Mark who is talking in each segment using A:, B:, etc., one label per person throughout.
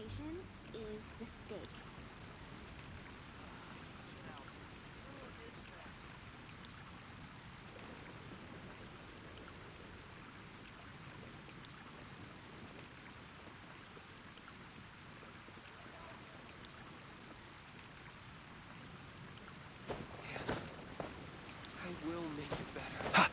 A: recommendation is the steak.
B: I will make it better.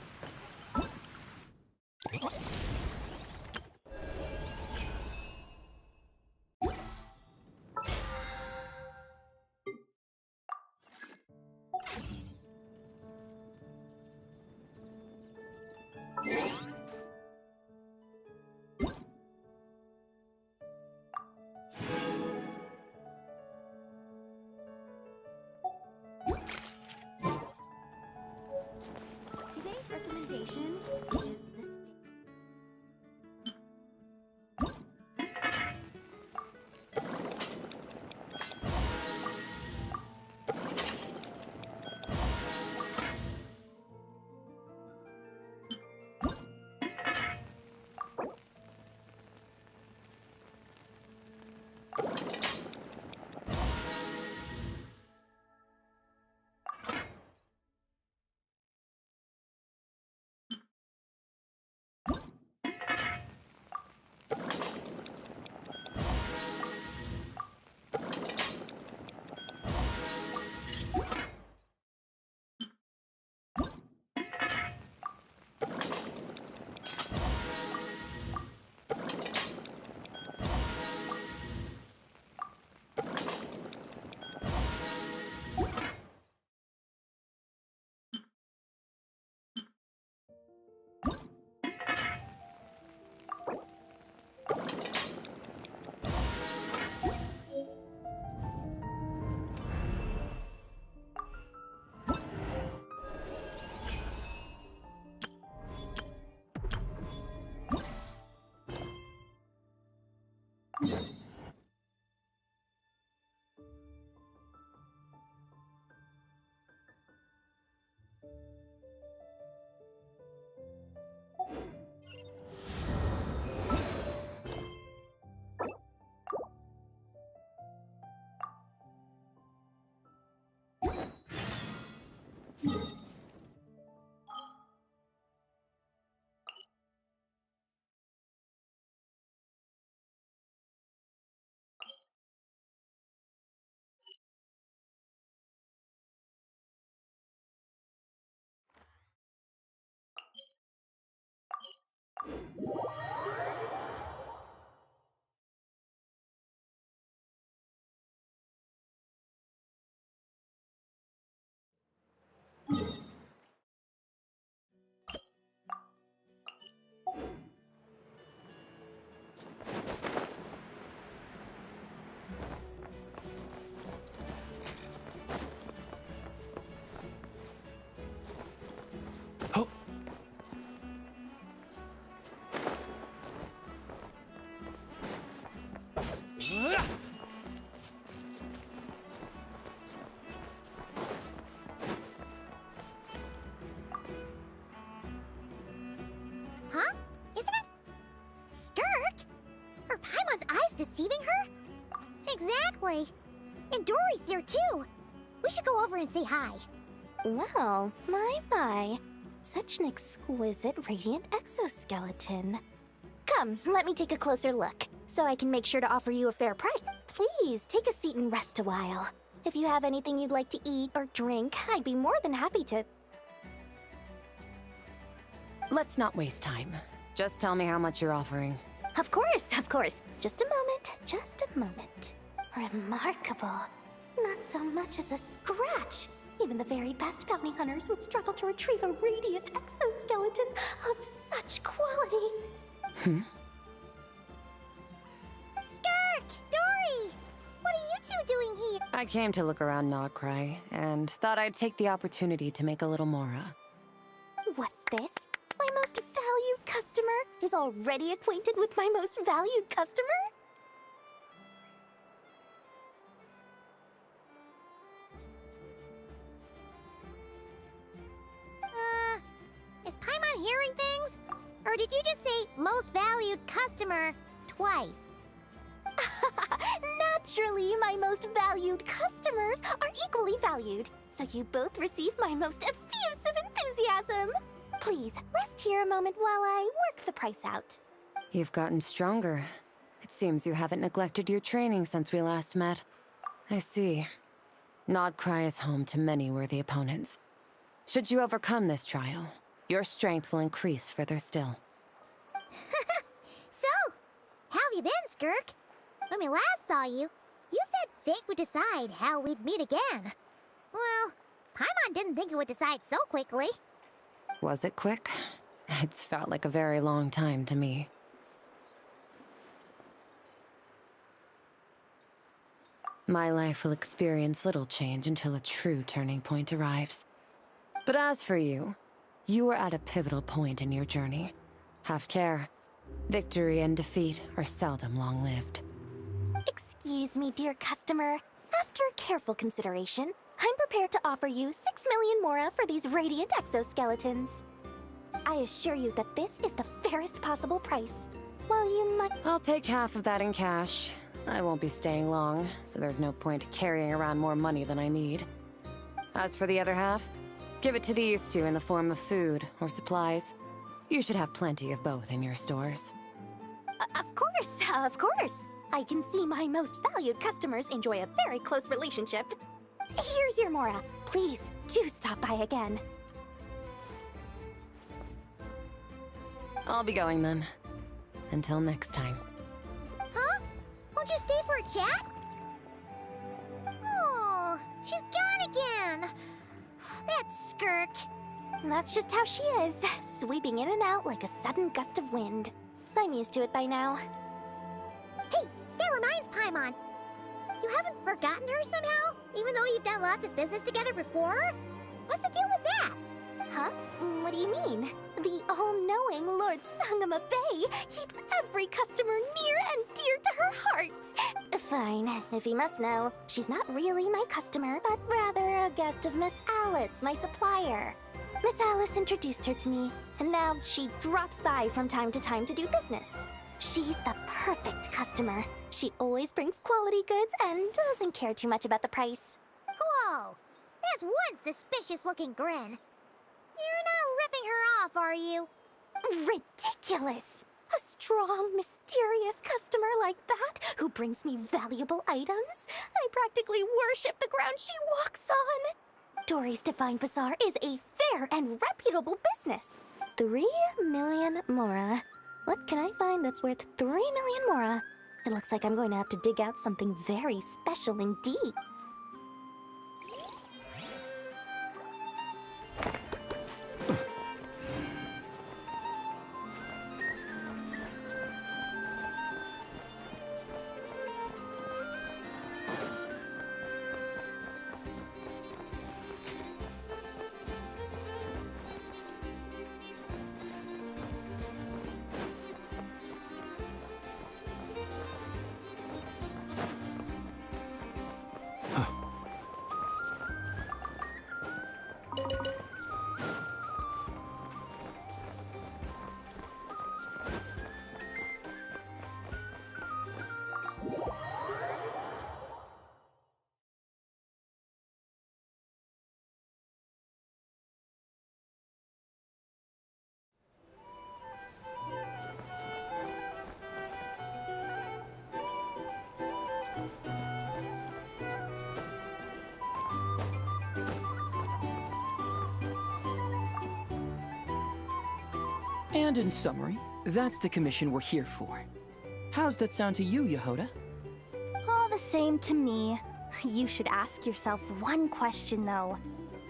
A: Today's recommendation is the steak.
C: Huh? Isn't it Skirk? Are Paimon's eyes deceiving her? Exactly. And Dory's here too. We should go over and say hi.
D: Well, my. Such an exquisite radiant exoskeleton. Come, let me take a closer look, so I can make sure to offer you a fair price. Please, take a seat and rest a while. If you have anything you'd like to eat or drink, I'd be more than happy to...
E: Let's not waste time. Just tell me how much you're offering.
D: Of course, of course. Just a moment. Remarkable. Not so much as a scratch. Even the very best bounty hunters would struggle to retrieve a radiant exoskeleton of such quality.
C: Skirk! Dory! What are you two doing here?
E: I came to look around Not Krai, and thought I'd take the opportunity to make a little Mora.
D: What's this? My most valued customer is already acquainted with my most valued customer?
C: Is Paimon hearing things? Or did you just say most valued customer twice?
D: Naturally, my most valued customers are equally valued, so you both receive my most effusive enthusiasm. Please, rest here a moment while I work the price out.
E: You've gotten stronger. It seems you haven't neglected your training since we last met. I see. Krai is home to many worthy opponents. Should you overcome this trial, your strength will increase further still.
C: So, how have you been, Skirk? When we last saw you, you said fate would decide how we'd meet again. Well, Paimon didn't think it would decide so quickly.
E: Was it quick? It's felt like a very long time to me. My life will experience little change until a true turning point arrives. But as for you, you are at a pivotal point in your journey. Have care. Victory and defeat are seldom long-lived.
D: Excuse me, dear customer. After careful consideration, I'm prepared to offer you 6 million mora for these radiant exoskeletons. I assure you that this is the fairest possible price. While you might...
E: I'll take half of that in cash. I won't be staying long, so there's no point carrying around more money than I need. As for the other half, give it to these two in the form of food or supplies. You should have plenty of both in your stores.
D: Of course. I can see my most valued customers enjoy a very close relationship. Here's your mora. Please, do stop by again.
E: I'll be going then. Until next time.
C: Huh? Won't you stay for a chat? Oh, she's gone again. That's Skirk.
D: That's just how she is, sweeping in and out like a sudden gust of wind. I'm used to it by now.
C: Hey, that reminds Paimon. You haven't forgotten her somehow? Even though you've done lots of business together before? What's the deal with that?
D: Huh? What do you mean? The all-knowing Lord Sangama Bay keeps every customer near and dear to her heart. Fine, if you must know, she's not really my customer, but rather a guest of Miss Alice, my supplier. Miss Alice introduced her to me, and now she drops by from time to time to do business. She's the perfect customer. She always brings quality goods and doesn't care too much about the price.
C: Whoa, that's one suspicious-looking grin. You're not ripping her off, are you?
D: Ridiculous! A strong, mysterious customer like that who brings me valuable items? I practically worship the ground she walks on. Dory's Divine Bazaar is a fair and reputable business. 3 million mora. What can I find that's worth 3 million mora? It looks like I'm going to have to dig out something very special indeed.
F: And in summary, that's the commission we're here for. How's that sound to you, Yehoda?
G: All the same to me. You should ask yourself one question, though.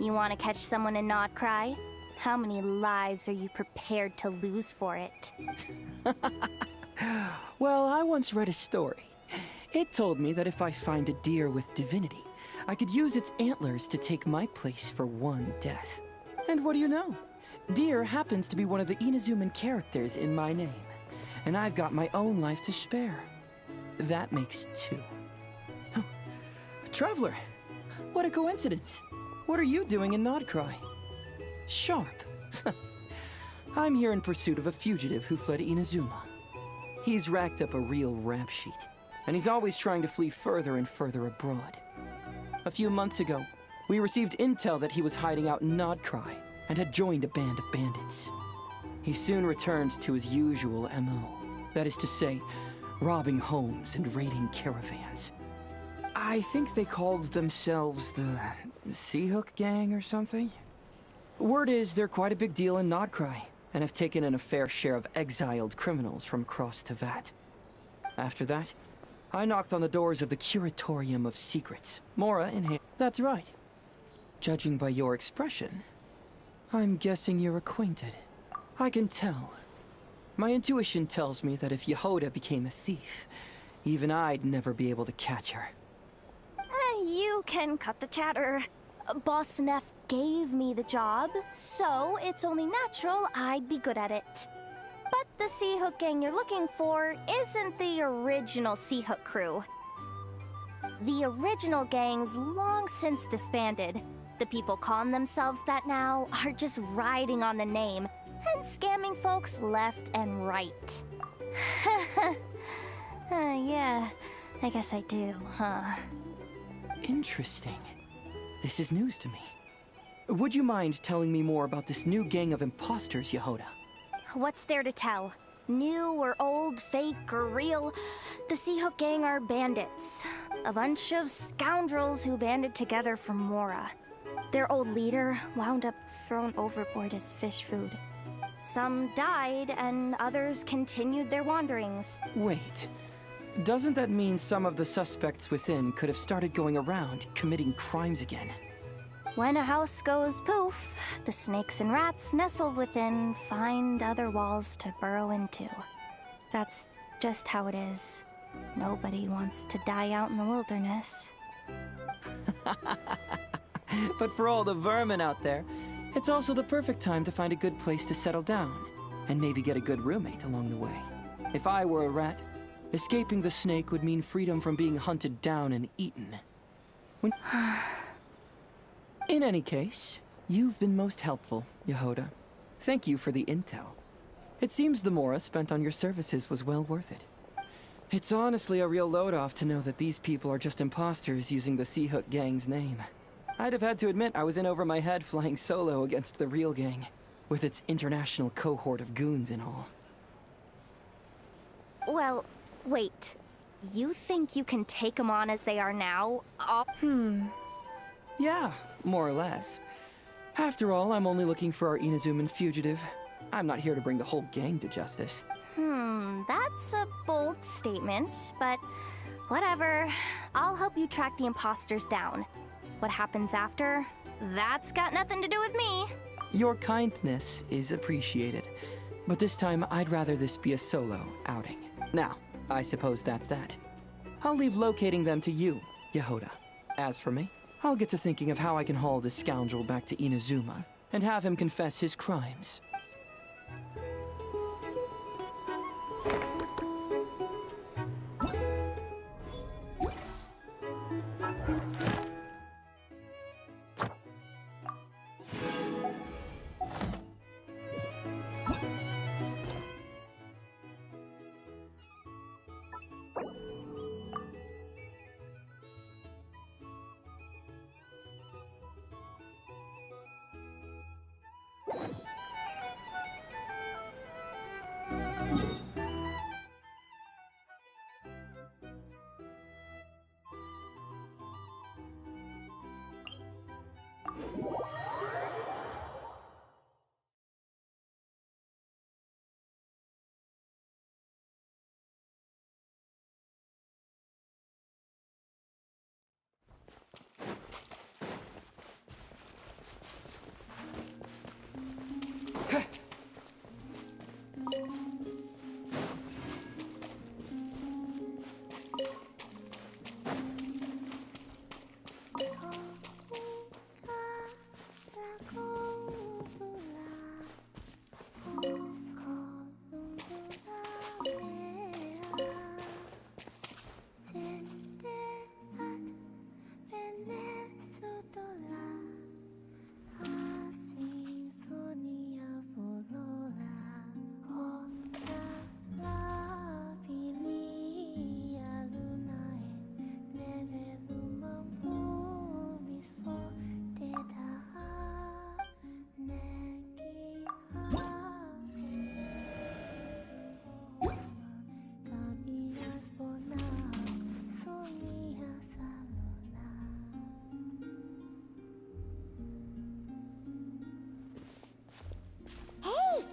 G: You want to catch someone and not cry? How many lives are you prepared to lose for it?
F: Well, I once read a story. It told me that if I find a deer with divinity, I could use its antlers to take my place for one death. And what do you know? Deer happens to be one of the Inazuman characters in my name, and I've got my own life to spare. That makes 2. Oh, Traveler, what a coincidence. What are you doing in Krai? Sharp. I'm here in pursuit of a fugitive who fled Inazuma. He's racked up a real rap sheet. and he's always trying to flee further and further abroad. A few months ago, we received intel that he was hiding out in Krai and had joined a band of bandits. He soon returned to his usual MO. That is to say, robbing homes and raiding caravans. I think they called themselves the Seahook Gang or something. Word is they're quite a big deal in Krai and have taken in a fair share of exiled criminals from across Tevat. After that, I knocked on the doors of the Curatorium of Secrets, Mora in hand. That's right. Judging by your expression, I'm guessing you're acquainted. I can tell. My intuition tells me that if Yehoda became a thief, even I'd never be able to catch her.
G: You can cut the chatter. Boss Neff gave me the job, so it's only natural I'd be good at it. But the Seahook gang you're looking for isn't the original Seahook crew. The original gang's long since disbanded. The people calling themselves that now are just riding on the name and scamming folks left and right. Yeah, I guess I do, huh?
F: Interesting. This is news to me. Would you mind telling me more about this new gang of imposters, Yehoda?
G: What's there to tell? New or old, fake or real, the Seahook gang are bandits. A bunch of scoundrels who banded together from Mora. Their old leader wound up thrown overboard as fish food. Some died and others continued their wanderings.
F: Wait. Doesn't that mean some of the suspects within could have started going around committing crimes again?
G: When a house goes poof, the snakes and rats nestled within find other walls to burrow into. That's just how it is. Nobody wants to die out in the wilderness.
F: But for all the vermin out there, it's also the perfect time to find a good place to settle down, and maybe get a good roommate along the way. If I were a rat, escaping the snake would mean freedom from being hunted down and eaten. In any case, you've been most helpful, Yehoda. Thank you for the intel. It seems the Mora spent on your services was well worth it. It's honestly a real load-off to know that these people are just imposters using the Seahook gang's name. I'd have had to admit I was in over my head flying solo against the real gang, with its international cohort of goons and all.
G: Well, wait. You think you can take them on as they are now?
F: Yeah, more or less. After all, I'm only looking for our Inazuman fugitive. I'm not here to bring the whole gang to justice.
G: That's a bold statement, but whatever. I'll help you track the imposters down. What happens after? That's got nothing to do with me.
F: Your kindness is appreciated, but this time I'd rather this be a solo outing. Now, I suppose that's that. I'll leave locating them to you, Yehoda. As for me, I'll get to thinking of how I can haul this scoundrel back to Inazuma and have him confess his crimes.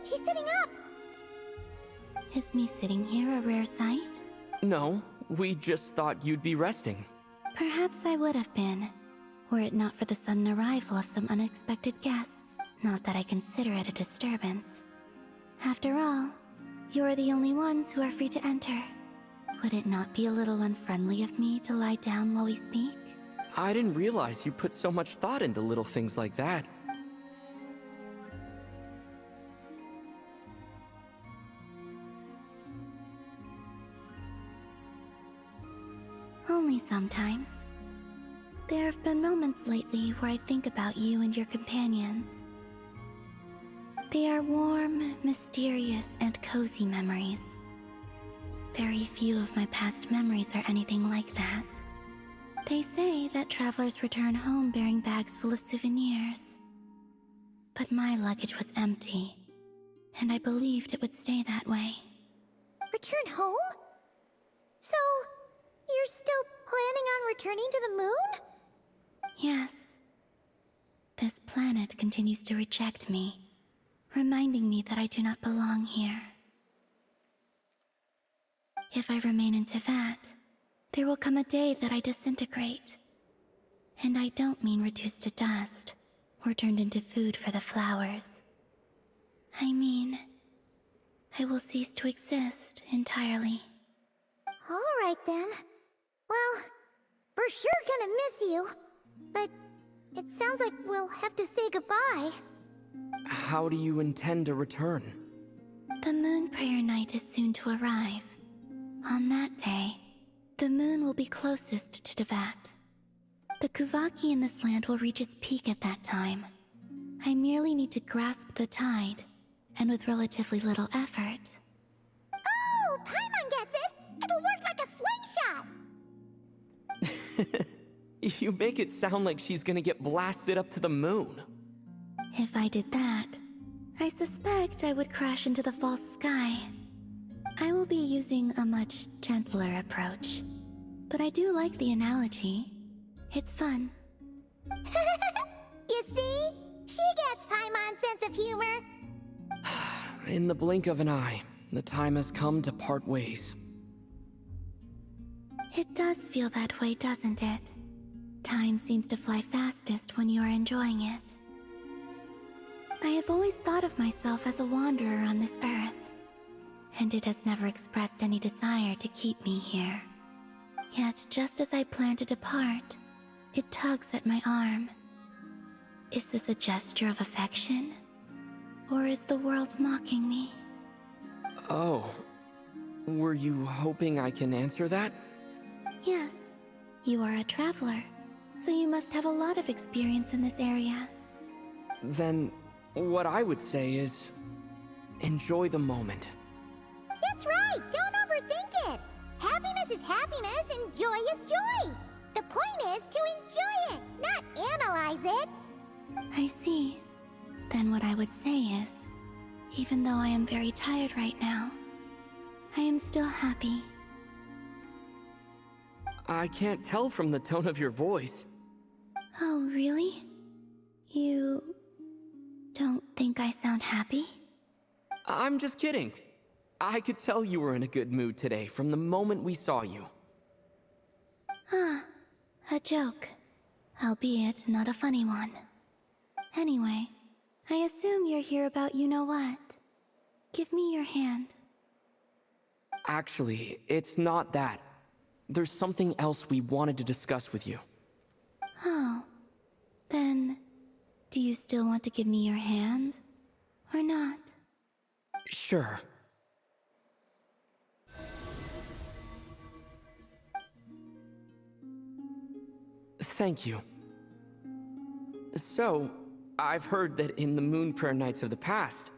C: She's sitting up!
H: Is me sitting here a rare sight?
F: No, we just thought you'd be resting.
H: Perhaps I would have been, were it not for the sudden arrival of some unexpected guests. Not that I consider it a disturbance. After all, you are the only ones who are free to enter. Would it not be a little unfriendly of me to lie down while we speak?
F: I didn't realize you put so much thought into little things like that.
H: Only sometimes. There have been moments lately where I think about you and your companions. They are warm, mysterious, and cozy memories. Very few of my past memories are anything like that. They say that travelers return home bearing bags full of souvenirs. But my luggage was empty, and I believed it would stay that way.
C: Return home? So, you're still planning on returning to the moon?
H: Yes. This planet continues to reject me, reminding me that I do not belong here. If I remain in Teyvat, there will come a day that I disintegrate. And I don't mean reduced to dust, or turned into food for the flowers. I mean, I will cease to exist entirely.
C: Alright then. Well, we're sure gonna miss you. But it sounds like we'll have to say goodbye.
F: How do you intend to return?
H: The moon prayer night is soon to arrive. On that day, the moon will be closest to Teyvat. The Kuvaki in this land will reach its peak at that time. I merely need to grasp the tide, and with relatively little effort.
C: Oh, Paimon gets it! It'll work like a slingshot!
F: You make it sound like she's gonna get blasted up to the moon.
H: If I did that, I suspect I would crash into the false sky. I will be using a much gentler approach. But I do like the analogy. It's fun.
C: You see? She gets Paimon's sense of humor.
F: In the blink of an eye, the time has come to part ways.
H: It does feel that way, doesn't it? Time seems to fly fastest when you are enjoying it. I have always thought of myself as a wanderer on this earth, and it has never expressed any desire to keep me here. Yet, just as I plan to depart, it tugs at my arm. Is this a gesture of affection? Or is the world mocking me?
F: Oh. Were you hoping I can answer that?
H: Yes. You are a traveler, so you must have a lot of experience in this area.
F: Then, what I would say is, enjoy the moment.
C: That's right! Don't overthink it! Happiness is happiness and joy is joy! The point is to enjoy it, not analyze it!
H: I see. Then what I would say is, even though I am very tired right now, I am still happy.
F: I can't tell from the tone of your voice.
H: Oh, really? You don't think I sound happy?
F: I'm just kidding. I could tell you were in a good mood today from the moment we saw you.
H: Ah, a joke. Albeit not a funny one. Anyway, I assume you're here about you-know-what. Give me your hand.
F: Actually, it's not that. There's something else we wanted to discuss with you.
H: Oh. Then, do you still want to give me your hand? Or not?
F: Sure. Thank you. So, I've heard that in the Moon Prayer Nights of the past,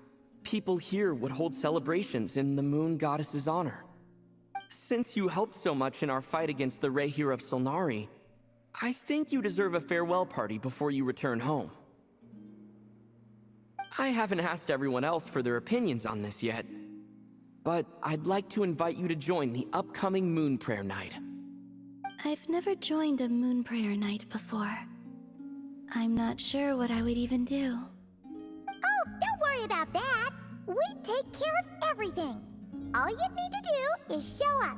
F: people here would hold celebrations in the Moon Goddess's honor. Since you helped so much in our fight against the Rehir of Solnari, I think you deserve a farewell party before you return home. I haven't asked everyone else for their opinions on this yet, but I'd like to invite you to join the upcoming Moon Prayer Night.
H: I've never joined a moon prayer night before. I'm not sure what I would even do.
C: Oh, don't worry about that! We take care of everything. All you need to do is show up.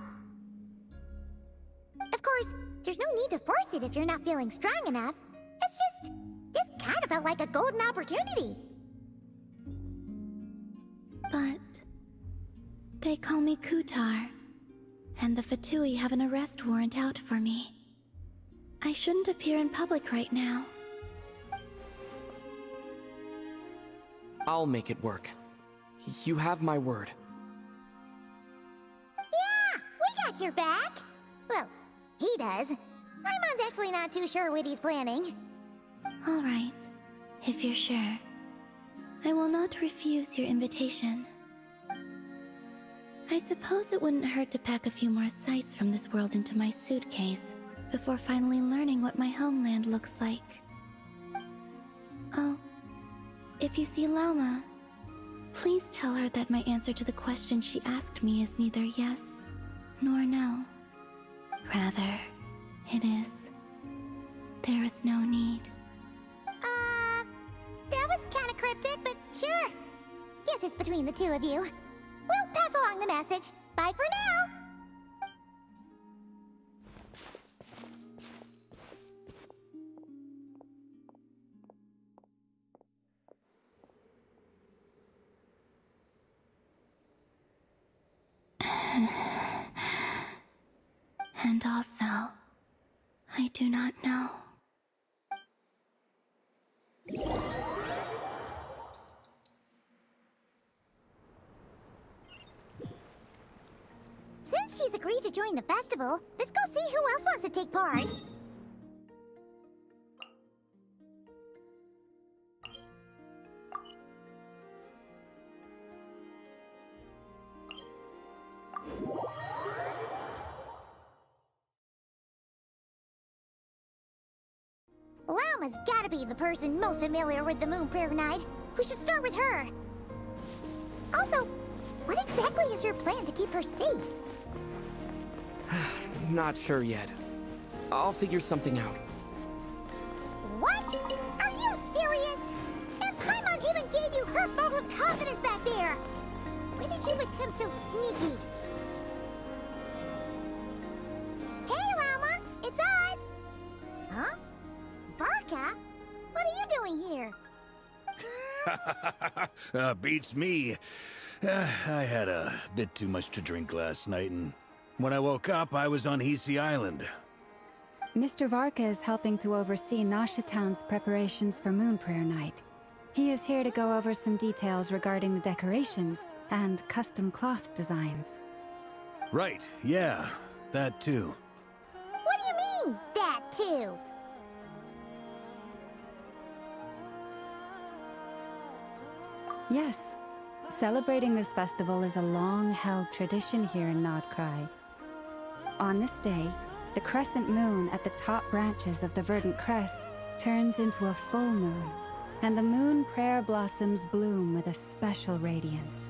C: Of course, there's no need to force it if you're not feeling strong enough. It's just, this kind of felt like a golden opportunity.
H: But they call me Kutar, and the Fatui have an arrest warrant out for me. I shouldn't appear in public right now.
F: I'll make it work. You have my word.
C: Yeah, we got your back. Well, he does. Paimon's actually not too sure what he's planning.
H: All right, if you're sure. I will not refuse your invitation. I suppose it wouldn't hurt to pack a few more sights from this world into my suitcase before finally learning what my homeland looks like. Oh, if you see Lauma, please tell her that my answer to the question she asked me is neither yes nor no. Rather, it is, there is no need.
C: That was kinda cryptic, but sure. Guess it's between the two of you. We'll pass along the message. Bye for now.
H: And also, I do not know.
C: Since she's agreed to join the festival, let's go see who else wants to take part. Lauma's gotta be the person most familiar with the Moon Prayer Night. We should start with her. Also, what exactly is your plan to keep her safe?
F: Not sure yet. I'll figure something out.
C: What? Are you serious? And Paimon even gave you her vote of confidence back there! When did you become so sneaky? Hey, Lauma! It's us! Huh? Varka? What are you doing here?
I: Beats me. I had a bit too much to drink last night, and when I woke up, I was on Hisi Island.
J: Mr. Varka is helping to oversee Nasha Town's preparations for Moon Prayer Night. He is here to go over some details regarding the decorations and custom cloth designs.
I: Right, yeah, that too.
C: What do you mean, that too?
J: Yes. Celebrating this festival is a long-held tradition here in Krai. On this day, the crescent moon at the top branches of the verdant crest turns into a full moon, and the moon prayer blossoms bloom with a special radiance.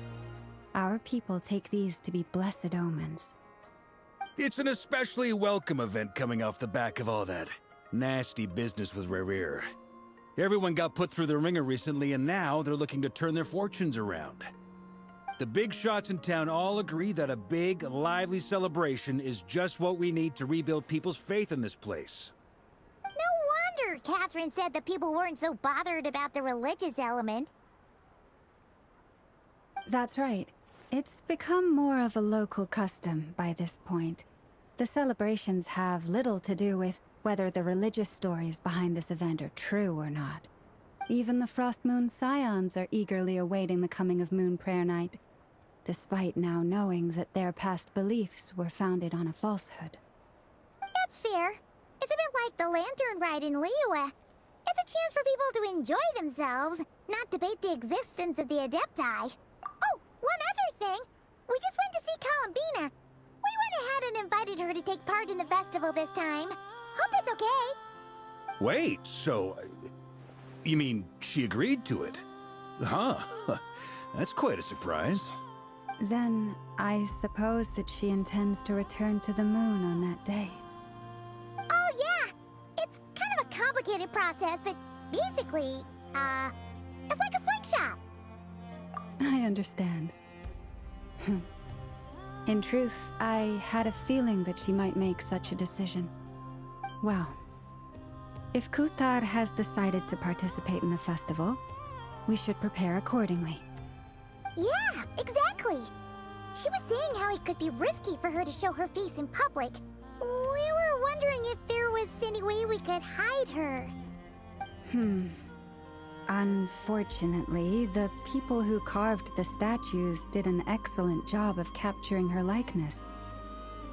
J: Our people take these to be blessed omens.
I: It's an especially welcome event coming off the back of all that nasty business with Rare. Everyone got put through the ringer recently, and now they're looking to turn their fortunes around. The big shots in town all agree that a big, lively celebration is just what we need to rebuild people's faith in this place.
C: No wonder Catherine said that people weren't so bothered about the religious element.
J: That's right. It's become more of a local custom by this point. The celebrations have little to do with whether the religious stories behind this event are true or not. Even the Frost Moon Scions are eagerly awaiting the coming of Moon Prayer Night, despite now knowing that their past beliefs were founded on a falsehood.
C: That's fair. It's a bit like the Lantern Ride in Liyue. It's a chance for people to enjoy themselves, not debate the existence of the Adepti. Oh, one other thing! We just went to see Columbina. We went ahead and invited her to take part in the festival this time. Hope it's okay.
I: Wait, so... you mean she agreed to it? Huh. That's quite a surprise.
J: Then, I suppose that she intends to return to the moon on that day.
C: Oh yeah! It's kind of a complicated process, but basically, it's like a slingshot.
J: I understand. In truth, I had a feeling that she might make such a decision. Well, if Kuthar has decided to participate in the festival, we should prepare accordingly.
C: Yeah, exactly. She was saying how it could be risky for her to show her face in public. We were wondering if there was any way we could hide her.
J: Unfortunately, the people who carved the statues did an excellent job of capturing her likeness.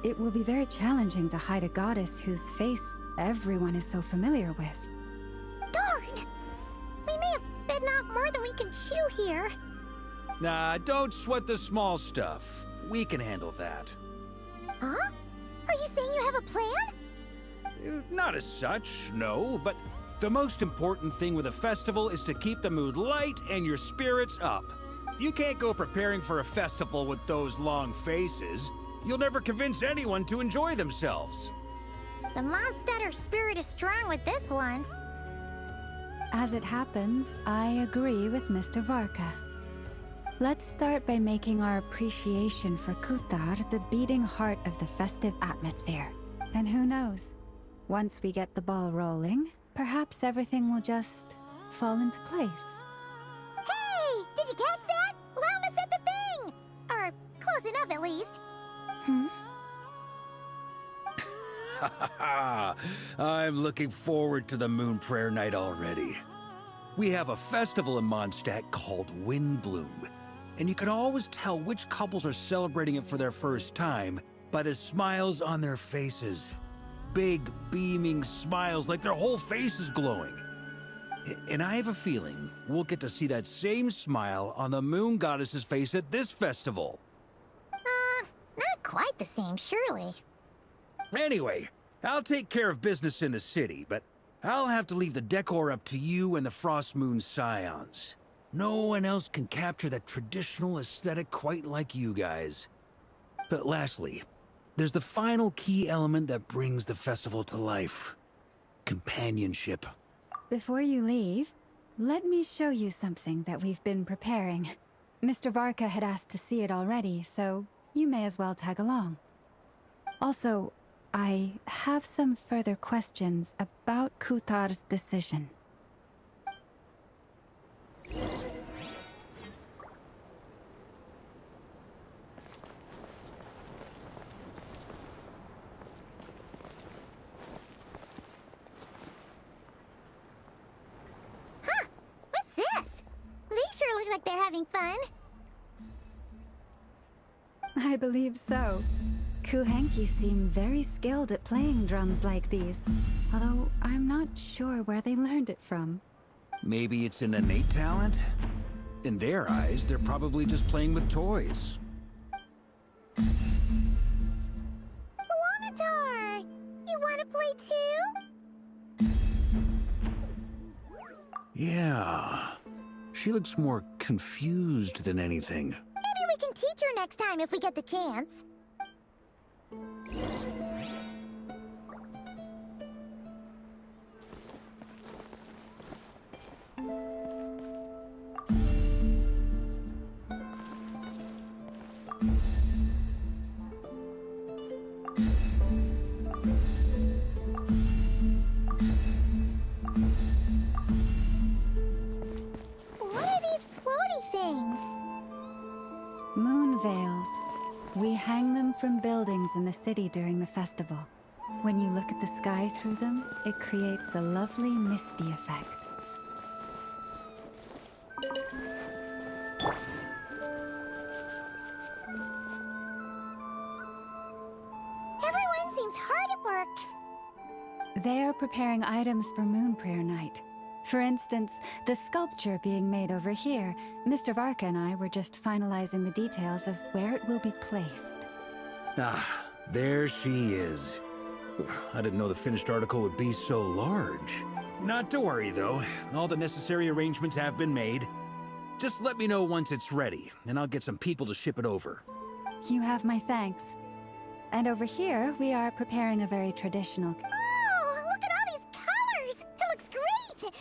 J: It will be very challenging to hide a goddess whose face everyone is so familiar with.
C: Darn! We may have bitten off more than we can chew here.
I: Nah, don't sweat the small stuff. We can handle that.
C: Huh? Are you saying you have a plan?
I: Not as such, no, but the most important thing with a festival is to keep the mood light and your spirits up. You can't go preparing for a festival with those long faces. You'll never convince anyone to enjoy themselves.
C: The Mondstatter spirit is strong with this one.
J: As it happens, I agree with Mr. Varka. Let's start by making our appreciation for Kuthar the beating heart of the festive atmosphere. And who knows, once we get the ball rolling, perhaps everything will just fall into place.
C: Hey! Did you catch that? Llama said the thing! Or close enough, at least.
I: I'm looking forward to the Moon Prayer Night already. We have a festival in Mondstadt called Windbloom, and you can always tell which couples are celebrating it for their first time by the smiles on their faces. Big, beaming smiles like their whole face is glowing. And I have a feeling we'll get to see that same smile on the Moon Goddess's face at this festival.
C: Not quite the same, surely.
I: Anyway, I'll take care of business in the city, but I'll have to leave the decor up to you and the Frost Moon Scions. No one else can capture that traditional aesthetic quite like you guys. But lastly, there's the final key element that brings the festival to life. Companionship.
J: Before you leave, let me show you something that we've been preparing. Mr. Varka had asked to see it already, so you may as well tag along. Also, I have some further questions about Kuthar's decision.
C: Huh! What's this? They sure look like they're having fun.
J: I believe so. Kuhenki seem very skilled at playing drums like these, although I'm not sure where they learned it from.
I: Maybe it's an innate talent? In their eyes, they're probably just playing with toys.
C: Wanatar! You wanna play too?
I: Yeah. She looks more confused than anything.
C: Maybe we can teach her next time if we get the chance. What are these floaty things?
J: Moon veils. We hang them from buildings in the city during the festival. When you look at the sky through them, it creates a lovely misty effect.
C: Everyone seems hard at work.
J: They are preparing items for Moon Prayer Night. For instance, the sculpture being made over here, Mr. Varka and I were just finalizing the details of where it will be placed.
I: Ah, there she is. I didn't know the finished article would be so large. Not to worry, though. All the necessary arrangements have been made. Just let me know once it's ready, and I'll get some people to ship it over.
J: You have my thanks. And over here, we are preparing a very traditional...
C: Oh, look at all these colors! It looks great!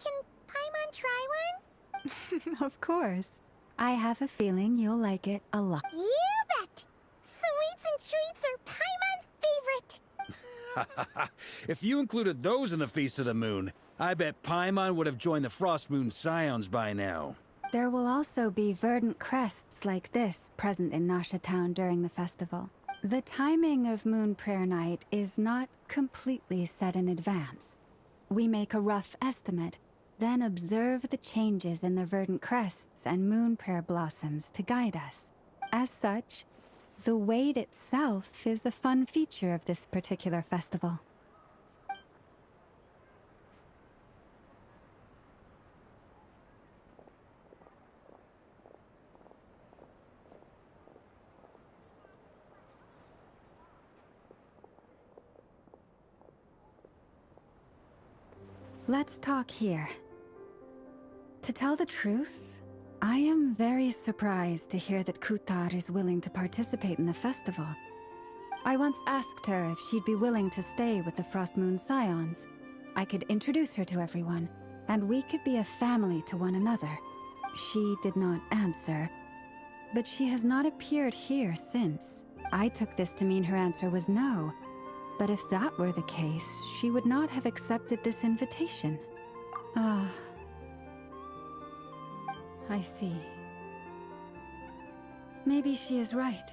C: Can Paimon try one?
J: Of course. I have a feeling you'll like it a lot.
C: You bet! Sweets and treats are Paimon's favorite.
I: If you included those in the Feast of the Moon, I bet Paimon would have joined the Frost Moon Scions by now.
J: There will also be verdant crests like this present in Nasha Town during the festival. The timing of Moon Prayer Night is not completely set in advance. We make a rough estimate, then observe the changes in the verdant crests and moon prayer blossoms to guide us. As such, the wait itself is a fun feature of this particular festival. Let's talk here. To tell the truth, I am very surprised to hear that Kutar is willing to participate in the festival. I once asked her if she'd be willing to stay with the Frost Moon Scions. I could introduce her to everyone, and we could be a family to one another. She did not answer, but she has not appeared here since. I took this to mean her answer was no. But if that were the case, she would not have accepted this invitation. Ah. I see. Maybe she is right.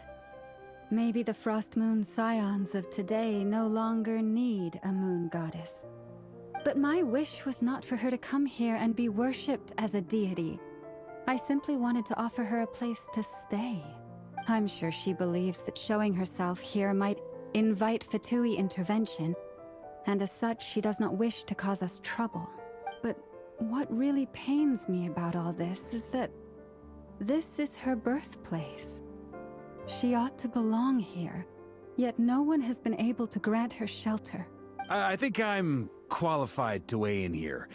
J: Maybe the Frost Moon Scions of today no longer need a moon goddess. But my wish was not for her to come here and be worshipped as a deity. I simply wanted to offer her a place to stay. I'm sure she believes that showing herself here might invite Fatui intervention, and as such, she does not wish to cause us trouble. But what really pains me about all this is that this is her birthplace. She ought to belong here, yet no one has been able to grant her shelter.
I: I think I'm qualified to weigh in here.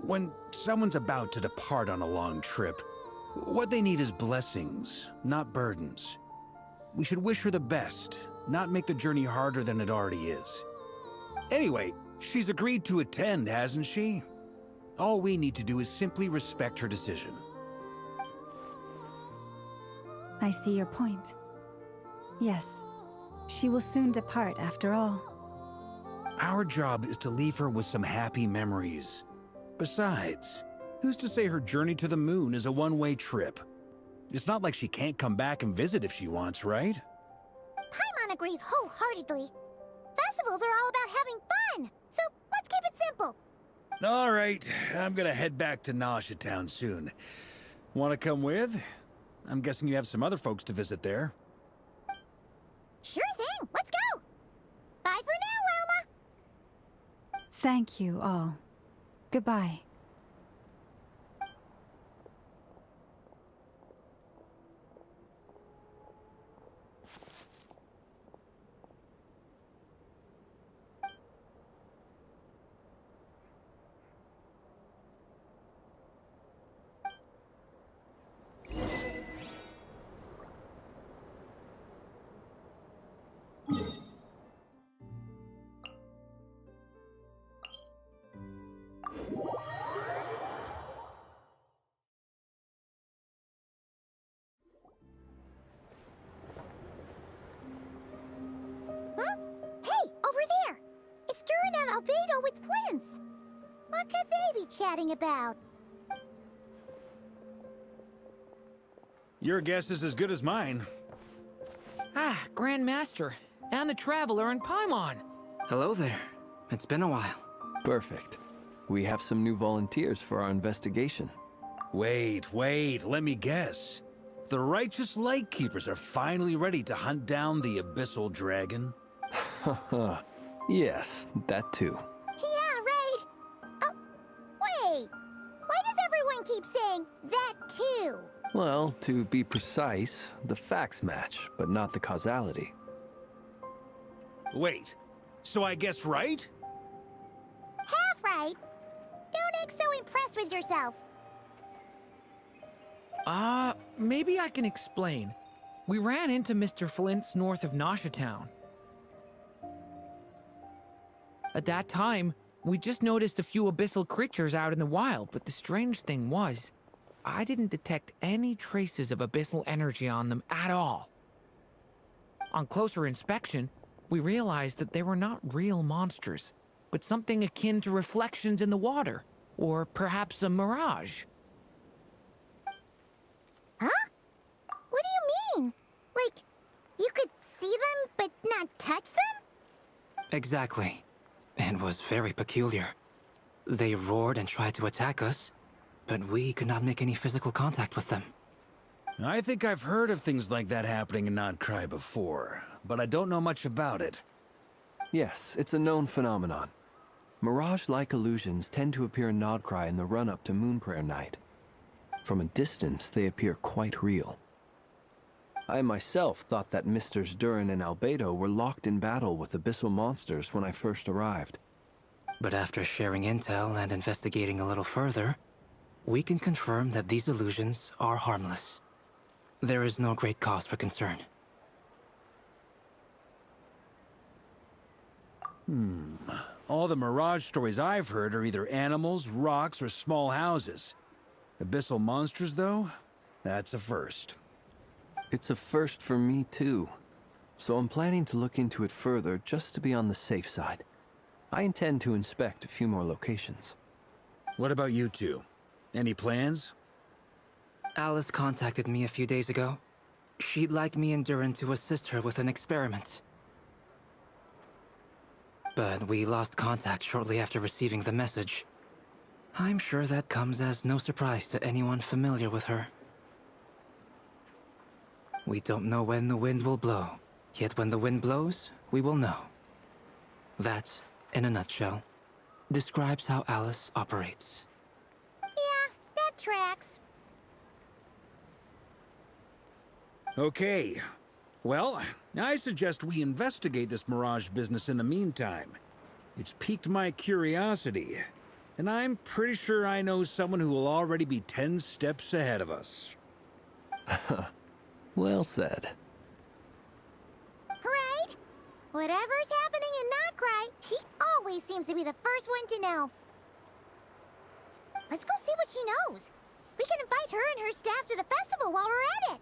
I: When someone's about to depart on a long trip, what they need is blessings, not burdens. We should wish her the best, not make the journey harder than it already is. Anyway, she's agreed to attend, hasn't she? All we need to do is simply respect her decision.
J: I see your point. Yes, she will soon depart after all.
I: Our job is to leave her with some happy memories. Besides, who's to say her journey to the moon is a one-way trip? It's not like she can't come back and visit if she wants, right?
C: Paimon agrees wholeheartedly. Festivals are all about having fun, so let's keep it simple.
I: All right, I'm gonna head back to Nasha Town soon. Want to come with? I'm guessing you have some other folks to visit there.
C: Sure thing, let's go! Bye for now, Wilma!
J: Thank you all. Goodbye.
C: Huh? Hey, over there! It's Durin and Albedo with Flint's. What could they be chatting about?
I: Your guess is as good as mine.
K: Ah, Grand Master, and the Traveler and Paimon.
B: Hello there. It's been a while.
L: Perfect. We have some new volunteers for our investigation.
I: Wait, let me guess. The righteous Lightkeepers are finally ready to hunt down the Abyssal Dragon?
L: Haha. Yes, that too.
C: Yeah, right! Oh, wait! Why does everyone keep saying that too?
L: Well, to be precise, the facts match, but not the causality.
I: Wait, so I guessed right?
C: Half right. Don't act so impressed with yourself.
K: Maybe I can explain. We ran into Mr. Flint's north of Nasha Town. At that time, we just noticed a few abyssal creatures out in the wild, but the strange thing was, I didn't detect any traces of abyssal energy on them at all. On closer inspection, we realized that they were not real monsters, but something akin to reflections in the water, or perhaps a mirage.
C: Huh? What do you mean? Like, you could see them but not touch them?
B: Exactly. It was very peculiar. They roared and tried to attack us, but we could not make any physical contact with them.
I: I think I've heard of things like that happening in Krai before, but I don't know much about it.
L: Yes, it's a known phenomenon. Mirage-like illusions tend to appear in Krai in the run-up to Moonprayer Night. From a distance, they appear quite real. I myself thought that Misters Durin and Albedo were locked in battle with abyssal monsters when I first arrived.
B: But after sharing intel and investigating a little further, we can confirm that these illusions are harmless. There is no great cause for concern.
I: All the Mirage stories I've heard are either animals, rocks, or small houses. Abyssal monsters, though? That's a first.
L: It's a first for me, too. So I'm planning to look into it further just to be on the safe side. I intend to inspect a few more locations.
I: What about you two? Any plans?
B: Alice contacted me a few days ago. She'd like me and Durin to assist her with an experiment. But we lost contact shortly after receiving the message. I'm sure that comes as no surprise to anyone familiar with her. We don't know when the wind will blow, yet when the wind blows, we will know. That, in a nutshell, describes how Alice operates.
C: Yeah, that tracks.
I: Okay. Well, I suggest we investigate this Mirage business in the meantime. It's piqued my curiosity, and I'm pretty sure I know someone who will already be 10 steps ahead of us.
L: Well said.
C: Right? Whatever's happening in Krai, she always seems to be the first one to know. Let's go see what she knows. We can invite her and her staff to the festival while we're at it.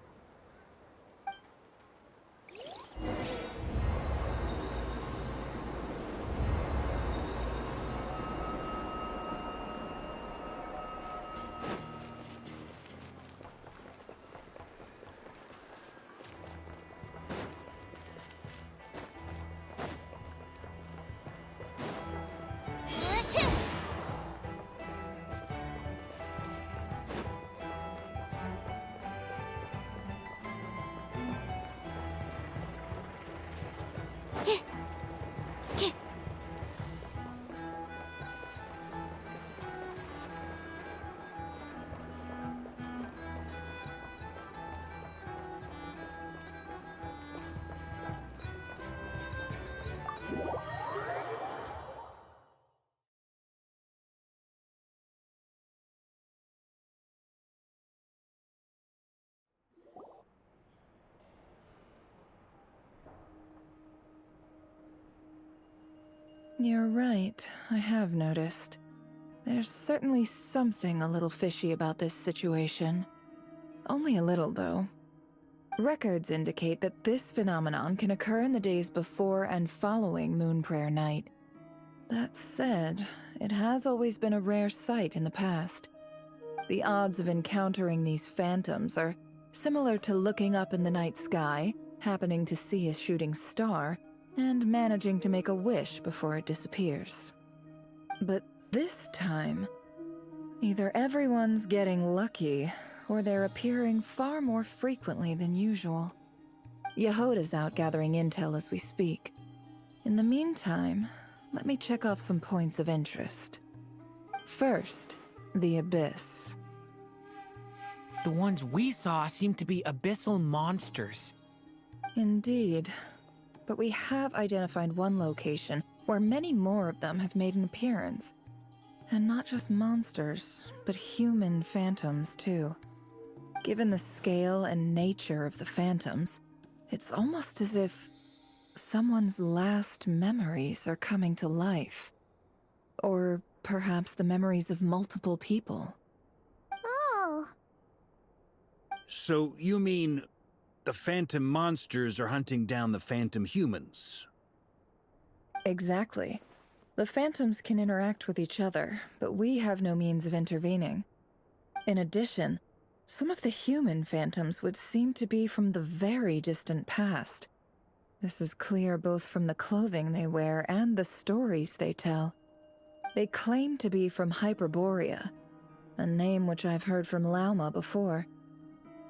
M: You're right, I have noticed. There's certainly something a little fishy about this situation. Only a little, though. Records indicate that this phenomenon can occur in the days before and following Moonprayer Night. That said, it has always been a rare sight in the past. The odds of encountering these phantoms are similar to looking up in the night sky, happening to see a shooting star, and managing to make a wish before it disappears. But this time, either everyone's getting lucky, or they're appearing far more frequently than usual. Yehoda's out gathering intel as we speak. In the meantime, let me check off some points of interest. First, the Abyss.
K: The ones we saw seem to be abyssal monsters.
M: Indeed. But we have identified one location where many more of them have made an appearance. And not just monsters, but human phantoms too. Given the scale and nature of the phantoms, it's almost as if someone's last memories are coming to life. Or perhaps the memories of multiple people.
C: Oh,
I: So you mean the phantom monsters are hunting down the phantom humans?
M: Exactly. The phantoms can interact with each other, but we have no means of intervening. In addition, some of the human phantoms would seem to be from the very distant past. This is clear both from the clothing they wear and the stories they tell. They claim to be from Hyperborea, a name which I've heard from Lauma before.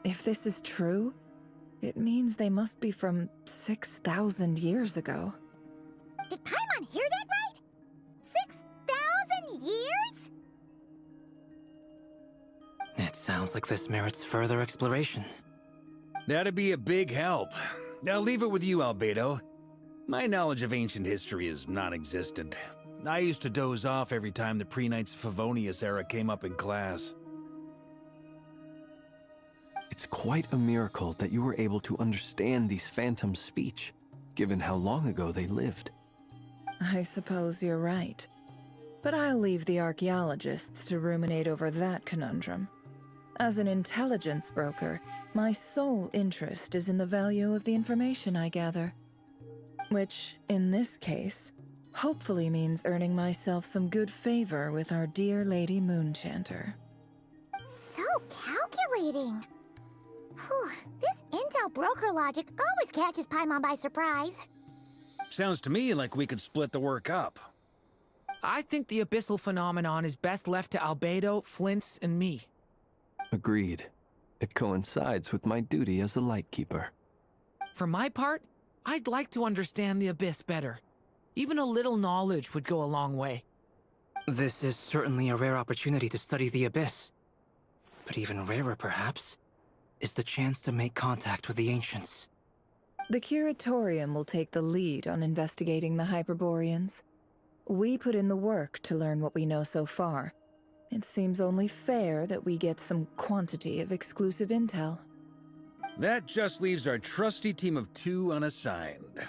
M: If this is true, it means they must be from 6,000 years ago.
C: Did Paimon hear that right? 6,000 years?
B: It sounds like this merits further exploration.
I: That'd be a big help. I'll leave it with you, Albedo. My knowledge of ancient history is non-existent. I used to doze off every time the pre-Knights of Favonius era came up in class.
L: It's quite a miracle that you were able to understand these phantoms' speech, given how long ago they lived.
M: I suppose you're right. But I'll leave the archaeologists to ruminate over that conundrum. As an intelligence broker, my sole interest is in the value of the information I gather. Which, in this case, hopefully means earning myself some good favor with our dear Lady Moonchanter.
C: So calculating. Whew, this intel broker logic always catches Paimon by surprise.
I: Sounds to me like we could split the work up.
K: I think the abyssal phenomenon is best left to Albedo, Flint's, and me.
L: Agreed. It coincides with my duty as a lightkeeper.
K: For my part, I'd like to understand the abyss better. Even a little knowledge would go a long way.
B: This is certainly a rare opportunity to study the abyss. But even rarer, perhaps, is the chance to make contact with the ancients.
M: The Curatorium will take the lead on investigating the Hyperboreans. We put in the work to learn what we know so far. It seems only fair that we get some quantity of exclusive intel.
I: That just leaves our trusty team of 2 unassigned.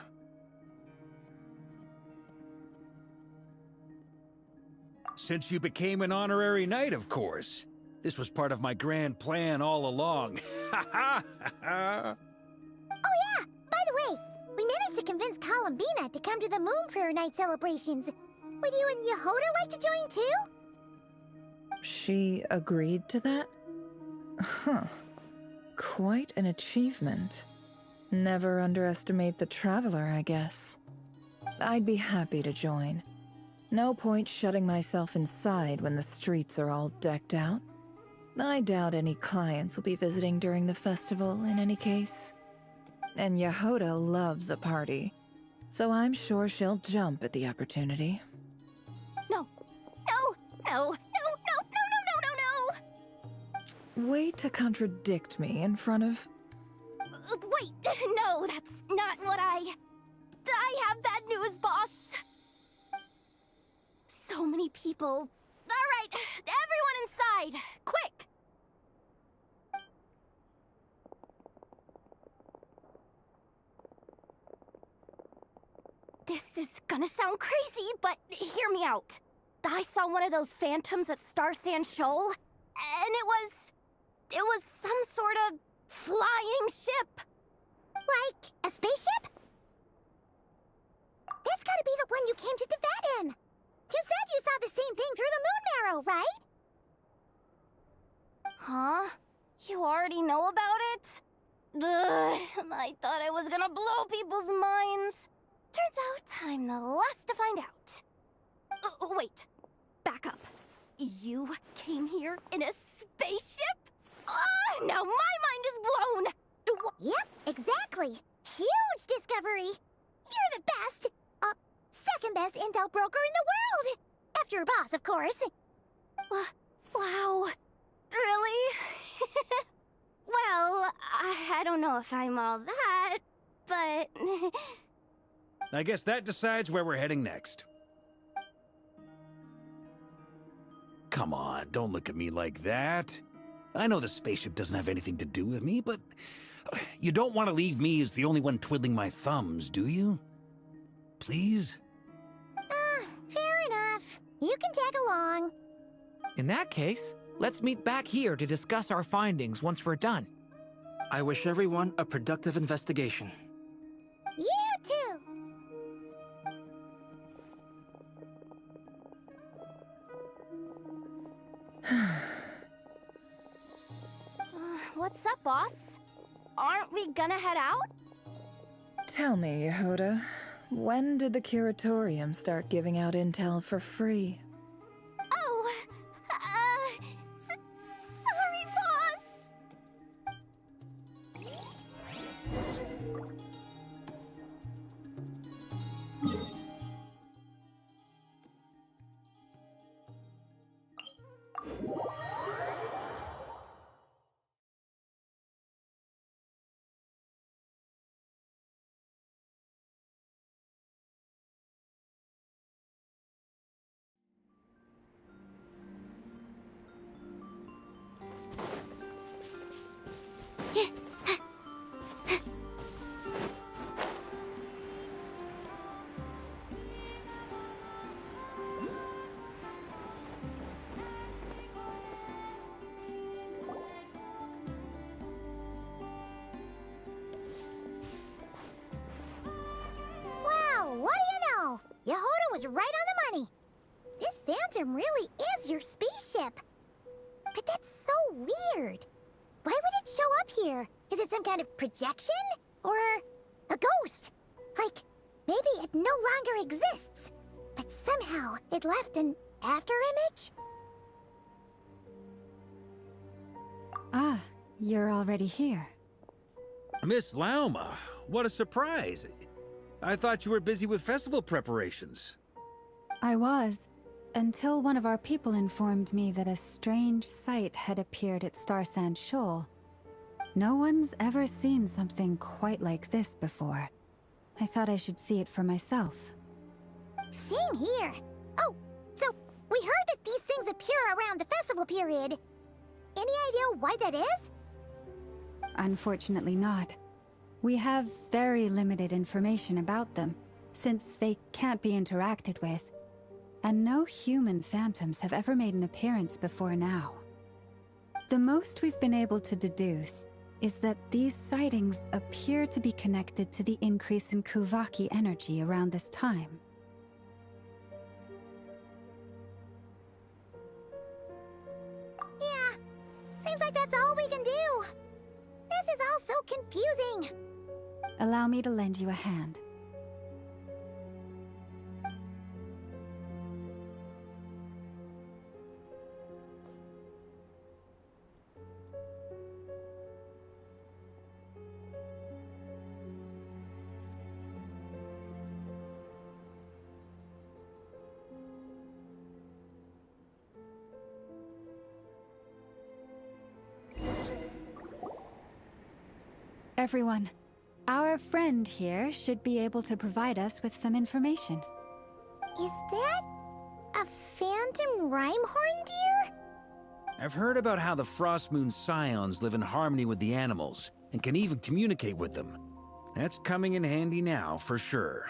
I: Since you became an honorary knight, of course. This was part of my grand plan all along. Ha ha ha!
C: Oh yeah, by the way, we managed to convince Columbina to come to the Moon Prayer Night celebrations. Would you and Yehoda like to join too?
M: She agreed to that? Huh. Quite an achievement. Never underestimate the traveler, I guess. I'd be happy to join. No point shutting myself inside when the streets are all decked out. I doubt any clients will be visiting during the festival in any case. And Yehoda loves a party, so I'm sure she'll jump at the opportunity.
G: No, no, no, no, no, no, no, no, no, no!
M: Way to contradict me in front of...
G: Wait, no, that's not what I have bad news, boss. So many people. All right, everyone inside, quick! This is gonna sound crazy, but hear me out. I saw one of those phantoms at Star Sand Shoal, and it was some sort of flying ship.
C: Like a spaceship? That's gotta be the one you came to Tibet in. You said you saw the same thing through the moon marrow, right?
G: Huh? You already know about it? Ugh, I thought I was gonna blow people's minds. Turns out I'm the last to find out. Wait. Back up. You came here in a spaceship? Now my mind is blown!
C: Yep, exactly. Huge discovery. You're the best. Second best intel broker in the world. After your boss, of course.
G: Wow. Really? Well, I don't know if I'm all that, but...
I: I guess that decides where we're heading next. Come on, don't look at me like that. I know the spaceship doesn't have anything to do with me, but you don't want to leave me as the only one twiddling my thumbs, do you? Please?
C: Fair enough. You can tag along.
K: In that case, let's meet back here to discuss our findings once we're done.
B: I wish everyone a productive investigation.
C: You too!
G: What's up, boss? Aren't we gonna head out?
M: Tell me, Yehuda, when did the curatorium start giving out intel for free?
G: Oh, sorry, boss.
C: Wow, what do you know? Yehuda was right on the money. This Phantom really is your spaceship. But that's so weird. Why would it show up here? Is it some kind of projection? Or a ghost? Like, maybe it no longer exists, but somehow it left an afterimage?
J: Ah, you're already here.
I: Miss Lauma, what a surprise. I thought you were busy with festival preparations.
J: I was, until one of our people informed me that a strange sight had appeared at Starsand Shoal. No one's ever seen something quite like this before. I thought I should see it for myself.
C: Same here. Oh, so we heard that these things appear around the festival period. Any idea why that is?
J: Unfortunately not. We have very limited information about them, since they can't be interacted with. And no human phantoms have ever made an appearance before now. The most we've been able to deduce is that these sightings appear to be connected to the increase in Kuvaki energy around this time.
C: Yeah, seems like that's all we can do. This is all so confusing.
J: Allow me to lend you a hand. Everyone, our friend here should be able to provide us with some information.
C: Is that a phantom Rhymehorn deer?
I: I've heard about how the Frostmoon Scions live in harmony with the animals, and can even communicate with them. That's coming in handy now, for sure.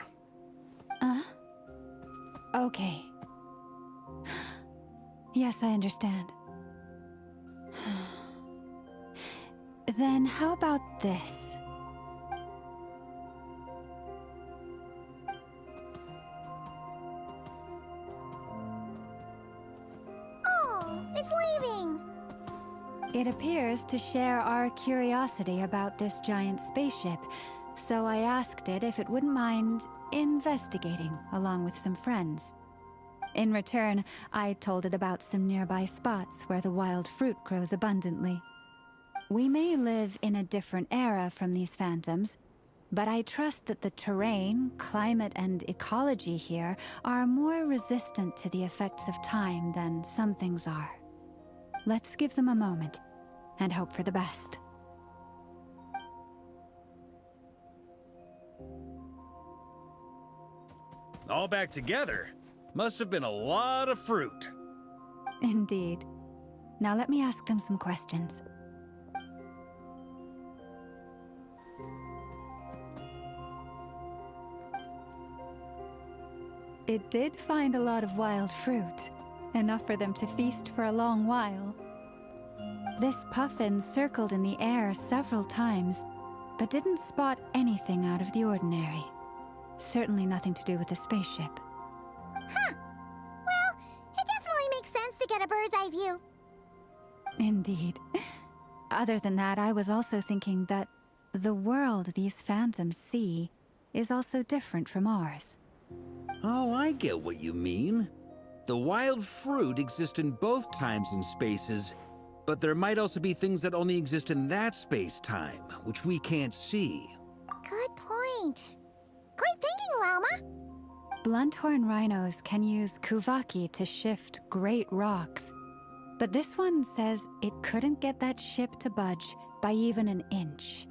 J: Okay. Yes, I understand. Then how about this?
C: Oh, it's leaving.
J: It appears to share our curiosity about this giant spaceship, so I asked it if it wouldn't mind investigating along with some friends. In return, I told it about some nearby spots where the wild fruit grows abundantly. We may live in a different era from these phantoms, but I trust that the terrain, climate, and ecology here are more resistant to the effects of time than some things are. Let's give them a moment, and hope for the best.
I: All back together? Must have been a lot of fruit.
J: Indeed. Now let me ask them some questions. It did find a lot of wild fruit, enough for them to feast for a long while. This puffin circled in the air several times, but didn't spot anything out of the ordinary. Certainly nothing to do with the spaceship.
C: Huh. Well, it definitely makes sense to get a bird's eye view.
J: Indeed. Other than that, I was also thinking that the world these phantoms see is also different from ours.
I: Oh, I get what you mean. The wild fruit exists in both times and spaces, but there might also be things that only exist in that space-time, which we can't see.
C: Good point. Great thinking, Lauma.
J: Blunthorn rhinos can use kuvaki to shift great rocks, but this one says it couldn't get that ship to budge by even an inch.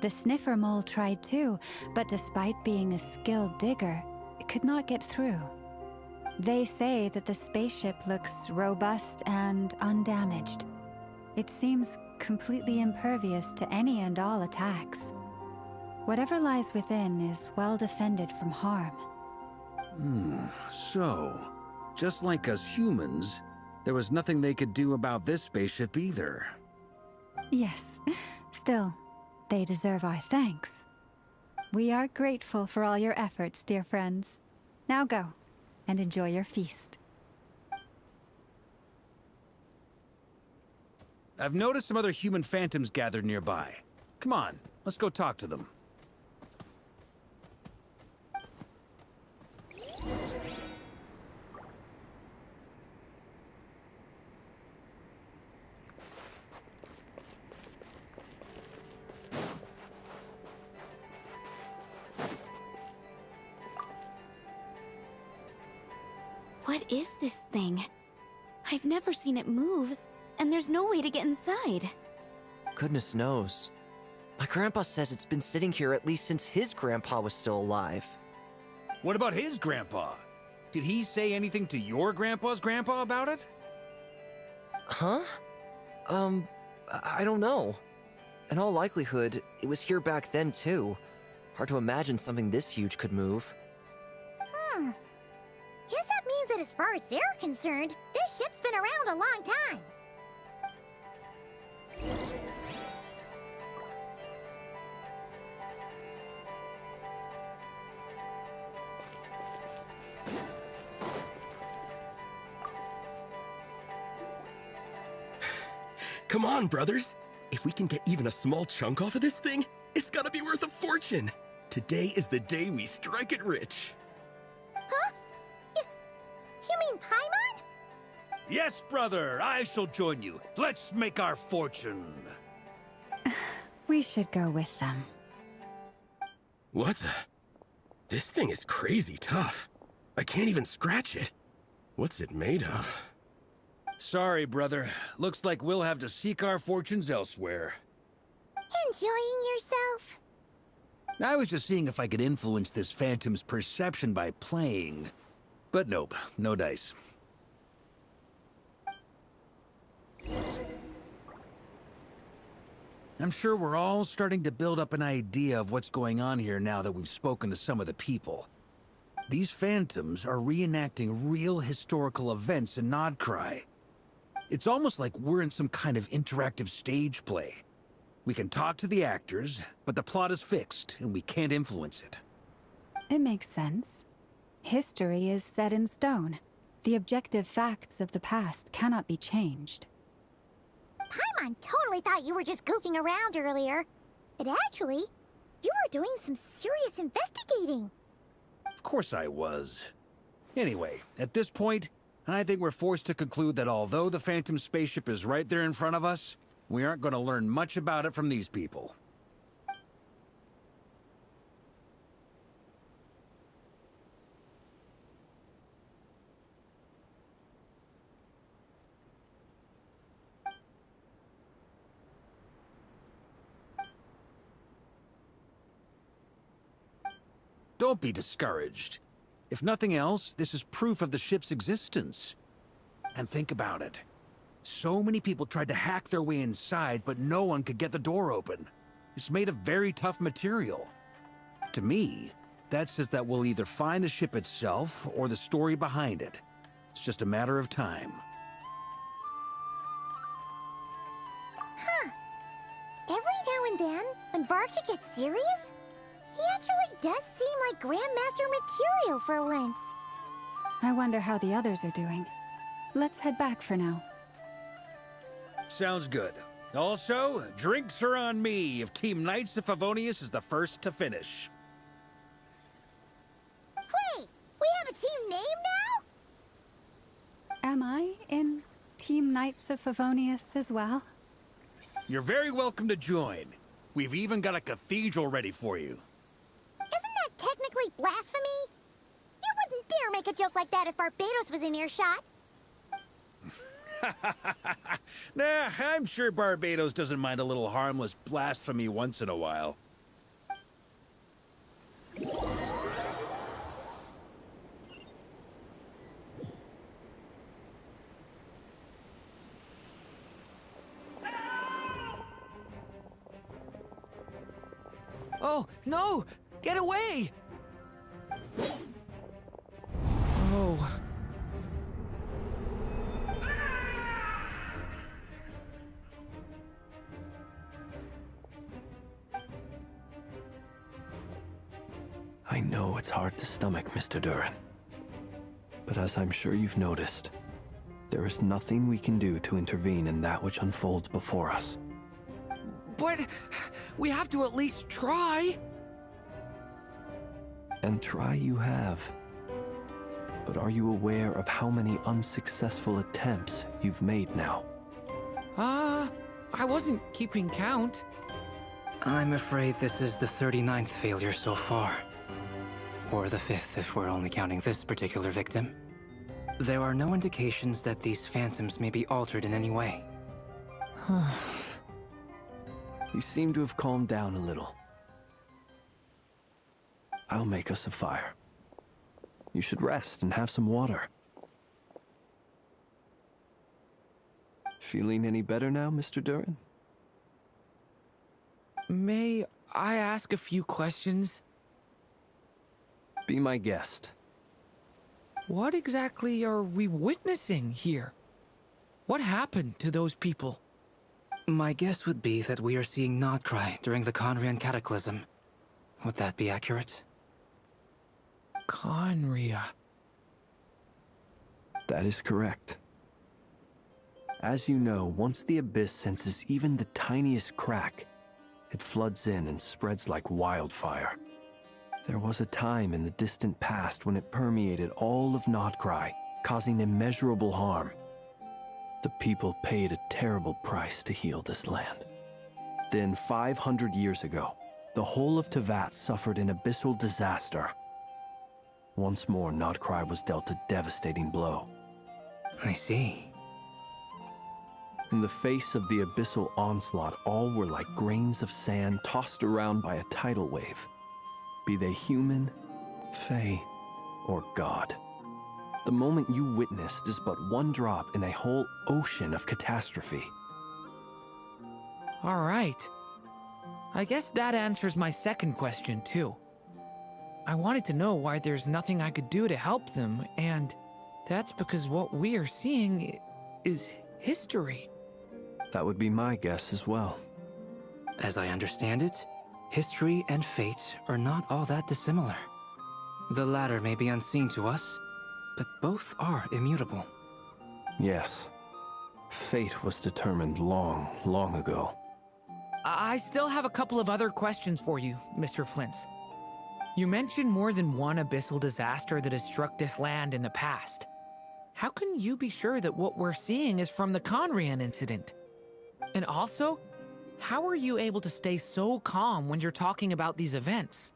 J: The sniffer mole tried too, but despite being a skilled digger, it could not get through. They say that the spaceship looks robust and undamaged. It seems completely impervious to any and all attacks. Whatever lies within is well defended from harm.
I: So, just like us humans, there was nothing they could do about this spaceship either.
J: Yes, still, they deserve our thanks. We are grateful for all your efforts, dear friends. Now go, and enjoy your feast.
I: I've noticed some other human phantoms gathered nearby. Come on, let's go talk to them.
H: What is this thing? I've never seen it move, and there's no way to get inside.
N: Goodness knows. My grandpa says it's been sitting here at least since his grandpa was still alive.
I: What about his grandpa? Did he say anything to your grandpa's grandpa about it?
N: Huh? I don't know. In all likelihood, it was here back then too. Hard to imagine something this huge could move.
C: Guess that means that as far as they're concerned, this ship's been around a long time.
O: Come on, brothers. If we can get even a small chunk off of this thing, it's gotta be worth a fortune. Today is the day we strike it rich.
C: Huh? You mean Paimon?
I: Yes, brother, I shall join you. Let's make our fortune.
J: We should go with them.
O: What the? This thing is crazy tough. I can't even scratch it. What's it made of?
I: Sorry, brother. Looks like we'll have to seek our fortunes elsewhere.
C: Enjoying yourself?
I: I was just seeing if I could influence this phantom's perception by playing. But nope, no dice. I'm sure we're all starting to build up an idea of what's going on here now that we've spoken to some of the people. These phantoms are reenacting real historical events in Krai. It's almost like we're in some kind of interactive stage play. We can talk to the actors, but the plot is fixed, and we can't influence it.
J: It makes sense. History is set in stone. The objective facts of the past cannot be changed.
C: Paimon totally thought you were just goofing around earlier. But actually, you were doing some serious investigating.
I: Of course I was. Anyway, at this point, I think we're forced to conclude that although the Phantom spaceship is right there in front of us, we aren't going to learn much about it from these people. Don't be discouraged. If nothing else, this is proof of the ship's existence. And think about it. So many people tried to hack their way inside, but no one could get the door open. It's made of very tough material. To me, that says that we'll either find the ship itself or the story behind it. It's just a matter of time.
C: and then, when Varka gets serious, he actually does seem like Grandmaster material for once.
J: I wonder how the others are doing. Let's head back for now.
I: Sounds good. Also, drinks are on me if Team Knights of Favonius is the first to finish.
C: Wait, we have a team name now?
J: Am I in Team Knights of Favonius as well?
I: You're very welcome to join. We've even got a cathedral ready for you.
C: Isn't that technically blasphemy? You wouldn't dare make a joke like that if Barbados was in earshot.
I: Nah, I'm sure Barbados doesn't mind a little harmless blasphemy once in a while.
K: Oh, no! Get away! Oh.
L: I know it's hard to stomach, Mr. Duran. But as I'm sure you've noticed, there is nothing we can do to intervene in that which unfolds before us.
K: But we have to at least try.
L: And try you have. But are you aware of how many unsuccessful attempts you've made now?
K: I wasn't keeping count.
B: I'm afraid this is the 39th failure so far. Or the 5th if we're only counting this particular victim. There are no indications that these phantoms may be altered in any way.
L: You seem to have calmed down a little. I'll make us a fire. You should rest and have some water. Feeling any better now, Mr. Duran?
K: May I ask a few questions?
L: Be my guest.
K: What exactly are we witnessing here? What happened to those people?
B: My guess would be that we are seeing Nodcry during the Conrian Cataclysm. Would that be accurate?
K: Conria.
L: That is correct. As you know, once the Abyss senses even the tiniest crack, it floods in and spreads like wildfire. There was a time in the distant past when it permeated all of Nodcry, causing immeasurable harm. The people paid a terrible price to heal this land. Then, 500 years ago, the whole of Tevat suffered an abyssal disaster. Once more, Nodcry was dealt a devastating blow.
B: I see.
L: In the face of the abyssal onslaught, all were like grains of sand tossed around by a tidal wave. Be they human, fae, or god. The moment you witnessed is but one drop in a whole ocean of catastrophe.
K: All right. I guess that answers my second question, too. I wanted to know why there's nothing I could do to help them, and that's because what we are seeing is history.
L: That would be my guess as well.
B: As I understand it, history and fate are not all that dissimilar. The latter may be unseen to us, but both are immutable.
L: Yes. Fate was determined long, long ago.
K: I still have a couple of other questions for you, Mr. Flint. You mentioned more than one abyssal disaster that has struck this land in the past. How can you be sure that what we're seeing is from the Conrian incident? And also, how are you able to stay so calm when you're talking about these events?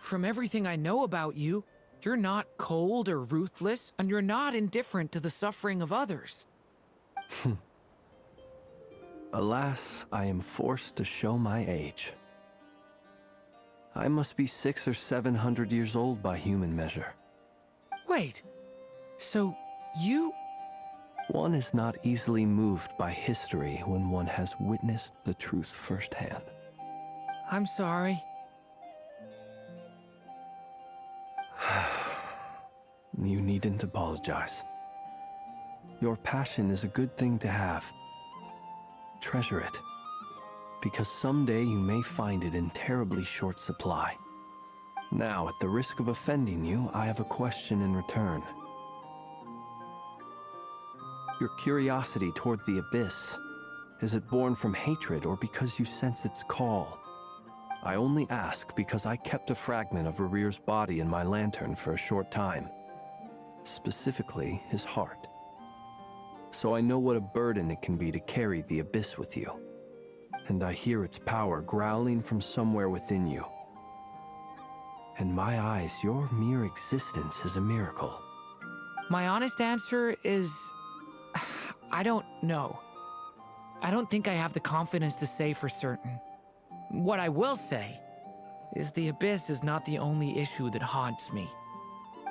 K: From everything I know about you, you're not cold or ruthless, and you're not indifferent to the suffering of others.
L: Alas, I am forced to show my age. I must be 600 or 700 years old by human measure.
K: Wait, so you...
L: One is not easily moved by history when one has witnessed the truth firsthand.
K: I'm sorry.
L: You needn't apologize. Your passion is a good thing to have. Treasure it. because someday you may find it in terribly short supply. Now, at the risk of offending you, I have a question in return. Your curiosity toward the Abyss, is it born from hatred or because you sense its call? I only ask because I kept a fragment of Rerear's body in my lantern for a short time. Specifically, his heart. So I know what a burden it can be to carry the Abyss with you. And I hear its power growling from somewhere within you. In my eyes, your mere existence is a miracle.
K: My honest answer is... I don't know. I don't think I have the confidence to say for certain. What I will say is the Abyss is not the only issue that haunts me.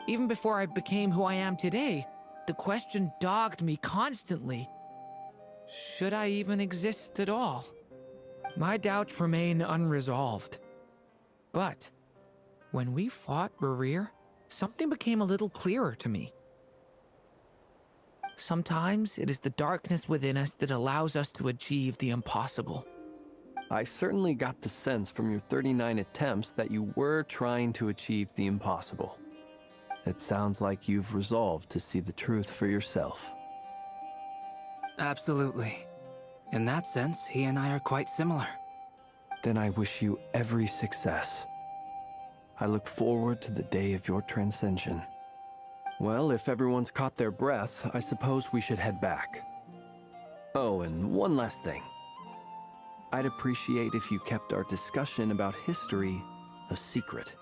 K: Even before I became who I am today, the question dogged me constantly. Should I even exist at all? My doubts remain unresolved. But when we fought Rerear, something became a little clearer to me. Sometimes it is the darkness within us that allows us to achieve the impossible.
L: I certainly got the sense from your 39 attempts that you were trying to achieve the impossible. It sounds like you've resolved to see the truth for yourself.
B: Absolutely. In that sense, he and I are quite similar.
L: Then I wish you every success. I look forward to the day of your transcension. Well, if everyone's caught their breath, I suppose we should head back. Oh, and one last thing. I'd appreciate if you kept our discussion about history a secret.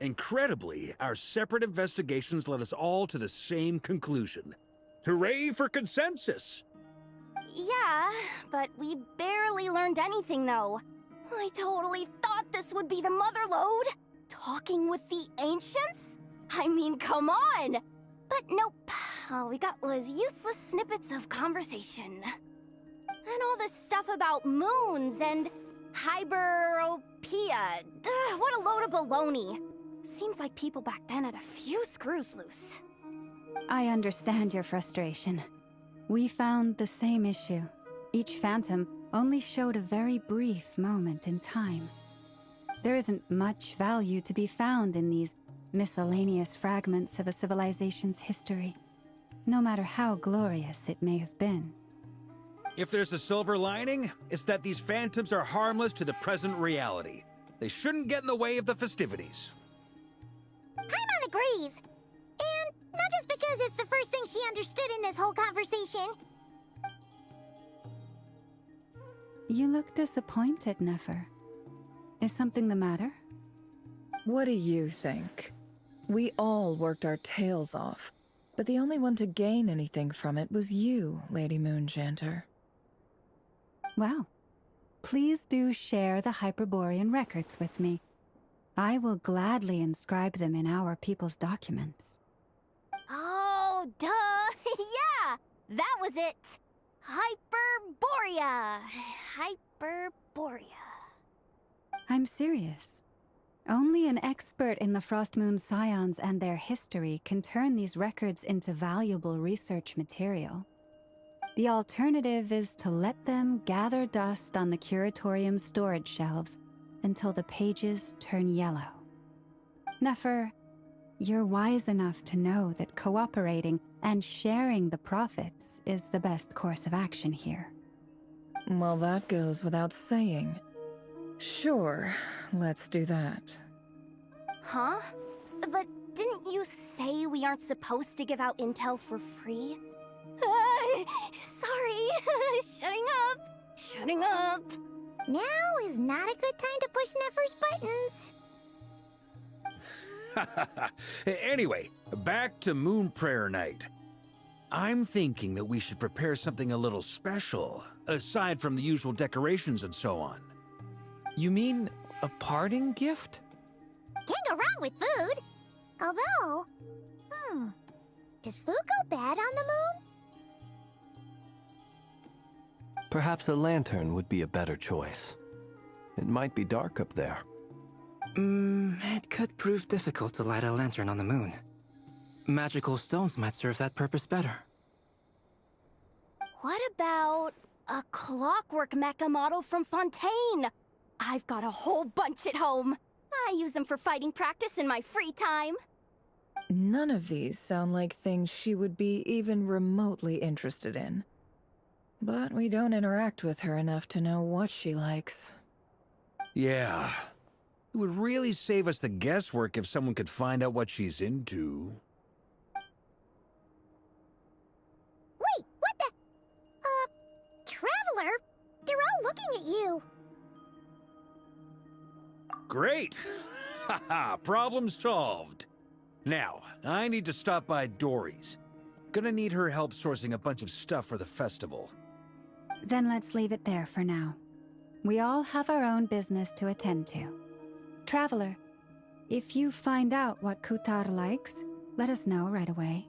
I: Incredibly, our separate investigations led us all to the same conclusion. Hooray for consensus!
G: Yeah, but we barely learned anything, though. I totally thought this would be the mother lode. Talking with the ancients? I mean, come on! But nope. All we got was useless snippets of conversation. And all this stuff about moons and hyperopia. What a load of baloney. Seems like people back then had a few screws loose.
J: I understand your frustration. We found the same issue. Each phantom only showed a very brief moment in time. There isn't much value to be found in these miscellaneous fragments of a civilization's history, no matter how glorious it may have been.
I: If there's a silver lining, it's that these phantoms are harmless to the present reality. They shouldn't get in the way of the festivities.
C: Paimon agrees. And not just because it's the first thing she understood in this whole conversation.
J: You look disappointed, Nefer. Is something the matter?
M: What do you think? We all worked our tails off, but the only one to gain anything from it was you, Lady Moonjanter.
J: Well, please do share the Hyperborean records with me. I will gladly inscribe them in our people's documents.
G: Oh, duh! Yeah! That was it! Hyperborea! Hyperborea.
J: I'm serious. Only an expert in the Frostmoon Scions and their history can turn these records into valuable research material. The alternative is to let them gather dust on the Curatorium's storage shelves until the pages turn yellow. Nefer, you're wise enough to know that cooperating and sharing the profits is the best course of action here.
M: Well, that goes without saying. Sure, let's do that.
G: Huh? But didn't you say we aren't supposed to give out intel for free? Sorry. Shutting up. Shutting up.
C: Now is not a good time to push Nefer's buttons.
I: Anyway, back to Moon Prayer Night. I'm thinking that we should prepare something a little special, aside from the usual decorations and so on.
K: You mean a parting gift?
C: Can't go wrong with food. Although, does food go bad on the moon?
L: Perhaps a lantern would be a better choice. It might be dark up there.
B: It could prove difficult to light a lantern on the moon. Magical stones might serve that purpose better.
G: What about a clockwork mecha model from Fontaine? I've got a whole bunch at home. I use them for fighting practice in my free time.
M: None of these sound like things she would be even remotely interested in. But we don't interact with her enough to know what she likes.
I: Yeah. It would really save us the guesswork if someone could find out what she's into.
C: Wait, what the? Traveler? They're all looking at you.
I: Great! Haha, problem solved. Now, I need to stop by Dory's. Gonna need her help sourcing a bunch of stuff for the festival.
J: Then let's leave it there for now. We all have our own business to attend to. Traveler, if you find out what Kutar likes, let us know right away.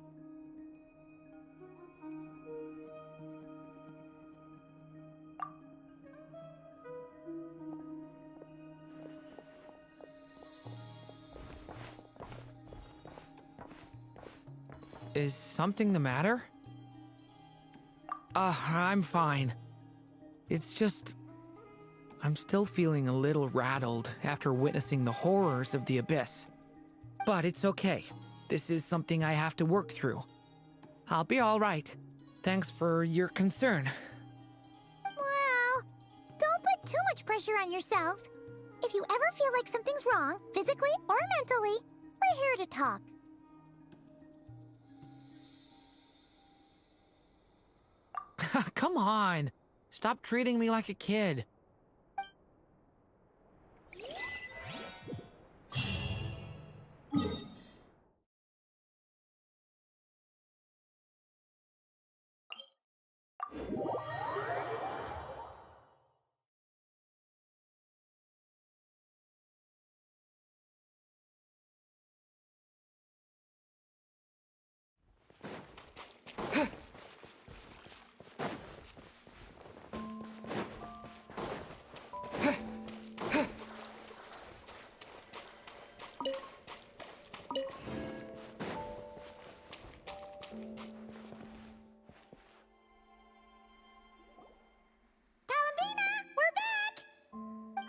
K: Is something the matter? I'm fine. It's just... I'm still feeling a little rattled after witnessing the horrors of the Abyss. But it's okay. This is something I have to work through. I'll be all right. Thanks for your concern.
C: Well, don't put too much pressure on yourself. If you ever feel like something's wrong, physically or mentally, we're here to talk.
K: Come on. Stop treating me like a kid.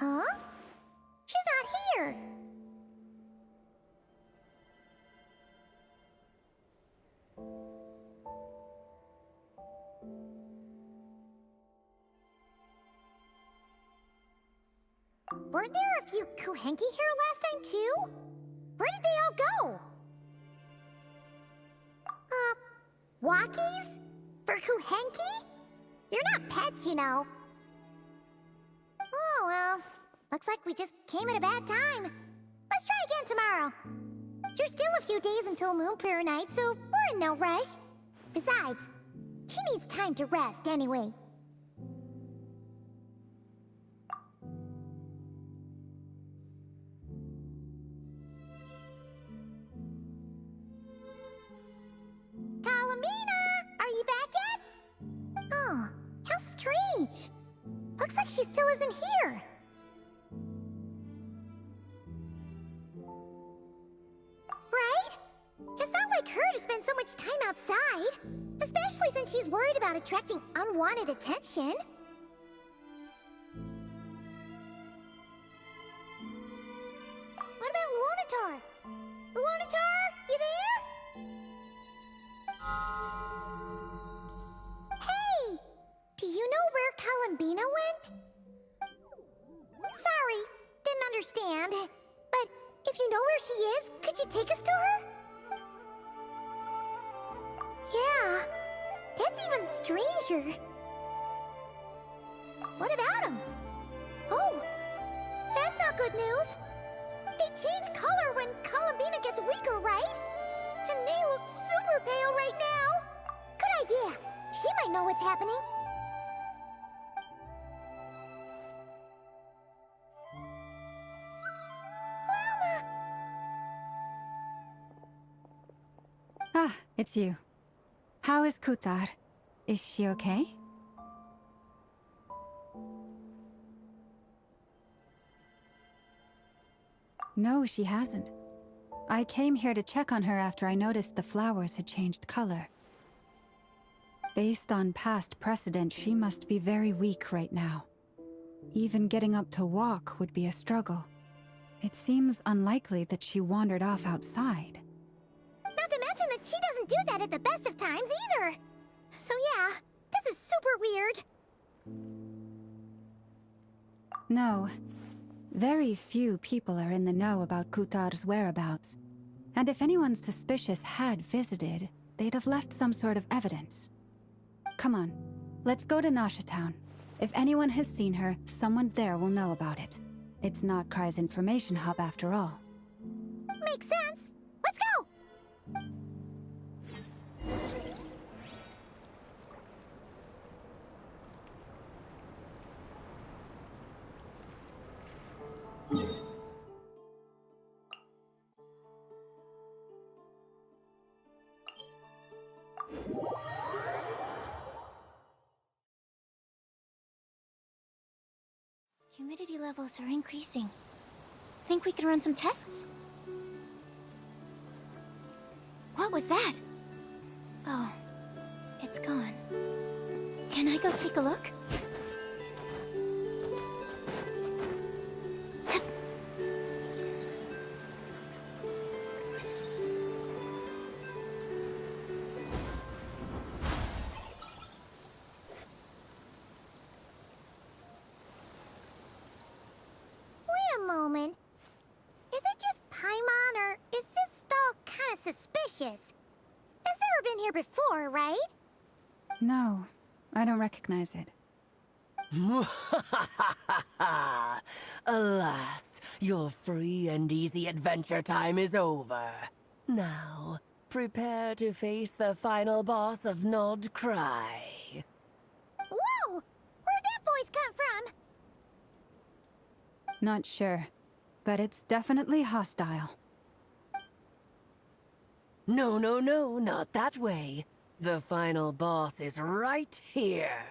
C: Huh? She's not here. Weren't there a few Kuhenki here last time too? Where did they all go? Walkies? For Kuhenki? You're not pets, you know. Oh, well. Looks like we just came at a bad time. Let's try again tomorrow. There's still a few days until Moon Prayer Night, so we're in no rush. Besides, she needs time to rest anyway. Kalamina! Are you back yet? Oh, how strange. Looks like she still isn't here. Right? It's not like her to spend so much time outside, especially since she's worried about attracting unwanted attention. What about Luonatar? Luonatar, you there? Hey! Do you know where Kalambina went? Sorry, didn't understand. But if you know where she is, could you take us to her? Yeah, that's even stranger. What about him? Oh, that's not good news. They change color when Kalambina gets weaker, right? And they look super pale right now. Good idea. She might know what's happening.
J: Ah, it's you. How is Kutar? Is she okay? No, she hasn't. I came here to check on her after I noticed the flowers had changed color. Based on past precedent, she must be very weak right now. Even getting up to walk would be a struggle. It seems unlikely that she wandered off outside.
C: Not to mention that she doesn't do that at the best of times either. So yeah, this is super weird.
J: No. Very few people are in the know about Kutar's whereabouts. And if anyone suspicious had visited, they'd have left some sort of evidence. Come on, let's go to Nasha Town. If anyone has seen her, someone there will know about it. It's not Krai's information hub after all.
C: Makes sense. Let's go!
G: Humidity levels are increasing. Think we could run some tests? What was that? Oh, it's gone. Can I go take a look?
C: Moment. Is it just Paimon, or is this stall kind of suspicious? It's never been here before, right?
J: No, I don't recognize it.
P: Alas, your free and easy adventure time is over. Now, prepare to face the final boss of Nod Krai.
C: Whoa! Where'd that voice come from?
J: Not sure, but it's definitely hostile.
P: No, no, no, not that way. The final boss is right here.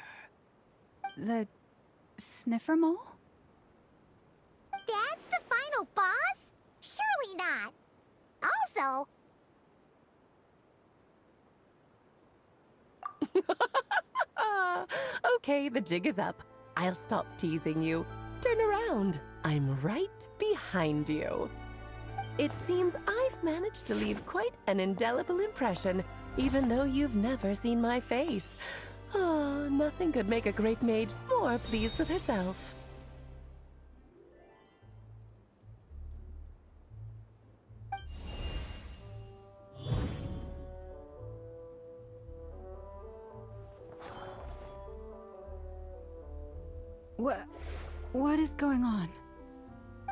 J: The sniffer mole?
C: That's the final boss? Surely not. Also...
P: Okay, the jig is up. I'll stop teasing you. Turn around. I'm right behind you. It seems I've managed to leave quite an indelible impression, even though you've never seen my face. Oh, nothing could make a great mage more pleased with herself.
J: What is going on?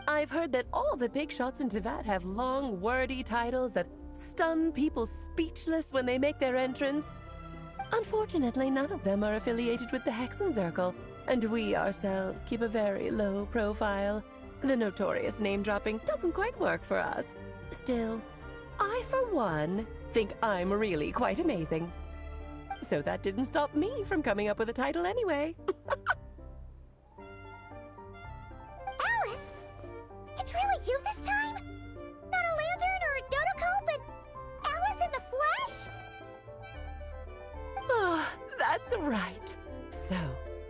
P: I've heard that all the big shots in Teyvat have long, wordy titles that stun people speechless when they make their entrance. Unfortunately, none of them are affiliated with the Hexen Circle, and we ourselves keep a very low profile. The notorious name-dropping doesn't quite work for us. Still, I, for one, think I'm really quite amazing. So that didn't stop me from coming up with a title anyway.
C: Alice? It's really you this time? Not a lantern or a Dodoko, but Alice in the flesh?
P: Oh, that's right. So,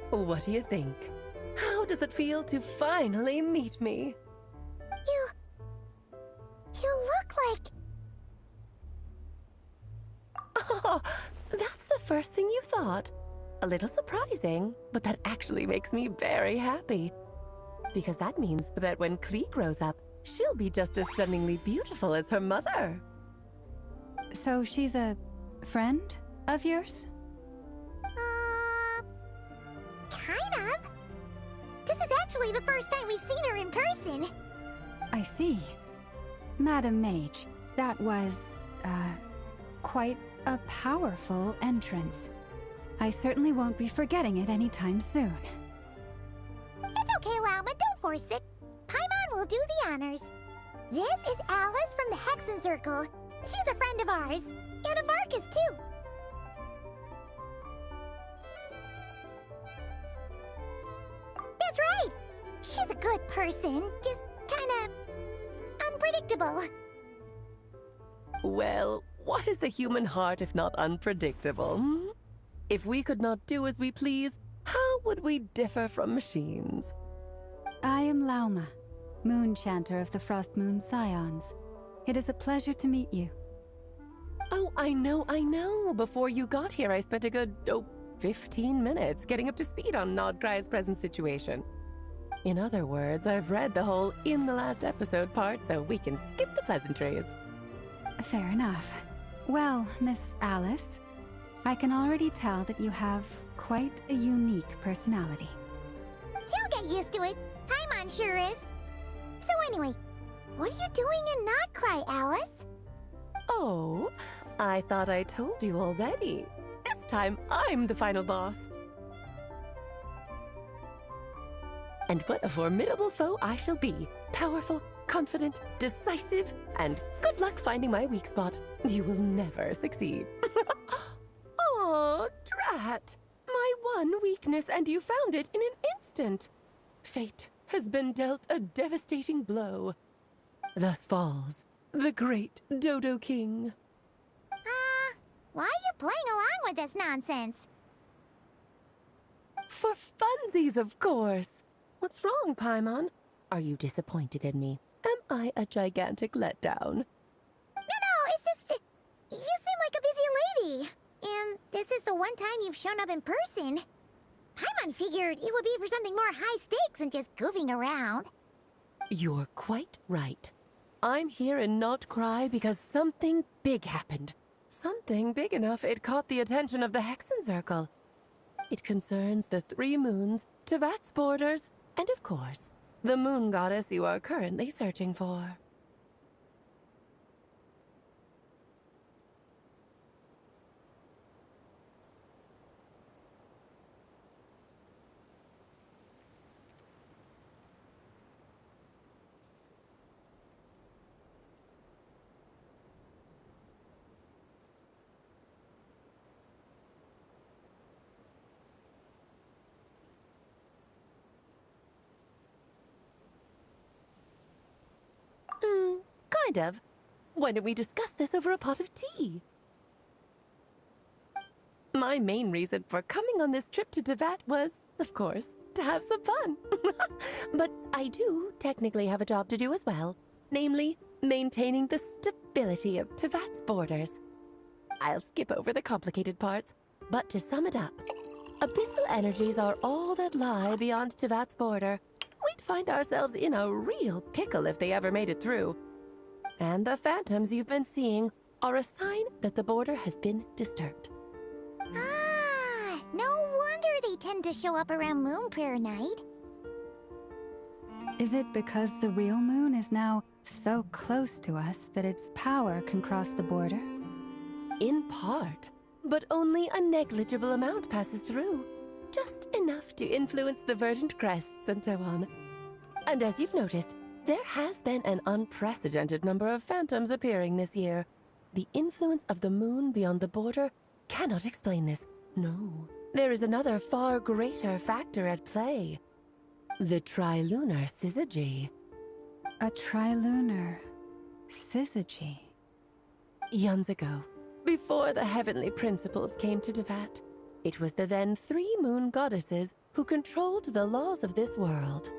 P: what do you think? How does it feel to finally meet me?
C: You look like...
P: Oh, that's the first thing you thought. A little surprising, but that actually makes me very happy. Because that means that when Klee grows up, she'll be just as stunningly beautiful as her mother.
J: So she's a friend of yours?
C: Kind of. This is actually the first time we've seen her in person.
J: I see. Madam Mage, that was, quite a powerful entrance. I certainly won't be forgetting it anytime soon.
C: It's okay, Lauma, don't force it. Paimon will do the honors. This is Alice from the Hexen Circle. She's a friend of ours. And of Arcus, too. That's right. She's a good person. Just kinda... unpredictable.
P: Well, what is the human heart if not unpredictable? Hmm? If we could not do as we please, how would we differ from machines?
J: I am Lauma, Moon Chanter of the Frost Moon Scions. It is a pleasure to meet you.
P: Oh, I know. Before you got here, I spent a good, 15 minutes getting up to speed on Nodkrai's present situation. In other words, I've read the whole in the last episode part, so we can skip the pleasantries.
J: Fair enough. Well, Miss Alice, I can already tell that you have quite a unique personality.
C: He'll get used to it. Paimon sure is. So anyway, what are you doing in Nodkrai, Alice?
P: Oh, I thought I told you already. This time, I'm the final boss. And what a formidable foe I shall be. Powerful, confident, decisive, and good luck finding my weak spot. You will never succeed. Oh, drat! My one weakness, and you found it in an instant. Fate has been dealt a devastating blow. Thus falls the great Dodo King.
C: Why are you playing along with this nonsense?
P: For funsies, of course. What's wrong, Paimon? Are you disappointed in me? Am I a gigantic letdown?
C: No, it's just... you seem like a busy lady. And this is the one time you've shown up in person. Paimon figured it would be for something more high stakes than just goofing around.
P: You're quite right. I'm here in Krai because something big happened. Something big enough it caught the attention of the Hexen Circle. It concerns the 3 moons, Tevat's borders, and of course, the moon goddess you are currently searching for. Kind of. Why don't we discuss this over a pot of tea? My main reason for coming on this trip to Tevat was, of course, to have some fun. But I do technically have a job to do as well, namely, maintaining the stability of Tevat's borders. I'll skip over the complicated parts, but to sum it up, abyssal energies are all that lie beyond Tevat's border. We'd find ourselves in a real pickle if they ever made it through. And the phantoms you've been seeing are a sign that the border has been disturbed.
C: No wonder they tend to show up around Moon Prayer Night.
J: Is it because the real moon is now so close to us that its power can cross the border?
P: In part, but only a negligible amount passes through. Just enough to influence the verdant crests and so on. And as you've noticed, there has been an unprecedented number of phantoms appearing this year. The influence of the moon beyond the border cannot explain this. No, there is another far greater factor at play. The trilunar syzygy.
J: A trilunar syzygy?
P: Eons ago, before the heavenly principles came to Tevat, it was the then 3 moon goddesses who controlled the laws of this world.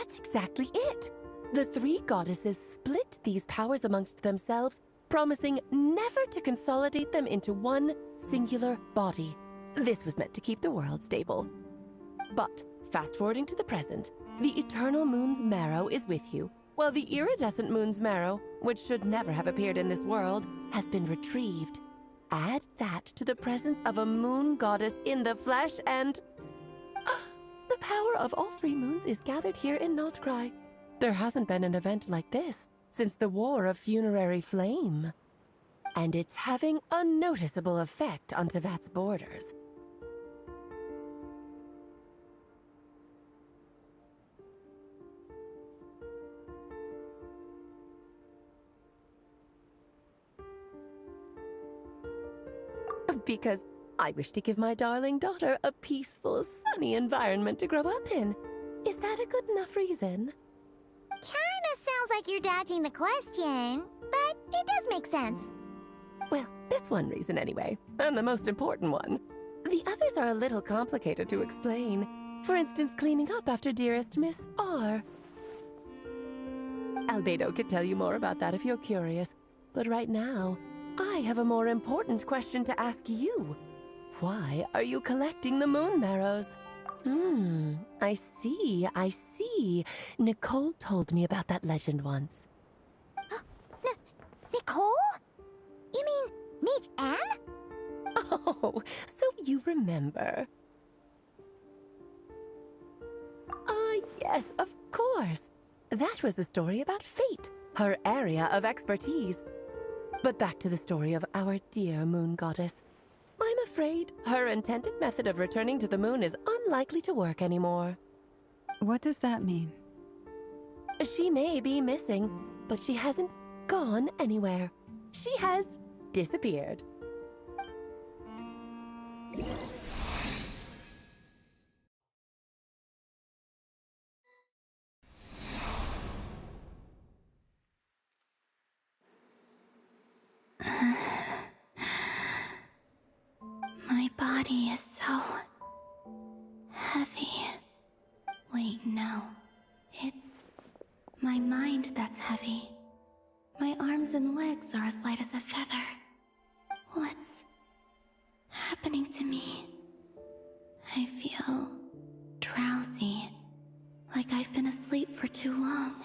P: That's exactly it. The three goddesses split these powers amongst themselves, promising never to consolidate them into one singular body. This was meant to keep the world stable. But, fast forwarding to the present, the eternal moon's marrow is with you, while the iridescent moon's marrow, which should never have appeared in this world, has been retrieved. Add that to the presence of a moon goddess in the flesh and... the power of all three moons is gathered here in Krai. There hasn't been an event like this since the War of Funerary Flame. And it's having a noticeable effect on Tevat's borders. Because I wish to give my darling daughter a peaceful, sunny environment to grow up in. Is that a good enough reason?
C: Kinda sounds like you're dodging the question, but it does make sense.
P: Well, that's one reason anyway, and the most important one. The others are a little complicated to explain. For instance, cleaning up after dearest Miss R. Albedo could tell you more about that if you're curious, but right now, I have a more important question to ask you. Why are you collecting the moon marrows? I see. Nicole told me about that legend once.
C: Nicole? You mean Mage Anne?
P: Oh, so you remember. Yes, of course. That was a story about fate, her area of expertise. But back to the story of our dear moon goddess. I'm afraid her intended method of returning to the moon is unlikely to work anymore.
J: What does that mean?
P: She may be missing, but she hasn't gone anywhere. She has disappeared.
H: My body is so heavy. Wait, no. It's my mind that's heavy. My arms and legs are as light as a feather. What's happening to me? I feel drowsy, like I've been asleep for too long.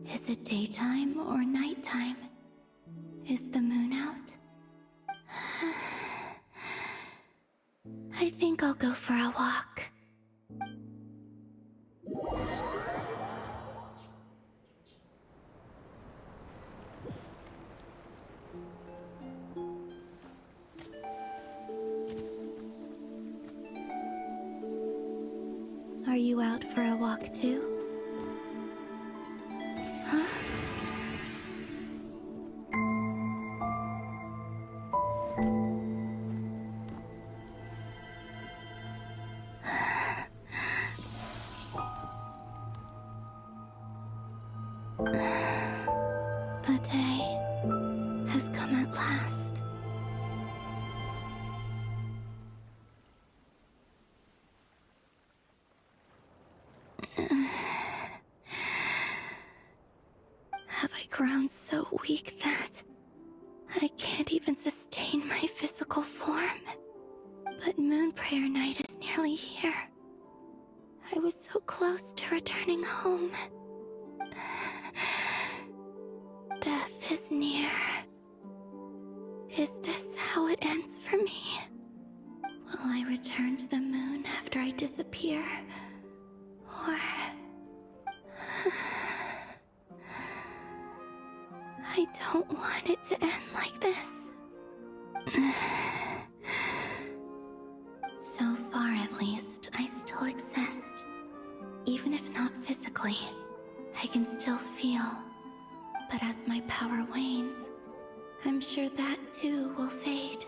H: Is it daytime or nighttime? Is the moon out? I think I'll go for a walk. Are you out for a walk too? Huh? The day has come at last. Have I grown so weak that I can't even sustain my physical form? But Moon Prayer Night is nearly here. I was so close to returning home. Death is near. Is this how it ends for me? Will I return to the moon after I disappear? Or... I don't want it to end like this. So far, at least, I still exist. Even if not physically, I can still feel. But as my power wanes, I'm sure that too will fade.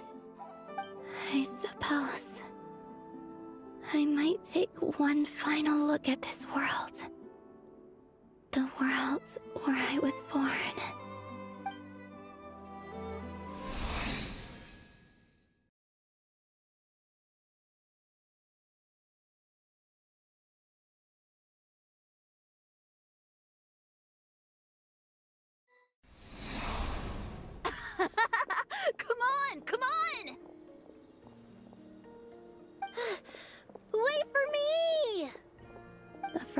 H: I suppose I might take one final look at this world. The world where I was born.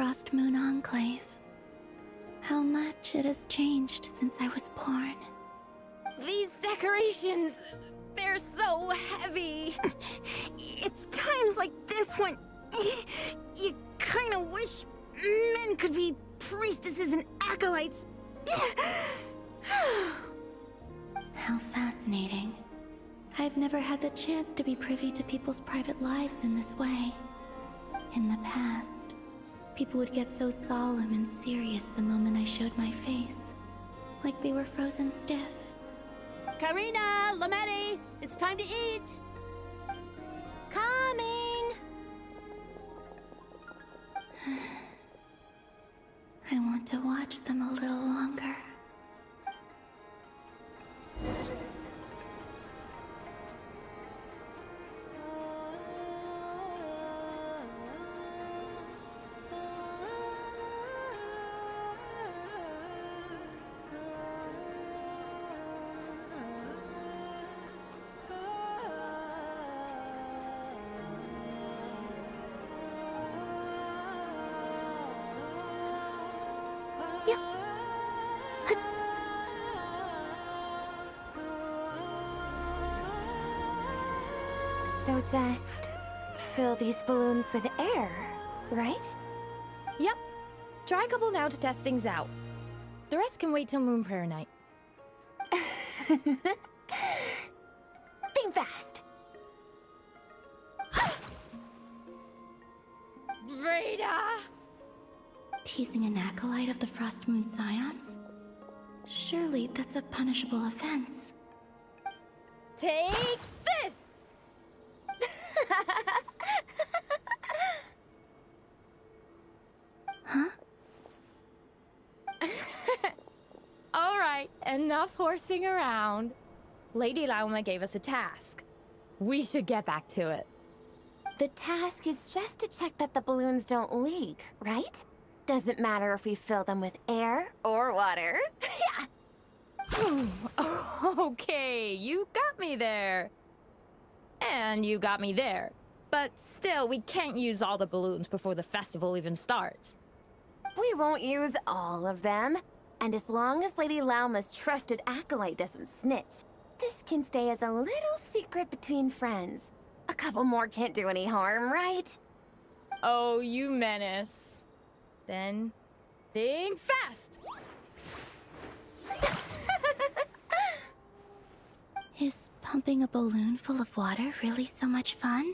H: Frost Moon Enclave. How much it has changed since I was born.
D: These decorations, they're so heavy.
Q: It's times like this when you kind of wish men could be priestesses and acolytes.
H: How fascinating. I've never had the chance to be privy to people's private lives in this way. In the past, people would get so solemn and serious the moment I showed my face, like they were frozen stiff.
Q: Karina, Lametti, it's time to eat.
C: Coming!
H: I want to watch them a little longer.
D: So just fill these balloons with air, right?
R: Yep. Try a couple now to test things out. The rest can wait till Moon Prayer night.
D: Think fast.
R: Vreda!
H: Teasing an acolyte of the Frost Moon Scions? Surely that's a punishable offense.
R: Take this!
H: Huh?
R: All right, enough horsing around. Lady Lauma gave us a task. We should get back to it.
D: The task is just to check that the balloons don't leak, right? Doesn't matter if we fill them with air or water. Yeah.
R: Okay, you got me there. And you got me there. But still, we can't use all the balloons before the festival even starts.
D: We won't use all of them. And as long as Lady Lauma's trusted acolyte doesn't snitch, this can stay as a little secret between friends. A couple more can't do any harm, right?
R: Oh, you menace. Then, think fast!
H: Is pumping a balloon full of water really so much fun?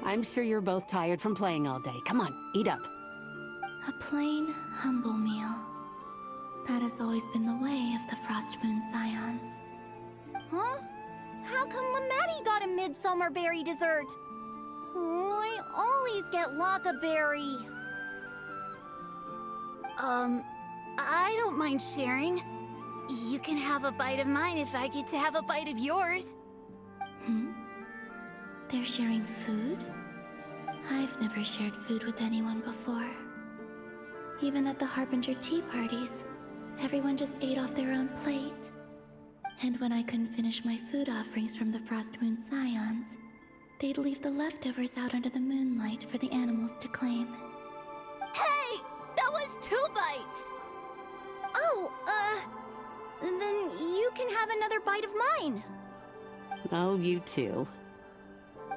Q: I'm sure you're both tired from playing all day. Come on, eat up.
H: A plain, humble meal. That has always been the way of the Frost Moon Scions.
C: Huh? How come Lametti got a midsummer berry dessert? Oh, I always get Lockaberry. I don't mind sharing. You can have a bite of mine if I get to have a bite of yours.
H: Hmm? They're sharing food? I've never shared food with anyone before. Even at the Harbinger tea parties, everyone just ate off their own plate. And when I couldn't finish my food offerings from the Frost Moon Scions, they'd leave the leftovers out under the moonlight for the animals to claim.
C: Hey! That was 2 bites! Oh, then you can have another bite of mine.
Q: Oh, you too.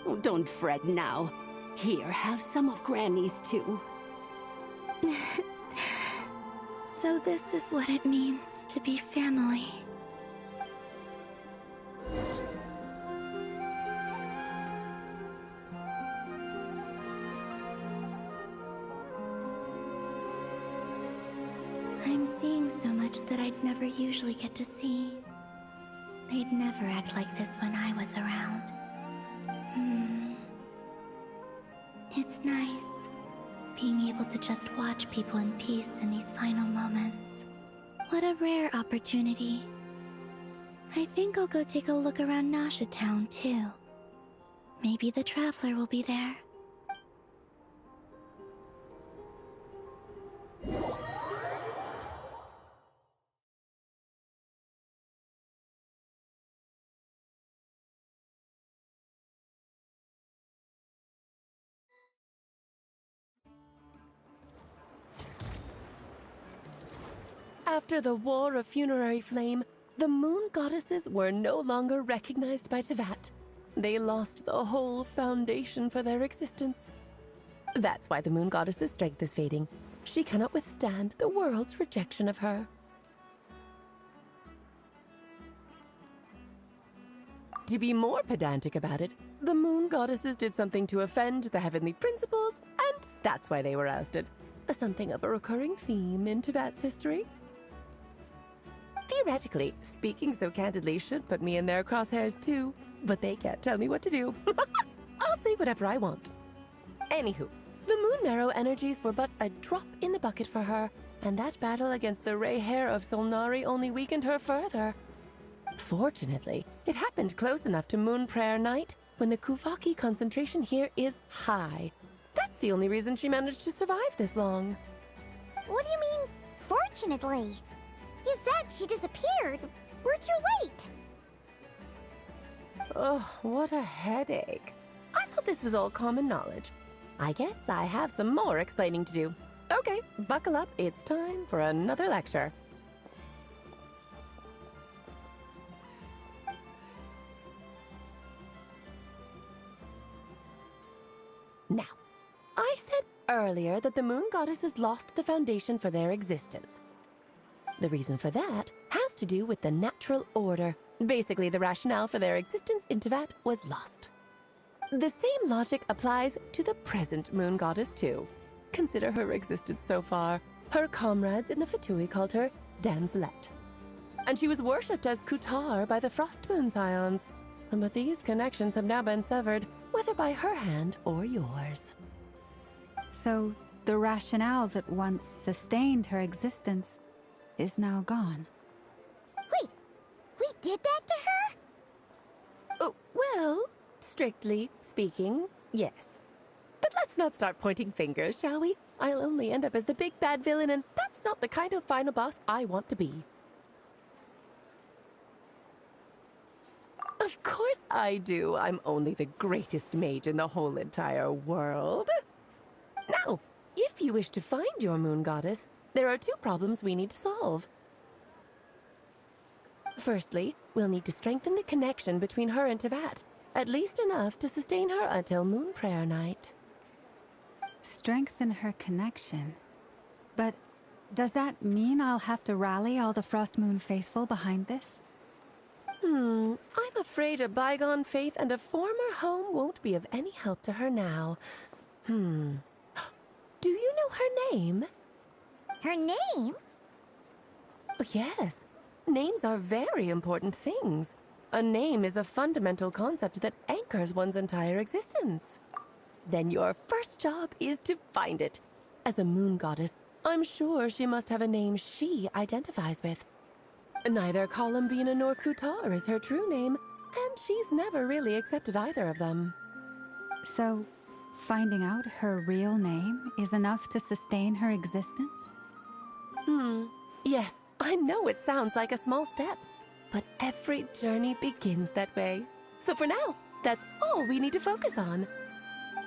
Q: Oh, don't fret now. Here, have some of Granny's too.
H: So this is what it means to be family. I'm seeing so much that I'd never usually get to see. They'd never act like this when I was around. It's nice being able to just watch people in peace in these final moments. What a rare opportunity. I think I'll go take a look around Nasha Town, too. Maybe the Traveler will be there.
P: After the War of Funerary Flame, the Moon Goddesses were no longer recognized by Teyvat. They lost the whole foundation for their existence. That's why the Moon Goddess's strength is fading. She cannot withstand the world's rejection of her. To be more pedantic about it, the Moon Goddesses did something to offend the heavenly principles, and that's why they were ousted. Something of a recurring theme in Teyvat's history. Theoretically, speaking so candidly should put me in their crosshairs too, but they can't tell me what to do. I'll say whatever I want. Anywho, the Moon Marrow energies were but a drop in the bucket for her, and that battle against the Ray Hair of Solnari only weakened her further. Fortunately, it happened close enough to Moon Prayer Night, when the Kuvaki concentration here is high. That's the only reason she managed to survive this long.
C: What do you mean, fortunately? You said she disappeared. We're too late.
P: Ugh, what a headache. I thought this was all common knowledge. I guess I have some more explaining to do. Okay, buckle up. It's time for another lecture. Now, I said earlier that the Moon Goddesses lost the foundation for their existence. The reason for that has to do with the natural order. Basically, the rationale for their existence in Teyvat was lost. The same logic applies to the present Moon Goddess too. Consider her existence so far. Her comrades in the Fatui called her Damselette. And she was worshipped as Kutar by the Frost Moon Scions. But these connections have now been severed, whether by her hand or yours.
J: So, the rationale that once sustained her existence is now gone.
C: Wait, we did that to her?
P: Oh, well, strictly speaking, yes. But let's not start pointing fingers, shall we? I'll only end up as the big bad villain, and that's not the kind of final boss I want to be. Of course I do. I'm only the greatest mage in the whole entire world. Now, if you wish to find your Moon Goddess, there are two problems we need to solve. Firstly, we'll need to strengthen the connection between her and Teyvat, at least enough to sustain her until Moon Prayer Night.
J: Strengthen her connection? But does that mean I'll have to rally all the Frost Moon faithful behind this?
P: I'm afraid a bygone faith and a former home won't be of any help to her now. Do you know her name?
C: Her name?
P: Yes. Names are very important things. A name is a fundamental concept that anchors one's entire existence. Then your first job is to find it. As a Moon Goddess, I'm sure she must have a name she identifies with. Neither Columbina nor Kutar is her true name, and she's never really accepted either of them.
J: So, finding out her real name is enough to sustain her existence?
P: Yes, I know it sounds like a small step, but every journey begins that way. So for now, that's all we need to focus on.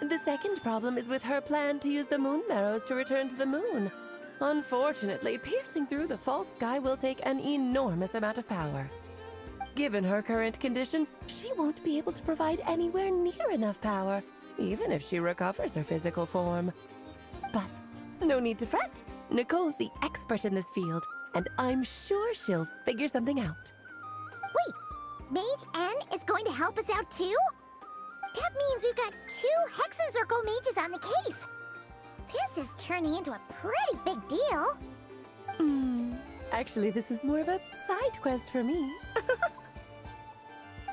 P: The second problem is with her plan to use the Moon Marrows to return to the moon. Unfortunately, piercing through the false sky will take an enormous amount of power. Given her current condition, she won't be able to provide anywhere near enough power, even if she recovers her physical form. But no need to fret. Nicole's the expert in this field, and I'm sure she'll figure something out.
C: Wait, Mage N is going to help us out too? That means we've got 2 Hexen Circle mages on the case. This is turning into a pretty big deal.
P: Actually, this is more of a side quest for me.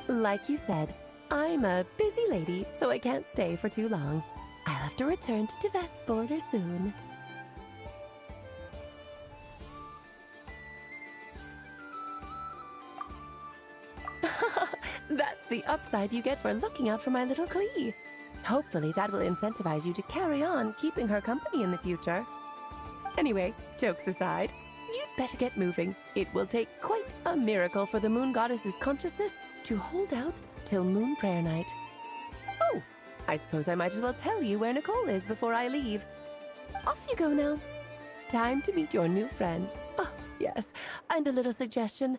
P: Like you said, I'm a busy lady, so I can't stay for too long. I'll have to return to Tevet's border soon. That's the upside you get for looking out for my little Klee. Hopefully that will incentivize you to carry on keeping her company in the future. Anyway, jokes aside, you'd better get moving. It will take quite a miracle for the Moon Goddess's consciousness to hold out till Moon Prayer Night. Oh, I suppose I might as well tell you where Nicole is before I leave. Off you go now. Time to meet your new friend. Oh, yes, and a little suggestion.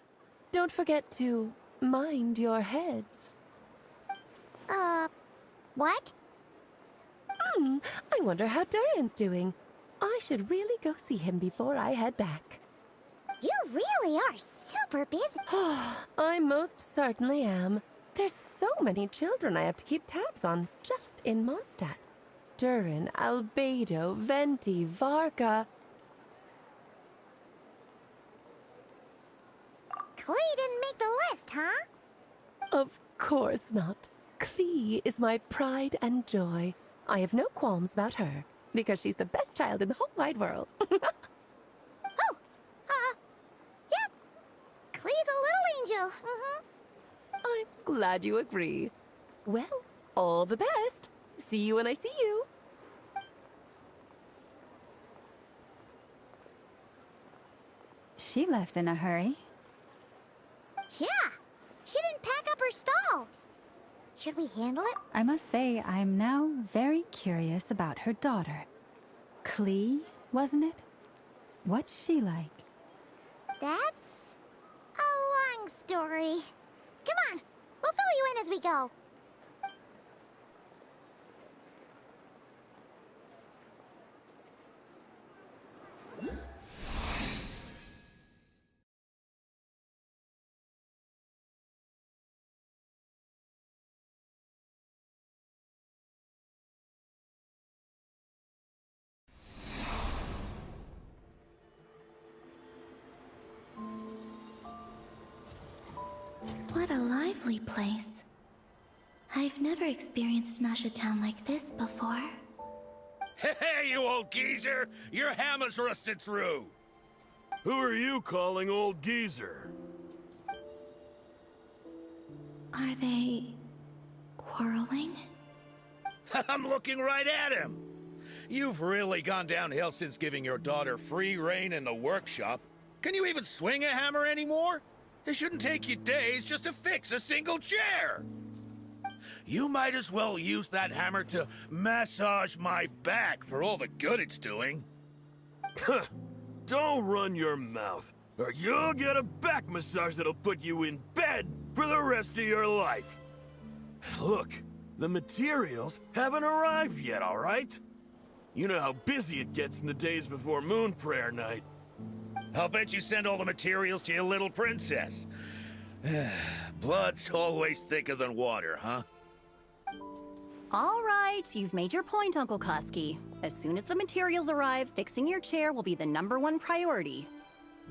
P: Don't forget to mind your heads.
C: What?
P: I wonder how Durin's doing. I should really go see him before I head back.
C: You really are super busy.
P: I most certainly am. There's so many children I have to keep tabs on just in Mondstadt. Durin, Albedo, Venti, Varka.
C: Klee didn't make the list, huh?
P: Of course not. Klee is my pride and joy. I have no qualms about her, because she's the best child in the whole wide world.
C: Yep. Klee's a little angel.
P: I'm glad you agree. Well, all the best. See you when I see you.
J: She left in a hurry.
C: Yeah. She didn't pack up her stall. Should we handle it?
J: I must say, I'm now very curious about her daughter. Klee, wasn't it? What's she like?
C: That's a long story. Come on, we'll fill you in as we go.
H: What a lively place. I've never experienced Nasha Town like this before.
S: Hey, you old geezer! Your hammer's rusted through! Who are you calling old geezer?
H: Are they quarreling?
S: I'm looking right at him! You've really gone downhill since giving your daughter free rein in the workshop. Can you even swing a hammer anymore? It shouldn't take you days just to fix a single chair! You might as well use that hammer to massage my back for all the good it's doing.
T: Don't run your mouth, or you'll get a back massage that'll put you in bed for the rest of your life. Look, the materials haven't arrived yet, all right? You know how busy it gets in the days before Moon Prayer Night.
S: I'll bet you send all the materials to your little princess. Blood's always thicker than water, huh?
U: All right, you've made your point, Uncle Kusky. As soon as the materials arrive, fixing your chair will be the #1 priority.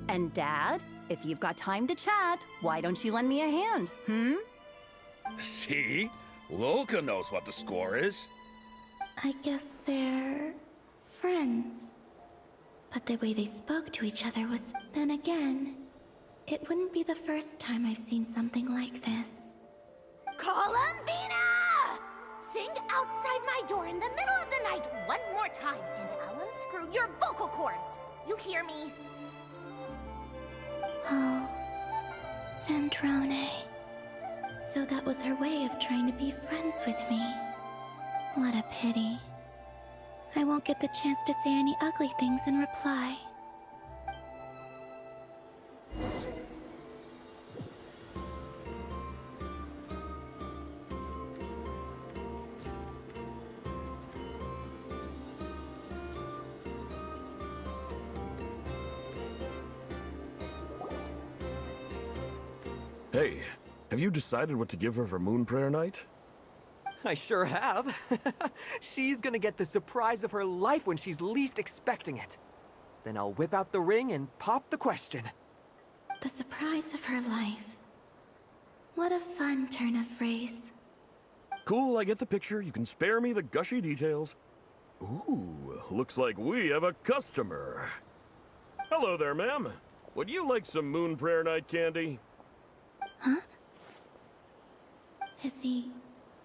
U: And Dad, if you've got time to chat, why don't you lend me a hand,
S: See? Lolka knows what the score is.
H: I guess they're friends. But the way they spoke to each other was... Then again, it wouldn't be the first time I've seen something like this.
C: Columbina! Sing outside my door in the middle of the night one more time, and I'll unscrew your vocal cords. You hear me?
H: Oh, Zandrone. So that was her way of trying to be friends with me. What a pity. I won't get the chance to say any ugly things in reply.
T: Hey, have you decided what to give her for Moon Prayer Night?
V: I sure have. She's gonna get the surprise of her life when she's least expecting it. Then I'll whip out the ring and pop the question.
H: The surprise of her life. What What a fun turn of phrase.
T: Cool, I get the picture. You can spare me the gushy details. Ooh, looks like we have a customer. Hello there, ma'am. Would you like some Moon Prayer Night candy?
H: Huh? Is he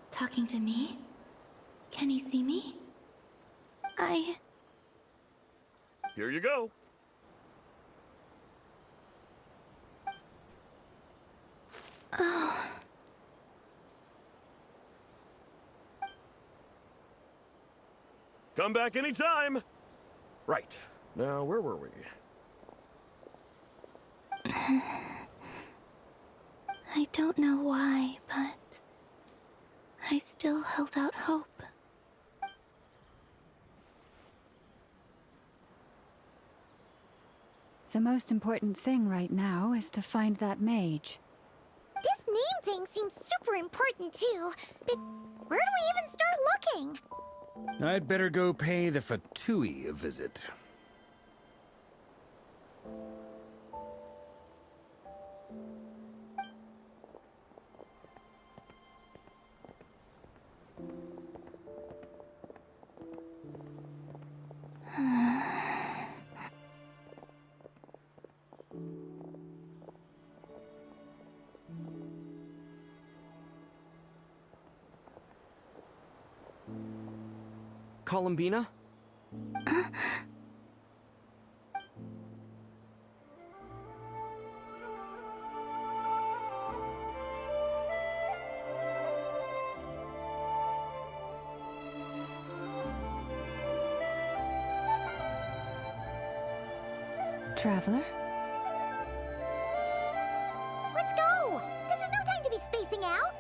H: talking to me? Can he see me?
T: Here you go.
H: Oh.
T: Come back anytime. Right. Now, where were we?
H: I don't know why, but I still held out hope.
J: The most important thing right now is to find that mage.
C: This name thing seems super important too, but where do we even start looking?
I: I'd better go pay the Fatui a visit.
V: Columbina?
J: Traveler?
C: Let's go! This is no time to be spacing out!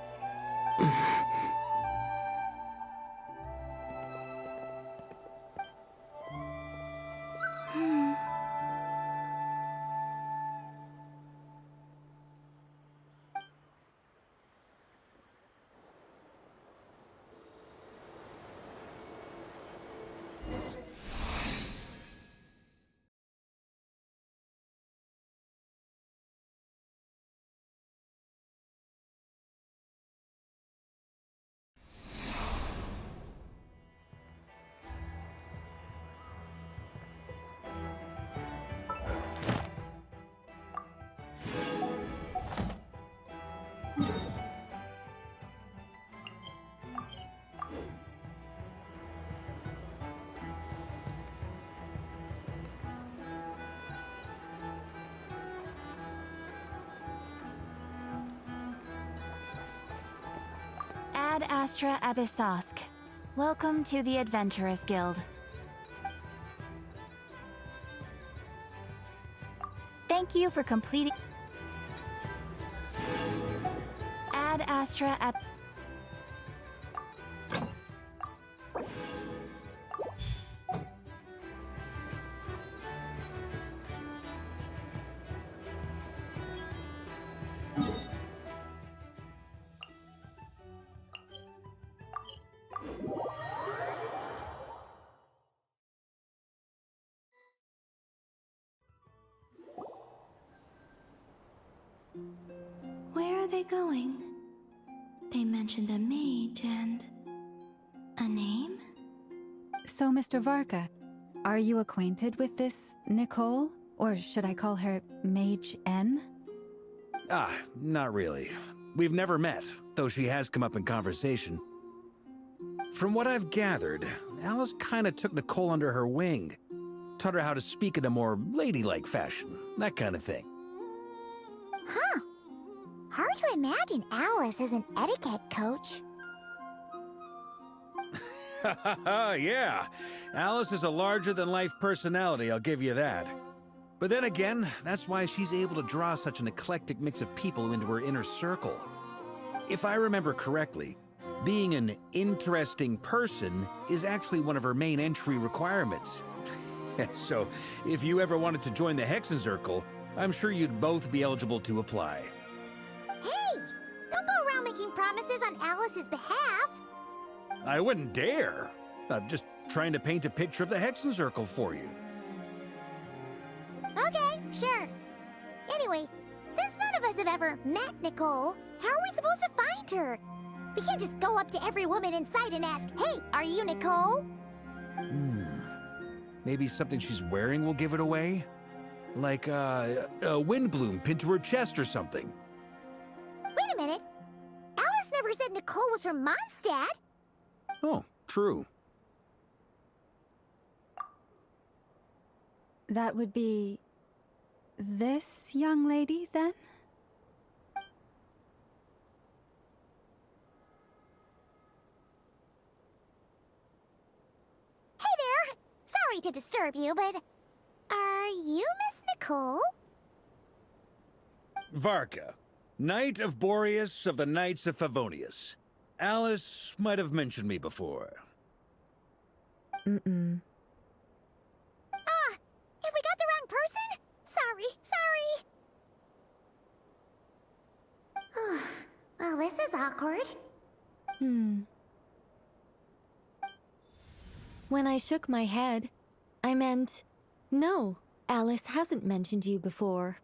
G: Ad Astra Abyssosk. Welcome to the Adventurers Guild. Thank you for completing Ad Astra Ab...
H: Where are they going? They mentioned a mage and... a name?
J: So, Mr. Varka, are you acquainted with this Nicole? Or should I call her Mage N?
I: Ah, not really. We've never met, though she has come up in conversation. From what I've gathered, Alice kinda took Nicole under her wing. Taught her how to speak in a more ladylike fashion, that kind of thing.
C: Huh. Hard to imagine Alice as an etiquette coach.
I: Yeah, Alice is a larger-than-life personality, I'll give you that. But then again, that's why she's able to draw such an eclectic mix of people into her inner circle. If I remember correctly, being an interesting person is actually one of her main entry requirements. So, if you ever wanted to join the Hexenzirkel, I'm sure you'd both be eligible to apply.
C: Hey! Don't go around making promises on Alice's behalf!
I: I wouldn't dare. I'm just trying to paint a picture of the Hexenzirkel for you.
C: Okay, sure. Anyway, since none of of us have ever met Nicole. How are we supposed to find her? We can't just go up to every woman in sight and ask, "Hey, are you Nicole?"
I: Maybe something she's wearing will give it away? Like, a windbloom pinned to her chest or something.
C: Wait a minute. Alice never said Nicole was from Mondstadt.
I: Oh, true.
J: That would be... this young lady, then?
C: Hey there! Sorry to disturb you, but... are you Miss Nicole?
I: Varka, Knight of Boreas of the Knights of Favonius. Alice might have mentioned me before.
J: Mm-mm.
C: Ah! Have we got the wrong person? Sorry. Well, this is awkward.
A: When I shook my head, I meant, no, Alice hasn't mentioned you before.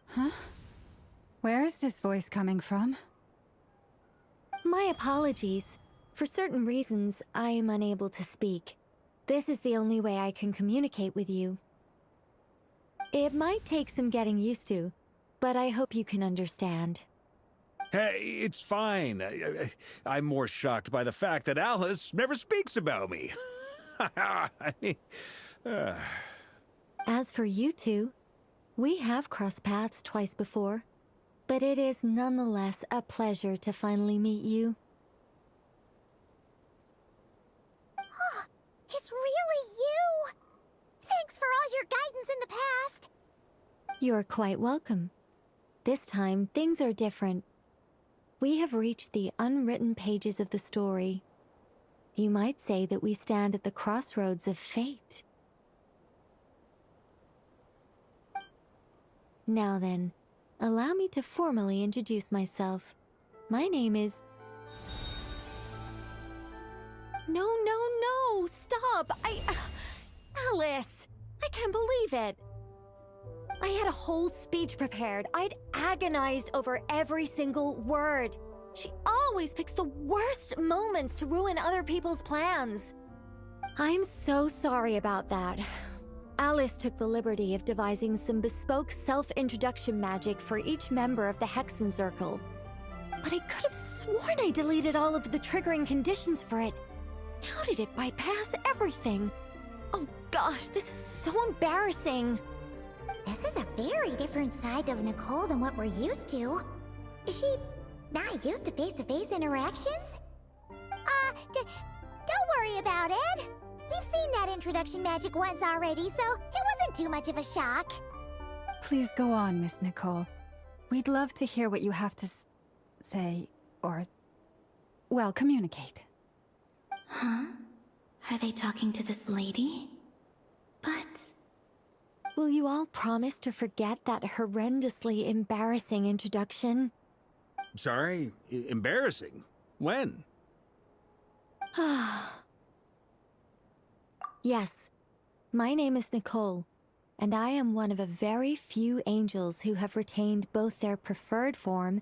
J: Huh? Where is this voice coming from?
A: My apologies. For certain reasons, I am unable to speak. This is the only way I can communicate with you. It might take some getting used to, but I hope you can understand.
I: Hey, it's fine. I'm more shocked by the fact that Alice never speaks about me. I mean,
A: As for you two, we have crossed paths twice before, but it is nonetheless a pleasure to finally meet you.
C: It's really you! Thanks for all your guidance in the past!
A: You're quite welcome. This time, things are different. We have reached the unwritten pages of the story. You might say that we stand at the crossroads of fate. Now then, allow me to formally introduce myself. My name is... No, stop! Alice! I can't believe it! I had a whole speech prepared. I'd agonized over every single word. She always picks the worst moments to ruin other people's plans. I'm so sorry about that. Alice took the liberty of devising some bespoke self-introduction magic for each member of the Hexen Circle. But I could have sworn I deleted all of the triggering conditions for it. How did it bypass everything? Oh gosh, this is so embarrassing.
C: This is a very different side of Nicole than what we're used to. Is she not used to face-to-face interactions? Don't worry about it. We've seen that introduction magic once already, so it wasn't too much of a shock.
J: Please go on, Miss Nicole. We'd love to hear what you have to say, or... well, communicate.
H: Huh? Are they talking to this lady? But...
A: Will you all promise to forget that horrendously embarrassing introduction?
I: sorry, embarrassing. When?
A: Yes, my name is Nicole, and I am one of a very few angels who have retained both their preferred form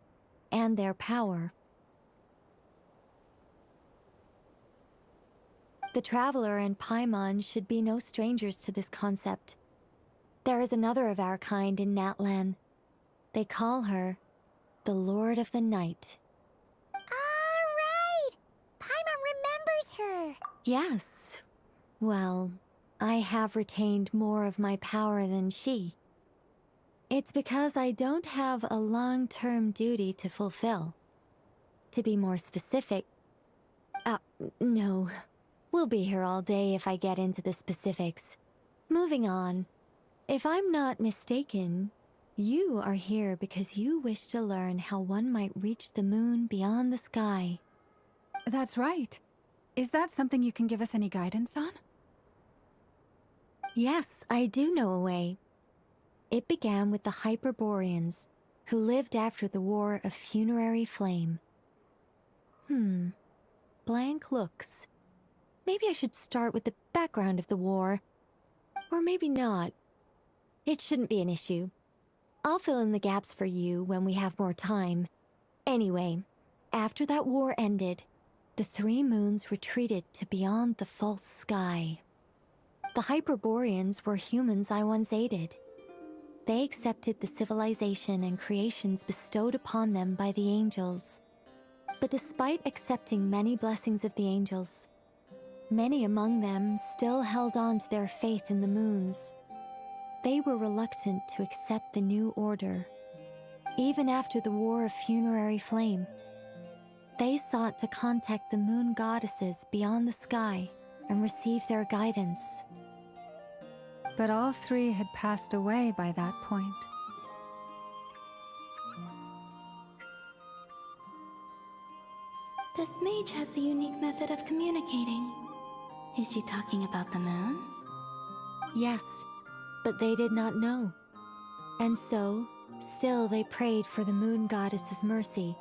A: and their power. The Traveler and Paimon should be no strangers to this concept. There is another of our kind in Natlan. They call her the Lord of the Night.
C: Right! Paimon remembers her!
A: Yes. Well, I have retained more of my power than she. It's because I don't have a long-term duty to fulfill. To be more specific... no. We'll be here all day if I get into the specifics. Moving on. If I'm not mistaken, you are here because you wish to learn how one might reach the moon beyond the sky.
J: That's right. Is that something you can give us any guidance on?
A: Yes, I do know a way. It began with the Hyperboreans, who lived after the War of Funerary Flame. Blank looks. Maybe I should start with the background of the war. Or maybe not. It shouldn't be an issue. I'll fill in the gaps for you when we have more time. Anyway, after that war ended, the three moons retreated to beyond the false sky. The Hyperboreans were humans I once aided. They accepted the civilization and creations bestowed upon them by the angels. But despite accepting many blessings of the angels, many among them still held on to their faith in the moons. They were reluctant to accept the new order. Even after the War of Funerary Flame, they sought to contact the moon goddesses beyond the sky and receive their guidance.
J: But all three had passed away by that point.
H: This mage has a unique method of communicating. Is she talking about the moons?
A: Yes, but they did not know. And so, still they prayed for the moon goddess's mercy.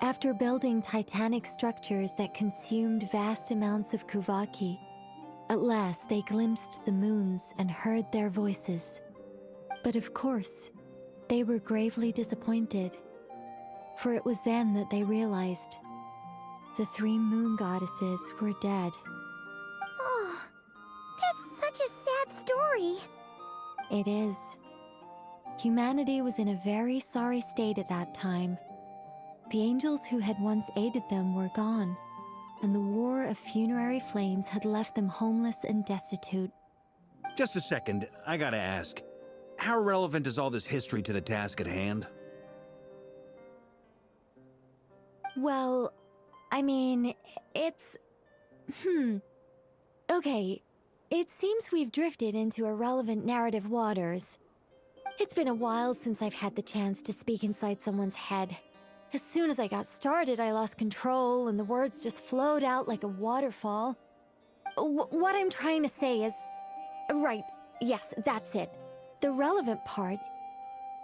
A: After building titanic structures that consumed vast amounts of Kuvaki, at last they glimpsed the moons and heard their voices. But of course, they were gravely disappointed, for it was then that they realized the three moon goddesses were dead.
C: Oh, that's such a sad story.
A: It is. Humanity was in a very sorry state at that time. The angels who had once aided them were gone, and the War of Funerary Flames had left them homeless and destitute.
I: Just a second, I gotta ask. How relevant is all this history to the task at hand?
A: Well, I mean, it's... Okay, it seems we've drifted into irrelevant narrative waters. It's been a while since I've had the chance to speak inside someone's head. As soon as I got started, I lost control and the words just flowed out like a waterfall. What I'm trying to say is... Right, yes, that's it. The relevant part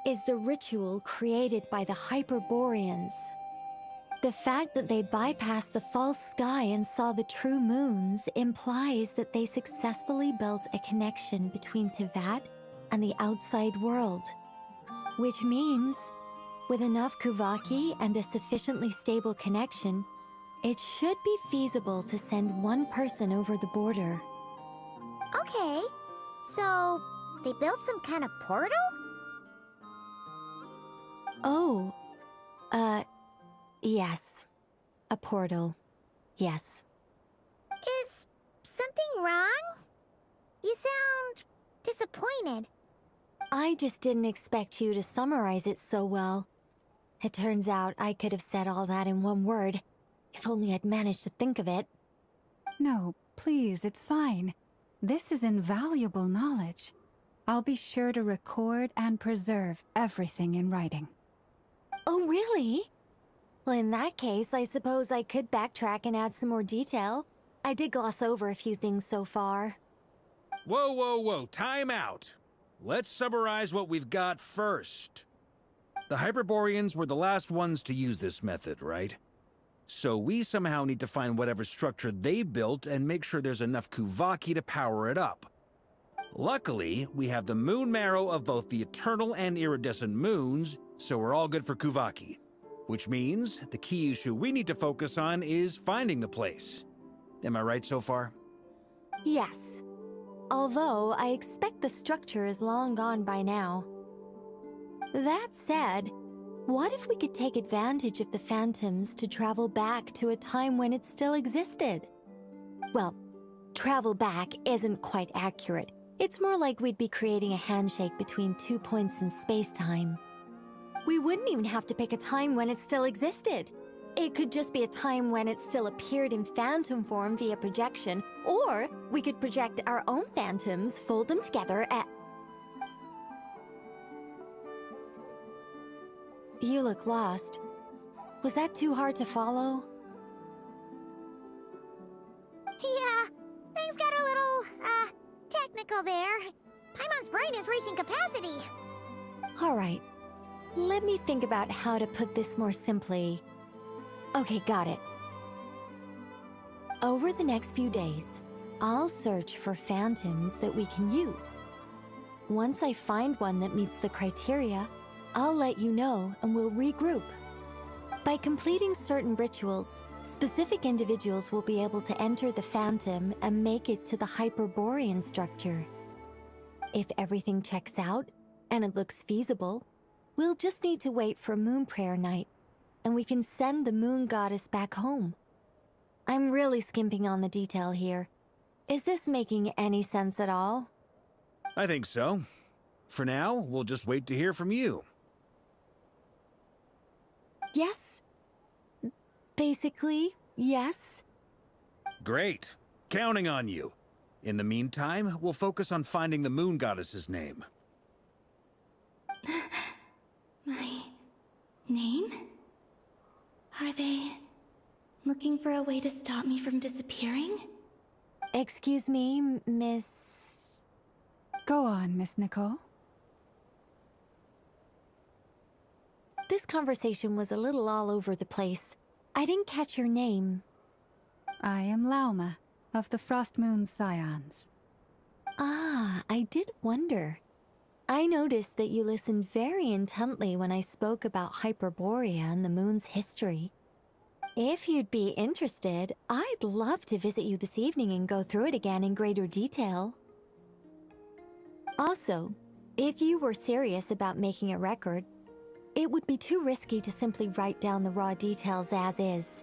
A: is the ritual created by the Hyperboreans. The fact that they bypassed the false sky and saw the true moons implies that they successfully built a connection between Teyvat and the outside world. Which means, with enough Kuvaki and a sufficiently stable connection, it should be feasible to send one person over the border.
C: Okay, so they built some kind of portal?
A: Oh, yes. A portal. Yes.
C: Is something wrong? You sound disappointed.
A: I just didn't expect you to summarize it so well. It turns out I could have said all that in one word, if only I'd managed to think of it.
J: No, please, it's fine. This is invaluable knowledge. I'll be sure to record and preserve everything in writing.
A: Oh, really? Well, in that case, I suppose I could backtrack and add some more detail. I did gloss over a few things so far.
I: Whoa, whoa, whoa, time out. Let's summarize what we've got first. The Hyperboreans were the last ones to use this method, right? So we somehow need to find whatever structure they built and make sure there's enough Kuvaki to power it up. Luckily, we have the moon marrow of both the eternal and iridescent moons, so we're all good for Kuvaki. Which means the key issue we need to focus on is finding the place. Am I right so far?
A: Yes. Although I expect the structure is long gone by now. That said, what if we could take advantage of the phantoms to travel back to a time when it still existed? Well, travel back isn't quite accurate. It's more like we'd be creating a handshake between 2 points in space-time. We wouldn't even have to pick a time when it still existed. It could just be a time when it still appeared in phantom form via projection, or we could project our own phantoms, fold them together, and... You look lost. Was that too hard to follow?
C: Yeah, things got a little, technical there. Paimon's brain is reaching capacity.
A: All right. Let me think about how to put this more simply. Okay, got it. Over the next few days, I'll search for phantoms that we can use. Once I find one that meets the criteria, I'll let you know and we'll regroup. By completing certain rituals, specific individuals will be able to enter the Phantom and make it to the Hyperborean structure. If everything checks out, and it looks feasible, we'll just need to wait for Moon Prayer Night, and we can send the Moon Goddess back home. I'm really skimping on the detail here. Is this making any sense at all?
I: I think so. For now, we'll just wait to hear from you.
A: Yes. Basically, yes.
I: Great. Counting on you. In the meantime, we'll focus on finding the Moon Goddess's name.
H: My name? Are they looking for a way to stop me from disappearing?
A: Excuse me, Miss...
J: Go on, Miss Nicole.
A: This conversation was a little all over the place. I didn't catch your name.
J: I am Lauma, of the Frost Moon Scions.
A: Ah, I did wonder. I noticed that you listened very intently when I spoke about Hyperborea and the moon's history. If you'd be interested, I'd love to visit you this evening and go through it again in greater detail. Also, if you were serious about making a record, it would be too risky to simply write down the raw details as is.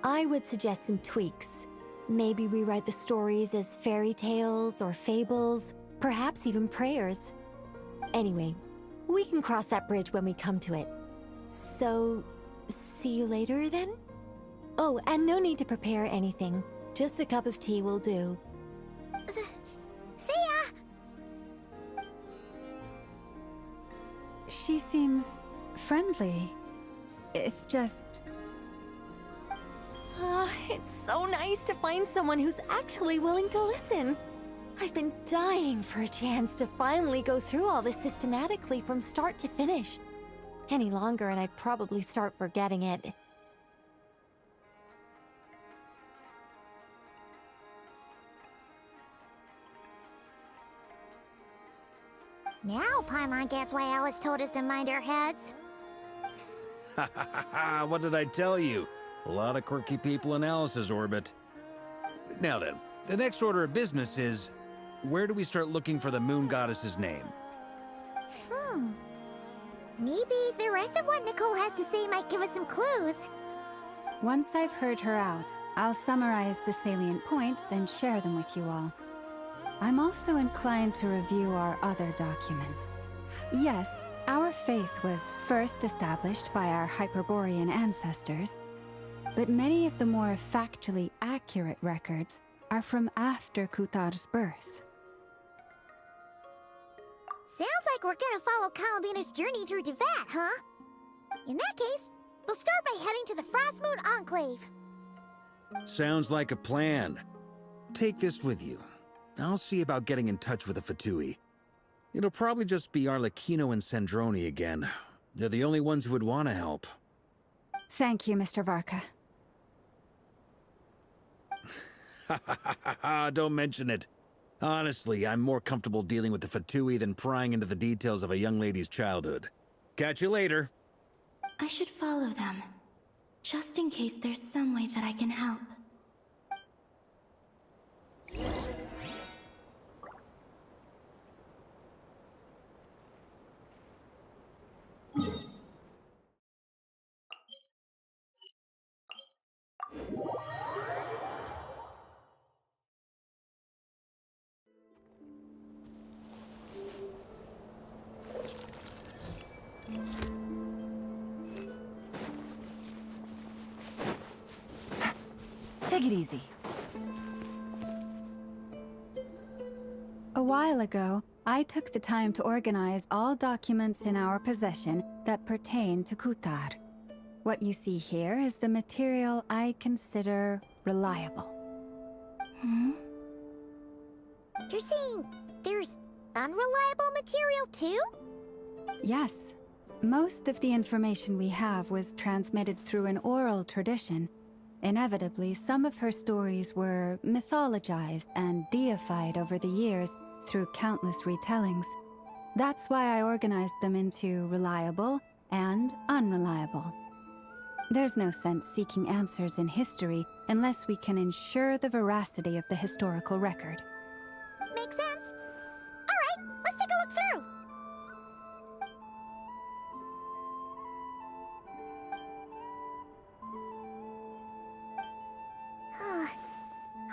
A: I would suggest some tweaks. Maybe rewrite the stories as fairy tales or fables, perhaps even prayers. Anyway, we can cross that bridge when we come to it. So, see you later then? Oh, and no need to prepare anything. Just a cup of tea will do.
C: See ya!
J: She seems friendly. It's just...
A: It's so nice to find someone who's actually willing to listen. I've been dying for a chance to finally go through all this systematically from start to finish. Any longer and I'd probably start forgetting it.
C: Now Paimon gets why Alice told us to mind our heads.
I: Ha ha ha ha! What did I tell you? A lot of quirky people in Alice's orbit. Now then, the next order of business is... where do we start looking for the Moon Goddess's name?
C: Maybe the rest of what Nicole has to say might give us some clues.
J: Once I've heard her out, I'll summarize the salient points and share them with you all. I'm also inclined to review our other documents. Yes, our faith was first established by our Hyperborean ancestors, but many of the more factually accurate records are from after Kutar's birth.
C: Sounds like we're gonna follow Columbina's journey through Devat, huh? In that case, we'll start by heading to the Frost Moon Enclave.
I: Sounds like a plan. Take this with you. I'll see about getting in touch with the Fatui. It'll probably just be Arlecchino and Sandroni again. They're the only ones who would want to help.
J: Thank you, Mr. Varka.
I: Don't mention it. Honestly, I'm more comfortable dealing with the Fatui than prying into the details of a young lady's childhood. Catch you later.
H: I should follow them, just in case there's some way that I can help.
J: Take it easy. A while ago, I took the time to organize all documents in our possession that pertain to Kutar. What you see here is the material I consider reliable.
C: You're saying there's unreliable material too?
J: Yes. Most of the information we have was transmitted through an oral tradition. Inevitably, some of her stories were mythologized and deified over the years through countless retellings. That's why I organized them into reliable and unreliable. There's no sense seeking answers in history unless we can ensure the veracity of the historical record.
C: Makes sense. Alright, let's take a look through.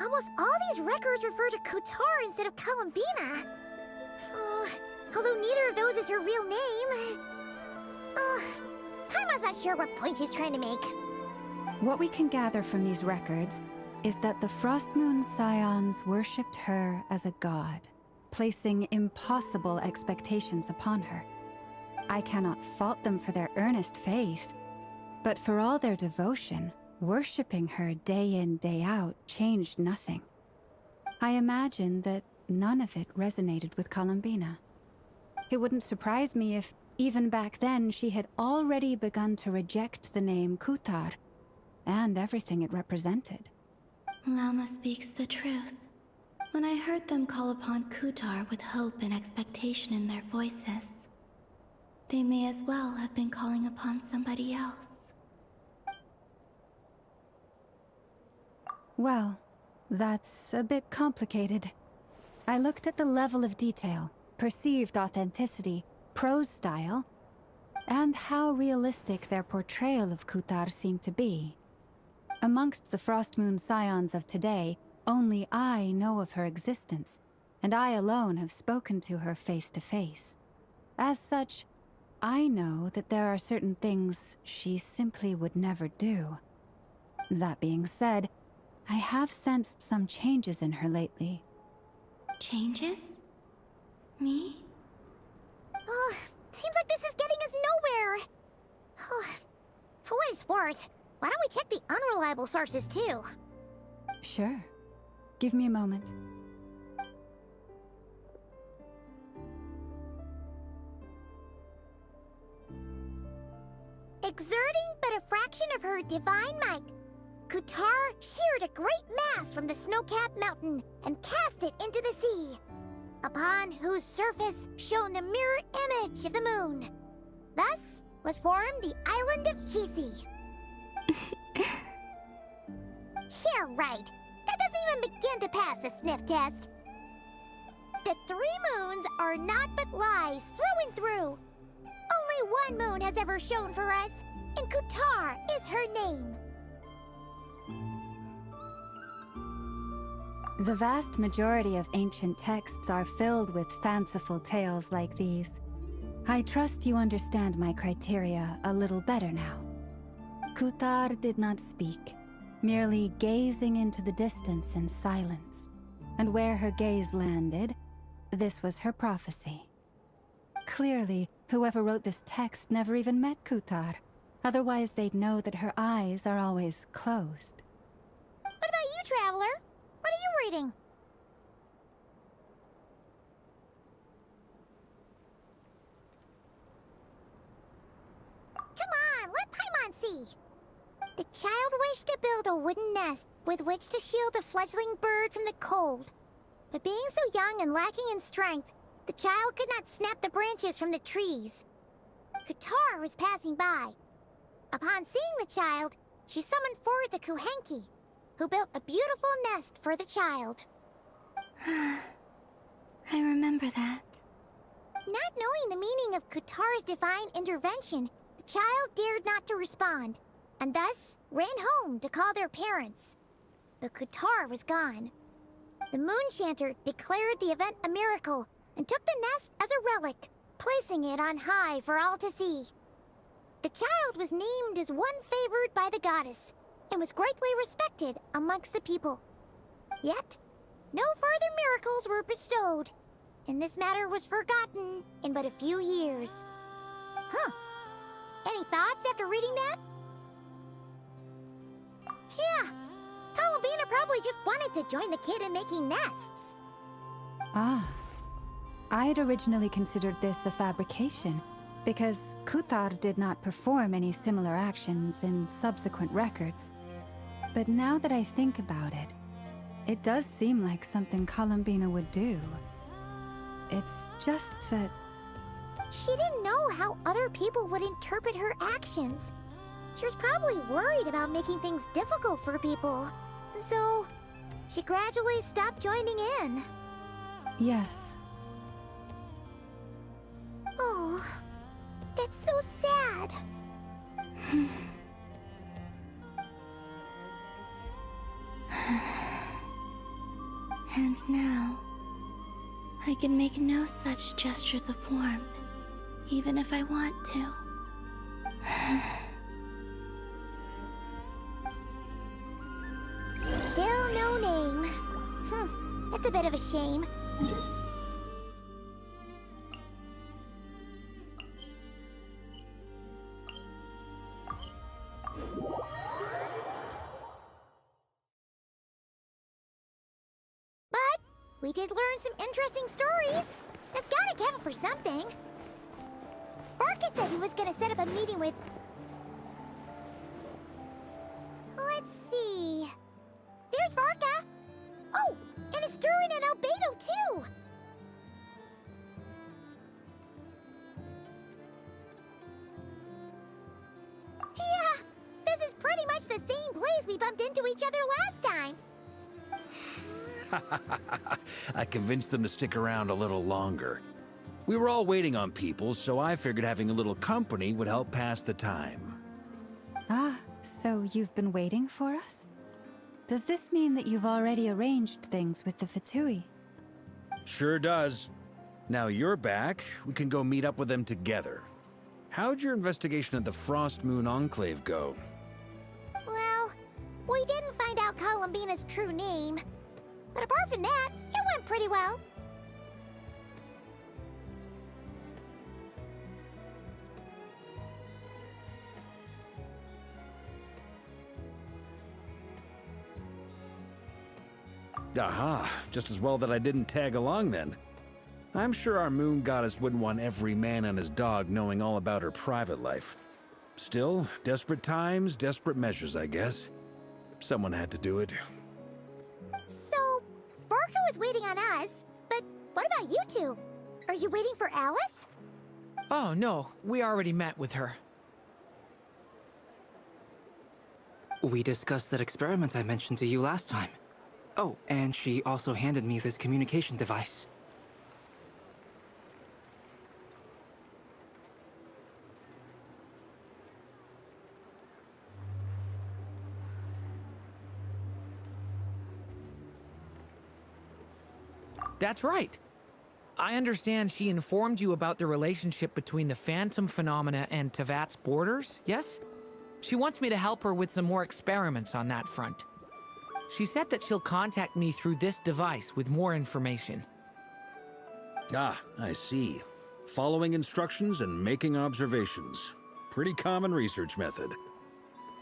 C: Almost all these records refer to Kutar instead of Columbina. Although neither of those is her real name. Paimon's not sure what point she's trying to make.
J: What we can gather from these records is that the Frost Moon Scions worshipped her as a god, placing impossible expectations upon her. I cannot fault them for their earnest faith, but for all their devotion, worshipping her day in, day out changed nothing. I imagine that none of it resonated with Columbina. It wouldn't surprise me if, even back then, she had already begun to reject the name Kutar and everything it represented.
H: Lama speaks the truth. When I heard them call upon Kutar with hope and expectation in their voices, they may as well have been calling upon somebody else.
J: Well, that's a bit complicated. I looked at the level of detail, perceived authenticity, prose style, and how realistic their portrayal of Kutar seemed to be. Amongst the Frost Moon Scions of today, only I know of her existence, and I alone have spoken to her face to face. As such, I know that there are certain things she simply would never do. That being said, I have sensed some changes in her lately.
H: Changes? Me?
C: Seems like this is getting us nowhere. For what it's worth, why don't we check the unreliable sources too?
J: Sure. Give me a moment.
C: Exerting but a fraction of her divine might, Kutar sheared a great mass from the snow-capped mountain and cast it into the sea, upon whose surface shone the mirror image of the moon. Thus was formed the island of Hisi. Yeah, right. That doesn't even begin to pass the sniff test. The 3 moons are naught but lies through and through. Only one moon has ever shone for us, and Kutar is her name.
J: The vast majority of ancient texts are filled with fanciful tales like these. I trust you understand my criteria a little better now. Kutar did not speak, merely gazing into the distance in silence. And where her gaze landed, this was her prophecy. Clearly, whoever wrote this text never even met Kutar. Otherwise, they'd know that her eyes are always closed.
C: What about you, Traveler? What are you reading? Come on, let Paimon see. The child wished to build a wooden nest with which to shield a fledgling bird from the cold. But being so young and lacking in strength, the child could not snap the branches from the trees. Kutar was passing by. Upon seeing the child, she summoned forth the Kuhenki, who built a beautiful nest for the child.
H: I remember that.
C: Not knowing the meaning of Kutar's divine intervention, the child dared not to respond, and thus ran home to call their parents. But Kutar was gone. The Moonchanter declared the event a miracle and took the nest as a relic, placing it on high for all to see. The child was named as one favored by the goddess, and was greatly respected amongst the people. Yet, no further miracles were bestowed, and this matter was forgotten in but a few years. Huh. Any thoughts after reading that? Yeah, Columbina probably just wanted to join the kid in making nests.
J: Ah. I'd originally considered this a fabrication, because Kutar did not perform any similar actions in subsequent records. But now that I think about it, it does seem like something Columbina would do. It's just that
C: She didn't know how other people would interpret her actions. She was probably worried about making things difficult for people. So, she gradually stopped joining in.
J: Yes.
C: Oh, that's so sad.
H: And now, I can make no such gestures of warmth, even if I want to.
C: Still no name. That's a bit of a shame. But we did learn some interesting stories. That's gotta count for something. Varka said he was gonna set up a meeting with... Let's see... There's Varka! Oh, and it's Durin and Albedo, too! Yeah, this is pretty much the same place we bumped into each other last time.
I: I convinced them to stick around a little longer. We were all waiting on people, so I figured having a little company would help pass the time.
J: Ah, so you've been waiting for us? Does this mean that you've already arranged things with the Fatui?
I: Sure does. Now you're back, we can go meet up with them together. How'd your investigation at the Frost Moon Enclave go?
C: Well, we didn't find out Columbina's true name. But apart from that, it went pretty well.
I: Aha, just as well that I didn't tag along then. I'm sure our moon goddess wouldn't want every man and his dog knowing all about her private life. Still, desperate times, desperate measures, I guess. Someone had to do it.
C: So, Varka was waiting on us, but what about you two? Are you waiting for Alice?
K: Oh, no. We already met with her.
B: We discussed that experiment I mentioned to you last time. Oh, and she also handed me this communication device.
K: That's right. I understand she informed you about the relationship between the Phantom phenomena and Tevat's borders, yes? She wants me to help her with some more experiments on that front. She said that she'll contact me through this device with more information.
I: Ah, I see. Following instructions and making observations. Pretty common research method.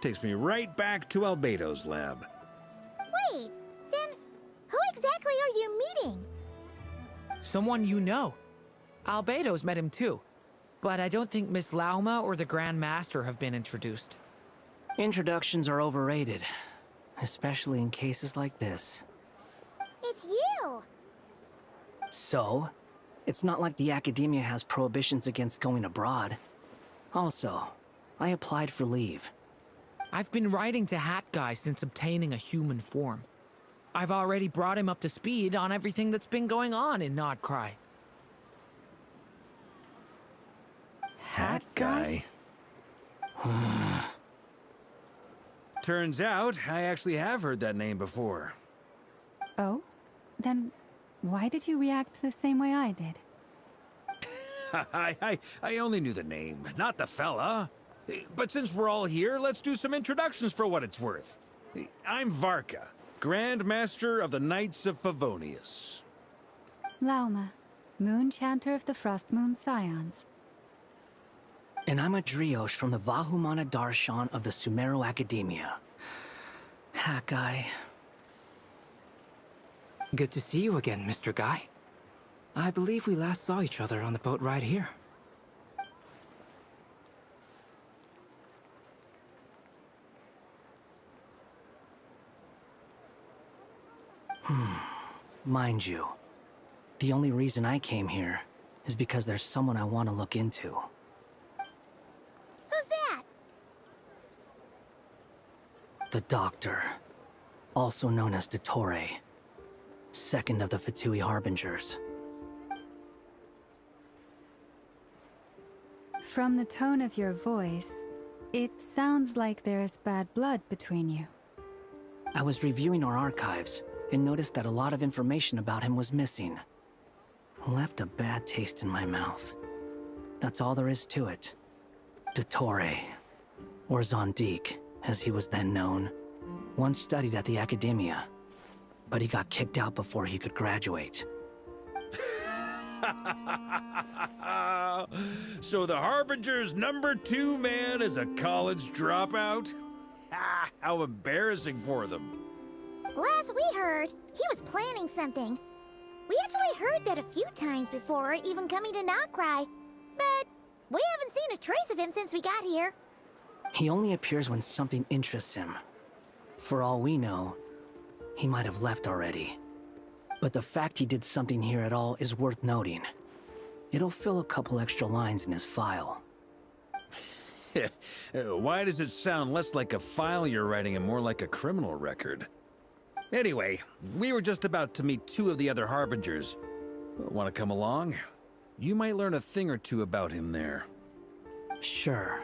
I: Takes me right back to Albedo's lab.
C: Wait, then who exactly are you meeting?
K: Someone you know. Albedo's met him too. But I don't think Miss Lauma or the Grand Master have been introduced.
E: Introductions are overrated. Especially in cases like this.
C: It's you!
E: So? It's not like the Academia has prohibitions against going abroad. Also, I applied for leave.
K: I've been writing to Hat Guy since obtaining a human form. I've already brought him up to speed on everything that's been going on in Krai.
I: Hat Guy? Turns out, I actually have heard that name before.
J: Oh? Then why did you react the same way I did?
I: I only knew the name, not the fella. But since we're all here, let's do some introductions for what it's worth. I'm Varka, Grand Master of the Knights of Favonius.
J: Lauma, Moon Chanter of the Frost Moon Scions.
E: And I'm a Driosh from the Vahumana Darshan of the Sumeru Academia. Hat Guy.
B: Good to see you again, Mr. Guy. I believe we last saw each other on the boat ride here.
E: Mind you, the only reason I came here is because there's someone I want to look into.
C: Who's that?
E: The Doctor, also known as Dottore, second of the Fatui Harbingers.
J: From the tone of your voice, it sounds like there's bad blood between you.
E: I was reviewing our archives and noticed that a lot of information about him was missing. Left a bad taste in my mouth. That's all there is to it. Dottore, or Zondique, as he was then known, once studied at the Academia, but he got kicked out before he could graduate.
I: So the Harbinger's #2 man is a college dropout? How embarrassing for them.
C: Last we heard, he was planning something. We actually heard that a few times before, even coming to Krai, but we haven't seen a trace of him since we got here.
E: He only appears when something interests him. For all we know, he might have left already. But the fact he did something here at all is worth noting. It'll fill a couple extra lines in his file.
I: Why does it sound less like a file you're writing and more like a criminal record? Anyway, we were just about to meet 2 of the other Harbingers. Want to come along? You might learn a thing or two about him there.
E: Sure.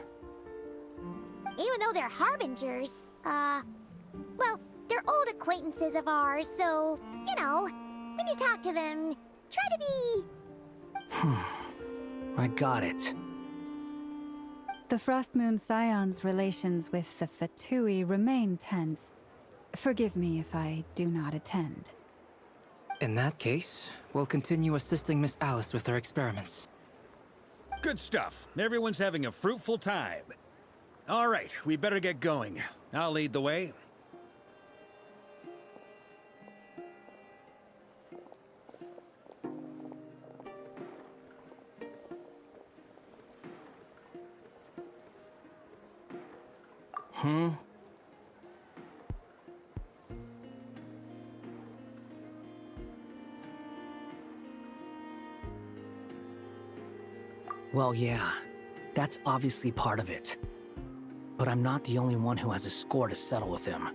C: Even though they're Harbingers, well, they're old acquaintances of ours, so, you know, when you talk to them, try to be...
E: I got it.
J: The Frostmoon Scion's relations with the Fatui remain tense. Forgive me if I do not attend.
B: In that case, we'll continue assisting Miss Alice with her experiments.
I: Good stuff. Everyone's having a fruitful time. All right, we better get going. I'll lead the way.
E: Well, yeah, that's obviously part of it. But I'm not the only one who has a score to settle with him.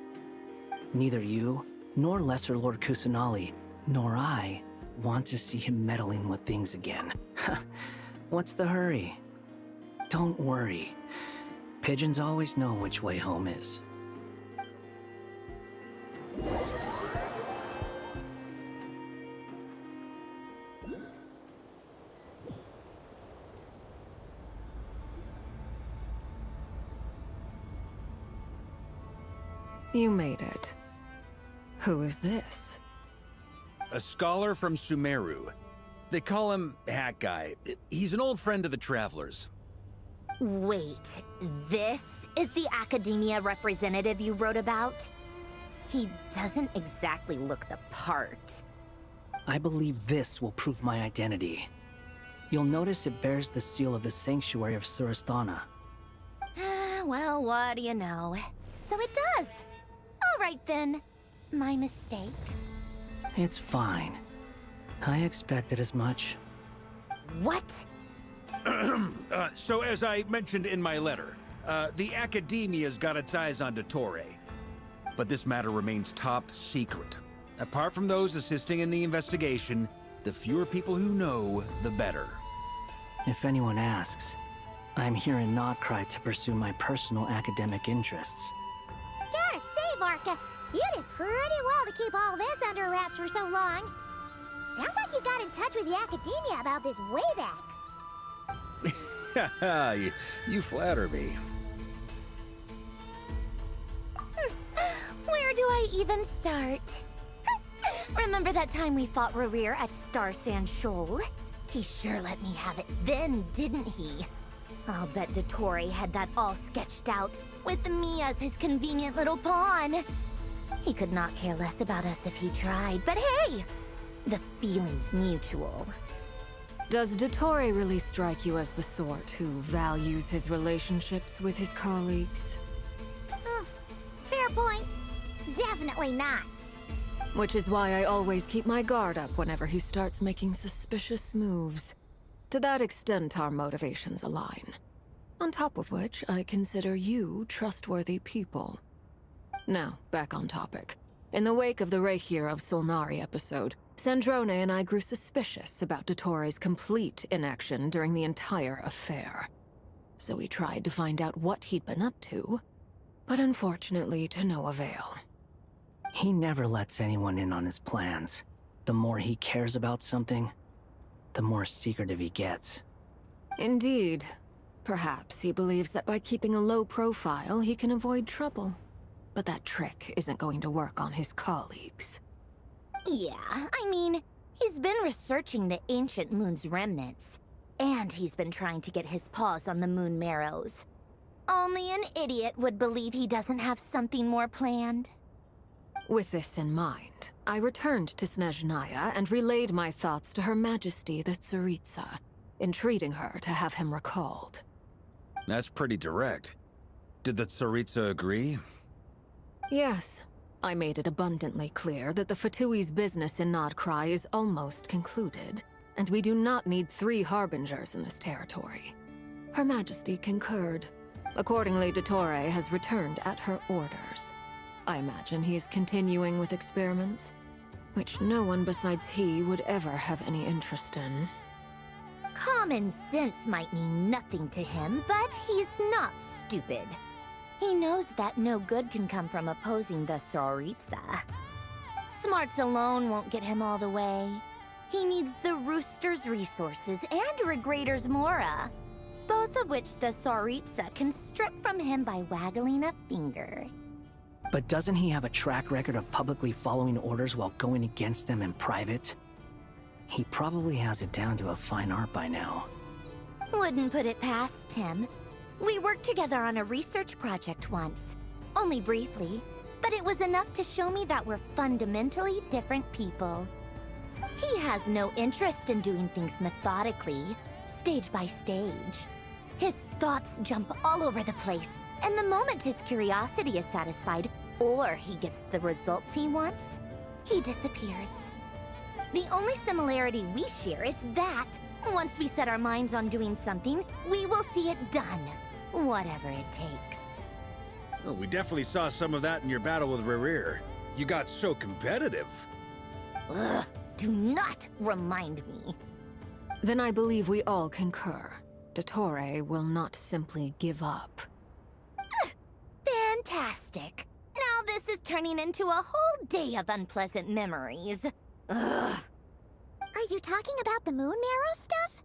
E: Neither you, nor Lesser Lord Kusanali, nor I want to see him meddling with things again. What's the hurry? Don't worry. Pigeons always know which way home is.
F: You made it. Who is this?
I: A scholar from Sumeru. They call him Hat Guy. He's an old friend of the Travelers.
A: Wait, this is the Academia representative you wrote about? He doesn't exactly look the part.
E: I believe this will prove my identity. You'll notice it bears the seal of the Sanctuary of Surasthana.
A: Well, what do you know? So it does. All right then. My mistake.
E: It's fine. I expected as much.
A: What?
I: So as I mentioned in my letter, the Academia's got its eyes on Dottore. But this matter remains top secret. Apart from those assisting in the investigation, the fewer people who know, the better.
E: If anyone asks, I'm here in Krai to pursue my personal academic interests.
C: Gotta say, Marka, you did pretty well to keep all this under wraps for so long. Sounds like you got in touch with the Academia about this way back.
I: You flatter me.
A: Where do I even start? Remember that time we fought Rerir at Star Sand Shoal? He sure let me have it then, didn't he? I'll bet Dottore had that all sketched out, with me as his convenient little pawn. He could not care less about us if he tried, but hey! The feeling's mutual.
F: Does Dottore really strike you as the sort who values his relationships with his colleagues?
C: Fair point. Definitely not.
F: Which is why I always keep my guard up whenever he starts making suspicious moves. To that extent, our motivations align. On top of which, I consider you trustworthy people. Now, back on topic. In the wake of the Reikir of Solnari episode, Sandrone and I grew suspicious about Dottore's complete inaction during the entire affair. So we tried to find out what he'd been up to, but unfortunately to no avail.
E: He never lets anyone in on his plans. The more he cares about something, the more secretive he gets.
F: Indeed. Perhaps he believes that by keeping a low profile, he can avoid trouble. But that trick isn't going to work on his colleagues.
C: Yeah, I mean, he's been researching the ancient moon's remnants. And he's been trying to get his paws on the moon marrows. Only an idiot would believe he doesn't have something more planned.
F: With this in mind, I returned to Snezhnaya and relayed my thoughts to Her Majesty the Tsaritsa, entreating her to have him recalled.
I: That's pretty direct. Did the Tsaritsa agree?
F: Yes. I made it abundantly clear that the Fatui's business in Krai is almost concluded, and we do not need 3 harbingers in this territory. Her Majesty concurred. Accordingly, Dottore has returned at her orders. I imagine he is continuing with experiments, which no one besides he would ever have any interest in.
C: Common sense might mean nothing to him, but he's not stupid. He knows that no good can come from opposing the Tsaritsa. Smarts alone won't get him all the way. He needs the Rooster's resources and Regrator's Mora, both of which the Tsaritsa can strip from him by waggling a finger.
E: But doesn't he have a track record of publicly following orders while going against them in private? He probably has it down to a fine art by now.
C: Wouldn't put it past him. We worked together on a research project once. Only briefly, but it was enough to show me that we're fundamentally different people. He has no interest in doing things methodically, stage by stage. His thoughts jump all over the place, and the moment his curiosity is satisfied, or he gets the results he wants, he disappears. The only similarity we share is that, once we set our minds on doing something, we will see it done, whatever it takes.
I: Well, we definitely saw some of that in your battle with Rerir. You got so competitive.
C: Ugh, do not remind me.
F: Then I believe we all concur. Dottore will not simply give up.
C: Fantastic. Now this is turning into a whole day of unpleasant memories. Ugh. Are you talking about the moon marrow stuff?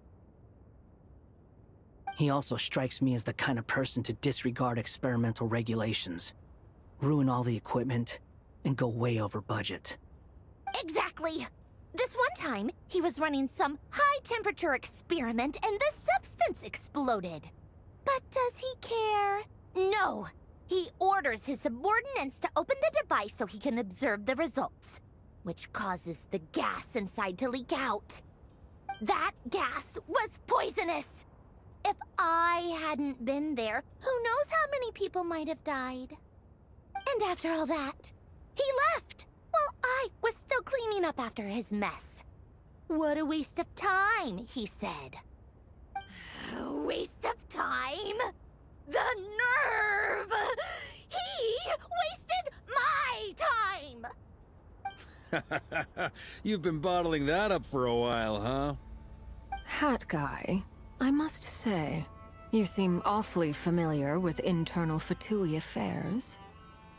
E: He also strikes me as the kind of person to disregard experimental regulations, ruin all the equipment, and go way over budget.
C: Exactly. This one time, he was running some high-temperature experiment and the substance exploded. But does he care? No. He orders his subordinates to open the device so he can observe the results, which causes the gas inside to leak out. That gas was poisonous! If I hadn't been there, who knows how many people might have died. And after all that, he left, while I was still cleaning up after his mess. What a waste of time, he said. Waste of time? The nerve! He wasted my time!
I: You've been bottling that up for a while, huh?
F: Hat guy, I must say, you seem awfully familiar with internal Fatui affairs.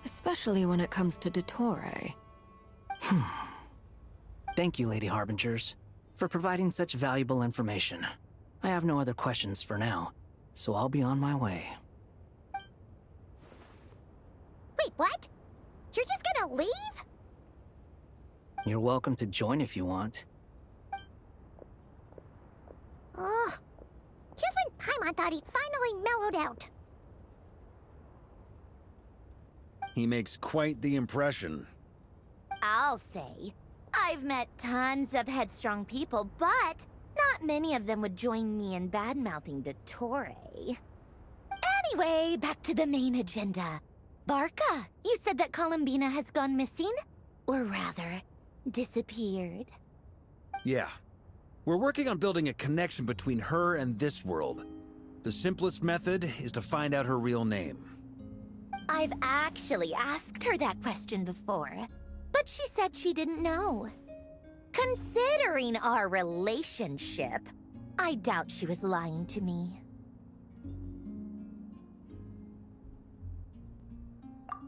F: Especially when it comes to Dottore.
E: Thank you, Lady Harbingers, for providing such valuable information. I have no other questions for now, so I'll be on my way.
C: Wait, what? You're just gonna leave?
E: You're welcome to join if you want.
C: Ugh. Just when Paimon thought he'd finally mellowed out.
I: He makes quite the impression.
C: I'll say. I've met tons of headstrong people, but not many of them would join me in bad-mouthing Dottore. Anyway, back to the main agenda. Barca, you said that Columbina has gone missing? Or rather, disappeared.
I: Yeah. We're working on building a connection between her and this world. The simplest method is to find out her real name.
A: I've actually asked her that question before, but she said she didn't know. Considering our relationship, I doubt she was lying to me.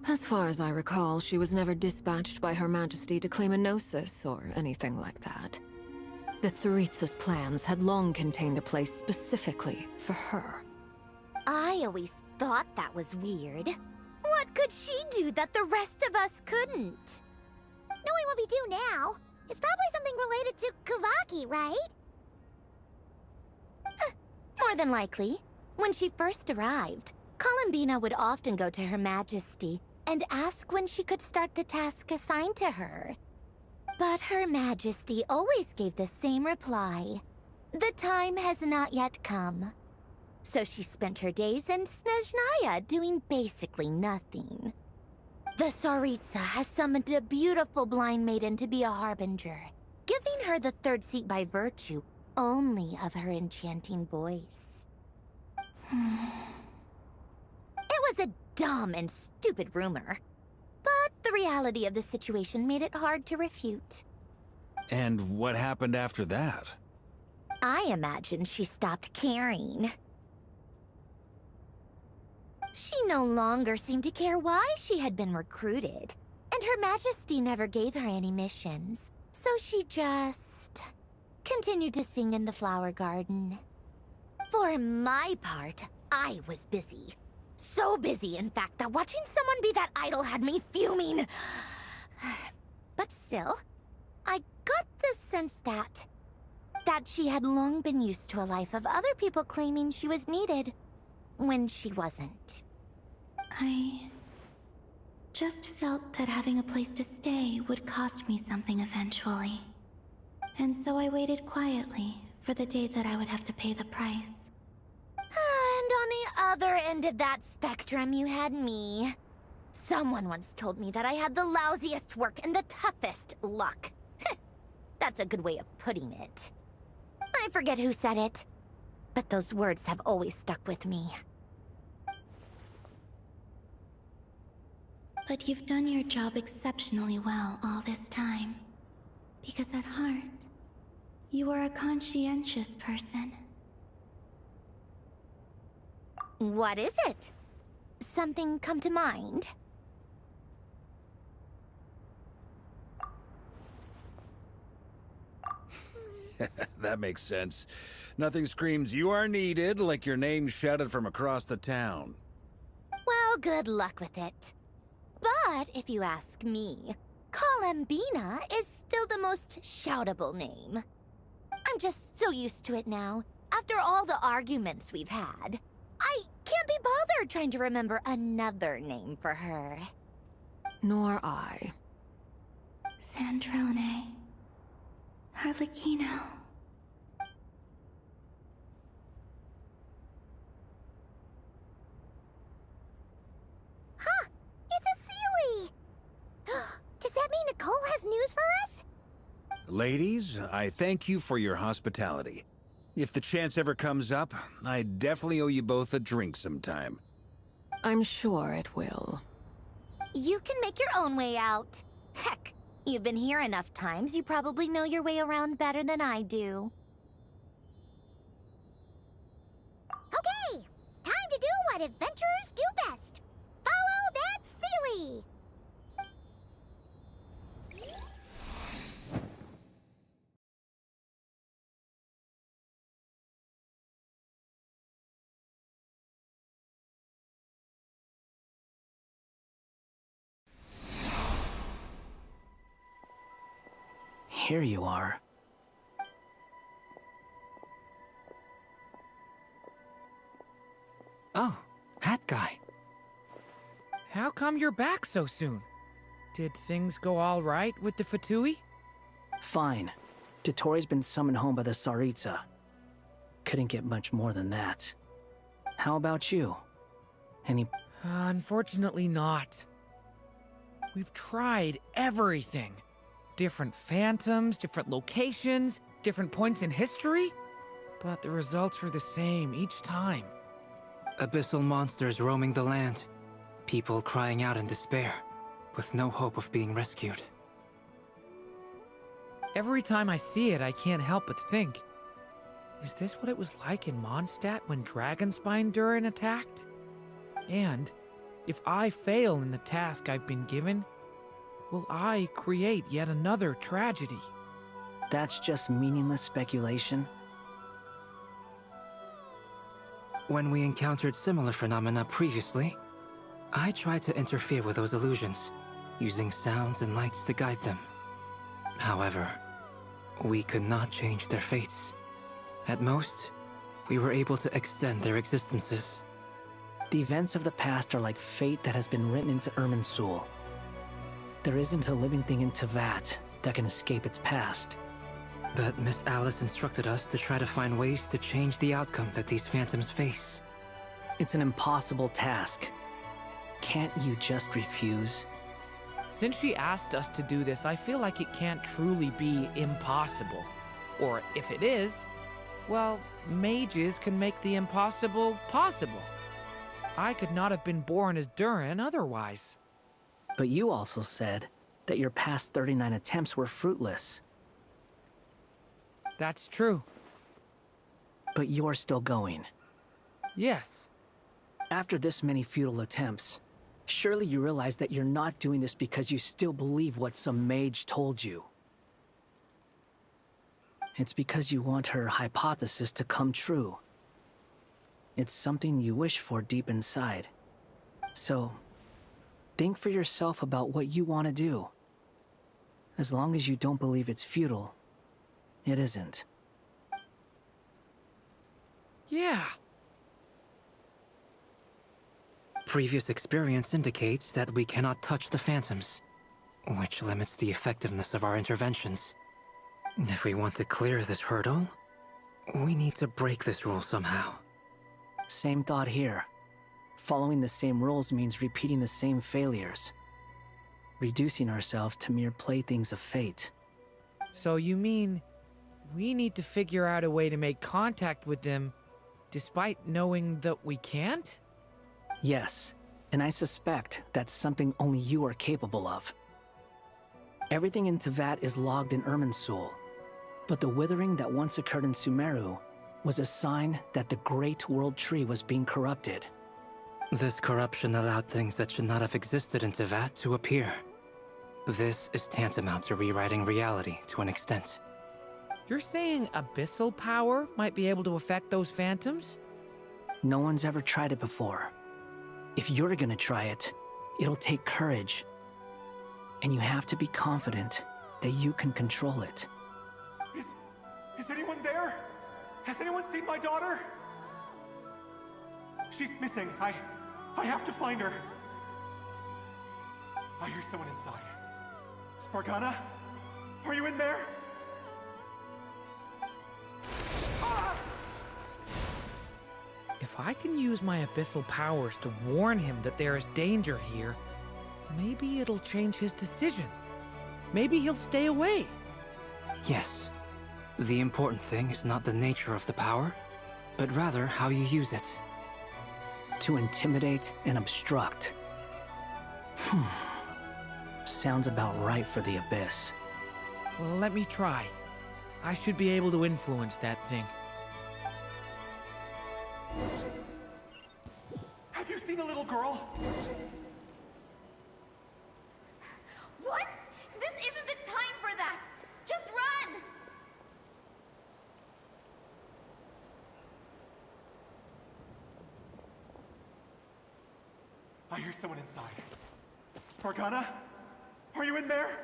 F: As far as I recall, she was never dispatched by Her Majesty to claim a gnosis or anything like that. The Tsaritsa's plans had long contained a place specifically for her.
A: I always thought that was weird. What could she do that the rest of us couldn't?
C: Knowing what we do now, it's probably something related to Kavaki, right?
A: More than likely. When she first arrived, Columbina would often go to Her Majesty and ask when she could start the task assigned to her. But Her Majesty always gave the same reply. The time has not yet come. So she spent her days in Snezhnaya doing basically nothing. The Tsaritsa has summoned a beautiful blind maiden to be a harbinger, giving her the third seat by virtue only of her enchanting voice. It was a dumb and stupid rumor, but the reality of the situation made it hard to refute.
I: And what happened after that?
A: I imagine she stopped caring. She no longer seemed to care why she had been recruited, and Her Majesty never gave her any missions, so she just continued to sing in the flower garden. For my part, I was busy. So busy, in fact, that watching someone be that idol had me fuming. But still, I got the sense that she had long been used to a life of other people claiming she was needed when she wasn't.
H: I just felt that having a place to stay would cost me something eventually. And so I waited quietly for the day that I would have to pay the price.
A: And on the other end of that spectrum, you had me. Someone once told me that I had the lousiest work and the toughest luck. That's a good way of putting it. I forget who said it, but those words have always stuck with me.
H: But you've done your job exceptionally well all this time. Because at heart, you are a conscientious person.
A: What is it? Something come to mind?
I: That makes sense. Nothing screams you are needed like your name shouted from across the town.
A: Well, good luck with it. But if you ask me, Columbina is still the most shoutable name. I'm just so used to it now, after all the arguments we've had. I can't be bothered trying to remember another name for her.
F: Nor I.
H: Sandrone. Harlequino.
C: Huh! It's a Sealy! Does that mean Nicole has news for us?
I: Ladies, I thank you for your hospitality. If the chance ever comes up, I definitely owe you both a drink sometime.
F: I'm sure it will.
A: You can make your own way out. Heck, you've been here enough times, you probably know your way around better than I do.
C: Okay! Time to do what adventurers do best. Follow that Sealy!
E: Here you are.
B: Oh, hat guy.
K: How come you're back so soon? Did things go all right with the Fatui?
E: Fine. Dotori's been summoned home by the Tsaritsa. Couldn't get much more than that. How about you? Any...
K: Unfortunately not. We've tried everything. Different phantoms, different locations, different points in history, but the results were the same each time.
B: Abyssal monsters roaming the land. People crying out in despair, with no hope of being rescued.
K: Every time I see it, I can't help but think, is this what it was like in Mondstadt when Dragonspine Durin attacked? And if I fail in the task I've been given, will I create yet another tragedy?
E: That's just meaningless speculation.
B: When we encountered similar phenomena previously, I tried to interfere with those illusions, using sounds and lights to guide them. However, we could not change their fates. At most, we were able to extend their existences.
E: The events of the past are like fate that has been written into Irminsul. There isn't a living thing in Teyvat that can escape its past.
B: But Miss Alice instructed us to try to find ways to change the outcome that these phantoms face.
E: It's an impossible task. Can't you just refuse?
K: Since she asked us to do this, I feel like it can't truly be impossible. Or if it is, well, mages can make the impossible possible. I could not have been born as Durin otherwise.
E: But you also said that your past 39 attempts were fruitless.
K: That's true.
E: But you're still going.
K: Yes.
E: After this many futile attempts, surely you realize that you're not doing this because you still believe what some mage told you. It's because you want her hypothesis to come true. It's something you wish for deep inside. So, think for yourself about what you want to do. As long as you don't believe it's futile, it isn't.
K: Yeah.
B: Previous experience indicates that we cannot touch the phantoms, which limits the effectiveness of our interventions. If we want to clear this hurdle, we need to break this rule somehow.
E: Same thought here. Following the same rules means repeating the same failures. Reducing ourselves to mere playthings of fate.
K: So you mean we need to figure out a way to make contact with them despite knowing that we can't?
E: Yes, and I suspect that's something only you are capable of. Everything in Teyvat is logged in Irminsul, but the withering that once occurred in Sumeru was a sign that the Great World Tree was being corrupted.
B: This corruption allowed things that should not have existed in Teyvat to appear. This is tantamount to rewriting reality to an extent.
K: You're saying abyssal power might be able to affect those phantoms?
E: No one's ever tried it before. If you're gonna try it, it'll take courage. And you have to be confident that you can control it.
N: Is anyone there? Has anyone seen my daughter? She's missing. I have to find her. I hear someone inside. Spargana? Are you in there?
K: If I can use my abyssal powers to warn him that there is danger here, maybe it'll change his decision. Maybe he'll stay away.
B: Yes. The important thing is not the nature of the power, but rather how you use it.
E: To intimidate and obstruct. Sounds about right for the Abyss.
K: Well, let me try. I should be able to influence that thing.
N: Have you seen a little girl?
O: What? This isn't the time for that! Just run!
N: I hear someone inside. Spargana? Are you in there?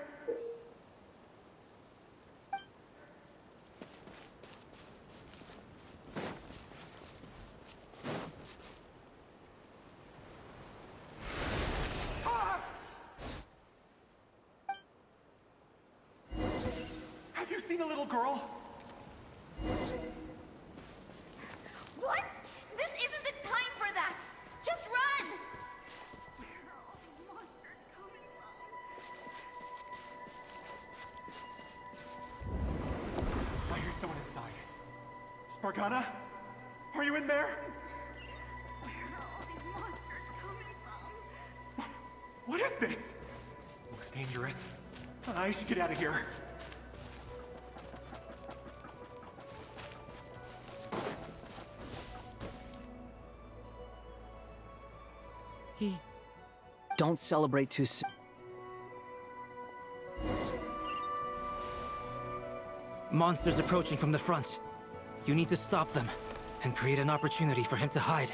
N: Have you seen a little girl?
O: What? This isn't the time for that! Just run! Where are all these monsters coming from?
N: I hear Spargana? Are you in there?
Q: Where are all these monsters coming from?
N: What is this? Looks dangerous. I should get out of here.
E: Don't celebrate too soon.
B: Monsters approaching from the front. You need to stop them and create an opportunity for him to hide.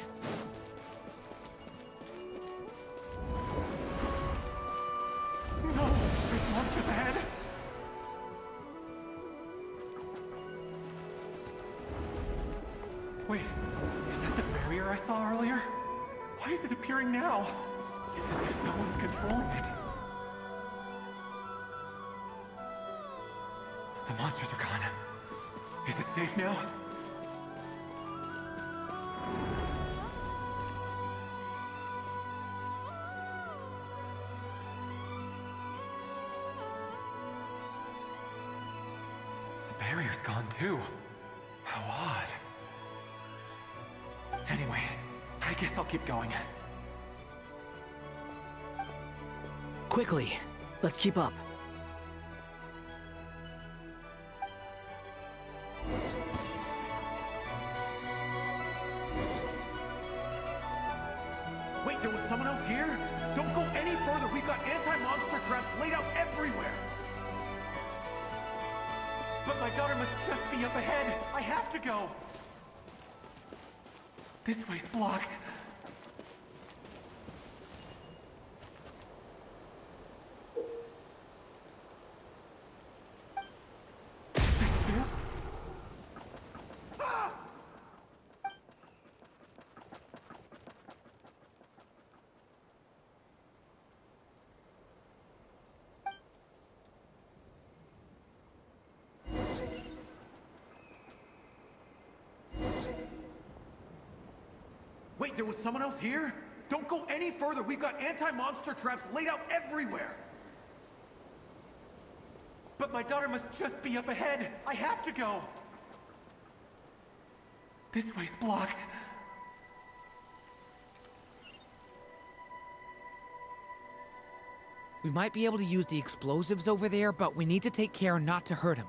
N: No! There's monsters ahead! Wait, is that the barrier I saw earlier? Why is it appearing now? It's as if someone's controlling it. The monsters are gone. Is it safe now? The barrier's gone too. How odd. Anyway, I guess I'll keep going.
E: Quickly, let's keep up.
N: Wait, there was someone else here? Don't go any further. We've got anti-monster traps laid out everywhere. But my daughter must just be up ahead. I have to go. This way's blocked. Wait, there was someone else here? Don't go any further. We've got anti-monster traps laid out everywhere. But my daughter must just be up ahead. I have to go. This way's blocked.
K: We might be able to use the explosives over there, but we need to take care not to hurt him.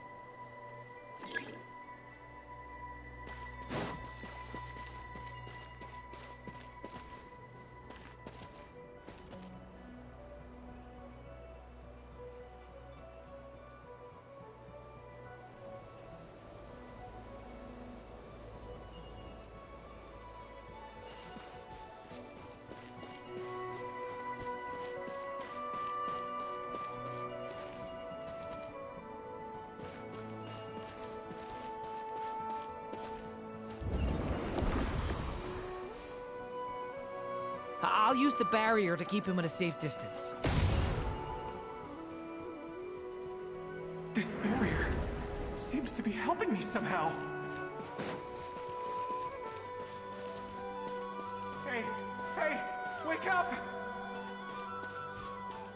K: I'll use the barrier to keep him at a safe distance.
N: This barrier seems to be helping me somehow. Hey, hey, wake up!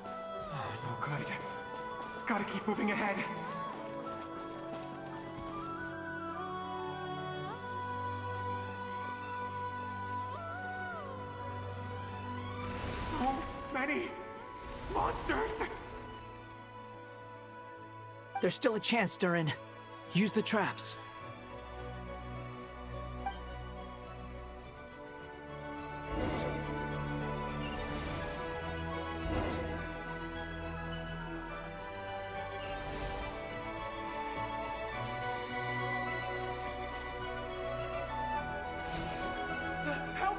N: Oh, no good. Gotta keep moving ahead. So many monsters!
E: There's still a chance, Durin. Use the traps.
N: Help!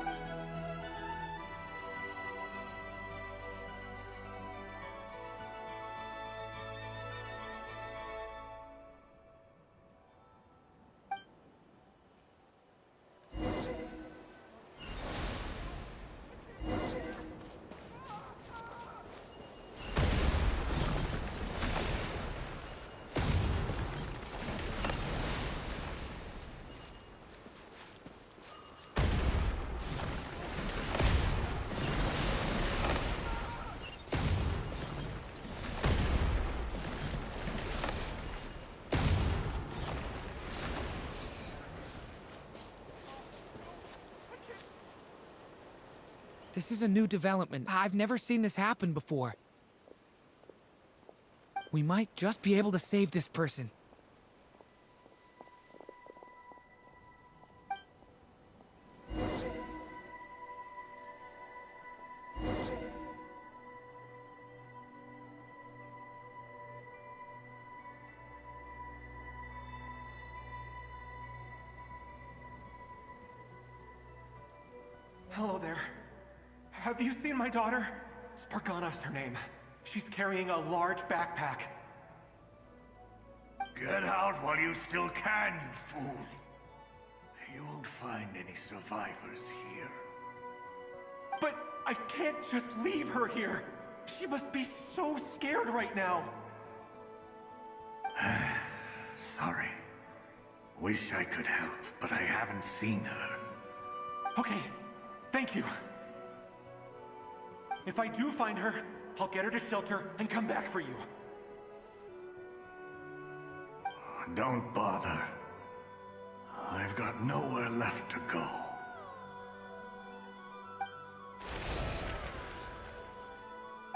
K: This is a new development. I've never seen this happen before. We might just be able to save this person.
L: Hello there. Have you seen my daughter? Spargana is her name. She's carrying a large backpack.
S: Get out while you still can, you fool. You won't find any survivors here.
L: But I can't just leave her here. She must be so scared right now.
S: Sorry. Wish I could help, but I haven't seen her.
L: Okay, thank you. If I do find her, I'll get her to shelter and come back for you.
S: Don't bother. I've got nowhere left to go.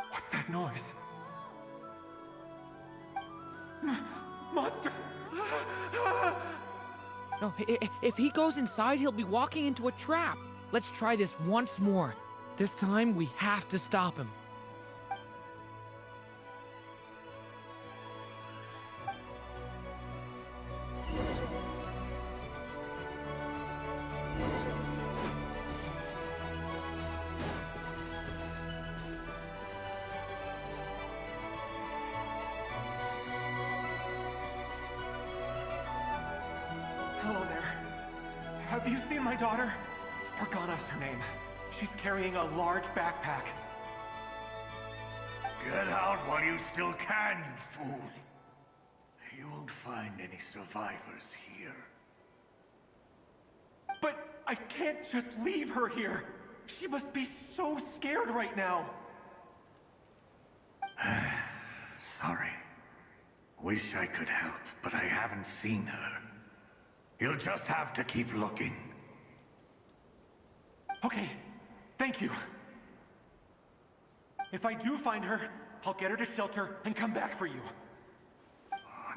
L: What's that noise? Monster!
K: No, if he goes inside, he'll be walking into a trap. Let's try this once more. This time, we have to stop him.
L: Hello there. Have you seen my daughter? Spargana is her name. She's carrying a large backpack.
S: Get out while you still can, you fool. You won't find any survivors here.
L: But I can't just leave her here. She must be so scared right now.
S: Sorry. Wish I could help, but I haven't seen her. You'll just have to keep looking.
L: Okay, thank you. If I do find her, I'll get her to shelter and come back for you.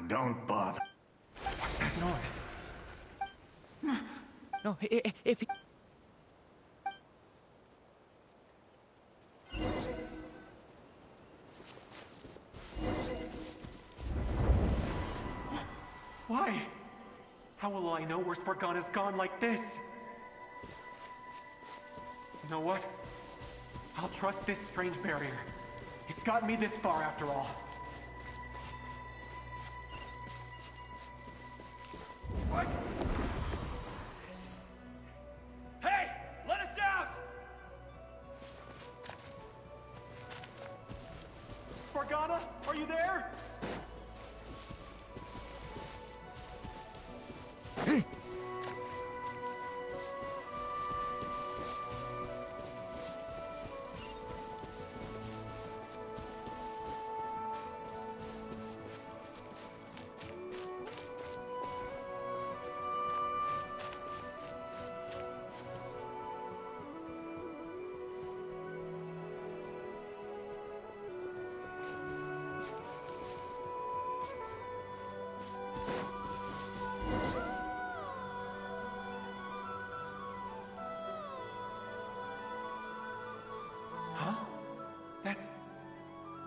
S: Don't bother.
L: What's that noise?
K: No, if he...
L: Why? How will I know where Spargana's gone like this? You know what? I'll trust this strange barrier. It's gotten me this far after all.
T: What? What's this? Hey! Let us out!
L: Spargana, are you there?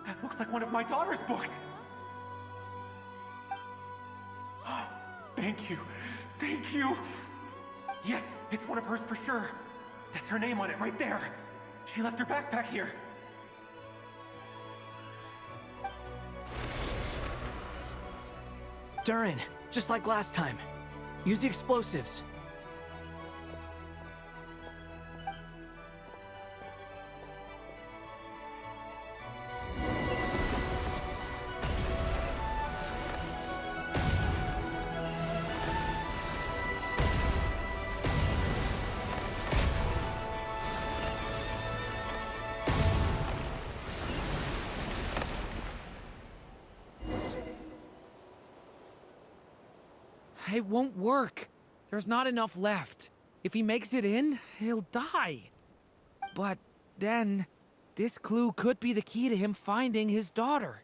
L: That looks like one of my daughter's books. Oh, thank you. Thank you. Yes, it's one of hers for sure. That's her name on it right there. She left her backpack here.
E: Durin, just like last time. Use the explosives.
K: It won't work. There's not enough left. If he makes it in, he'll die. But then this clue could be the key to him finding his daughter.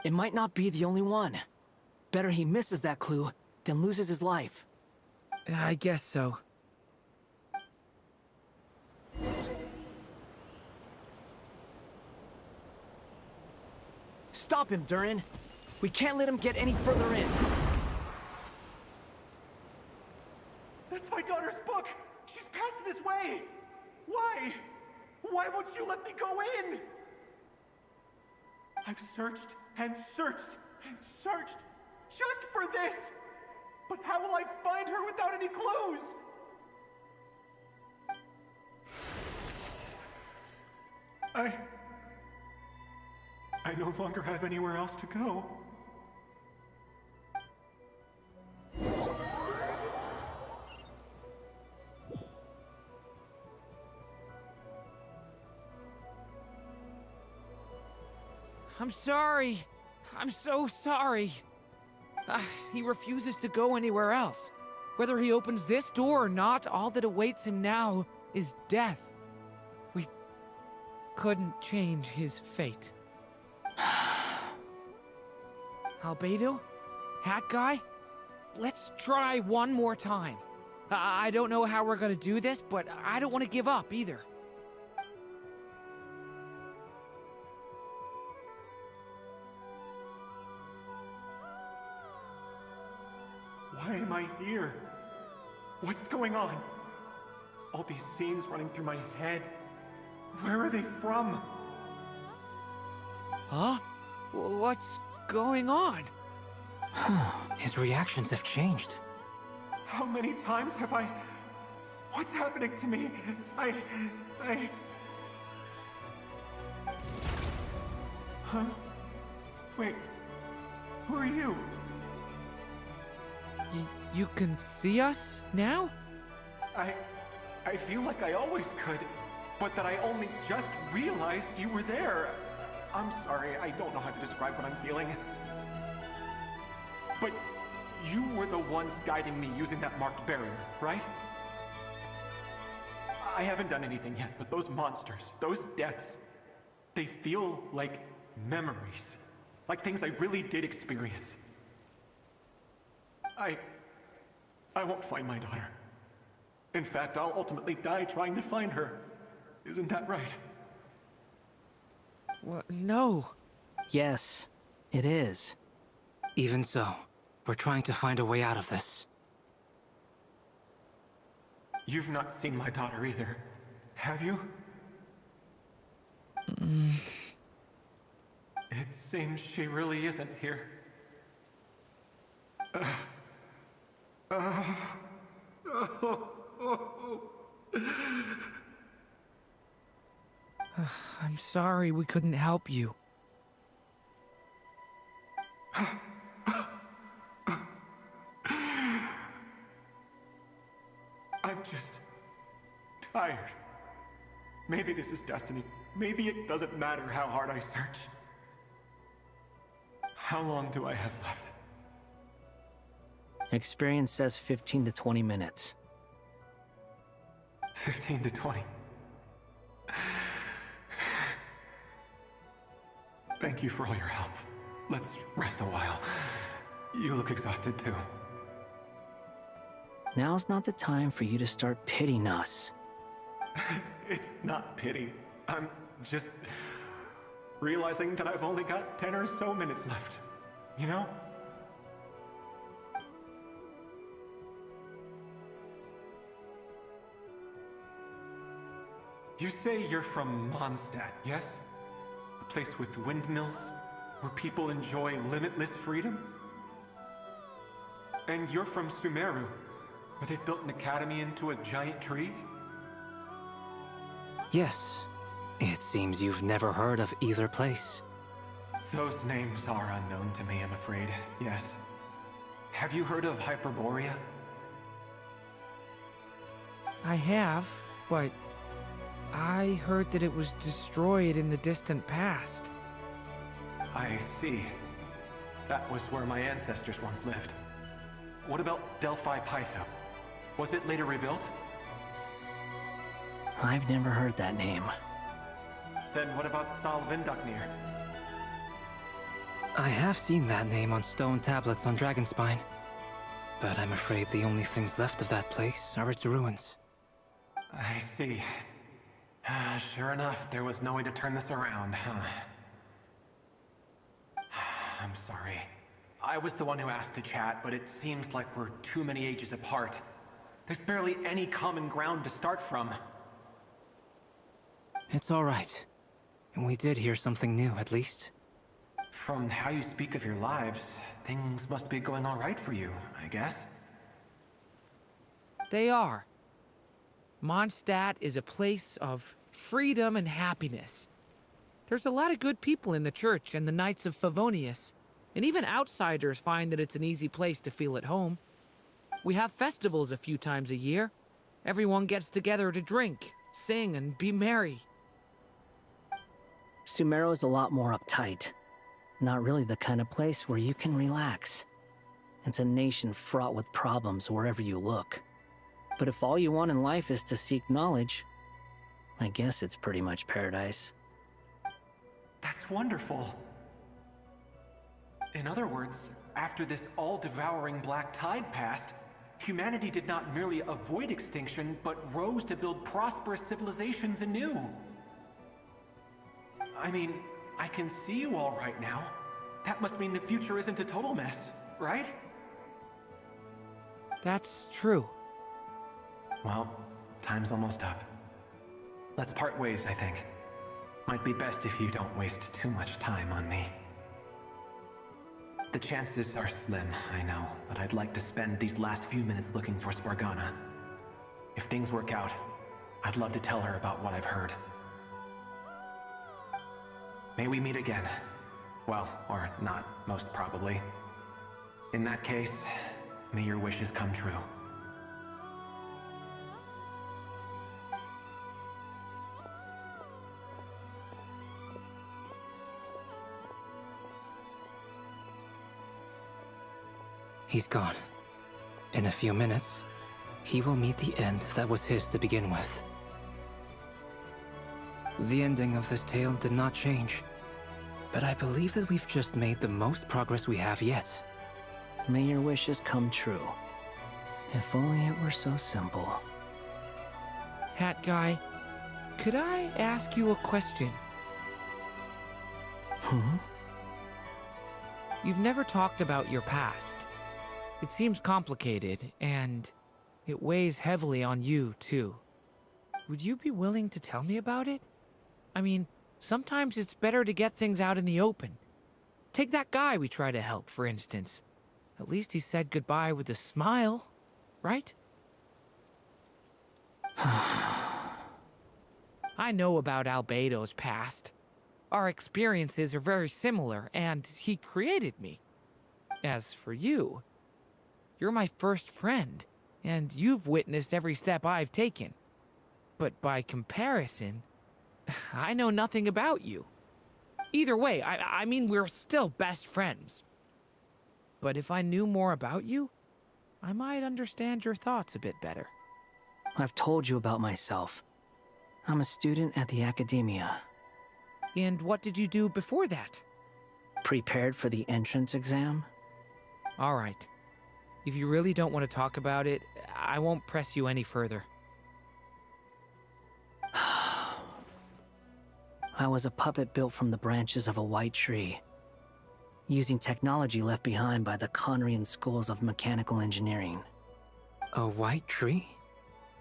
E: It might not be the only one. Better he misses that clue than loses his life.
K: I guess so.
E: Stop him, Durin. We can't let him get any further in.
N: That's my daughter's book! She's passed this way! Why? Why won't you let me go in? I've searched and searched and searched just for this! But how will I find her without any clues? I no longer have anywhere else to go.
K: I'm sorry. I'm so sorry. He refuses to go anywhere else. Whether he opens this door or not, all that awaits him now is death. We couldn't change his fate. Albedo? Hat Guy? Let's try one more time. I don't know how we're gonna do this, but I don't want to give up either.
N: Why am I here? What's going on? All these scenes running through my head. Where are they from?
K: Huh? What's going on?
B: His reactions have changed.
N: How many times have I... What's happening to me? Huh? Wait. Who are you?
K: You can see us now?
N: I feel like I always could, but that I only just realized you were there. I'm sorry, I don't know how to describe what I'm feeling. But you were the ones guiding me using that marked barrier, right? I haven't done anything yet, but those monsters, those deaths, they feel like memories. Like things I really did experience. I won't find my daughter. In fact, I'll ultimately die trying to find her. Isn't that right?
K: No.
E: Yes, it is.
B: Even so, we're trying to find a way out of this.
N: You've not seen my daughter either, have you? It seems she really isn't here.
K: I'm sorry we couldn't help you.
N: I'm just tired. Maybe this is destiny. Maybe it doesn't matter how hard I search. How long do I have left?
E: Experience says 15 to 20 minutes.
N: 15 to 20. Thank you for all your help. Let's rest a while. You look exhausted too.
E: Now's not the time for you to start pitying us.
N: It's not pity. I'm just realizing that I've only got 10 or so minutes left. You know? You say you're from Mondstadt, yes? A place with windmills, where people enjoy limitless freedom? And you're from Sumeru, where they've built an academy into a giant tree?
B: Yes. It seems you've never heard of either place.
N: Those names are unknown to me, I'm afraid, yes. Have you heard of Hyperborea?
K: I have, but I heard that it was destroyed in the distant past.
N: I see. That was where my ancestors once lived. What about Delphi Pytho? Was it later rebuilt?
E: I've never heard that name.
N: Then what about Sal Vindaknir?
B: I have seen that name on stone tablets on Dragonspine. But I'm afraid the only things left of that place are its ruins.
N: I see. Sure enough, there was no way to turn this around, huh? I'm sorry. I was the one who asked to chat, but it seems like we're too many ages apart. There's barely any common ground to start from.
B: It's all right. We did hear something new, at least.
N: From how you speak of your lives, things must be going all right for you, I guess.
K: They are. Mondstadt is a place of freedom and happiness. There's a lot of good people in the church and the Knights of Favonius, and even outsiders find that it's an easy place to feel at home. We have festivals a few times a year. Everyone gets together to drink, sing, and be merry.
E: Sumeru is a lot more uptight. Not really the kind of place where you can relax. It's a nation fraught with problems wherever you look. But if all you want in life is to seek knowledge, I guess it's pretty much paradise.
N: That's wonderful. In other words, after this all-devouring black tide passed, humanity did not merely avoid extinction, but rose to build prosperous civilizations anew. I mean, I can see you all right now. That must mean the future isn't a total mess, right?
K: That's true.
N: Well, time's almost up. Let's part ways, I think. Might be best if you don't waste too much time on me. The chances are slim, I know, but I'd like to spend these last few minutes looking for Spargana. If things work out, I'd love to tell her about what I've heard. May we meet again. Well, or not, most probably. In that case, may your wishes come true.
B: He's gone. In a few minutes, he will meet the end that was his to begin with. The ending of this tale did not change, but I believe that we've just made the most progress we have yet.
E: May your wishes come true. If only it were so simple.
K: Hat Guy, could I ask you a question? You've never talked about your past. It seems complicated, and it weighs heavily on you, too. Would you be willing to tell me about it? I mean, sometimes it's better to get things out in the open. Take that guy we try to help, for instance. At least he said goodbye with a smile, right? I know about Albedo's past. Our experiences are very similar, and he created me. As for you, you're my first friend, and you've witnessed every step I've taken. But by comparison, I know nothing about you. Either way, I mean, we're still best friends. But if I knew more about you, I might understand your thoughts a bit better.
E: I've told you about myself. I'm a student at the academia.
K: And what did you do before that?
E: Prepared for the entrance exam?
K: All right. If you really don't want to talk about it, I won't press you any further.
E: I was a puppet built from the branches of a white tree, using technology left behind by the Conrian schools of mechanical engineering.
B: A white tree?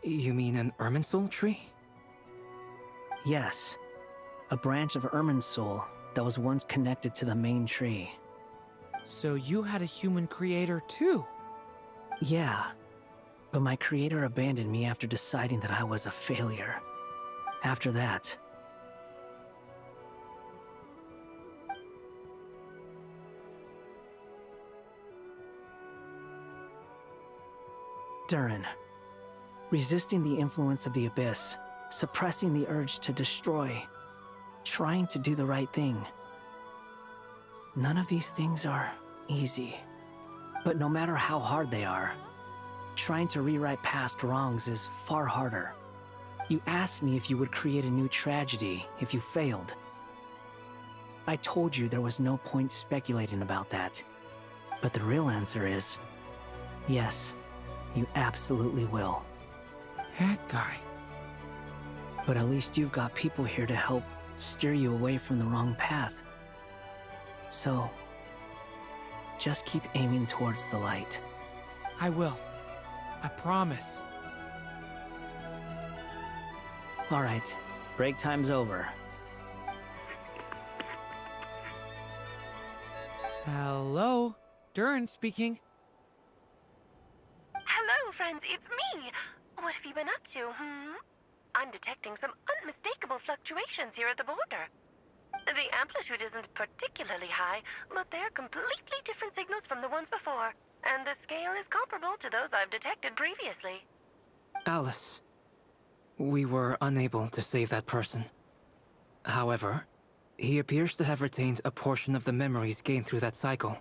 B: You mean an Irminsul tree?
E: Yes. A branch of Irminsul that was once connected to the main tree.
K: So you had a human creator too?
E: Yeah. But my creator abandoned me after deciding that I was a failure. After that, Durin. Resisting the influence of the Abyss, suppressing the urge to destroy, trying to do the right thing. None of these things are easy. But no matter how hard they are, trying to rewrite past wrongs is far harder. You asked me if you would create a new tragedy if you failed. I told you there was no point speculating about that. But the real answer is, yes, you absolutely will.
K: That guy.
E: But at least you've got people here to help steer you away from the wrong path. So, just keep aiming towards the light.
K: I will. I promise.
E: All right, break time's over.
K: Hello? Durin speaking.
P: Hello, friends, it's me! What have you been up to, I'm detecting some unmistakable fluctuations here at the border. The amplitude isn't particularly high, but they're completely different signals from the ones before, and the scale is comparable to those I've detected previously.
B: Alice, we were unable to save that person. However, he appears to have retained a portion of the memories gained through that cycle,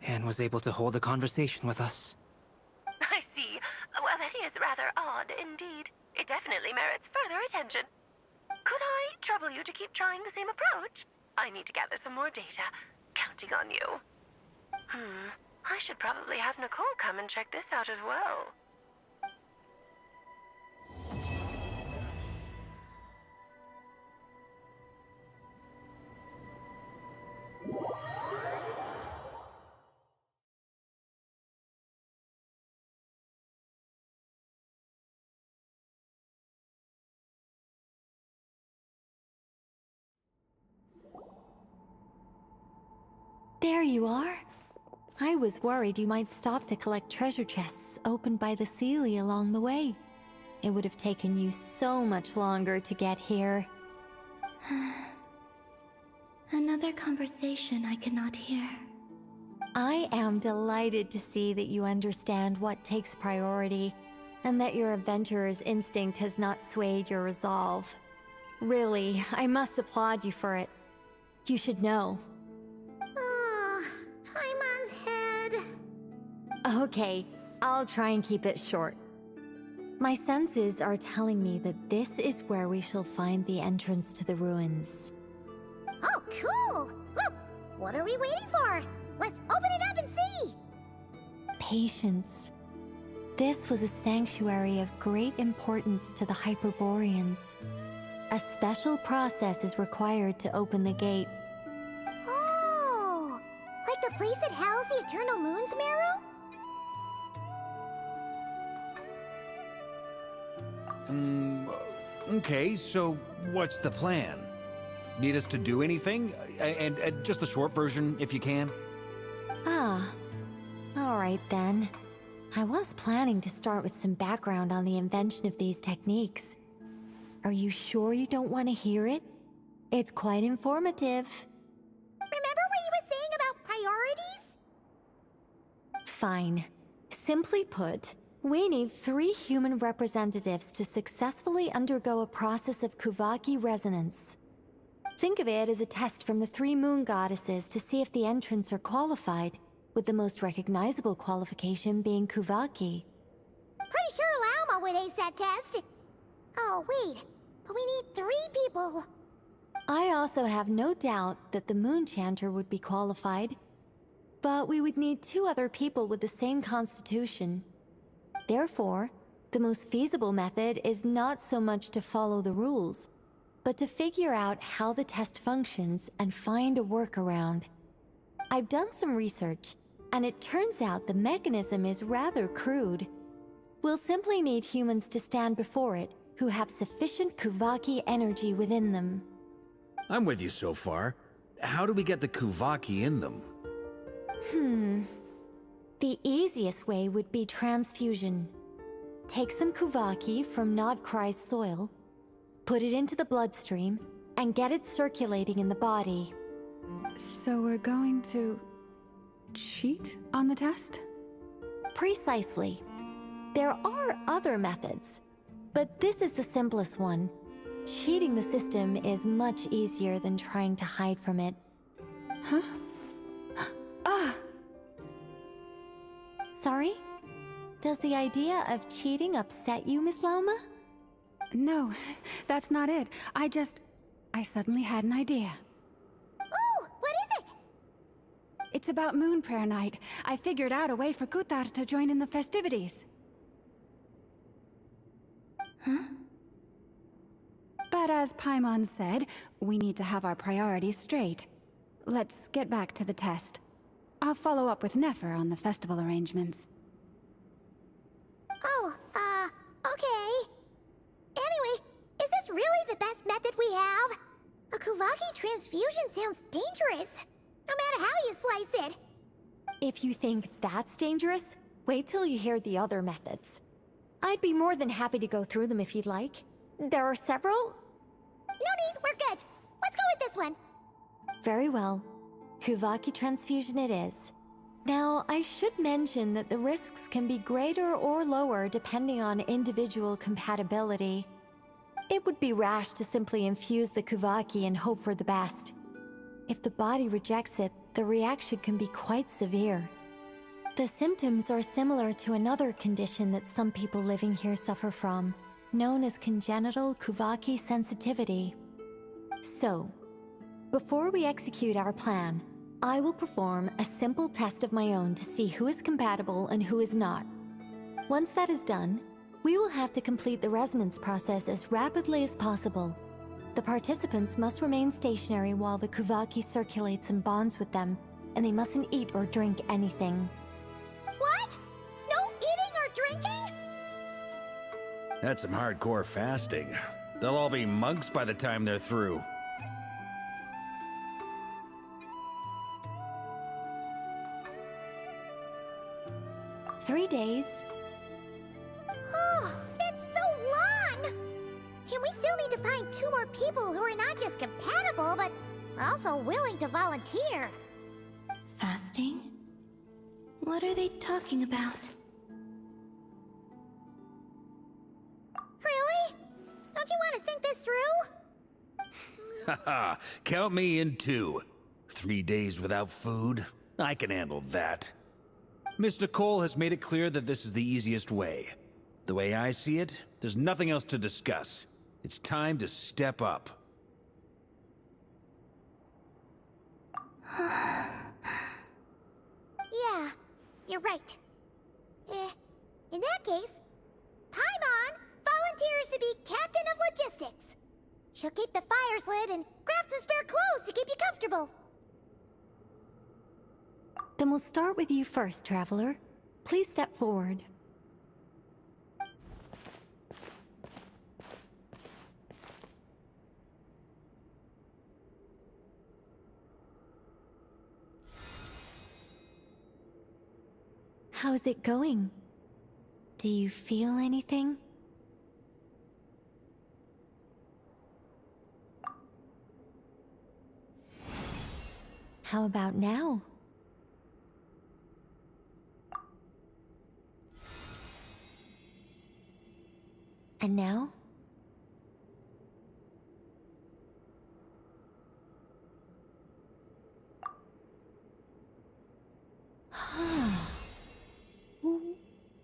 B: and was able to hold a conversation with us.
P: I see. Well, that is rather odd indeed. It definitely merits further attention. Could I trouble you to keep trying the same approach? I need to gather some more data. Counting on you. I should probably have Nicole come and check this out as well.
A: There you are. I was worried you might stop to collect treasure chests opened by the Seelie along the way. It would have taken you so much longer to get here.
H: Another conversation I cannot hear.
A: I am delighted to see that you understand what takes priority, and that your adventurer's instinct has not swayed your resolve. Really, I must applaud you for it. You should know.
C: Paimon's head.
A: Okay, I'll try and keep it short. My senses are telling me that this is where we shall find the entrance to the ruins.
C: Oh, cool! Well, what are we waiting for? Let's open it up and see!
A: Patience. This was a sanctuary of great importance to the Hyperboreans. A special process is required to open the gate.
C: Oh! Like the place that housed the Eternal Moon's Marrow?
I: Okay, so what's the plan? Need us to do anything? And just the short version, if you can.
A: Ah. Alright then. I was planning to start with some background on the invention of these techniques. Are you sure you don't want to hear it? It's quite informative.
C: Remember what you were saying about priorities?
A: Fine. Simply put, we need 3 human representatives to successfully undergo a process of Kuvaki resonance. Think of it as a test from the 3 moon goddesses to see if the entrants are qualified, with the most recognizable qualification being Kuvaki.
C: Pretty sure Lauma would ace that test. Oh, wait. But we need 3 people.
A: I also have no doubt that the Moon Chanter would be qualified. But we would need 2 other people with the same constitution. Therefore, the most feasible method is not so much to follow the rules, but to figure out how the test functions and find a workaround. I've done some research, and it turns out the mechanism is rather crude. We'll simply need humans to stand before it who have sufficient Kuvaki energy within them.
I: I'm with you so far. How do we get the Kuvaki in them?
A: The easiest way would be transfusion. Take some Kuvaki from Nod Krai's soil, put it into the bloodstream, and get it circulating in the body.
J: So we're going to cheat on the test?
A: Precisely. There are other methods, but this is the simplest one. Cheating the system is much easier than trying to hide from it.
J: Huh? Ah!
A: Sorry? Does the idea of cheating upset you, Miss Lauma?
J: No, that's not it. I suddenly had an idea.
C: Oh, what is it?
J: It's about Moon Prayer Night. I figured out a way for Kutar to join in the festivities.
H: Huh?
J: But as Paimon said, we need to have our priorities straight. Let's get back to the test. I'll follow up with Nefer on the festival arrangements.
C: Oh, okay. Anyway, is this really the best method we have? A Kuvaki transfusion sounds dangerous, no matter how you slice it.
A: If you think that's dangerous, wait till you hear the other methods. I'd be more than happy to go through them if you'd like. There are several.
C: No need, we're good. Let's go with this one.
A: Very well. Kuvaki transfusion it is. Now, I should mention that the risks can be greater or lower depending on individual compatibility. It would be rash to simply infuse the Kuvaki and hope for the best. If the body rejects it, the reaction can be quite severe. The symptoms are similar to another condition that some people living here suffer from, known as congenital Kuvaki sensitivity. So, before we execute our plan, I will perform a simple test of my own to see who is compatible and who is not. Once that is done, we will have to complete the resonance process as rapidly as possible. The participants must remain stationary while the Kuvaki circulates and bonds with them, and they mustn't eat or drink anything.
C: What? No eating or drinking?
I: That's some hardcore fasting. They'll all be monks by the time they're through.
A: "3 days.
C: Oh, that's so long! And we still need to find 2 more people who are not just compatible, but also willing to volunteer.
H: Fasting? What are they talking about?
C: Really? Don't you want to think this through?
I: Haha, count me in too. 3 days without food? I can handle that. Miss Nicole has made it clear that this is the easiest way. The way I see it, there's nothing else to discuss. It's time to step up.
C: Yeah, you're right. In that case, Paimon volunteers to be Captain of Logistics. She'll keep the fires lit and grab some spare clothes to keep you comfortable.
A: Then we'll start with you first, Traveler. Please step forward. How's it going? Do you feel anything? How about now? And now?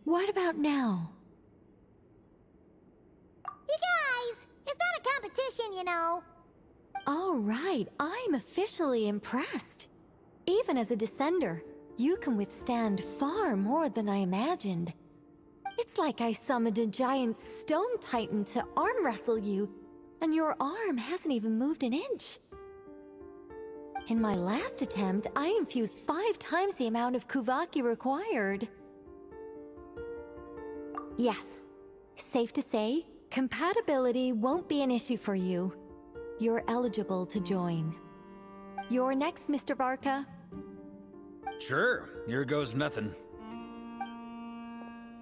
A: What about now?
C: You guys, it's not a competition, you know.
A: All right, I'm officially impressed. Even as a descender, you can withstand far more than I imagined. It's like I summoned a giant stone titan to arm wrestle you, and your arm hasn't even moved an inch. In my last attempt, I infused 5 times the amount of Kuvaki required. Yes, safe to say, compatibility won't be an issue for you. You're eligible to join. You're next, Mr. Varka.
I: Sure, here goes nothing.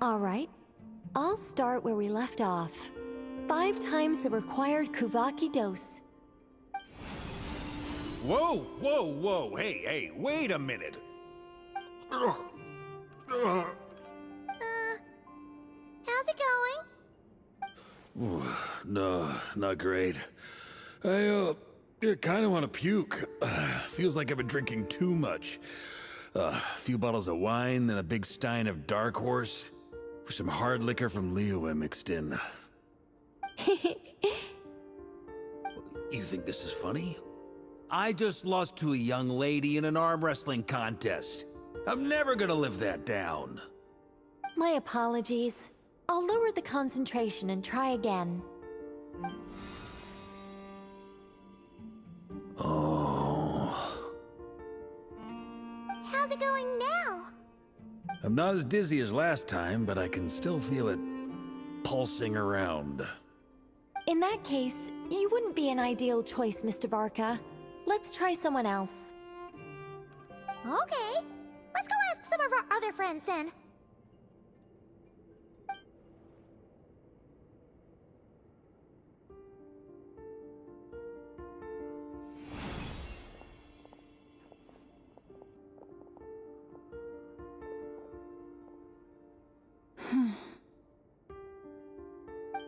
A: All right, I'll start where we left off. 5 times the required Kuvaki dose.
I: Whoa, whoa, whoa, hey, wait a minute.
C: How's it going?
I: Ooh, no, not great. I kind of want to puke. Feels like I've been drinking too much. A few bottles of wine, then a big stein of Dark Horse, with some hard liquor from Liyue mixed in. You think this is funny? I just lost to a young lady in an arm wrestling contest. I'm never gonna live that down.
A: My apologies. I'll lower the concentration and try again.
I: Oh.
C: How's it going now?
I: I'm not as dizzy as last time, but I can still feel it pulsing around.
A: In that case, you wouldn't be an ideal choice, Mr. Varka. Let's try someone else.
C: Okay. Let's go ask some of our other friends then.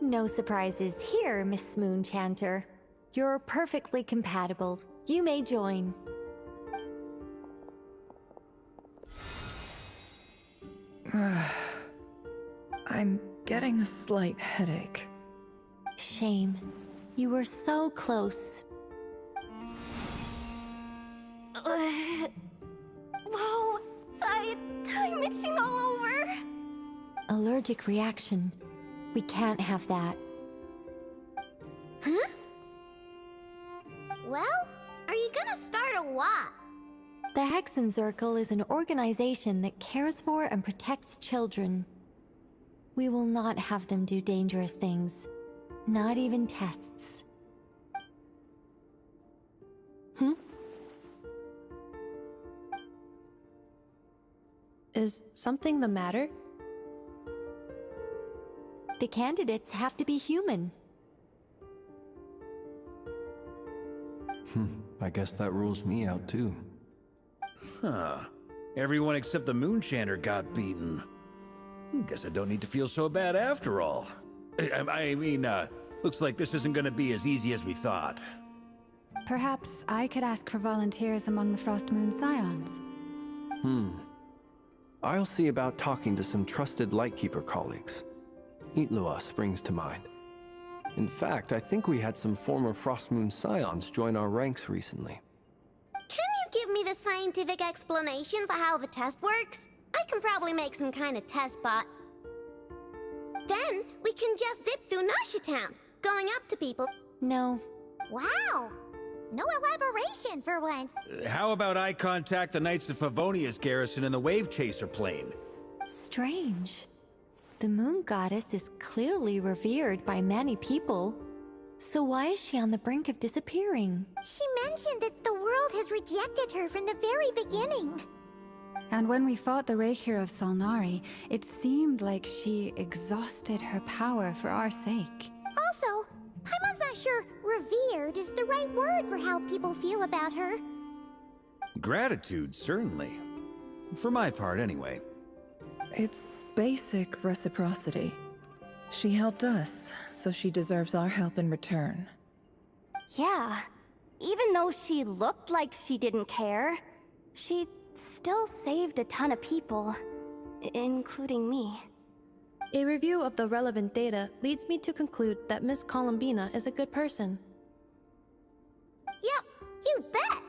A: No surprises here, Miss Moonchanter. You're perfectly compatible. You may join.
D: I'm getting a slight headache.
A: Shame. You were so close.
G: Whoa! I'm itching all over!
A: Allergic reaction. We can't have that.
C: Huh? Well, are you gonna start a what?
A: The Hexenzirkel is an organization that cares for and protects children. We will not have them do dangerous things. Not even tests.
M: Is something the matter?
A: The candidates have to be human.
W: I guess that rules me out too.
I: Huh. Everyone except the Moonchanter got beaten. Guess I don't need to feel so bad after all. I mean, looks like this isn't gonna be as easy as we thought.
J: Perhaps I could ask for volunteers among the Frost Moon Scions.
W: I'll see about talking to some trusted Lightkeeper colleagues. Itlua springs to mind. In fact, I think we had some former Frost Moon Scions join our ranks recently.
C: Can you give me the scientific explanation for how the test works? I can probably make some kind of test bot. Then we can just zip through Nasha Town, going up to people.
A: No.
C: Wow! No elaboration for once.
I: How about I contact the Knights of Favonia's garrison in the Wave Chaser plane?
A: Strange. The Moon Goddess is clearly revered by many people. So why is she on the brink of disappearing?
C: She mentioned that the world has rejected her from the very beginning.
J: And when we fought the Reikir of Solnari, it seemed like she exhausted her power for our sake.
C: Also, I'm not sure revered is the right word for how people feel about her.
I: Gratitude, certainly. For my part, anyway.
D: It's basic reciprocity. She helped us, so she deserves our help in return.
G: Yeah. Even though she looked like she didn't care, she still saved a ton of people, including me.
M: A review of the relevant data leads me to conclude that Miss Columbina is a good person.
C: Yep, you bet!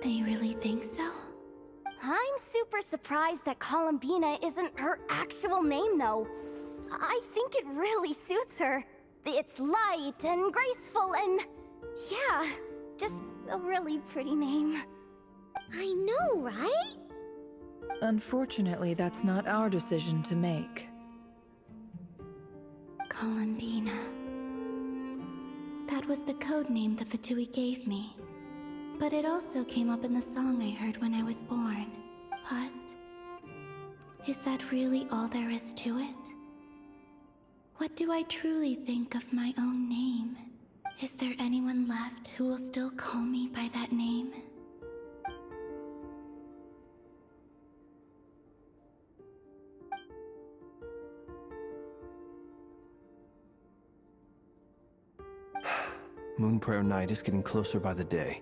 H: They really think so?
G: I'm super surprised that Columbina isn't her actual name, though. I think it really suits her. It's light and graceful and... yeah, just a really pretty name.
C: I know, right?
D: Unfortunately, that's not our decision to make.
H: Columbina. That was the code name the Fatui gave me. But it also came up in the song I heard when I was born. But... is that really all there is to it? What do I truly think of my own name? Is there anyone left who will still call me by that name?
W: Moon Prayer Night is getting closer by the day.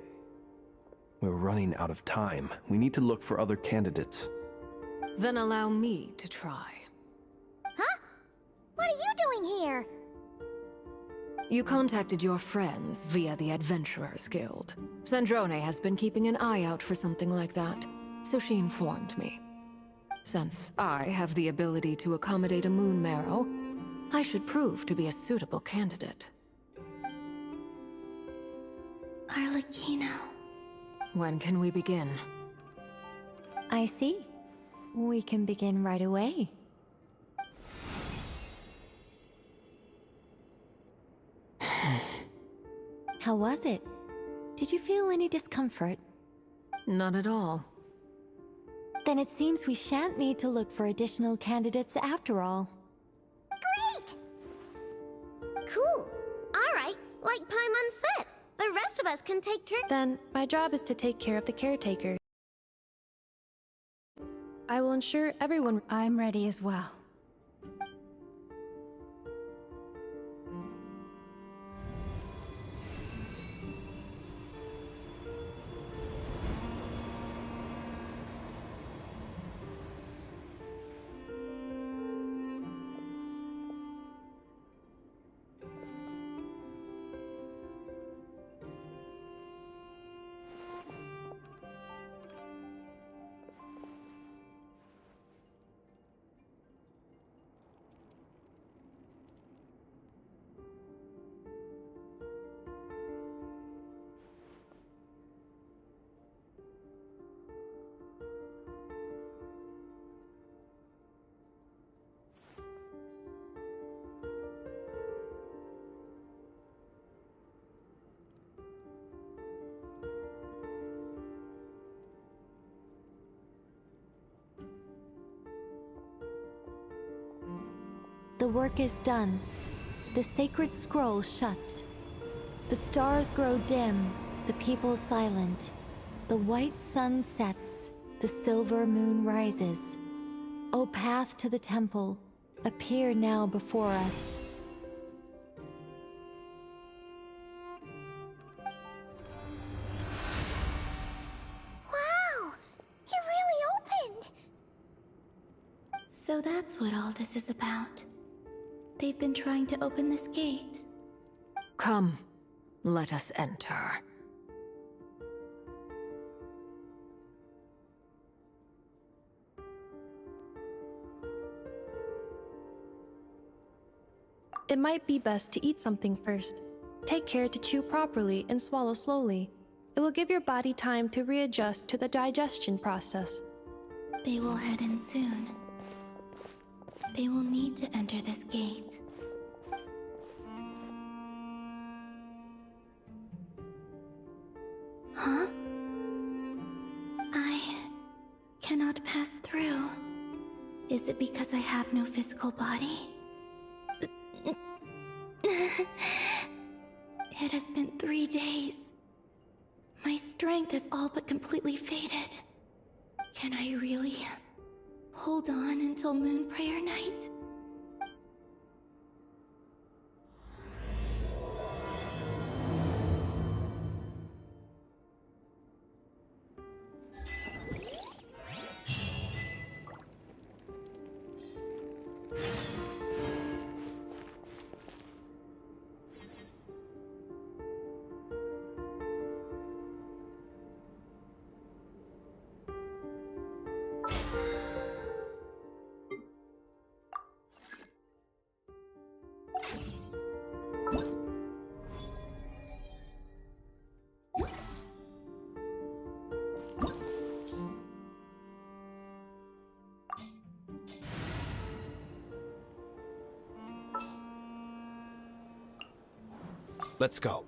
W: We're running out of time. We need to look for other candidates.
F: Then allow me to try.
C: Huh? What are you doing here?
F: You contacted your friends via the Adventurers Guild. Sandrone has been keeping an eye out for something like that, so she informed me. Since I have the ability to accommodate a moon marrow, I should prove to be a suitable candidate.
H: Arlecchino.
F: When can we begin?
A: I see. We can begin right away. How was it? Did you feel any discomfort?
F: Not at all.
A: Then it seems we shan't need to look for additional candidates after all.
C: Great! Cool. Alright, like Paimon said, the rest of us can take turns.
M: Then, my job is to take care of the caretaker. I will ensure everyone...
J: I'm ready as well.
A: The work is done. The sacred scroll shut. The stars grow dim, the people silent. The white sun sets, the silver moon rises. O path to the temple, appear now before us.
C: Wow! It really opened!
H: So that's what all this is about. They've been trying to open this gate.
F: Come, let us enter.
M: It might be best to eat something first. Take care to chew properly and swallow slowly. It will give your body time to readjust to the digestion process.
H: They will head in soon. They will need to enter this gate. Huh? I cannot pass through. Is it because I have no physical body? It has been 3 days. My strength has all but completely faded. Can I really hold on until Moon Prayer Night?
I: Let's go.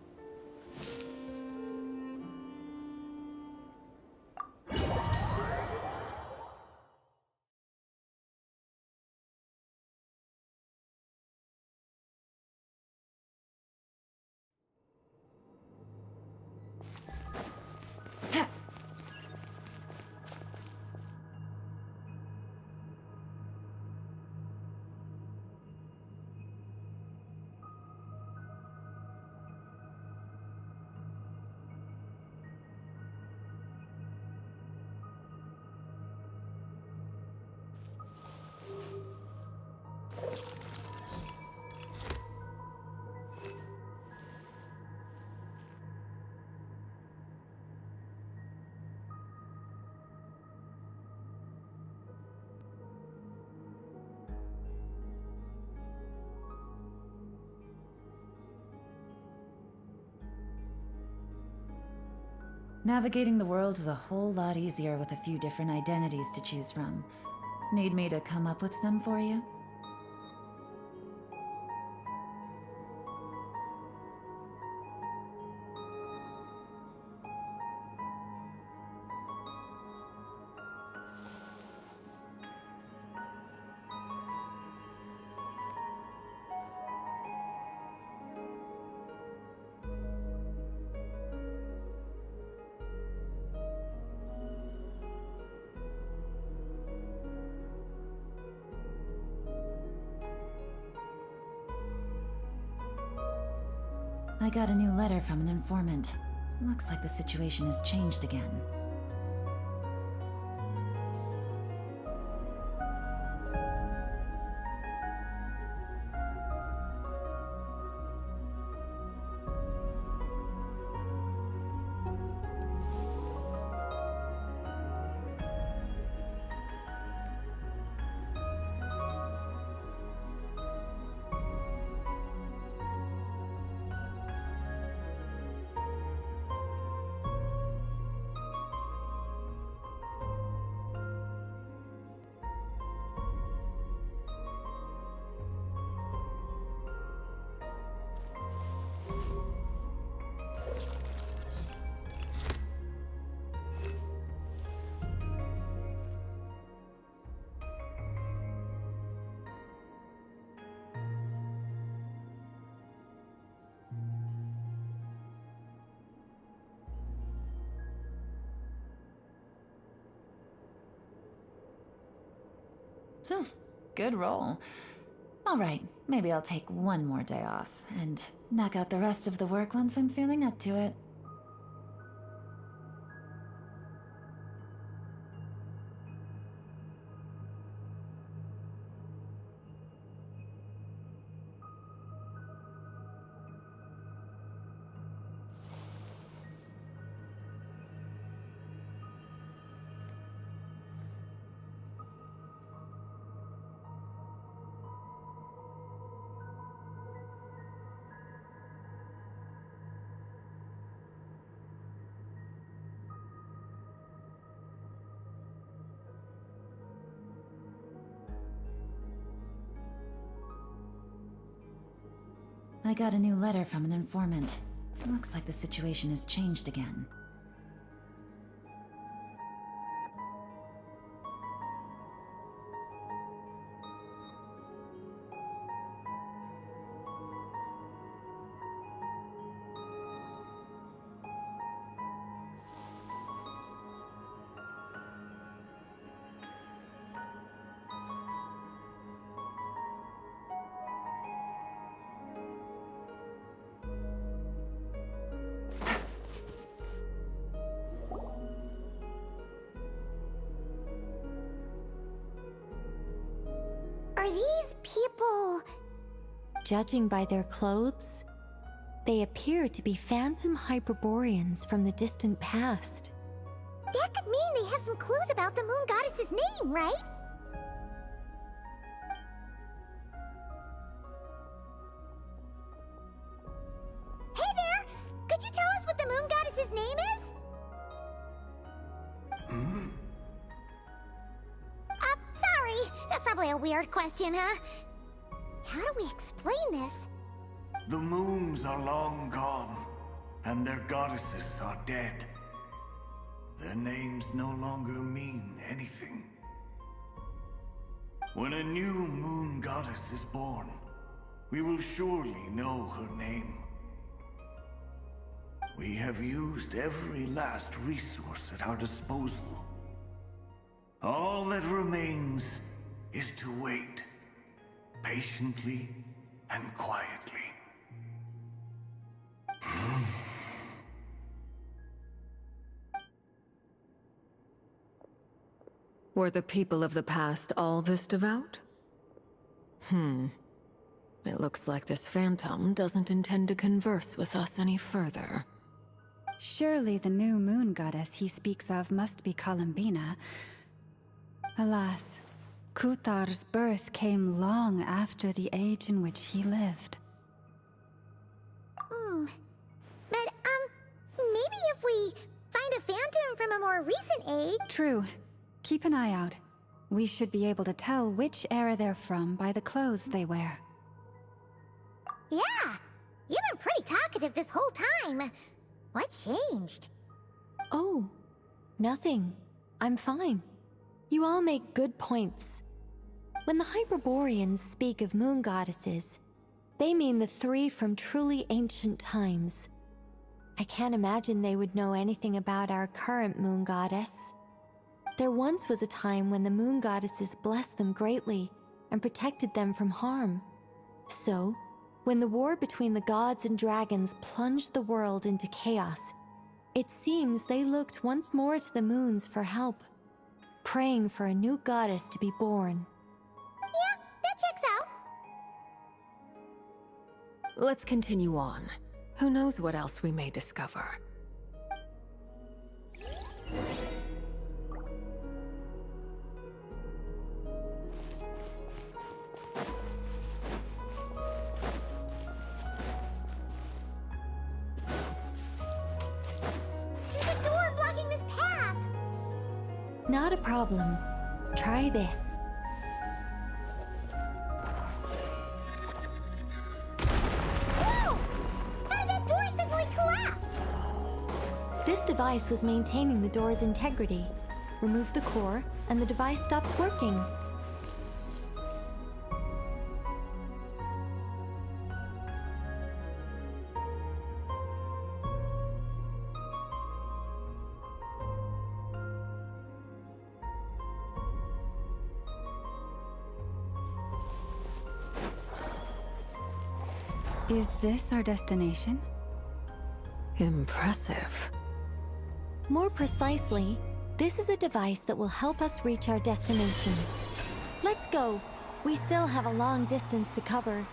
R: Navigating the world is a whole lot easier with a few different identities to choose from. Need me to come up with some for you? I got a new letter from an informant. Looks like the situation has changed again. Good roll. All right, maybe I'll take one more day off and knock out the rest of the work once I'm feeling up to it. I got a new letter from an informant. Looks like the situation has changed again.
C: Are these people...
A: Judging by their clothes, they appear to be phantom Hyperboreans from the distant past.
C: That could mean they have some clues about the moon goddess's name, right? Hey there! Could you tell us what the moon goddess's name is? Sorry. That's probably a weird question, huh? How do we explain this?
U: The moons are long gone, and their goddesses are dead. Their names no longer mean anything. When a new moon goddess is born, we will surely know her name. We have used every last resource at our disposal. All that remains is to wait, patiently and quietly.
F: Were the people of the past all this devout? It looks like this phantom doesn't intend to converse with us any further.
J: Surely the new moon goddess he speaks of must be Columbina. Alas, Kuthar's birth came long after the age in which he lived.
C: But, maybe if we find a from a more recent age.
J: True. Keep an eye out. We should be able to tell which era they're from by the clothes they wear.
C: Yeah, you've been pretty talkative this whole time. What changed?
A: Oh, nothing. I'm fine. You all make good points. When the Hyperboreans speak of moon goddesses, they mean the three from truly ancient times. I can't imagine they would know anything about our current moon goddess. There once was a time when the moon goddesses blessed them greatly and protected them from harm. So, when the war between the gods and dragons plunged the world into chaos, it seems they looked once more to the moons for help, praying for a new goddess to be born.
C: Yeah, that checks out.
F: Let's continue on. Who knows what else we may discover?
C: There's a door blocking this path.
A: Not a problem. Try this.
C: Whoa! How did that door suddenly collapse?
A: This device was maintaining the door's integrity. Remove the core, and the device stops working.
J: Is this our destination?
F: Impressive.
A: More precisely, this is a device that will help us reach our destination. Let's go. We still have a long distance to cover.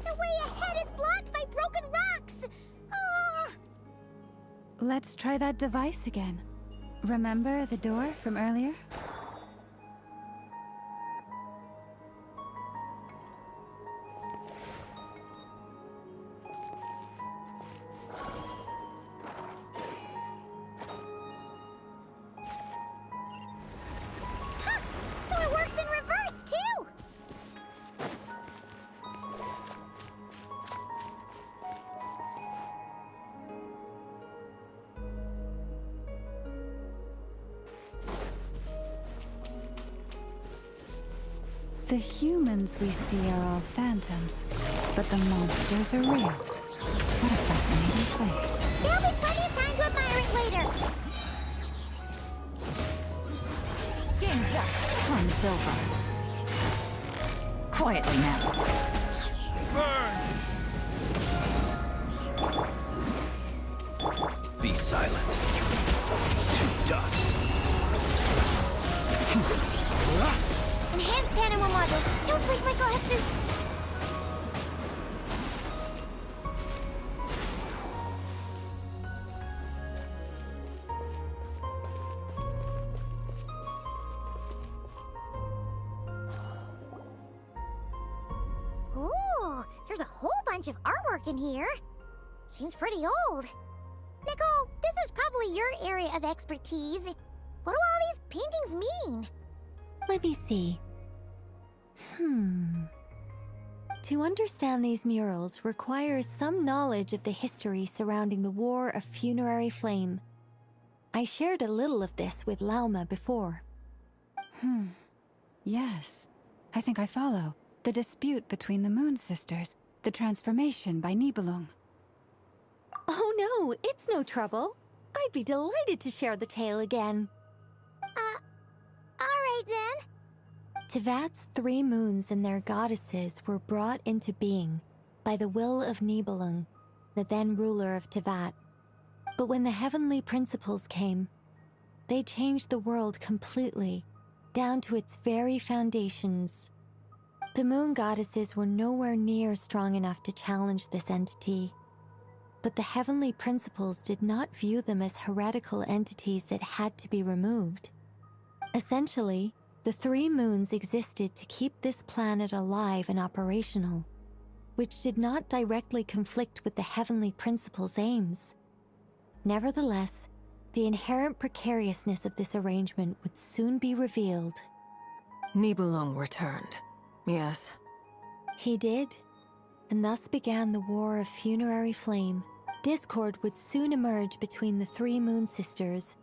C: The way ahead is blocked by broken rocks. Oh.
J: Let's try that device again. Remember the door from earlier?
C: Huh! So it works in reverse too.
J: The humans we see are all phantoms, but the monsters are real. What a fascinating place.
C: There'll be plenty of time to admire it later.
R: Game's up. Fun's over. Quietly now.
S: Be silent. To dust.
C: Enhanced animal models. Don't break my glasses. Ooh, there's a whole bunch of artwork in here. Seems pretty old. Nicole, this is probably your area of expertise. What do all these paintings mean?
A: Let me see. To understand these murals requires some knowledge of the history surrounding the War of Funerary Flame. I shared a little of this with Lauma before.
J: Yes. I think I follow. The dispute between the Moon Sisters. The transformation by Nibelung.
A: Oh no, it's no trouble. I'd be delighted to share the tale again.
C: Alright then.
A: Tevat's 3 moons and their goddesses were brought into being by the will of Nibelung, the then ruler of Tevat. But when the heavenly principles came, they changed the world completely, down to its very foundations. The moon goddesses were nowhere near strong enough to challenge this entity. But the heavenly principles did not view them as heretical entities that had to be removed. Essentially, the 3 moons existed to keep this planet alive and operational, which did not directly conflict with the heavenly principles' aims. Nevertheless, the inherent precariousness of this arrangement would soon be revealed.
F: Nibelung returned. Yes.
A: He did, and thus began the War of Funerary Flame. Discord would soon emerge between the 3 Moon Sisters.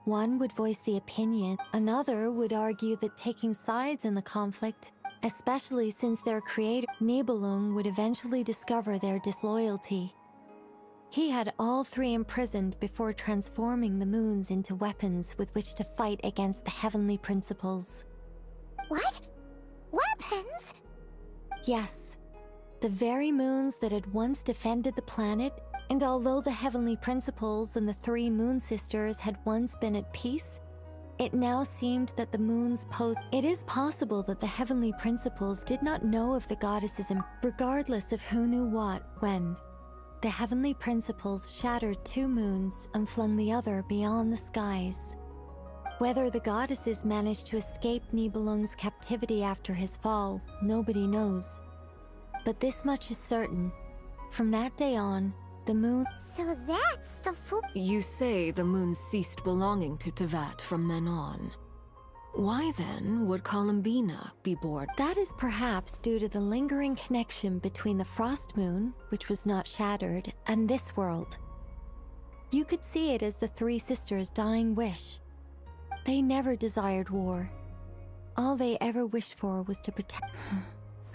A: One would voice the opinion, another would argue that taking sides in the conflict, especially since their creator, Nibelung, would eventually discover their disloyalty. He had all 3 imprisoned before transforming the moons into weapons with which to fight against the heavenly principles.
C: What? Weapons?
A: Yes, the very moons that had once defended the planet, and although the heavenly principles and the 3 Moon Sisters had once been at peace, it now seemed that the moons posed. It is possible that the heavenly principles did not know of the goddesses, regardless of who knew what, when. The heavenly principles shattered 2 moons and flung the other beyond the skies. Whether the goddesses managed to escape Nibelung's captivity after his fall, nobody knows. But this much is certain. From that day on, the moon...
C: So that's the full...
F: You say the moons ceased belonging to Tevat from then on. Why then would Columbina be born?
A: That is perhaps due to the lingering connection between the Frost Moon, which was not shattered, and this world. You could see it as the 3 sisters' dying wish. They never desired war. All they ever wished for was to protect...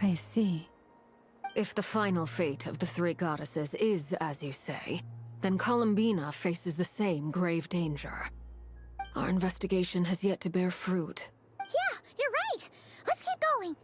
J: I see.
F: If the final fate of the 3 goddesses is as you say, then Columbina faces the same grave danger. Our investigation has yet to bear fruit.
C: Yeah, you're right. Let's keep going.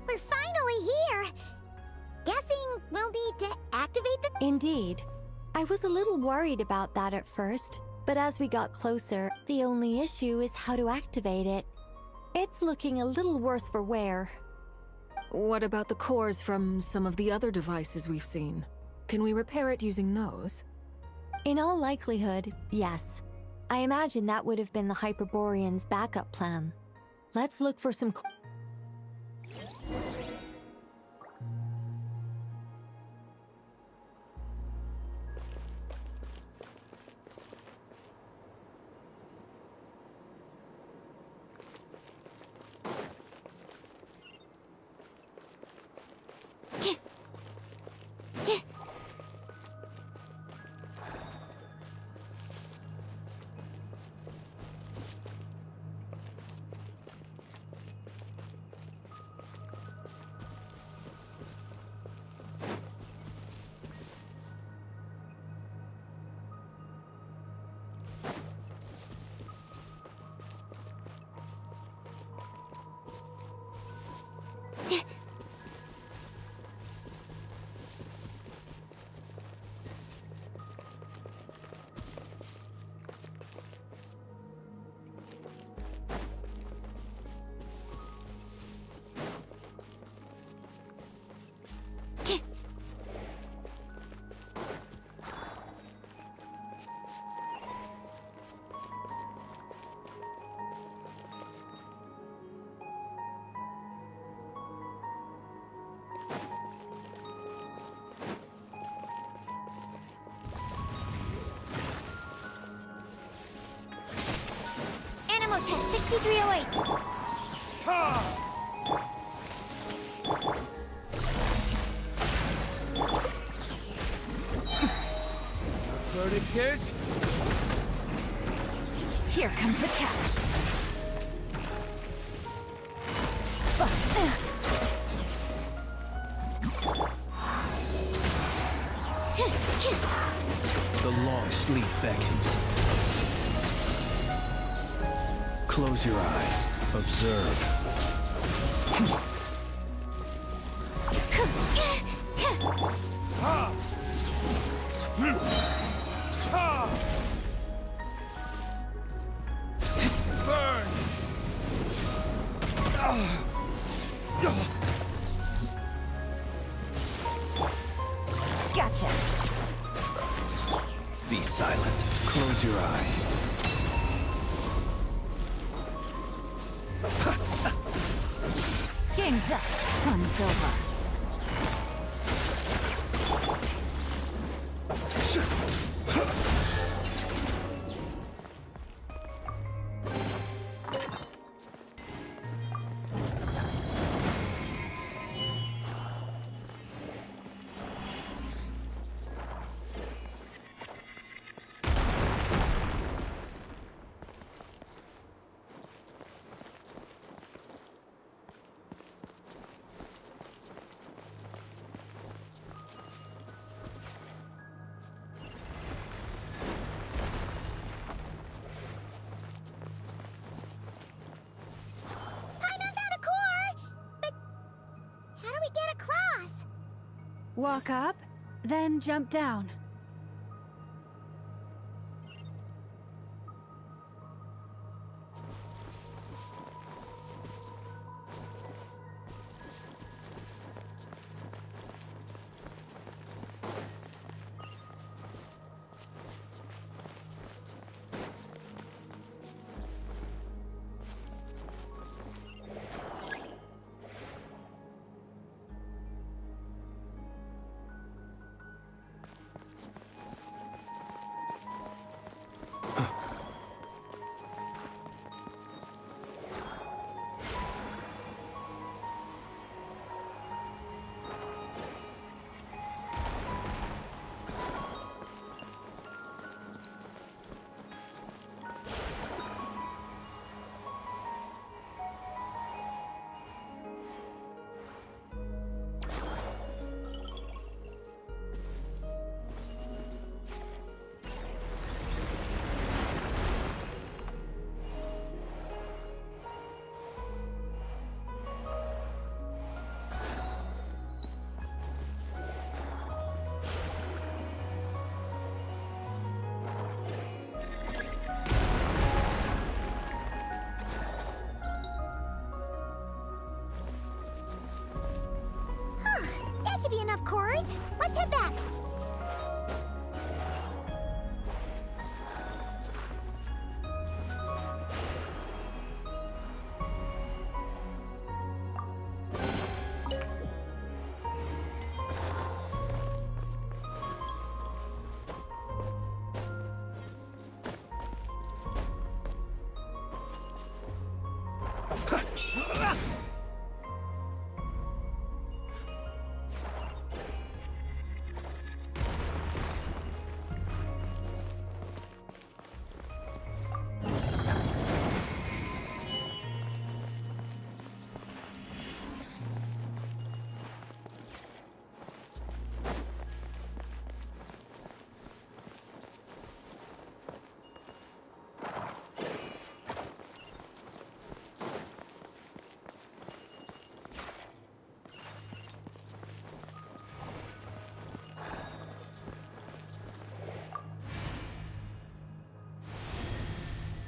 C: We're finally here. Guessing we'll need to activate the...
A: Indeed. I was a little worried about that at first, But as we got closer, the only issue is how to activate it. It's looking a little worse for wear.
F: What about the cores from some of the other devices we've seen? Can we repair it using those?
A: In all likelihood, yes. I imagine that would have been the Hyperborean's backup plan. Let's look for some...
C: Animal test 6308.
I: Verdict is...
A: Here comes the catch.
T: The long sleep beckons. Close your eyes. Observe.
I: Burn!
A: Gotcha.
T: Be silent. Close your eyes.
A: Game's up. Fun's over. Walk up, then jump down.
C: Of course. Let's head back.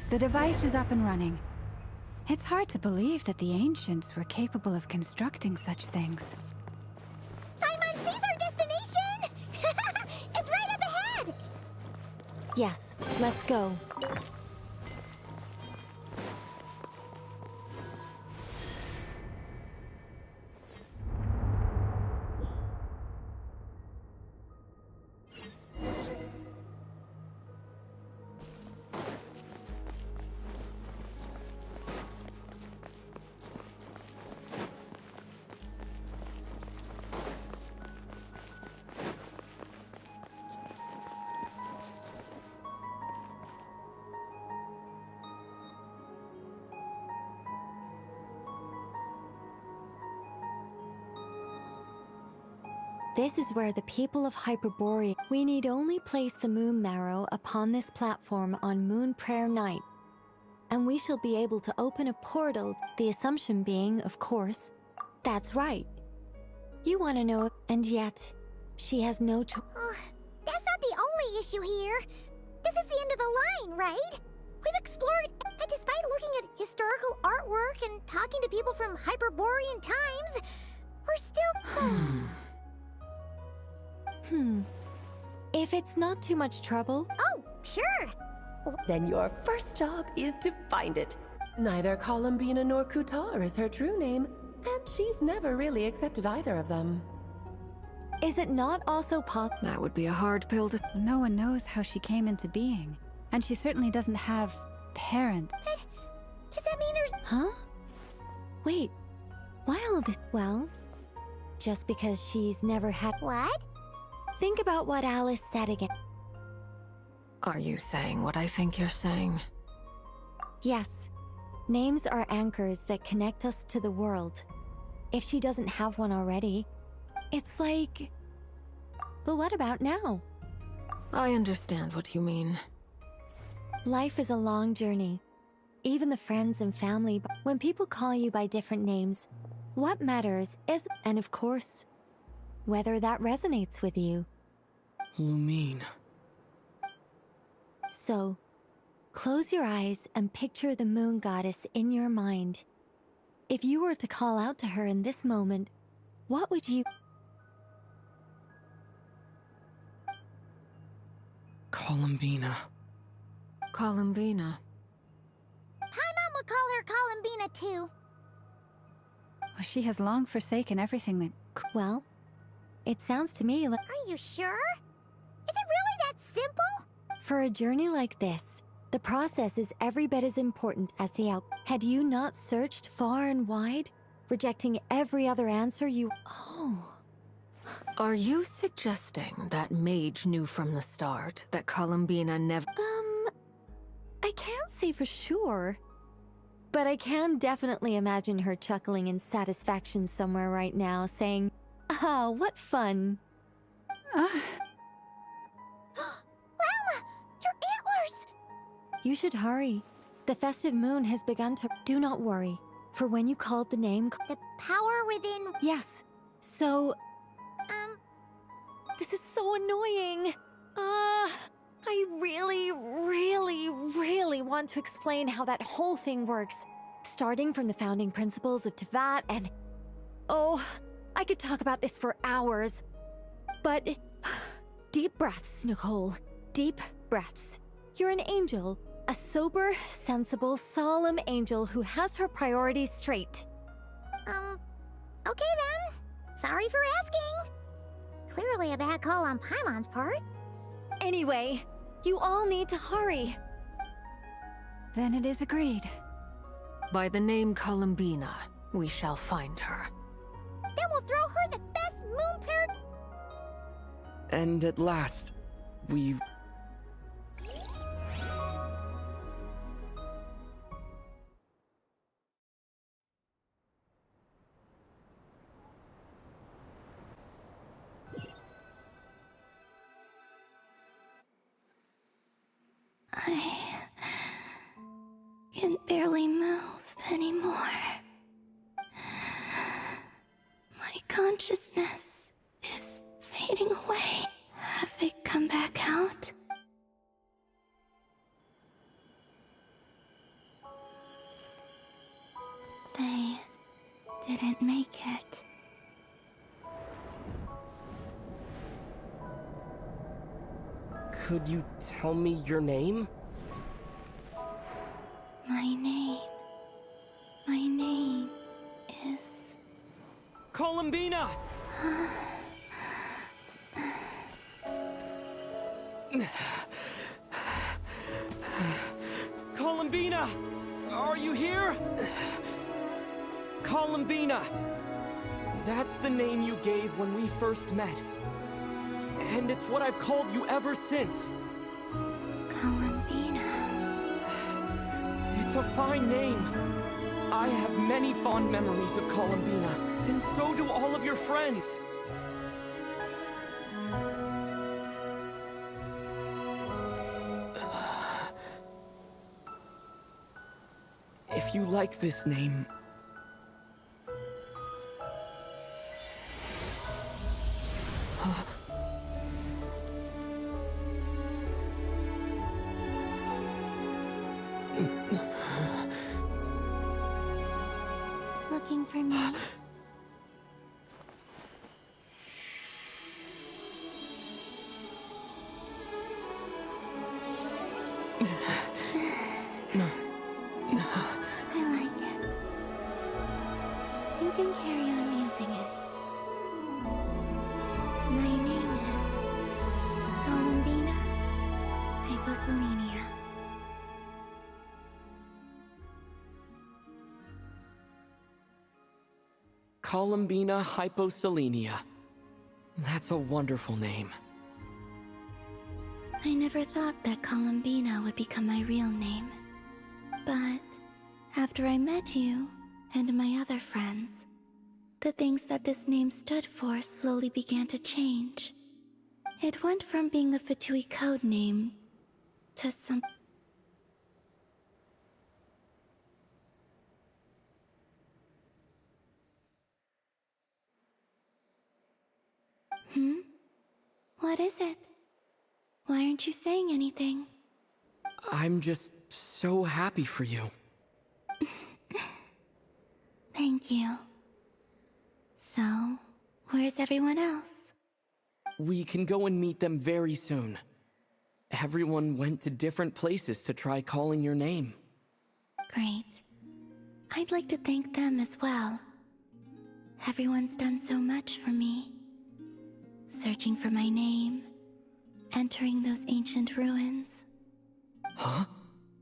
J: The device is up and running. It's hard to believe that the ancients were capable of constructing such things.
C: Paimon sees our destination! It's right up ahead!
A: Yes, let's go. This is where the people of Hyperborea... We need only place the moon marrow upon this platform on Moon Prayer Night, and we shall be able to open a portal, the assumption being, of course... That's right. You want to know, and yet, she has no choice.
C: That's not the only issue here. This is the end of the line, right? We've explored, and despite looking at historical artwork and talking to people from Hyperborean times, we're still...
A: If it's not too much trouble...
C: Oh, sure!
P: Then your first job is to find it. Neither Columbina nor Kutar is her true name, and she's never really accepted either of them.
A: Is it not also
F: That would be a hard pill to...
J: No one knows how she came into being, and she certainly doesn't have parents.
C: Does that mean there's...
A: Huh? Wait, why all this? Well, just because she's never had...
C: What?
A: Think about what Alice said again.
F: Are you saying what I think you're saying?
A: Yes. Names are anchors that connect us to the world. If she doesn't have one already, it's like... But what about now?
F: I understand what you mean.
A: Life is a long journey. Even the friends and family, when people call you by different names, what matters is, and of course, whether that resonates with you.
B: Lumine.
A: So, close your eyes and picture the moon goddess in your mind. If you were to call out to her in this moment, what would you...
B: Columbina.
F: Columbina.
C: Paimon would call her Columbina too.
J: Well, she has long forsaken everything that...
A: Well, it sounds to me like...
C: Are you sure? Is it really that simple?
A: For a journey like this, the process is every bit as important as the outcome. Had you not searched far and wide, rejecting every other answer you... Oh...
F: Are you suggesting that Mage knew from the start that Columbina never...
A: I can't say for sure. But I can definitely imagine her chuckling in satisfaction somewhere right now, saying, "Ah, what fun."
C: Llama! Your antlers!
A: You should hurry. The festive moon has begun to... Do not worry, for when you called the name...
C: The power within...
A: Yes. So... This is so annoying. I really want to explain how that whole thing works. Starting from the founding principles of Teyvat and... Oh, I could talk about this for hours. But deep breaths, Nicole. Deep breaths. You're an angel. A sober, sensible, solemn angel who has her priorities straight.
C: Okay then. Sorry for asking. Clearly a bad call on Paimon's part.
A: Anyway, you all need to hurry.
J: Then it is agreed.
F: By the name Columbina, we shall find her.
C: Then we'll throw her the best moon parrot.
O: And at last, we...
H: I can barely move anymore. My consciousness is fading away. Have they come back out? They didn't make it.
O: Could you tell me your name?
H: My name is...
O: Columbina! Columbina! Are you here? Columbina! That's the name you gave when we first met. And it's what I've called you ever since.
H: Columbina.
O: It's a fine name. I have many fond memories of Columbina, and so do all of your friends. If you like this name...
H: Looking for me? I like it. You can carry on using it. My name is Columbina Hyposelenia.
O: Columbina Hyposelenia. That's a wonderful name.
H: I never thought that Columbina would become my real name. But after I met you and my other friends, the things that this name stood for slowly began to change. It went from being a Fatui code name to some... What is it? Why aren't you saying anything?
O: I'm just so happy for you.
H: Thank you. So, where's everyone else?
O: We can go and meet them very soon. Everyone went to different places to try calling your name.
H: Great. I'd like to thank them as well. Everyone's done so much for me. Searching for my name, entering those ancient ruins.
O: Huh?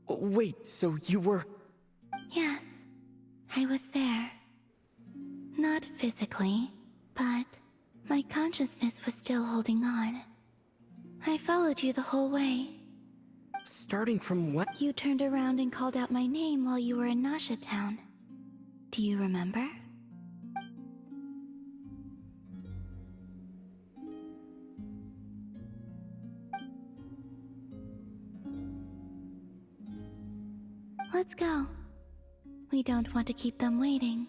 O: Wait, so you were...
H: Yes, I was there. Not physically, but my consciousness was still holding on. I followed you the whole way.
O: Starting from what?
H: You turned around and called out my name while you were in Nasha Town. Do you remember? Let's go. We don't want to keep them waiting.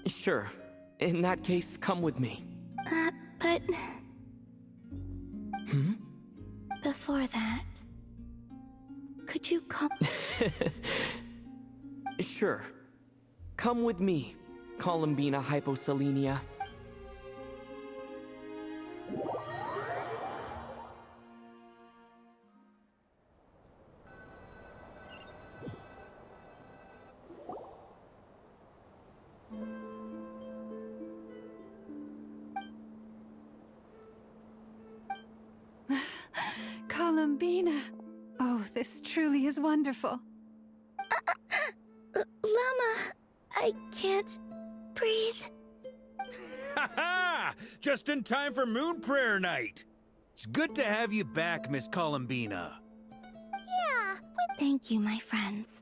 O: Sure. In that case, come with me.
H: But... Before that... Could you come...
O: Sure. Come with me, Columbina Hyposelenia.
J: Columbina! Oh, this truly is wonderful.
H: Llama, I can't breathe.
I: Ha ha! Just in time for Moon Prayer Night. It's good to have you back, Miss Columbina.
C: Yeah,
H: Thank you, my friends.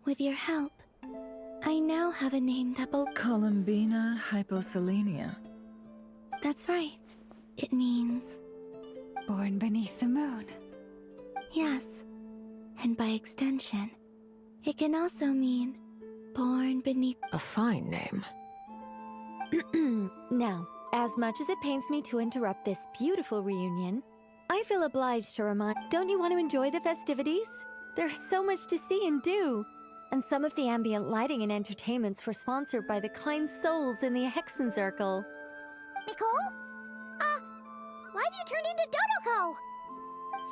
H: With your help, I now have a name that will...
D: Columbina hyposelenia.
H: That's right. It means...
J: Born beneath the moon.
H: Yes. And by extension, it can also mean born beneath...
F: A fine name.
A: Now, as much as it pains me to interrupt this beautiful reunion, I feel obliged to remind... Don't you want to enjoy the festivities? There's so much to see and do. And some of the ambient lighting and entertainments were sponsored by the kind souls in the Hexen Circle.
C: Nicole? Why have you turned into Dodoko?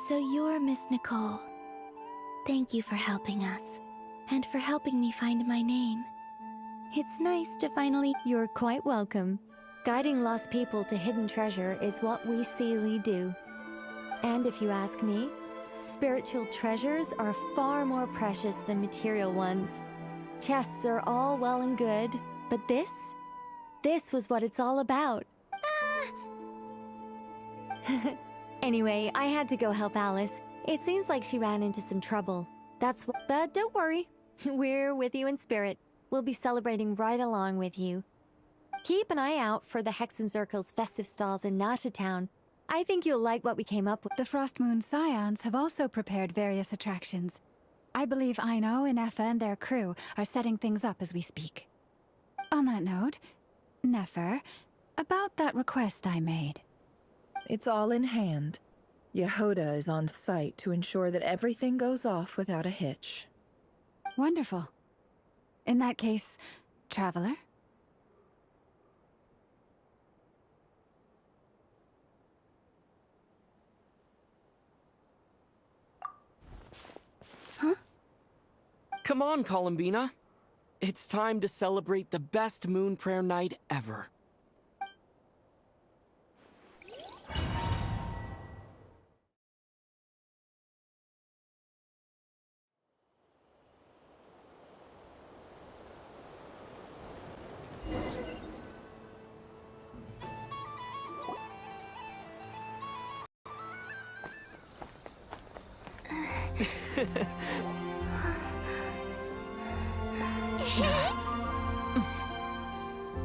H: So you're Miss Nicole. Thank you for helping us, and for helping me find my name. It's nice to finally...
A: You're quite welcome. Guiding lost people to hidden treasure is what we Seelie do. And if you ask me, spiritual treasures are far more precious than material ones. Chests are all well and good, but this was what it's all about. Anyway, I had to go help Alice. It seems like she ran into some trouble. But don't worry. We're with you in spirit. We'll be celebrating right along with you. Keep an eye out for the Hexen Circle's festive stalls in Nasha Town. I think you'll like what we came up with.
J: The Frost Moon Scions have also prepared various attractions. I believe Aino, Ineffa, and their crew are setting things up as we speak. On that note, Nefer, about that request I made.
D: It's all in hand. Yehoda is on site to ensure that everything goes off without a hitch.
J: Wonderful. In that case, Traveler?
H: Huh?
O: Come on, Columbina. It's time to celebrate the best Moon Prayer Night ever.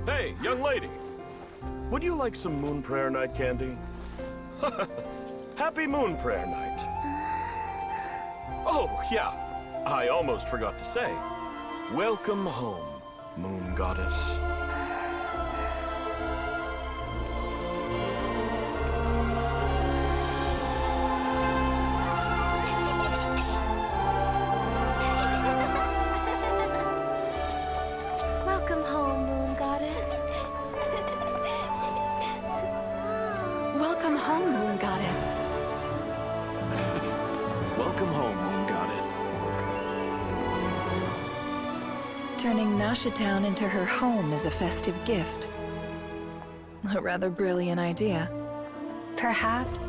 T: Hey, young lady. Would you like some Moon Prayer Night candy? Happy Moon Prayer Night. Oh, yeah. I almost forgot to say. Welcome home, Moon Goddess.
G: Welcome home, Moon Goddess.
F: Welcome home, Moon Goddess.
L: Welcome home, Moon Goddess.
D: Turning Nasha Town into her home is a festive gift. A rather brilliant idea.
J: Perhaps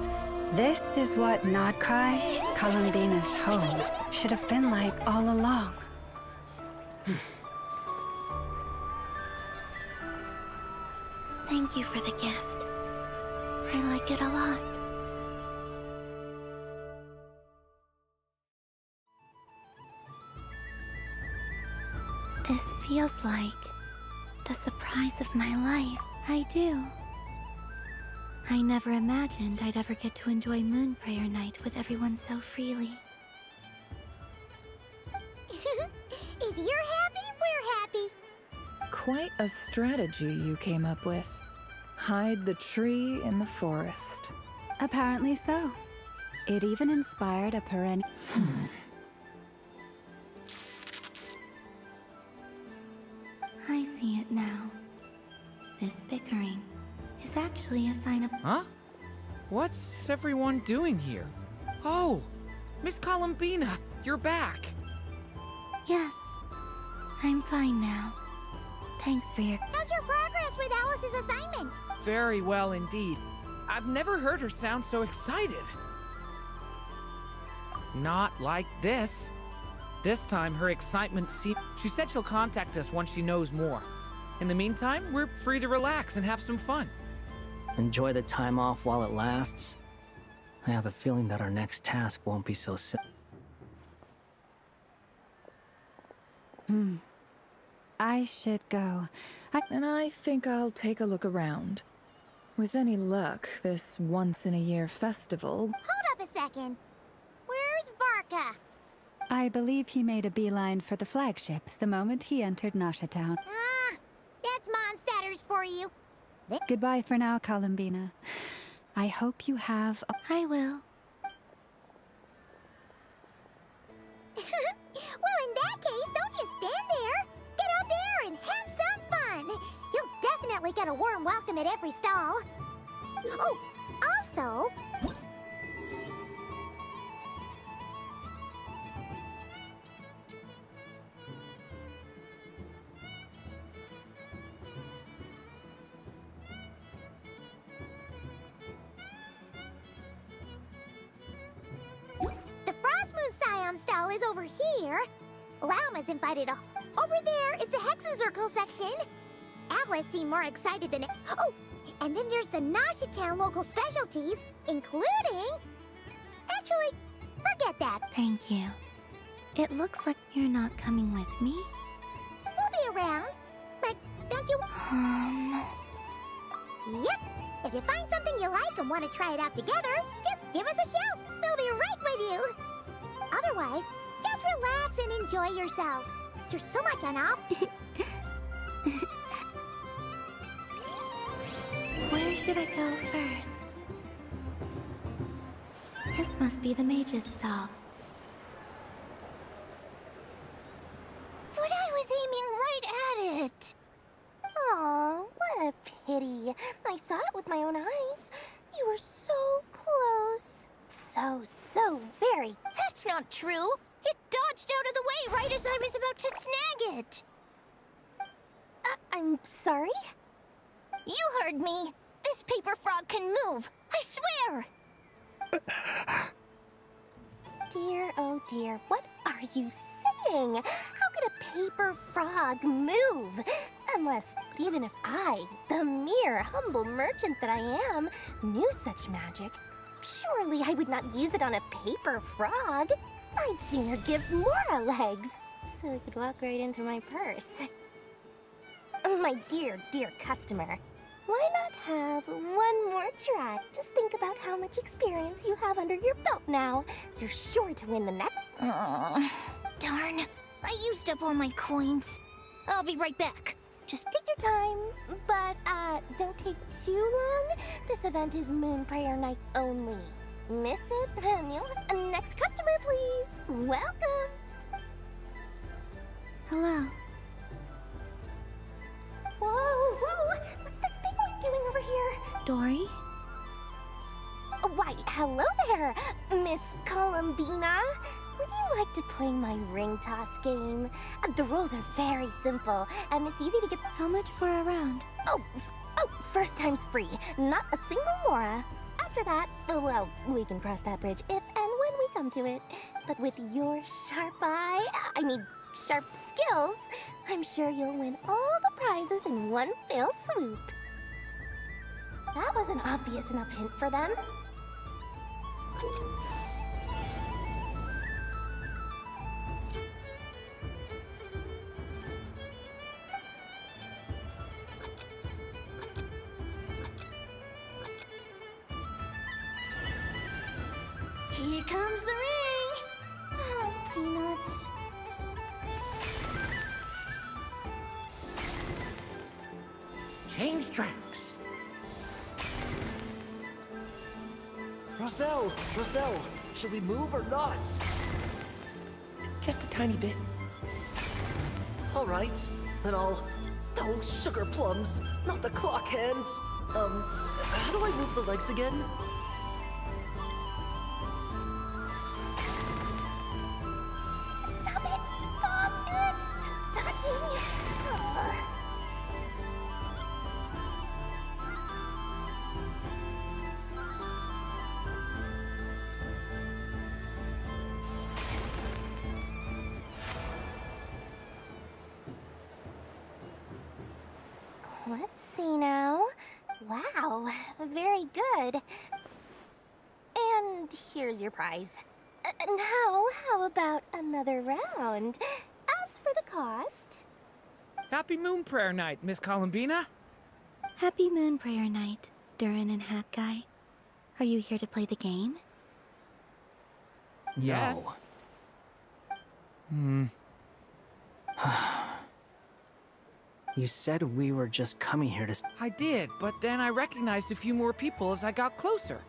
J: this is what Krai, Columbina's home, should have been like all along.
H: Thank you for the gift. I like it a lot. This feels like the surprise of my life. I do. I never imagined I'd ever get to enjoy Moon Prayer Night with everyone so freely.
C: If you're happy, we're happy.
D: Quite a strategy you came up with. Hide the tree in the forest.
J: Apparently so. It even inspired a perennial...
H: I see it now. This bickering is actually a sign of...
K: Huh? What's everyone doing here? Oh, Miss Columbina, you're back.
H: Yes, I'm fine now. Thanks for your...
C: How's your progress with Alice's assignment?
K: Very well indeed. I've never heard her sound so excited. Not like this. This time, her excitement seemed... She said she'll contact us once she knows more. In the meantime, we're free to relax and have some fun.
E: Enjoy the time off while it lasts. I have a feeling that our next task won't be so simple.
J: I should go.
D: And I think I'll take a look around. With any luck, this once-in-a-year festival...
C: Hold up a second. Where's Varka?
J: I believe he made a beeline for the flagship the moment he entered Nasha Town.
C: Ah, that's Mondstadters for you.
J: Goodbye for now, Columbina. I hope you have a...
H: I will.
C: Well, in that case, don't just stand there. Get out there and have some fun. You'll definitely get a warm welcome at every stall. Oh, also... stall is over here. Lauma's invited over there is the Hexenzirkel section. Atlas seemed more excited than... Oh, and then there's the Nasha Town local specialties, including... Actually, forget that.
H: Thank you. It looks like you're not coming with me.
C: We'll be around, but don't you... Yep. If you find something you like and want to try it out together, just give us a shout. We'll be right with you. Otherwise, just relax and enjoy yourself. There's so much on offer.
H: Where should I go first? This must be the mage's stall.
C: But I was aiming right at it.
G: Aw, what a pity. I saw it with my own eyes. You were so close. So very.
C: That's not true. It dodged out of the way right as I was about to snag it.
G: I'm sorry?
C: You heard me. This paper frog can move. I swear.
G: Dear, oh dear, what are you saying? How could a paper frog move? Unless, even if I, the mere humble merchant that I am, knew such magic, surely I would not use it on a paper frog. I'd sooner give Mora legs, so it could walk right into my purse. My dear, dear customer, why not have one more try? Just think about how much experience you have under your belt now. You're sure to win the next...
C: Darn. I used up all my coins. I'll be right back.
G: Just take your time, but, don't take too long. This event is Moon Prayer Night only. Miss it, and you'll... Next customer, please. Welcome.
H: Hello.
G: Whoa! What's this big one doing over here?
H: Dory?
G: Why, hello there, Miss Columbina. Would you like to play my ring toss game? The rules are very simple, and it's easy to get...
H: How much for a round?
G: Oh, first time's free. Not a single Mora. After that, well, we can cross that bridge if and when we come to it. But with your sharp sharp skills, I'm sure you'll win all the prizes in one fell swoop. That was an obvious enough hint for them.
C: Here comes the ring! Oh, peanuts.
N: Change tracks.
O: Roselle! Should we move or not?
N: Just a tiny bit.
O: All right, then I'll... Oh, sugar plums, not the clock hands. How do I move the legs again?
G: Stop it! Stop dodging!
C: Let's see now. Wow, very good. And here's your prize. Now, how about another round? As for the cost...
K: Happy Moon Prayer Night, Miss Columbina.
H: Happy Moon Prayer Night, Durin and Hat Guy. Are you here to play the game?
K: Yes.
E: No. You said we were just coming here to...
K: I did, but then I recognized a few more people as I got closer.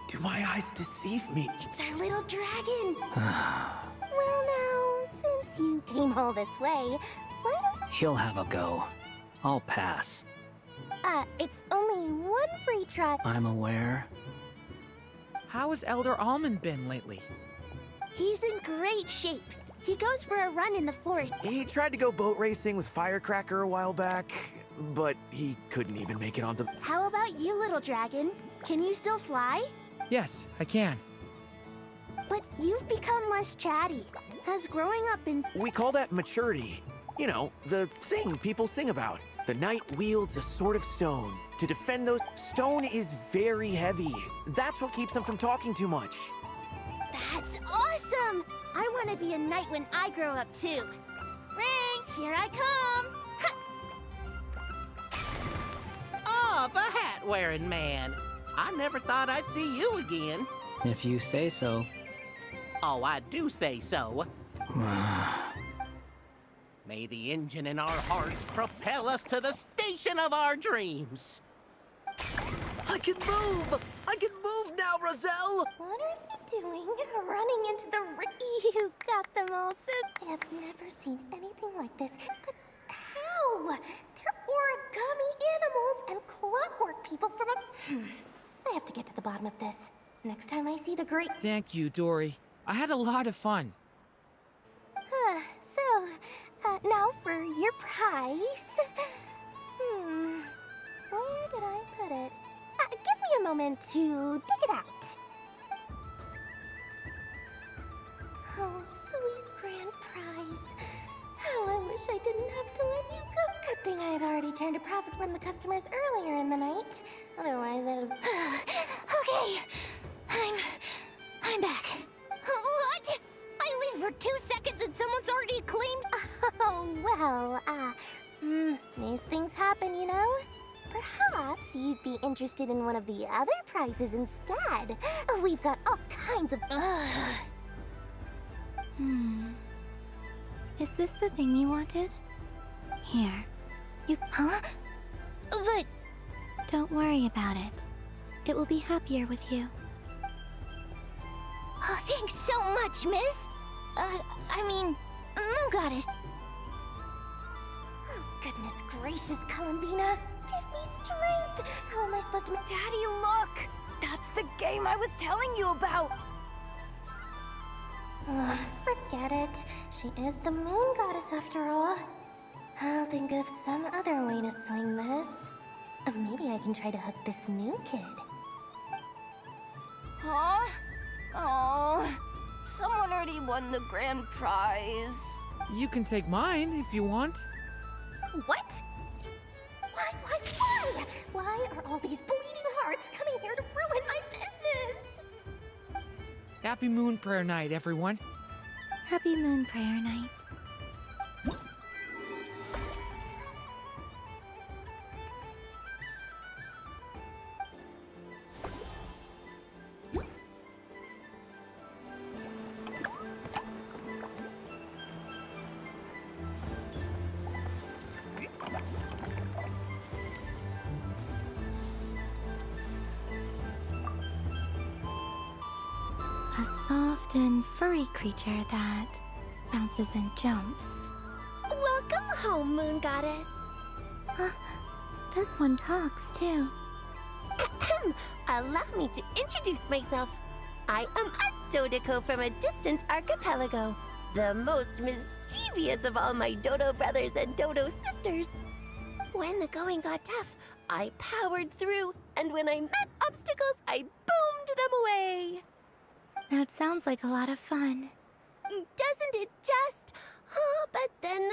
L: Do my eyes deceive me?
C: It's our little dragon! Well now, since you came all this way, why don't...
E: He'll have a go. I'll pass.
C: It's only one free try.
E: I'm aware.
K: How has Elder Almond been lately?
C: He's in great shape. He goes for a run in the forest.
L: He tried to go boat racing with Firecracker a while back, but he couldn't even make it onto...
C: How about you, little dragon? Can you still fly?
K: Yes, I can.
C: But you've become less chatty. As growing up in...
L: We call that maturity. You know, the thing people sing about. The knight wields a sword of stone. To defend those... Stone is very heavy. That's what keeps him from talking too much.
C: That's awesome! I want to be a knight when I grow up, too. Ring, here I come!
N: Oh, the hat-wearing man. I never thought I'd see you again.
E: If you say so.
N: Oh, I do say so. May the engine in our hearts propel us to the station of our dreams.
Q: I can move! I can move now, Roselle!
C: What are they doing? Running into the You got them all so... I've never seen anything like this. But how? They're origami animals and clockwork people from a... I have to get to the bottom of this. Next time I see the great...
K: Thank you, Dory. I had a lot of fun.
C: Now for your prize. Where did I put it? Give me a moment to dig it out. Oh, sweet grand prize. How I wish I didn't have to let you go. Good thing I've already turned a profit from the customers earlier in the night. Otherwise, I'd have... Okay, I'm back. What? I leave for 2 seconds and someone's already claimed... Oh, well, these things happen, you know? Perhaps you'd be interested in one of the other prizes instead. We've got all kinds of...
H: Is this the thing you wanted? Here. You...
C: Huh? But...
H: Don't worry about it. It will be happier with you.
C: Oh, thanks so much, miss. Moon Goddess. Oh, goodness gracious, Columbina. Give me strength. How am I supposed to...
A: Daddy, look! That's the game I was telling you about!
C: Forget it. She is the Moon Goddess after all. I'll think of some other way to swing this. Maybe I can try to hook this new kid.
A: Huh? Oh, someone already won the grand prize.
K: You can take mine if you want.
C: What? Why? Why are all these bleeding hearts coming here to ruin my business?
K: Happy Moon Prayer Night, everyone.
H: Happy Moon Prayer Night. Soft and furry creature that bounces and jumps.
C: Welcome home, Moon Goddess.
H: This one talks too.
C: Allow me to introduce myself. I am a Dodico from a distant archipelago, the most mischievous of all my Dodo brothers and Dodo sisters. When the going got tough, I powered through, and when I met obstacles, I boomed them away.
H: That sounds like a lot of fun.
C: Doesn't it just?
M: But then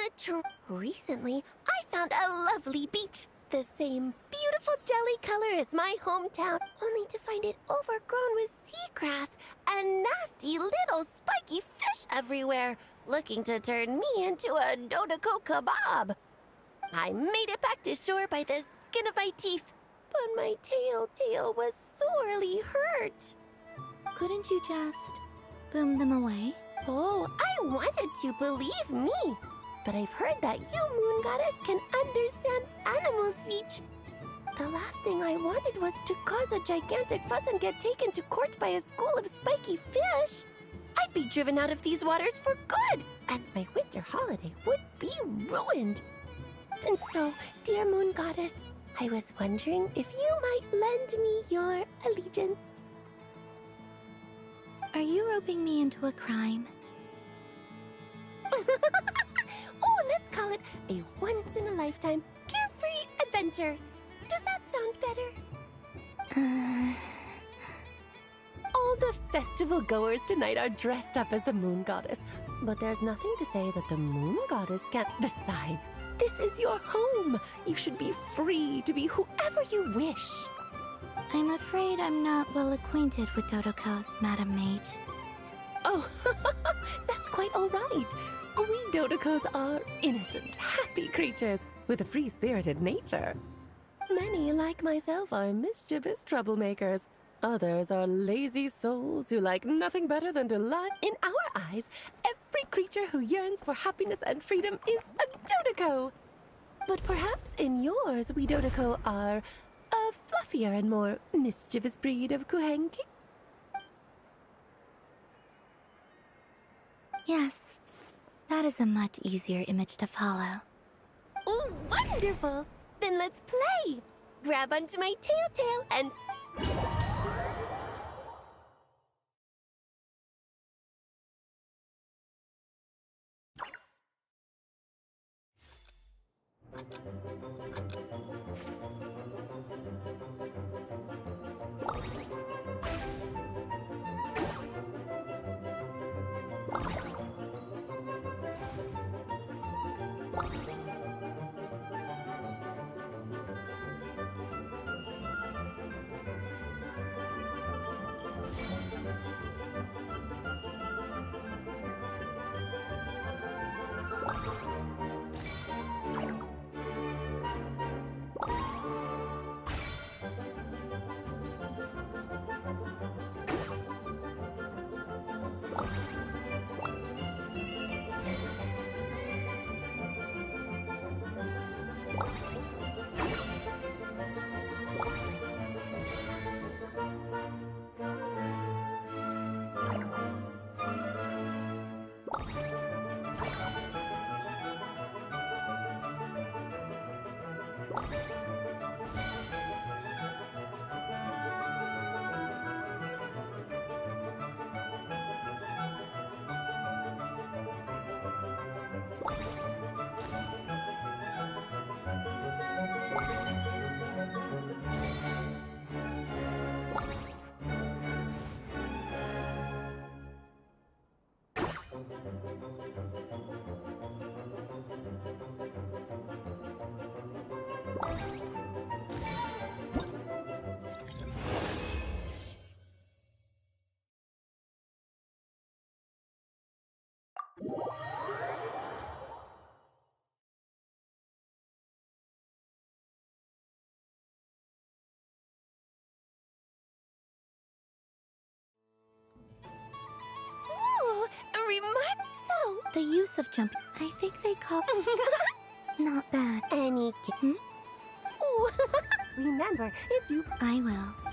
M: recently, I found a lovely beach. The same beautiful jelly color as my hometown, only to find it overgrown with seagrass and nasty little spiky fish everywhere, looking to turn me into a Nezuko kebab. I made it back to shore by the skin of my teeth, but my tail was sorely hurt.
H: Couldn't you just boom them away?
M: Oh, I wanted to, believe me. But I've heard that you, Moon Goddess, can understand animal speech. The last thing I wanted was to cause a gigantic fuss and get taken to court by a school of spiky fish. I'd be driven out of these waters for good, and my winter holiday would be ruined. And so, dear Moon Goddess, I was wondering if you might lend me your allegiance.
H: Are you roping me into a crime?
M: Oh, let's call it a once-in-a-lifetime carefree adventure. Does that sound better? All the festival goers tonight are dressed up as the Moon Goddess, but there's nothing to say that the Moon Goddess can't. Besides, this is your home. You should be free to be whoever you wish.
H: I'm afraid I'm not well acquainted with Dodokos, Madam Mage.
M: Oh, that's quite all right. We Dodokos are innocent, happy creatures with a free-spirited nature. Many, like myself, are mischievous troublemakers. Others are lazy souls who like nothing better than to lie. In our eyes, every creature who yearns for happiness and freedom is a Dodoko. But perhaps in yours, we Dodoko are a fluffier and more mischievous breed of Kuhenki?
H: Yes, that is a much easier image to follow.
M: Oh, wonderful! Then let's play! Grab onto my tail and...
H: The use of jumping, I think they call... Not bad.
M: Any kitten? Oh, remember, if you...
H: I will.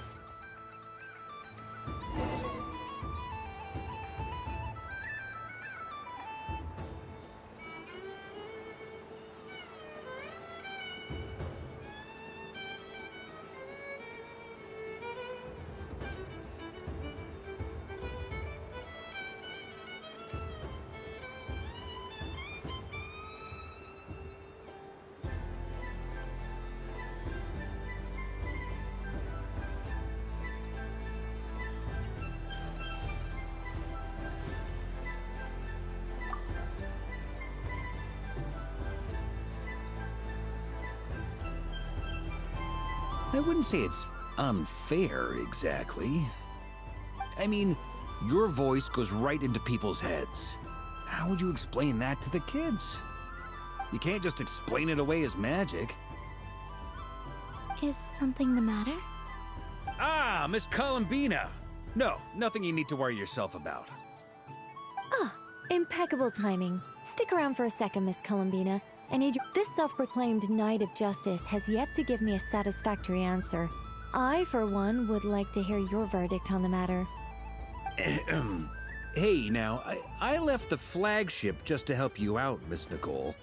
I: I wouldn't say it's unfair, exactly. I mean, your voice goes right into people's heads. How would you explain that to the kids? You can't just explain it away as magic.
H: Is something the matter?
I: Ah, Miss Columbina! No, nothing you need to worry yourself about.
A: Ah, impeccable timing. Stick around for a second, Miss Columbina. I need you. This self-proclaimed Knight of Justice has yet to give me a satisfactory answer. I, for one, would like to hear your verdict on the matter.
I: Hey, now, I left the flagship just to help you out, Miss Nicole.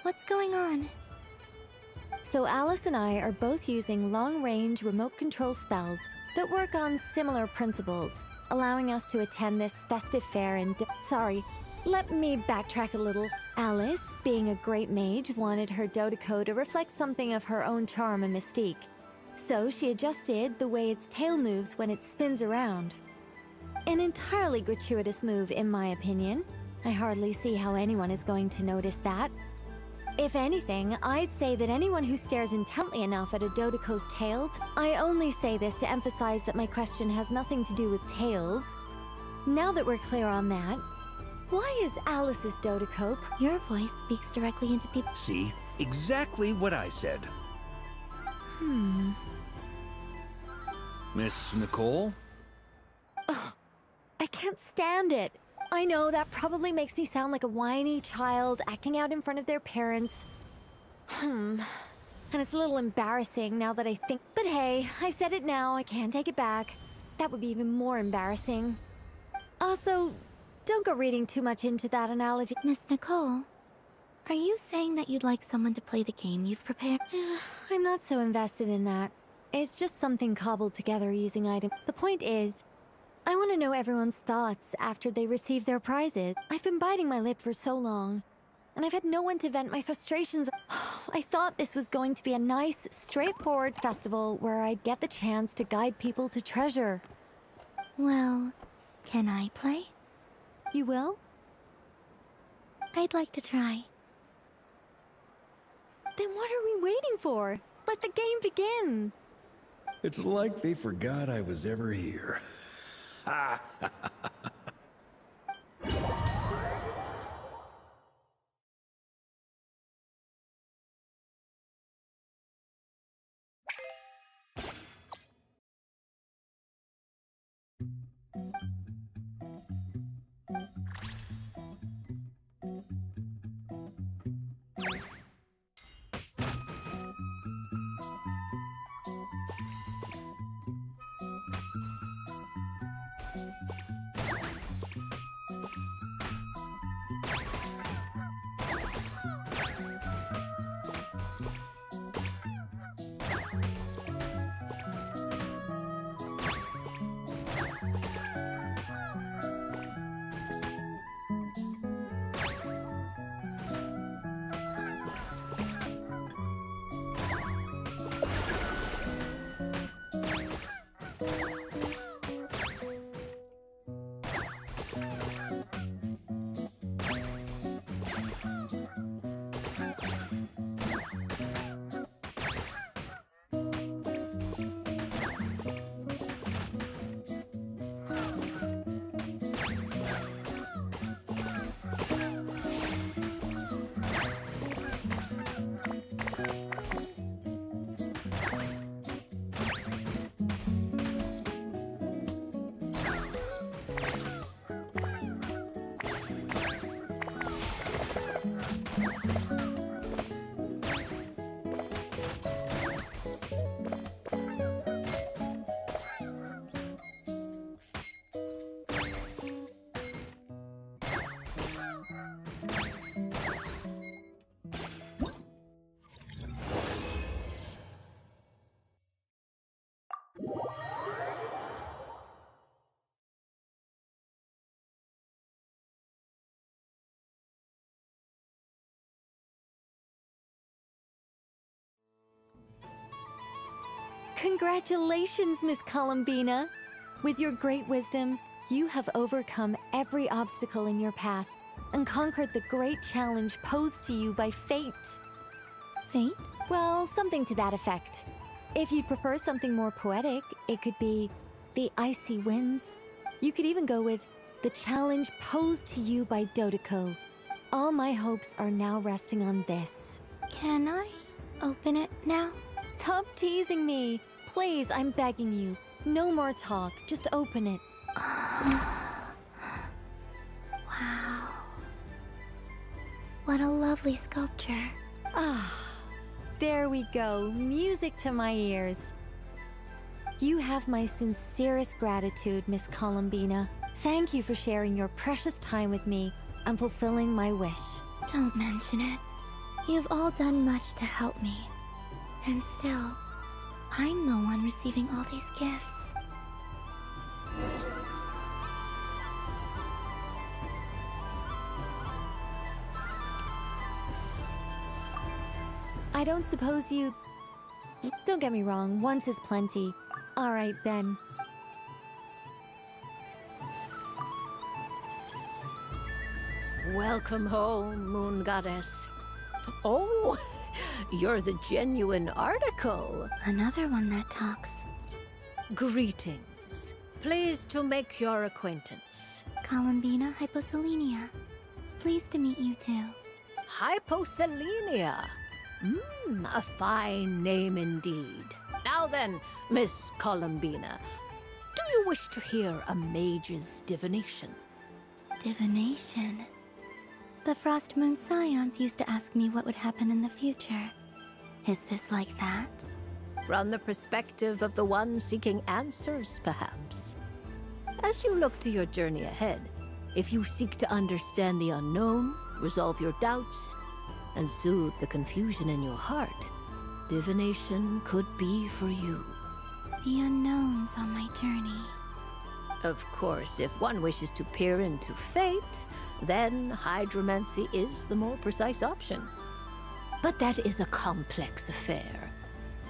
H: What's going on?
A: So Alice and I are both using long-range remote control spells that work on similar principles, allowing us to attend this festive fair in... Sorry, let me backtrack a little. Alice, being a great mage, wanted her Dodeko to reflect something of her own charm and mystique. So she adjusted the way its tail moves when it spins around. An entirely gratuitous move, in my opinion. I hardly see how anyone is going to notice that. If anything, I'd say that anyone who stares intently enough at a Dodeko's tail... I only say this to emphasize that my question has nothing to do with tails. Now that we're clear on that, why is Alice's Dodeko...
H: Your voice speaks directly into people.
I: See? Exactly what I said. Miss Nicole?
A: Ugh, I can't stand it. I know that probably makes me sound like a whiny child acting out in front of their parents. And it's a little embarrassing now that I think... But hey, I said it now, I can't take it back. That would be even more embarrassing. Also, don't go reading too much into that analogy.
H: Miss Nicole, are you saying that you'd like someone to play the game you've prepared?
A: I'm not so invested in that. It's just something cobbled together using items. The point is, I want to know everyone's thoughts after they receive their prizes. I've been biting my lip for so long, and I've had no one to vent my frustrations. I thought this was going to be a nice, straightforward festival where I'd get the chance to guide people to treasure.
H: Well, can I play?
A: You will?
H: I'd like to try.
A: Then what are we waiting for? Let the game begin!
U: It's like they forgot I was ever here.
A: Congratulations, Miss Columbina! With your great wisdom, you have overcome every obstacle in your path and conquered the great challenge posed to you by fate.
H: Fate?
A: Well, something to that effect. If you'd prefer something more poetic, it could be the icy winds. You could even go with the challenge posed to you by Dodeko. All my hopes are now resting on this.
H: Can I open it now?
A: Stop teasing me. Please, I'm begging you. No more talk. Just open it.
H: Wow. What a lovely sculpture.
A: Ah, there we go. Music to my ears. You have my sincerest gratitude, Miss Columbina. Thank you for sharing your precious time with me and fulfilling my wish.
H: Don't mention it. You've all done much to help me. And still, I'm the one receiving all these gifts.
A: I don't suppose you... Don't get me wrong, once is plenty. All right, then.
R: Welcome home, Moon Goddess. Oh, you're the genuine article.
H: Another one that talks.
R: Greetings. Pleased to make your acquaintance.
H: Columbina Hyposelenia. Pleased to meet you too.
R: Hyposelenia. A fine name indeed. Now then, Miss Columbina, do you wish to hear a mage's divination?
H: Divination? The Frost Moon Scions used to ask me what would happen in the future. Is this like that?
R: From the perspective of the one seeking answers, perhaps. As you look to your journey ahead, if you seek to understand the unknown, resolve your doubts, and soothe the confusion in your heart, divination could be for you.
H: The unknowns on my journey.
R: Of course, if one wishes to peer into fate, then hydromancy is the more precise option. But that is a complex affair,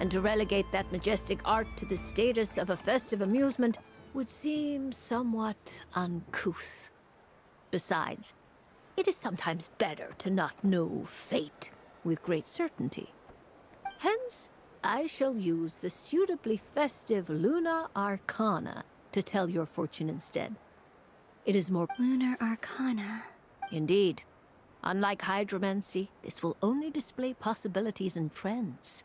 R: and to relegate that majestic art to the status of a festive amusement would seem somewhat uncouth. Besides, it is sometimes better to not know fate with great certainty. Hence, I shall use the suitably festive Luna Arcana to tell your fortune instead. It is more...
H: Lunar Arcana.
R: Indeed. Unlike hydromancy, this will only display possibilities and trends.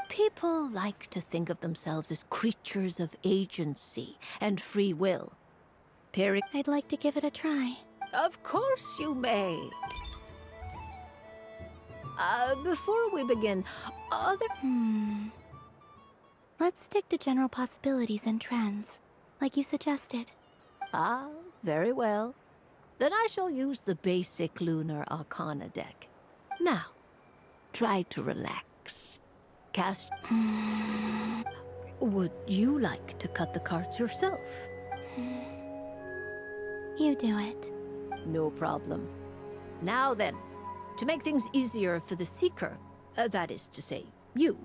R: People like to think of themselves as creatures of agency and free will.
H: I'd like to give it a try.
R: Of course you may. Before we begin,
H: Let's stick to general possibilities and trends, like you suggested.
R: Ah, very well. Then I shall use the basic Lunar Arcana deck. Now, try to relax. Cast... Would you like to cut the cards yourself?
H: You do it.
R: No problem. Now then, to make things easier for the Seeker, that is to say, you,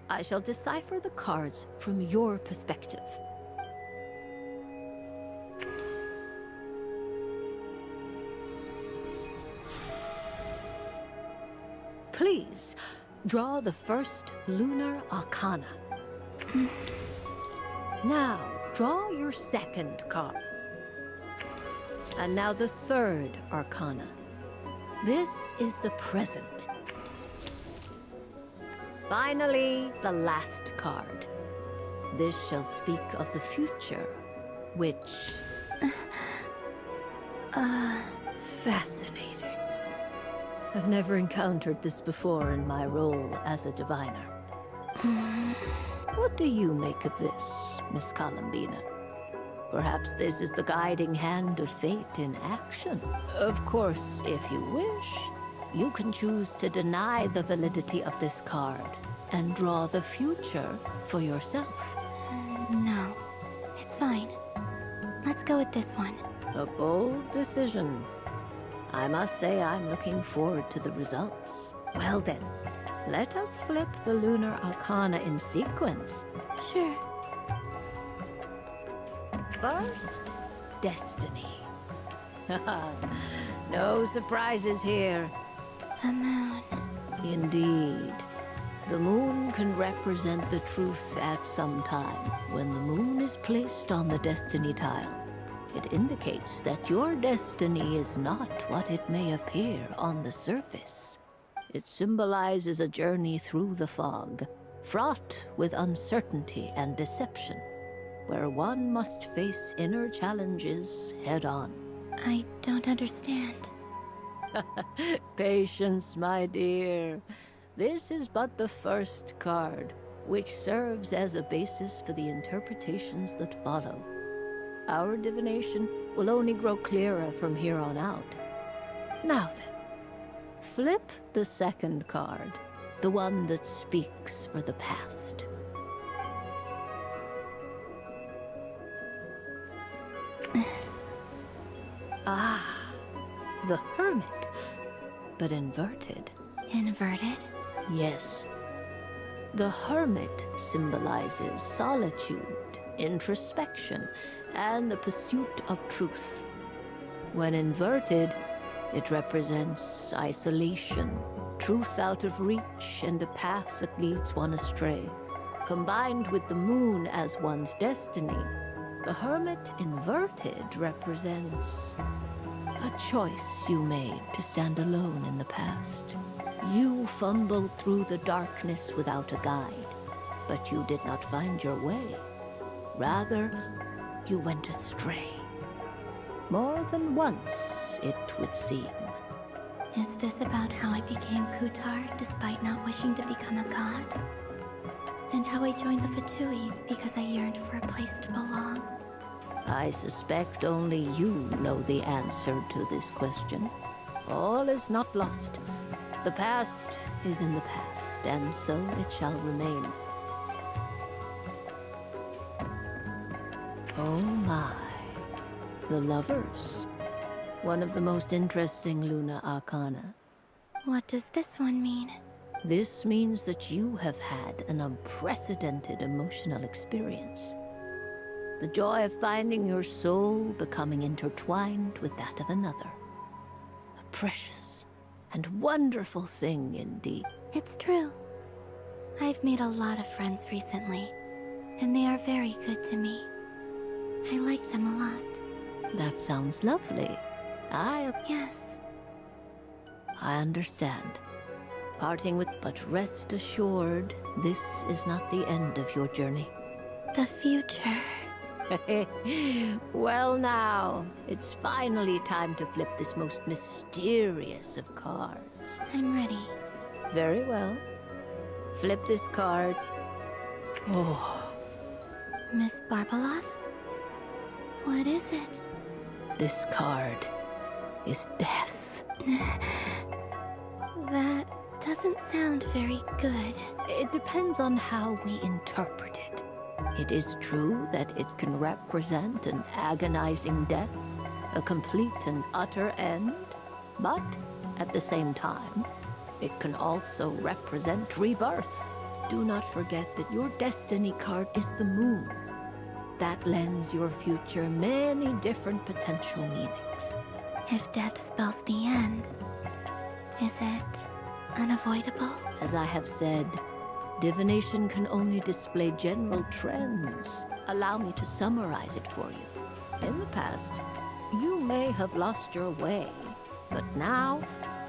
R: I shall decipher the cards from your perspective. Please, draw the first Lunar Arcana. Now, draw your second card. And now the third Arcana. This is the present. Finally, the last card. This shall speak of the future, which... fascinating. I've never encountered this before in my role as a diviner. What do you make of this, Miss Columbina? Perhaps this is the guiding hand of fate in action. Of course, if you wish, you can choose to deny the validity of this card and draw the future for yourself.
H: No, it's fine. Let's go with this one.
R: A bold decision. I must say I'm looking forward to the results. Well then, let us flip the Lunar Arcana in sequence.
H: Sure.
R: First, Destiny. No surprises here.
H: The moon.
R: Indeed. The moon can represent the truth at some time. When the moon is placed on the destiny tile, it indicates that your destiny is not what it may appear on the surface. It symbolizes a journey through the fog, fraught with uncertainty and deception, where one must face inner challenges head-on.
H: I don't understand.
R: Patience, my dear. This is but the first card, which serves as a basis for the interpretations that follow. Our divination will only grow clearer from here on out. Now then, flip the second card, the one that speaks for the past. Ah, the Hermit, but inverted.
H: Inverted?
R: Yes. The Hermit symbolizes solitude, introspection, and the pursuit of truth. When inverted, it represents isolation, truth out of reach, and a path that leads one astray. Combined with the moon as one's destiny, the Hermit inverted represents a choice you made to stand alone in the past. You fumbled through the darkness without a guide, but you did not find your way. Rather, you went astray. More than once, it would seem.
H: Is this about how I became Kutar despite not wishing to become a god? And how I joined the Fatui because I yearned for a place to belong?
R: I suspect only you know the answer to this question. All is not lost. The past is in the past, and so it shall remain. Oh my. The Lovers. One of the most interesting Luna Arcana.
H: What does this one mean?
R: This means that you have had an unprecedented emotional experience. The joy of finding your soul becoming intertwined with that of another. A precious and wonderful thing indeed.
H: It's true. I've made a lot of friends recently, and they are very good to me. I like them a lot.
R: That sounds lovely.
H: Yes.
R: I understand. Parting with, but rest assured, this is not the end of your journey.
H: The future.
R: Well now, it's finally time to flip this most mysterious of cards.
H: I'm ready.
R: Very well. Flip this card. Oh.
H: Miss Barbeloth? What is it?
R: This card is death.
H: That doesn't sound very good.
R: It depends on how we interpret it. It is true that it can represent an agonizing death, a complete and utter end, but at the same time, it can also represent rebirth. Do not forget that your destiny card is the moon. That lends your future many different potential meanings.
H: If death spells the end, is it unavoidable?
R: As I have said, divination can only display general trends. Allow me to summarize it for you. In the past, you may have lost your way, but now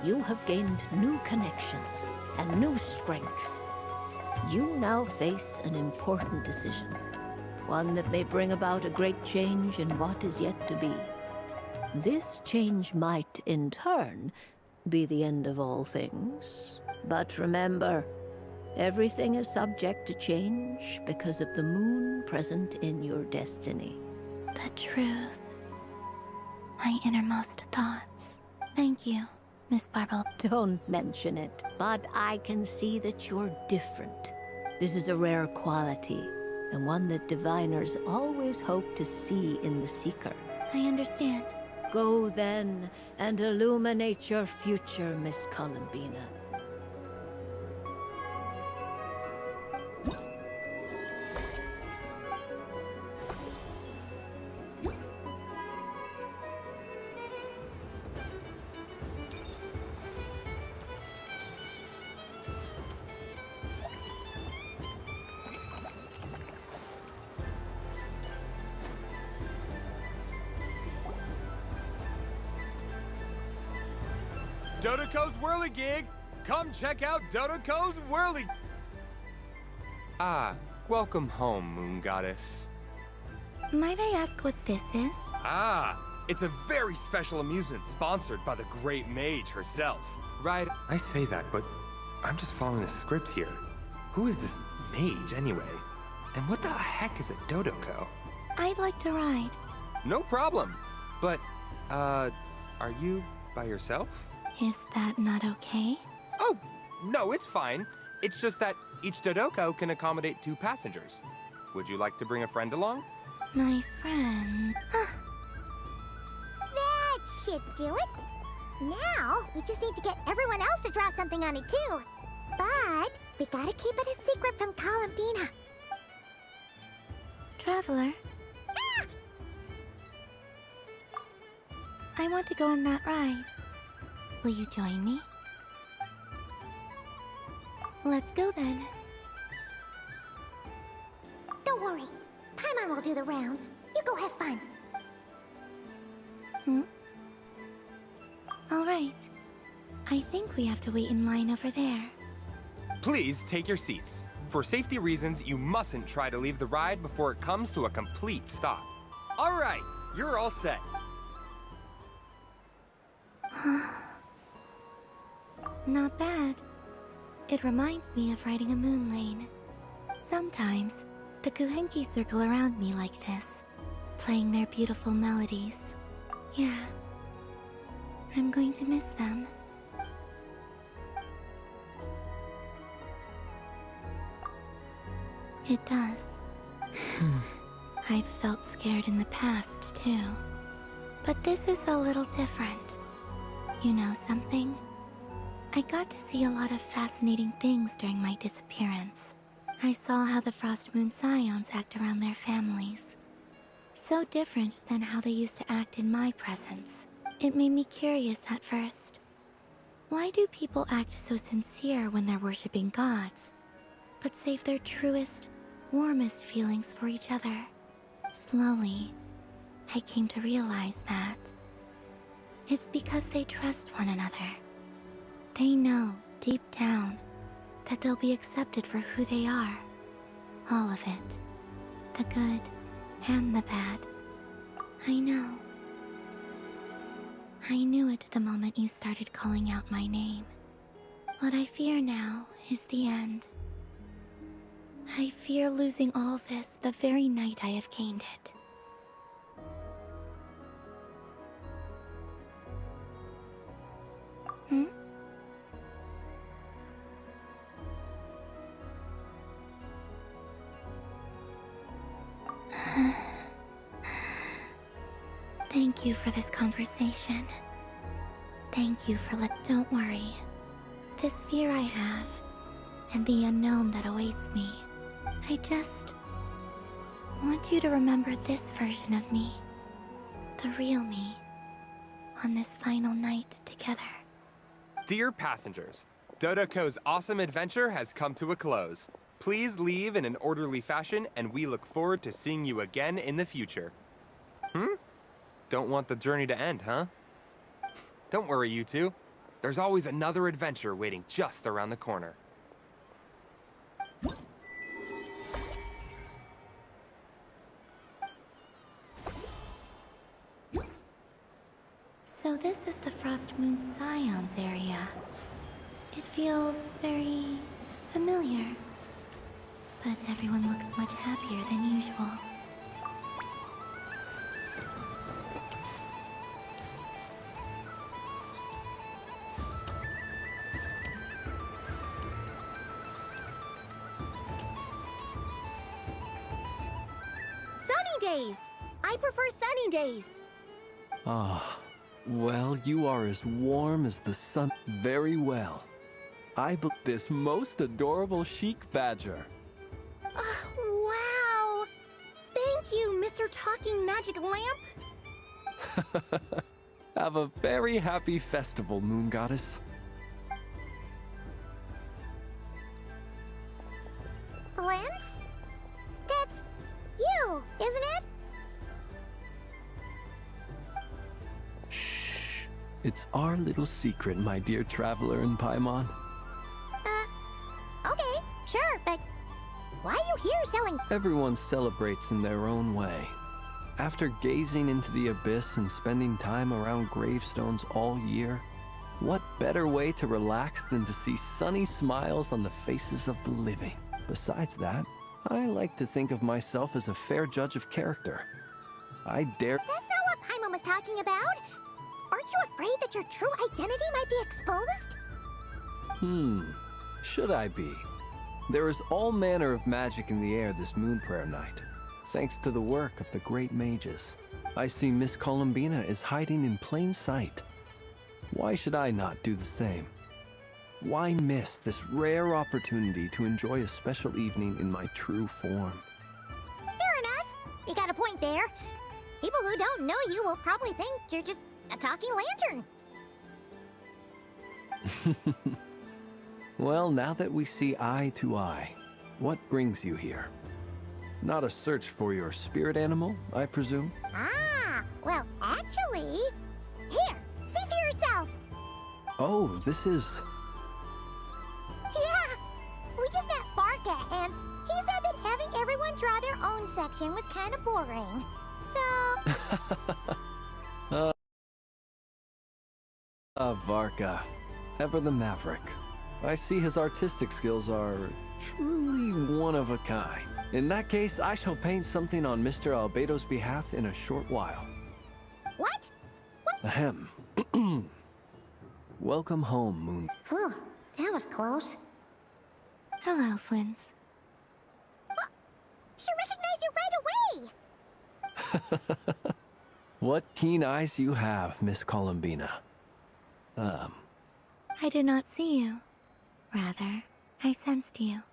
R: you have gained new connections and new strength. You now face an important decision, one that may bring about a great change in what is yet to be. This change might, in turn, be the end of all things. But remember, everything is subject to change because of the moon present in your destiny.
H: The truth. My innermost thoughts. Thank you, Miss Barbeloth.
R: Don't mention it, but I can see that you're different. This is a rare quality, and one that diviners always hope to see in the seeker.
H: I understand.
R: Go then, and illuminate your future, Miss Columbina.
S: Dodoko's Whirligig! Come check out Dodoko's Whirly...
V: Ah, welcome home, Moon Goddess.
H: Might I ask what this is?
S: Ah, it's a very special amusement sponsored by the great mage herself.
V: Right, I say that, but I'm just following a script here. Who is this mage, anyway? And what the heck is a Dodoko?
H: I'd like to ride.
V: No problem. But, are you by yourself?
H: Is that not okay?
V: Oh, no, it's fine. It's just that each Dodoko can accommodate 2 passengers. Would you like to bring a friend along?
H: My friend...
C: That should do it. Now, we just need to get everyone else to draw something on it too. But we gotta keep it a secret from Columbina.
H: Traveler? I want to go on that ride. Will you join me? Let's go then.
C: Don't worry. Paimon will do the rounds. You go have fun.
H: All right. I think we have to wait in line over there.
V: Please take your seats. For safety reasons, you mustn't try to leave the ride before it comes to a complete stop.
S: All right, you're all set.
H: Not bad. It reminds me of riding a moon lane. Sometimes, the Kuhenki circle around me like this, playing their beautiful melodies. Yeah. I'm going to miss them. It does. I've felt scared in the past, too. But this is a little different. You know something? I got to see a lot of fascinating things during my disappearance. I saw how the Frost Moon Scions act around their families. So different than how they used to act in my presence. It made me curious at first. Why do people act so sincere when they're worshipping gods, but save their truest, warmest feelings for each other? Slowly, I came to realize that it's because they trust one another. They know, deep down, that they'll be accepted for who they are. All of it. The good and the bad. I know. I knew it the moment you started calling out my name. What I fear now is the end. I fear losing all this the very night I have gained it. Thank you for this conversation. Thank you for Don't worry. This fear I have, and the unknown that awaits me, I just want you to remember this version of me. The real me. On this final night together.
V: Dear passengers, Dodoko's awesome adventure has come to a close. Please leave in an orderly fashion, and we look forward to seeing you again in the future. Don't want the journey to end, huh? Don't worry, you two. There's always another adventure waiting just around the corner.
H: So this is the Frost Moon Scions area. It feels very familiar. But everyone looks much happier than usual.
A: Sunny days! I prefer sunny days.
W: Ah, well, you are as warm as the sun. Very well. I built this most adorable chic badger.
A: Wow! Thank you, Mr. Talking Magic Lamp.
W: Have a very happy festival, Moon Goddess.
C: Blends? That's you, isn't it?
W: Shh. It's our little secret, my dear traveler in Paimon.
C: Okay, sure, but why are you here selling?
W: Everyone celebrates in their own way. After gazing into the abyss and spending time around gravestones all year, what better way to relax than to see sunny smiles on the faces of the living? Besides that, I like to think of myself as a fair judge of character. I dare—
C: That's not what Paimon was talking about. Aren't you afraid that your true identity might be exposed?
W: Should I be? There is all manner of magic in the air this moon prayer night, thanks to the work of the great mages. I see Miss Columbina is hiding in plain sight. Why should I not do the same? Why miss this rare opportunity to enjoy a special evening in my true form?
C: Fair enough. You got a point there. People who don't know you will probably think you're just a talking lantern.
W: Well, now that we see eye to eye, what brings you here? Not a search for your spirit animal, I presume?
C: Ah, well, actually... Here, see for yourself!
W: Oh, this is...
C: Yeah! We just met Barca, and he said that having everyone draw their own section was kind of boring. So...
W: Varka. Ever the maverick. I see his artistic skills are truly one of a kind. In that case, I shall paint something on Mr. Albedo's behalf in a short while.
C: What?
W: Ahem. Welcome home, Moon.
C: Phew, that was close.
H: Hello, Flins.
C: She recognized you right away!
W: What keen eyes you have, Miss Columbina.
H: I did not see you. Rather, I sensed you.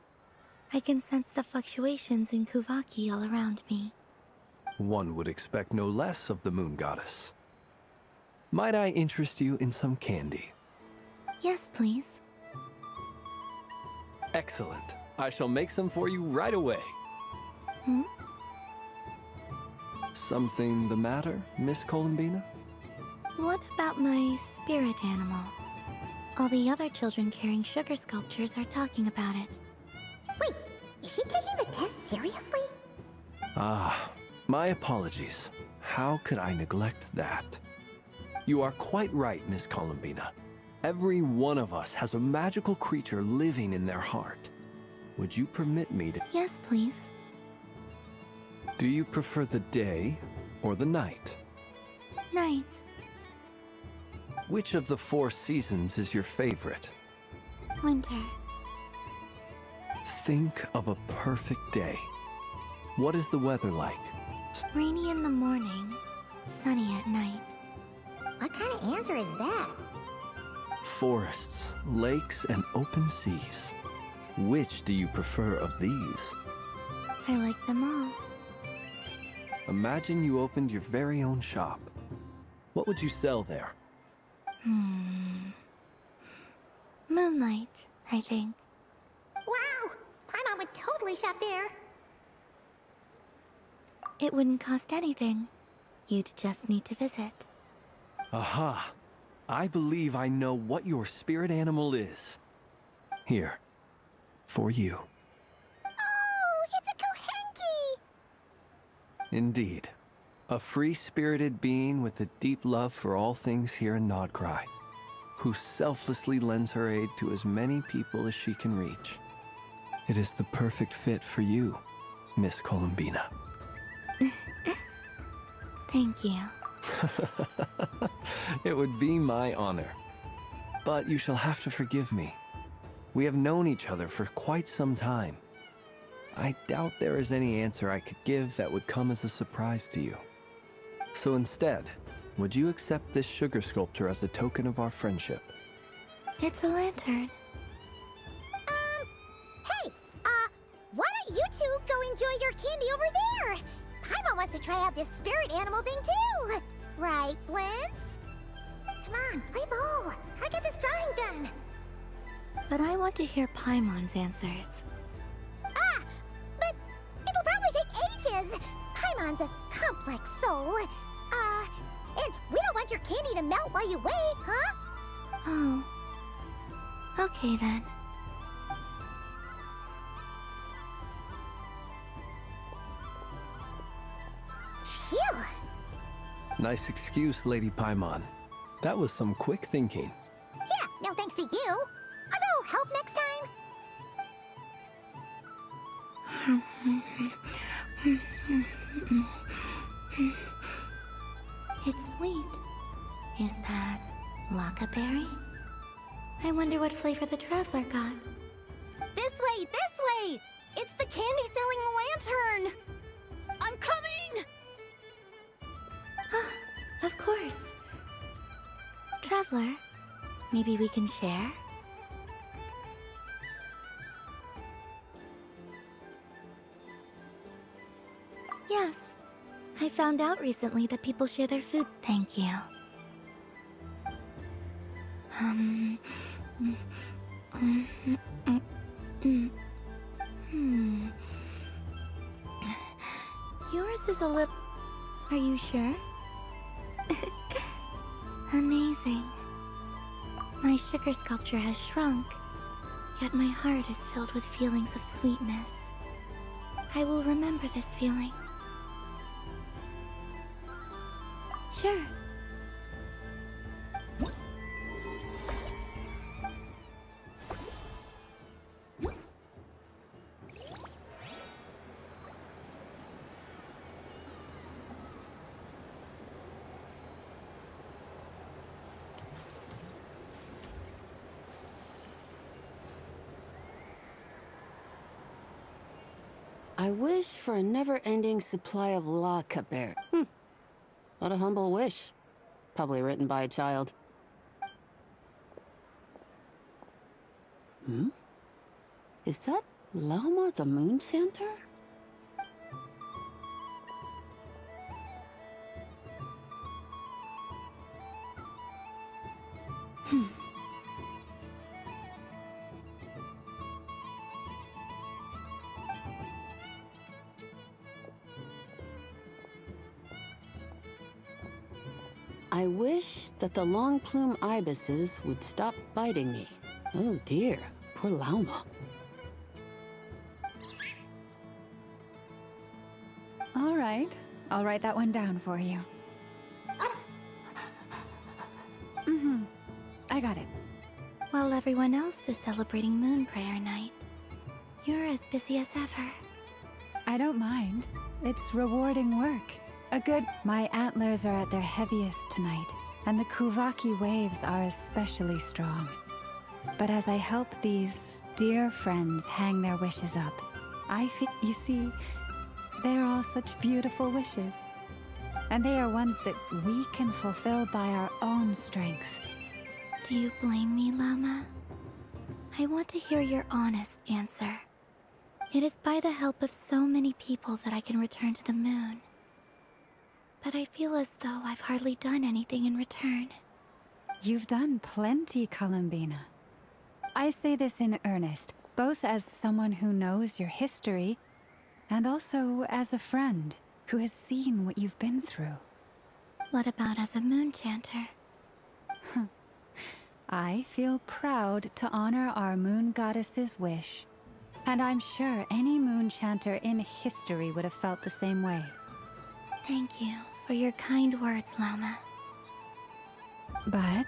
H: I can sense the fluctuations in Kuvaki all around me.
W: One would expect no less of the moon goddess. Might I interest you in some candy?
H: Yes, please.
W: Excellent. I shall make some for you right away. Something the matter, Miss Columbina?
H: What about my spirit animal? All the other children carrying sugar sculptures are talking about it.
C: Wait, is she taking the test seriously?
W: Ah, my apologies. How could I neglect that? You are quite right, Miss Columbina. Every one of us has a magical creature living in their heart. Would you permit me to—
H: Yes, please.
W: Do you prefer the day or the night?
H: Night.
W: Which of the 4 seasons is your favorite?
H: Winter.
W: Think of a perfect day. What is the weather like?
H: Rainy in the morning, sunny at night.
C: What kind of answer is that?
W: Forests, lakes, and open seas. Which do you prefer of these?
H: I like them all.
W: Imagine you opened your very own shop. What would you sell there?
H: Moonlight, I think.
C: Wow! Paimon would totally shop there.
H: It wouldn't cost anything. You'd just need to visit.
W: Aha! I believe I know what your spirit animal is. Here. For you.
C: Oh, it's a Kohenki!
W: Indeed. A free-spirited being with a deep love for all things here in Krai, who selflessly lends her aid to as many people as she can reach. It is the perfect fit for you, Miss Columbina.
H: Thank you.
W: It would be my honor. But you shall have to forgive me. We have known each other for quite some time. I doubt there is any answer I could give that would come as a surprise to you. So instead, would you accept this sugar sculpture as a token of our friendship?
H: It's a lantern.
C: Hey, why don't you two go enjoy your candy over there? Paimon wants to try out this spirit animal thing too. Right, Flint's? Come on, play ball. I got this drawing done.
H: But I want to hear Paimon's answers.
C: Ah, but it'll probably take ages. Paimon's a complex soul. And we don't want want your candy to melt while you wait, huh?
H: Oh. Okay then.
C: Phew!
W: Nice excuse, Lady Paimon. That was some quick thinking.
C: Yeah, no thanks to you. A little help next time?
H: It's sweet. Is that Laka berry? I wonder what flavor the traveler got.
A: This way! This way! It's the candy-selling lantern! I'm coming!
H: Of course. Traveler, maybe we can share? Yes. I found out recently that people share their food. Thank you. Yours is a lip... Are you sure? Amazing. My sugar sculpture has shrunk, yet my heart is filled with feelings of sweetness. I will remember this feeling. Sure.
B: I wish for a never-ending supply of Laka berry. What a humble wish. Probably written by a child. Is that Lama the Moon Chanter? I wish that the long plume ibises would stop biting me. Oh dear, poor Lauma.
J: All right. I'll write that one down for you. I got it.
H: While everyone else is celebrating Moon Prayer Night, you're as busy as ever.
J: I don't mind. It's rewarding work. My antlers are at their heaviest tonight, and the Kuvaki waves are especially strong. But as I help these dear friends hang their wishes up, I feel, you see, they're all such beautiful wishes. And they are ones that we can fulfill by our own strength.
H: Do you blame me, Lama? I want to hear your honest answer. It is by the help of so many people that I can return to the moon. But I feel as though I've hardly done anything in return.
J: You've done plenty, Columbina. I say this in earnest, both as someone who knows your history, and also as a friend who has seen what you've been through.
H: What about as a moon chanter?
J: I feel proud to honor our moon goddess's wish. And I'm sure any moon chanter in history would have felt the same way.
H: Thank you for your kind words, Lama.
J: But...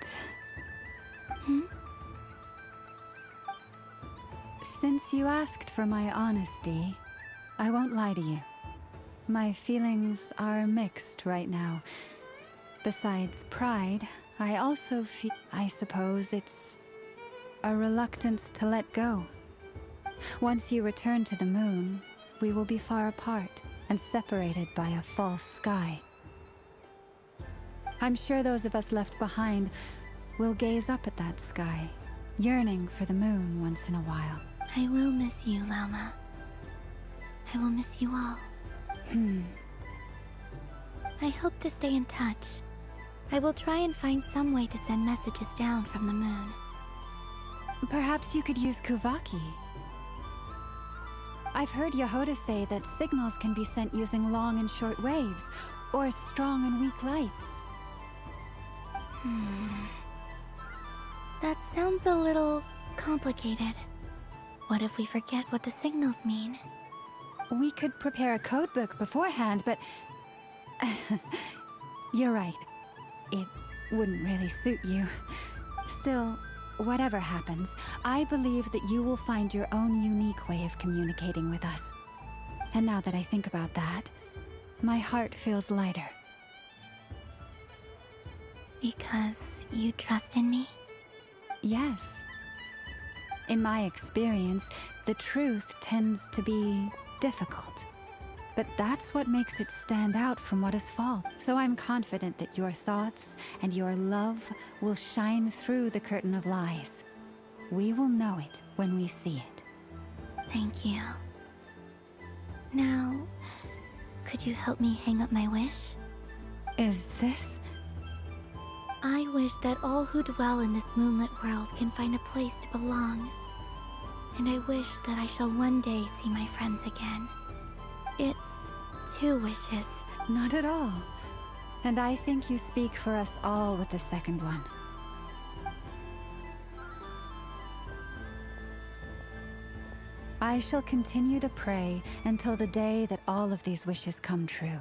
J: Since you asked for my honesty, I won't lie to you. My feelings are mixed right now. Besides pride, I also feel... I suppose it's a reluctance to let go. Once you return to the moon, we will be far apart and separated by a false sky. I'm sure those of us left behind will gaze up at that sky, yearning for the moon once in a while.
H: I will miss you, Lama. I will miss you all. I hope to stay in touch. I will try and find some way to send messages down from the moon.
J: Perhaps you could use Kuvaki. I've heard Yehoda say that signals can be sent using long and short waves, or strong and weak lights.
H: That sounds a little complicated. What if we forget what the signals mean?
J: We could prepare a codebook beforehand, but... You're right. It wouldn't really suit you. Still, whatever happens, I believe that you will find your own unique way of communicating with us. And now that I think about that, my heart feels lighter.
H: Because you trust in me?
J: Yes. In my experience, the truth tends to be difficult. But that's what makes it stand out from what is false. So I'm confident that your thoughts and your love will shine through the curtain of lies. We will know it when we see it.
H: Thank you. Now, could you help me hang up my wish?
J: Is this?
H: I wish that all who dwell in this moonlit world can find a place to belong. And I wish that I shall one day see my friends again. It's 2 wishes.
J: Not at all. And I think you speak for us all with the second one. I shall continue to pray until the day that all of these wishes come true.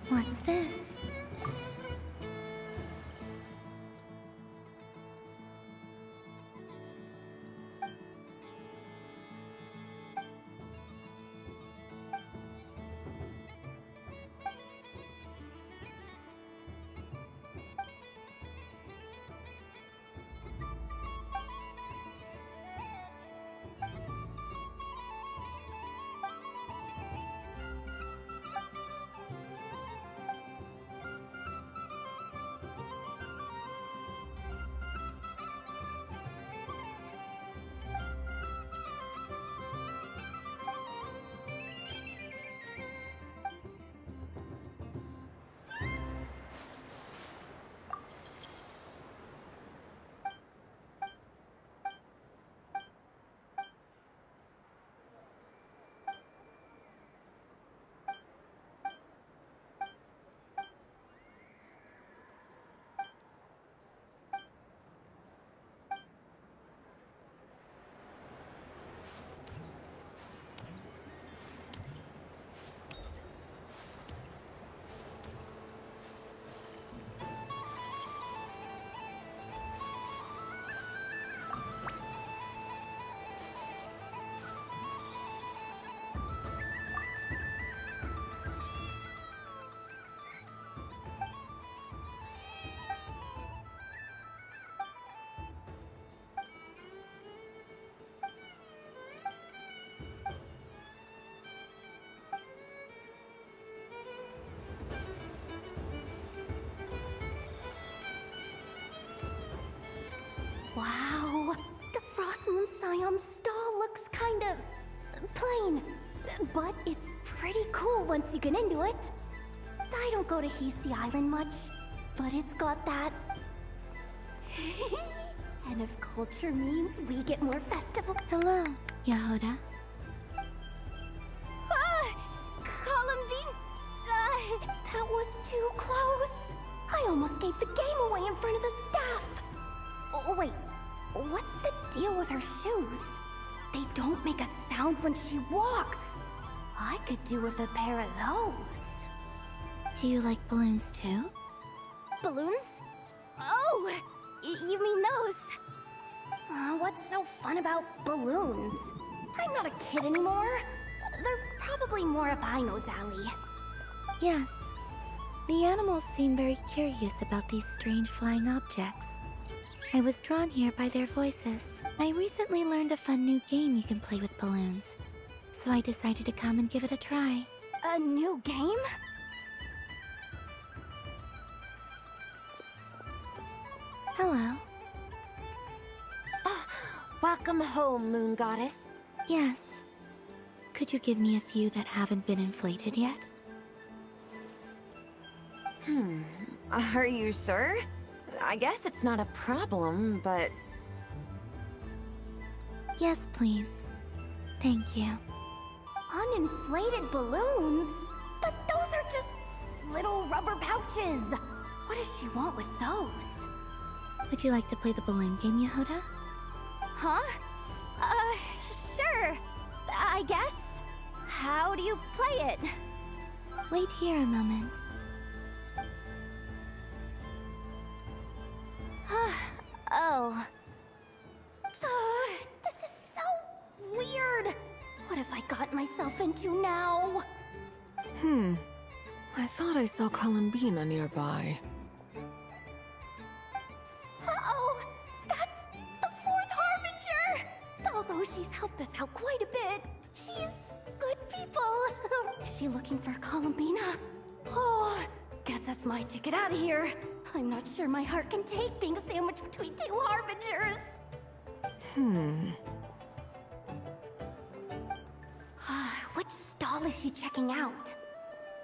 H: What's this?
G: Wow, the Frost Moon Scion stall looks kind of plain, but it's pretty cool once you get into it. I don't go to Hisi Island much, but it's got that. And if culture means we get more festival.
H: Hello, Yahoda.
G: Columbine! That was too close. I almost gave the game away in front of the staff. Oh, wait, what's the deal with her shoes? They don't make a sound when she walks. I could do with a pair of those.
H: Do you like balloons too?
G: Balloons? Oh, you mean those? What's so fun about balloons? I'm not a kid anymore. They're probably more up Aino's alley.
H: Yes. The animals seem very curious about these strange flying objects. I was drawn here by their voices. I recently learned a fun new game you can play with balloons, so I decided to come and give it a try.
G: A new game?
H: Hello.
A: Welcome home, Moon Goddess.
H: Yes. Could you give me a few that haven't been inflated yet?
A: Are you sure? I guess it's not a problem, but...
H: Yes, please. Thank you.
G: Uninflated balloons? But those are just little rubber pouches. What does she want with those?
H: Would you like to play the balloon game, Yehoda?
G: Huh? Sure. I guess. How do you play it?
H: Wait here a moment.
G: Oh. This is so weird. What have I got myself into now?
B: I thought I saw Columbina nearby.
G: Uh-oh! That's the fourth Harbinger! Although she's helped us out quite a bit, she's good people. Is she looking for Columbina? Oh, guess that's my ticket out of here. I'm not sure my heart can take being sandwiched between two Harbingers. Which stall is she checking out?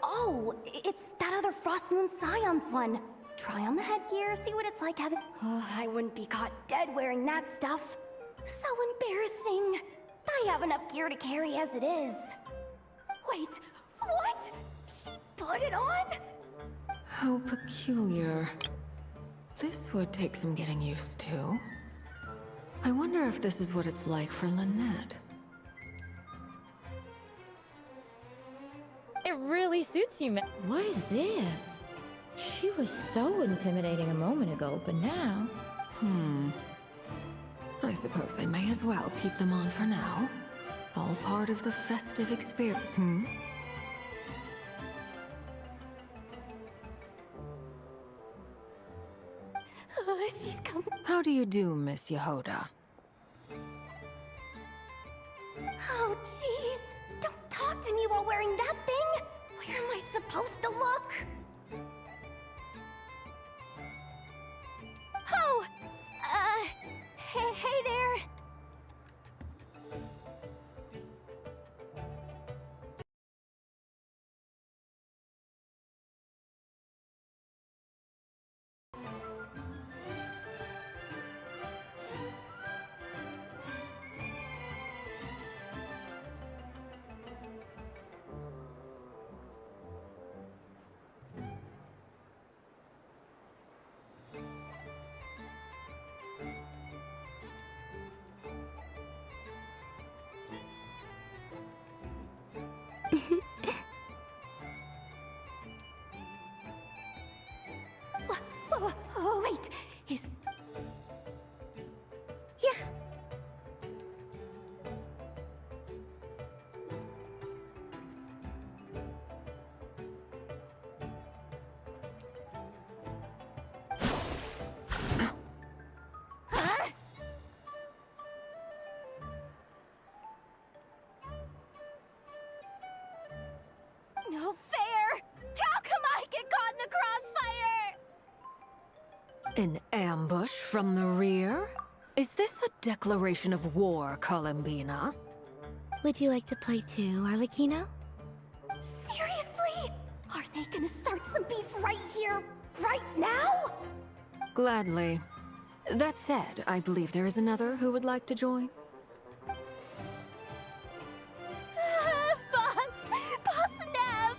G: Oh, it's that other Frost Moon Scion's one. Try on the headgear, see what it's like having... Oh, I wouldn't be caught dead wearing that stuff. So embarrassing. I have enough gear to carry as it is. Wait, what? She put it on?
B: How peculiar. This would take some getting used to. I wonder if this is what it's like for Lynette.
F: It really suits you, What is this? She was so intimidating a moment ago, but now...
B: I suppose I may as well keep them on for now. All part of the festive experience.
G: She's coming.
B: How do you do, Miss Yehoda?
G: Oh, jeez. Don't talk to me while wearing that thing. Where am I supposed to look? Oh! Hey there. Oh, wait. Is...
H: Yeah.
G: Huh? No fair! How come I get caught in the crossfire?
B: An ambush from the rear? Is this a declaration of war, Columbina?
H: Would you like to play too, Arlecchino?
G: Seriously? Are they gonna start some beef right here, right now?
B: Gladly. That said, I believe there is another who would like to join.
G: Boss Nev!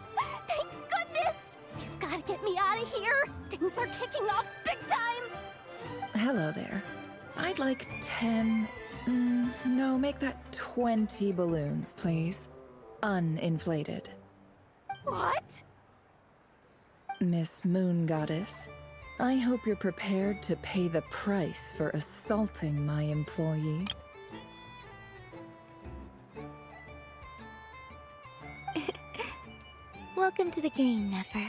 G: Thank goodness! You've gotta get me out of here! Things are kicking off big time!
D: Hello there. I'd like 10... no, make that 20 balloons, please. Uninflated.
G: What?
D: Miss Moon Goddess, I hope you're prepared to pay the price for assaulting my employee.
H: Welcome to the game, Nefer.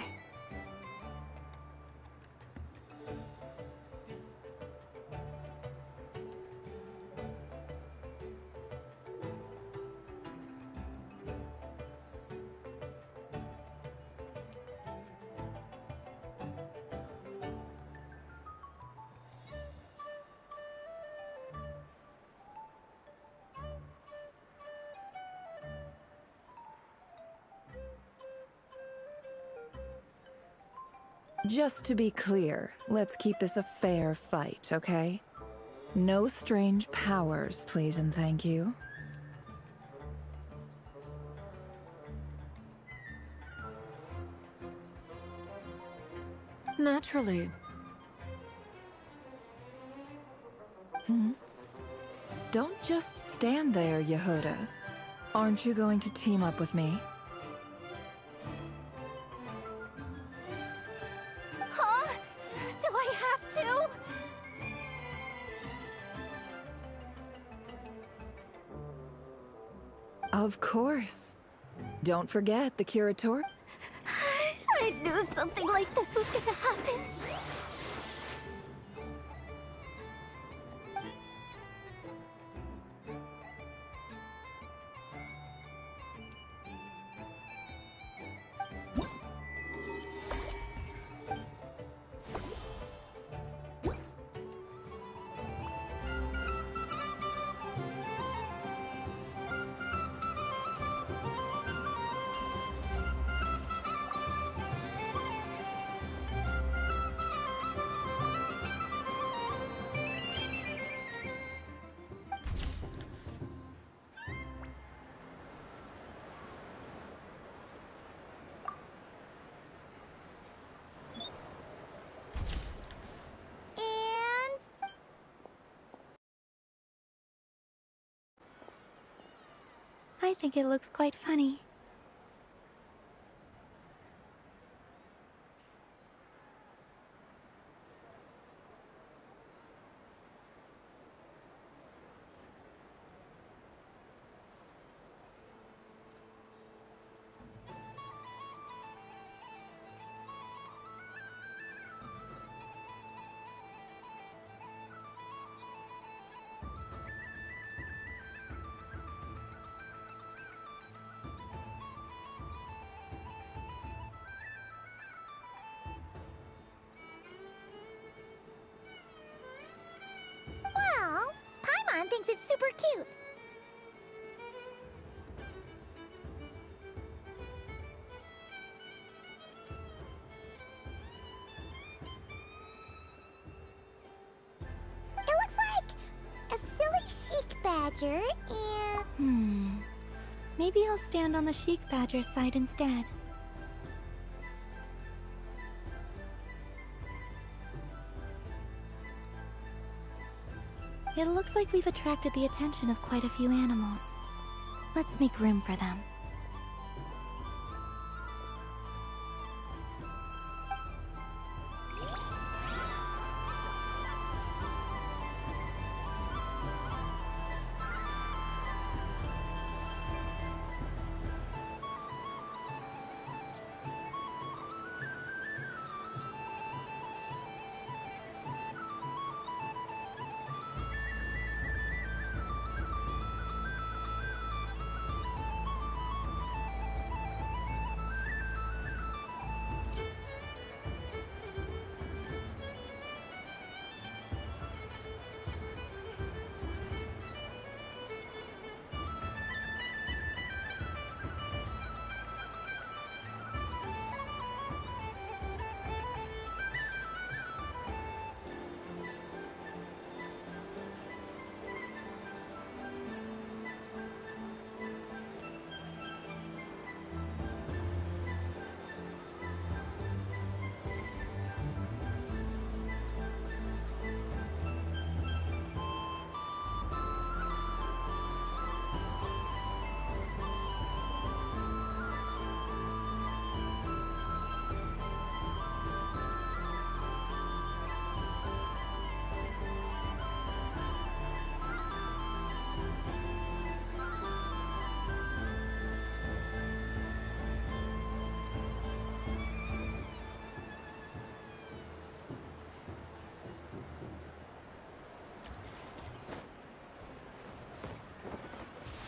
D: Just to be clear, let's keep this a fair fight, okay? No strange powers, please and thank you. Naturally. Don't just stand there, Yehuda. Aren't you going to team up with me?
A: Huh? Do I have to?
D: Of course. Don't forget the curator.
A: I knew something like this was gonna happen.
H: I think it looks quite funny.
C: Well, Paimon thinks it's super cute. It looks like a silly chic badger and...
H: Maybe I'll stand on the Chic Badger's side instead. It looks like we've attracted the attention of quite a few animals. Let's make room for them.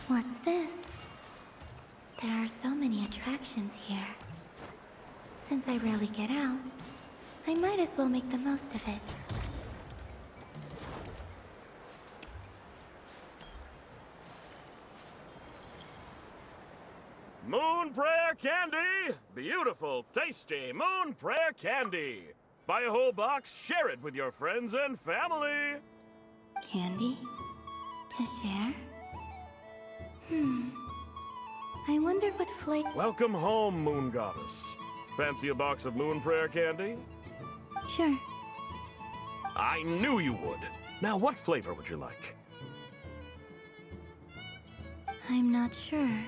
H: What's this? There are so many attractions here. Since I rarely get out, I might as well make the most of it.
O: Moon Prayer Candy! Beautiful, tasty Moon Prayer Candy! Buy a whole box, share it with your friends and family!
H: Candy? To share? I wonder what flavor...
O: Welcome home, Moon Goddess. Fancy a box of Moon Prayer Candy?
H: Sure.
O: I knew you would. Now, what flavor would you like?
H: I'm not sure.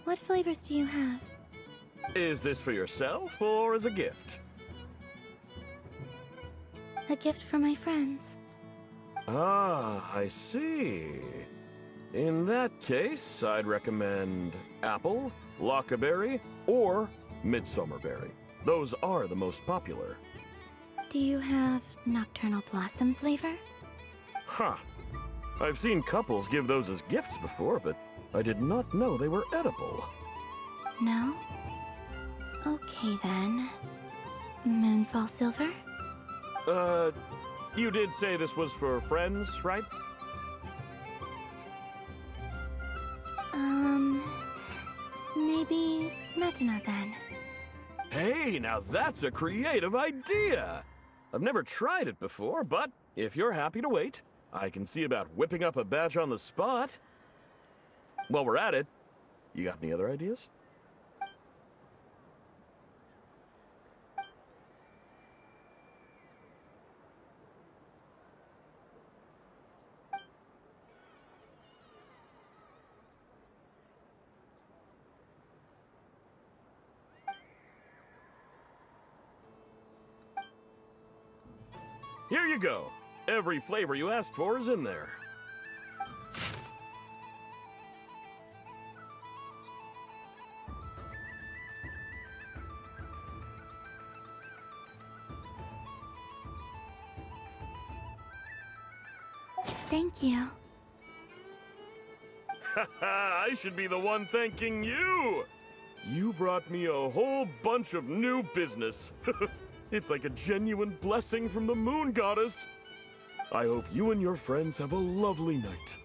H: What flavors do you have?
O: Is this for yourself or as a gift?
H: A gift for my friends.
O: Ah, I see. In that case, I'd recommend apple, lockaberry, or midsummerberry. Those are the most popular.
H: Do you have nocturnal blossom flavor?
O: Huh. I've seen couples give those as gifts before, but I did not know they were edible.
H: No? Okay then. Moonfall silver?
O: You did say this was for friends, right?
H: Maybe smetana then.
O: Hey, now that's a creative idea! I've never tried it before, but if you're happy to wait, I can see about whipping up a batch on the spot. While we're at it, you got any other ideas? Here you go. Every flavor you asked for is in there.
H: Thank you.
O: I should be the one thanking you! You brought me a whole bunch of new business. It's like a genuine blessing from the Moon Goddess. I hope you and your friends have a lovely night.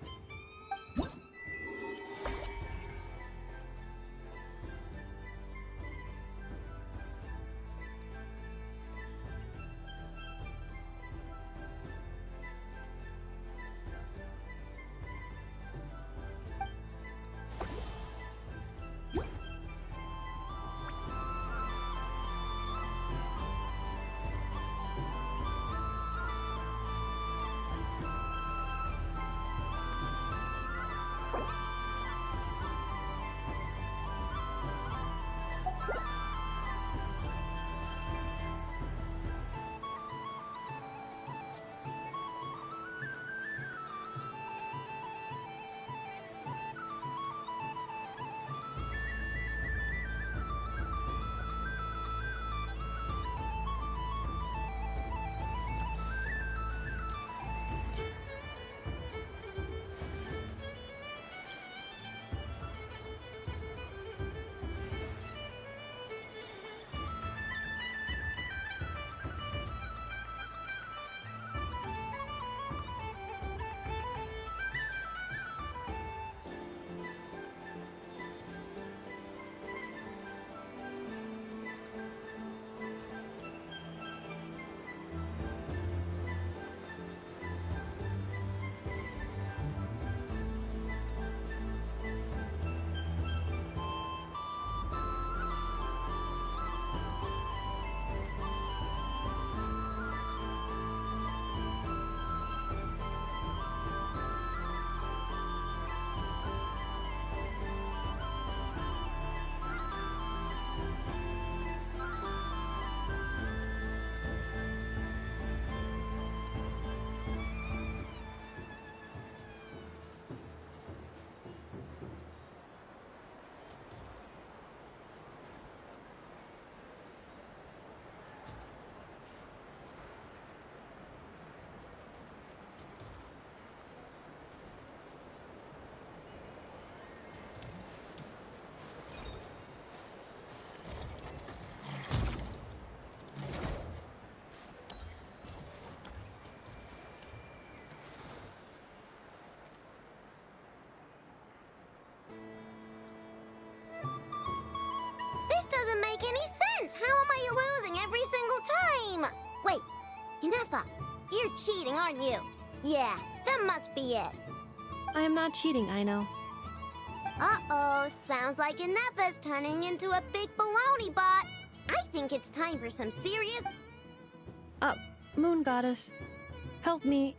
C: Wait, Inefa, you're cheating, aren't you? Yeah, that must be it.
L: I am not cheating, I know.
C: Uh-oh, sounds like Inefa's turning into a big baloney bot. I think it's time for some serious...
L: Moon Goddess, help me.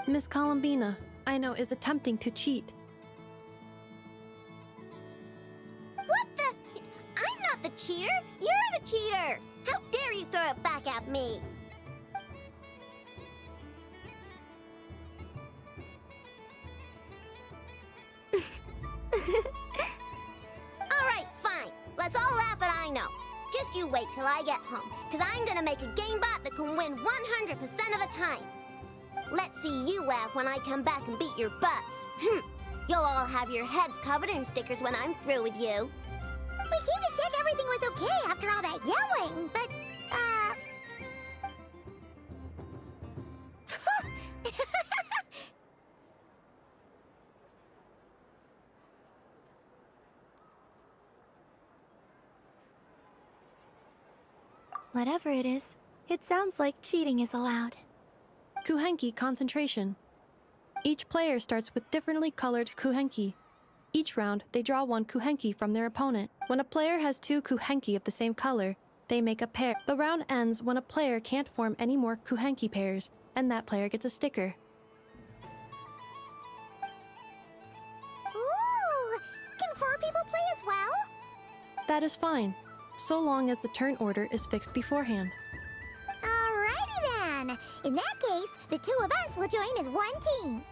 L: Miss Columbina, I know, is attempting to cheat.
C: What the? I'm not the cheater! You're the cheater! How dare you throw it back at me? Alright, fine. Let's all laugh at I know. Just you wait till I get home, because I'm gonna make a game bot that can win 100% of the time. Let's see you laugh when I come back and beat your butts. You'll all have your heads covered in stickers when I'm through with you. We came to check everything was okay after all that yelling, but,
H: Whatever it is, it sounds like cheating is allowed.
L: Kuhenki concentration. Each player starts with differently colored Kuhenki. Each round, they draw one Kuhenki from their opponent. When a player has two Kuhenki of the same color, they make a pair. The round ends when a player can't form any more Kuhenki pairs, and that player gets a sticker.
C: ooh! Can 4 people play as well?
L: That is fine, so long as the turn order is fixed beforehand.
C: Alrighty then! In that case, the 2 of us will join as one team.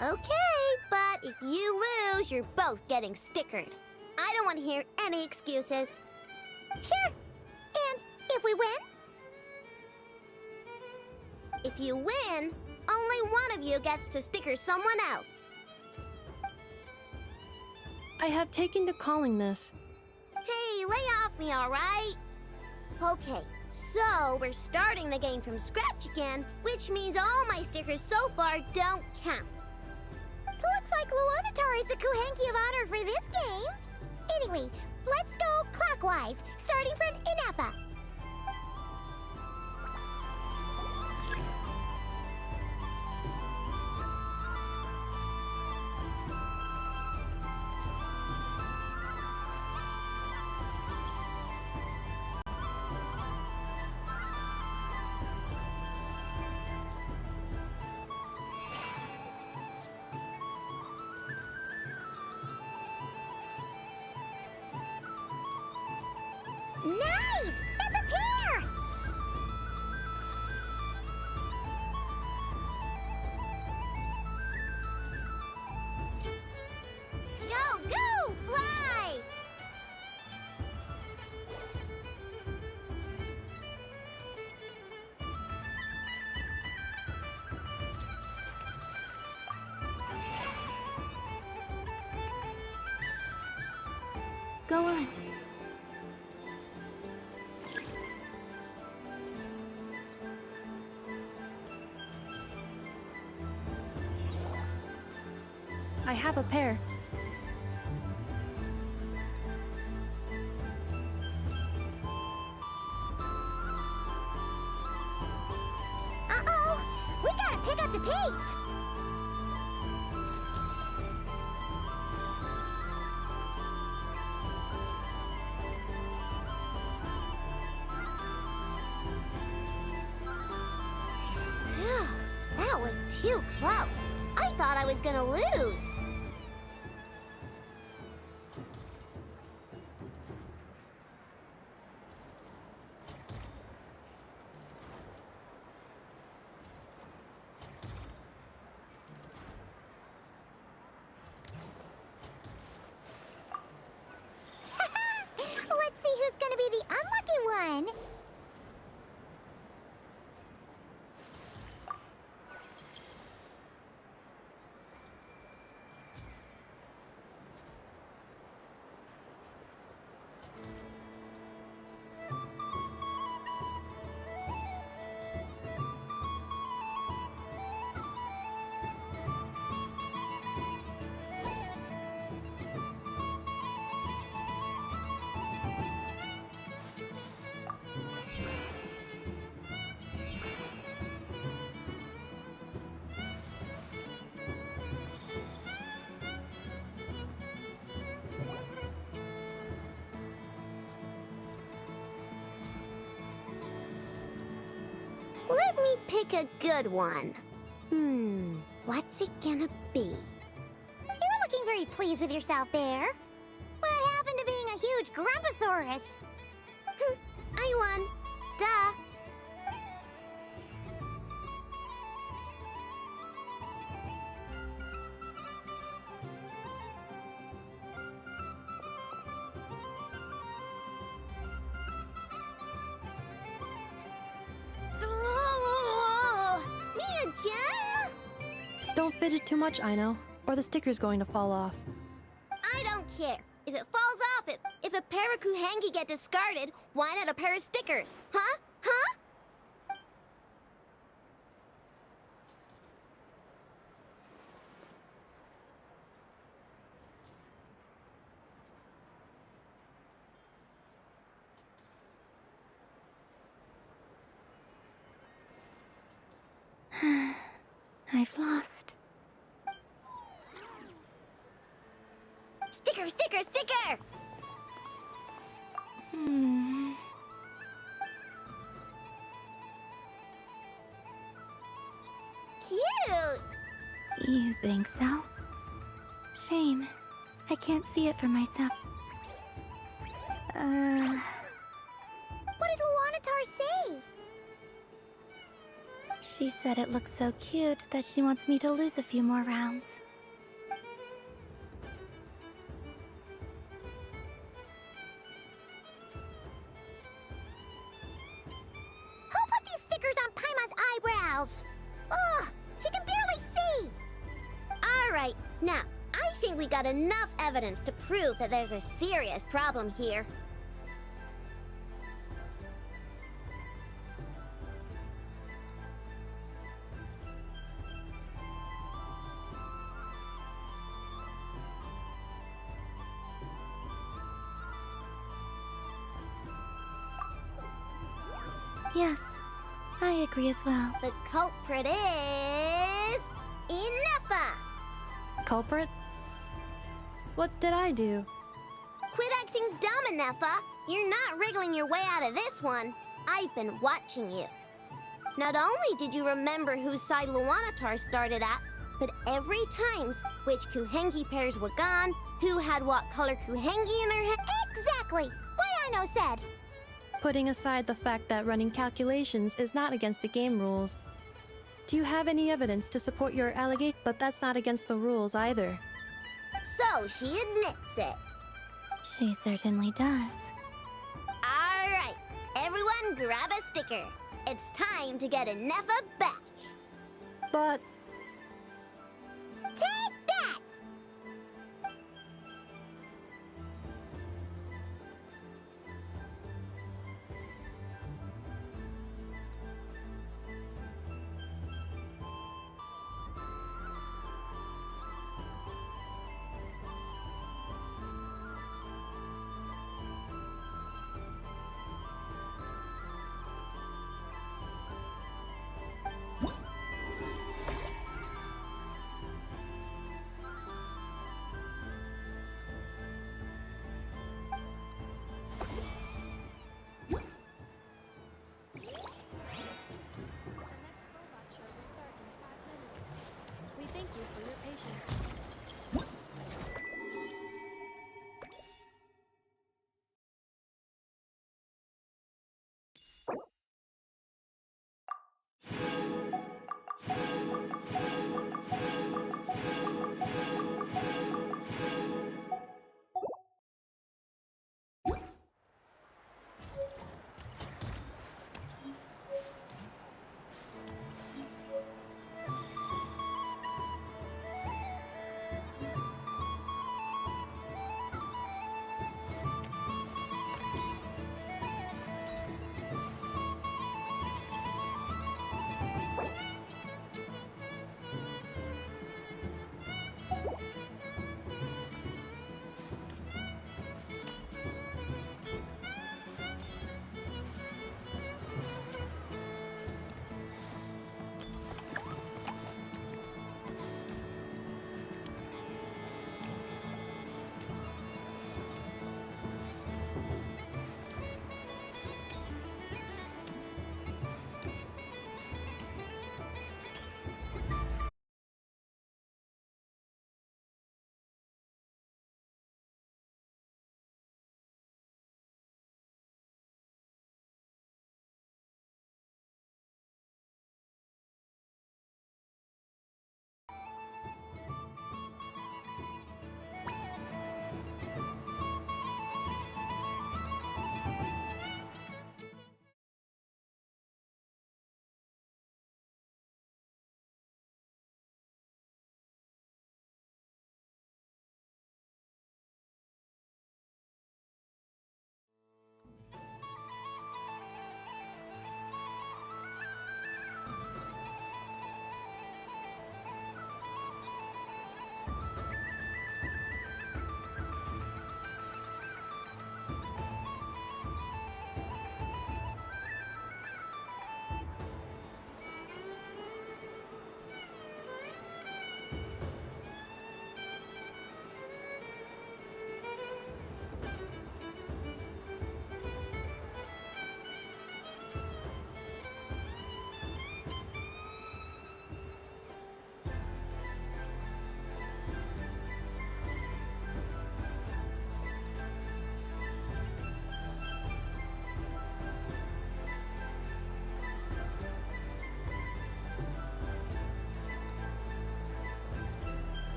C: Okay, but if you lose, you're both getting stickered. I don't want to hear any excuses. Sure. And if we win? If you win, only one of you gets to sticker someone else.
L: I have taken to calling this.
C: Hey, lay off me, alright? Okay, so we're starting the game from scratch again, which means all my stickers so far don't count. Looks like Luonatar is the Kuhenki of honor for this game. Anyway, let's go clockwise, starting from Inefa. Nice! That's a pair! Go, go, fly!
H: Go on.
L: I have a pair.
C: Uh-oh! We gotta pick up the pace! Phew, that was too close. I thought I was gonna lose. Let's see who's gonna be the unlucky one. pick a good one. What's it gonna be? You're looking very pleased with yourself there. What happened to being a huge Grumposaurus? I won. Duh. Me again?
L: Don't fidget too much, Aino, or the sticker's going to fall off.
C: I don't care. If it falls off, if a pair of Kuhengi get discarded, why not a pair of stickers? Huh? Huh?
H: I've lost.
C: Sticker, sticker, sticker! Cute!
H: You think so? Shame. I can't see it for myself.
C: What did Luanatar say?
H: She said it looks so cute that she wants me to lose a few more rounds.
C: Who put these stickers on Paimon's eyebrows? Ugh, she can barely see! Alright, now, I think we got enough evidence to prove that there's a serious problem here.
H: Yes, I agree as well.
C: The culprit is... Inefa!
L: Culprit? What did I do?
C: Quit acting dumb, Inefa! You're not wriggling your way out of this one. I've been watching you. Not only did you remember whose side Luanatar started at, but every times which Kuhengi pairs were gone, who had what color Kuhengi in their head. Exactly! What Aino said!
L: Putting aside the fact that running calculations is not against the game rules, do you have any evidence to support your allegation? But that's not against the rules either.
C: So she admits it.
H: She certainly does.
C: Alright, everyone grab a sticker. It's time to get Inefa back.
L: But...
C: Take that!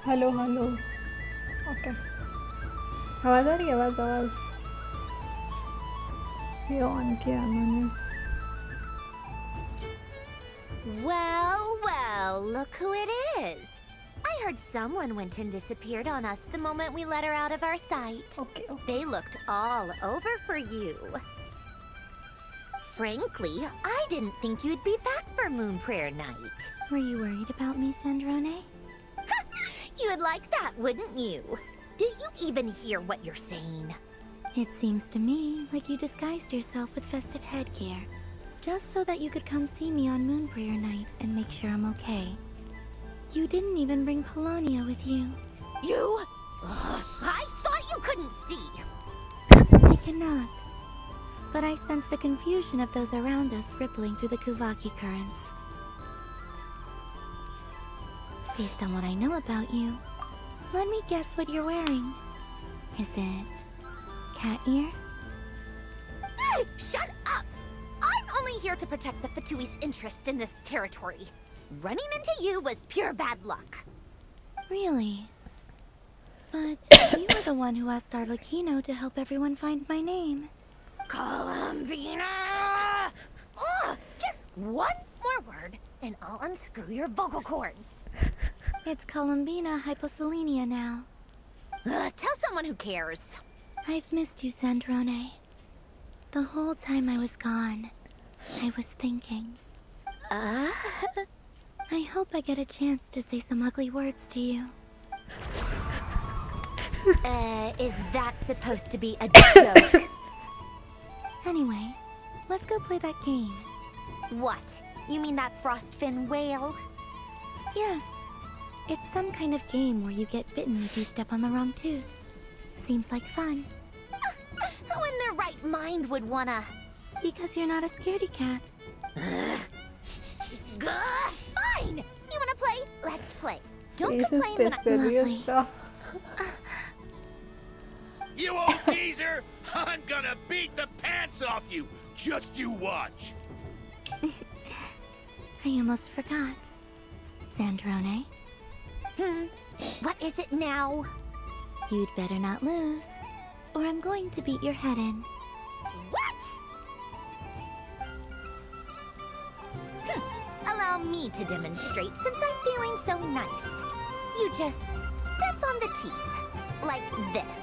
E: Hello hello okay आवाज़ आ रही है आवाज़ ये on किया मैंने
A: Well, well, look who it is. I heard someone went and disappeared on us the moment we let her out of our sight.
E: Okay.
A: They looked all over for you. Frankly, I didn't think you'd be back for Moon Prayer Night.
H: Were you worried about me, Sandrone?
A: You'd like that, wouldn't you? Do you even hear what you're saying?
H: It seems to me like you disguised yourself with festive headgear, just so that you could come see me on Moon Prayer Night and make sure I'm okay. You didn't even bring Polonia with you.
A: You? I thought you couldn't see.
H: I cannot. But I sense the confusion of those around us rippling through the Kuvaki currents. Based on what I know about you, let me guess what you're wearing. Is it cat ears?
A: Shut up! I'm only here to protect the Fatui's interest in this territory. Running into you was pure bad luck.
H: Really? But you were the one who asked Arlecchino to help everyone find my name.
A: Columbina! Ugh, just one more word, and I'll unscrew your vocal cords.
H: It's Columbina Hyposelenia now.
A: Tell someone who cares.
H: I've missed you, Sandrone. The whole time I was gone, I was thinking. I hope I get a chance to say some ugly words to you.
A: Is that supposed to be a joke?
H: Anyway, let's go play that game.
A: What? You mean that frostfin whale?
H: Yes. It's some kind of game where you get bitten if you step on the wrong tooth. Seems like fun.
A: Who in their right mind would wanna?
H: Because you're not a scaredy cat.
A: Fine! You wanna play? Let's play. Don't
E: Asian
A: complain when I...
E: Lovely.
P: You old geezer! I'm gonna beat the pants off you! Just you watch!
H: I almost forgot. Sandrone?
A: What is it now?
H: You'd better not lose, or I'm going to beat your head in.
A: What? Allow me to demonstrate since I'm feeling so nice. You just step on the teeth, like this.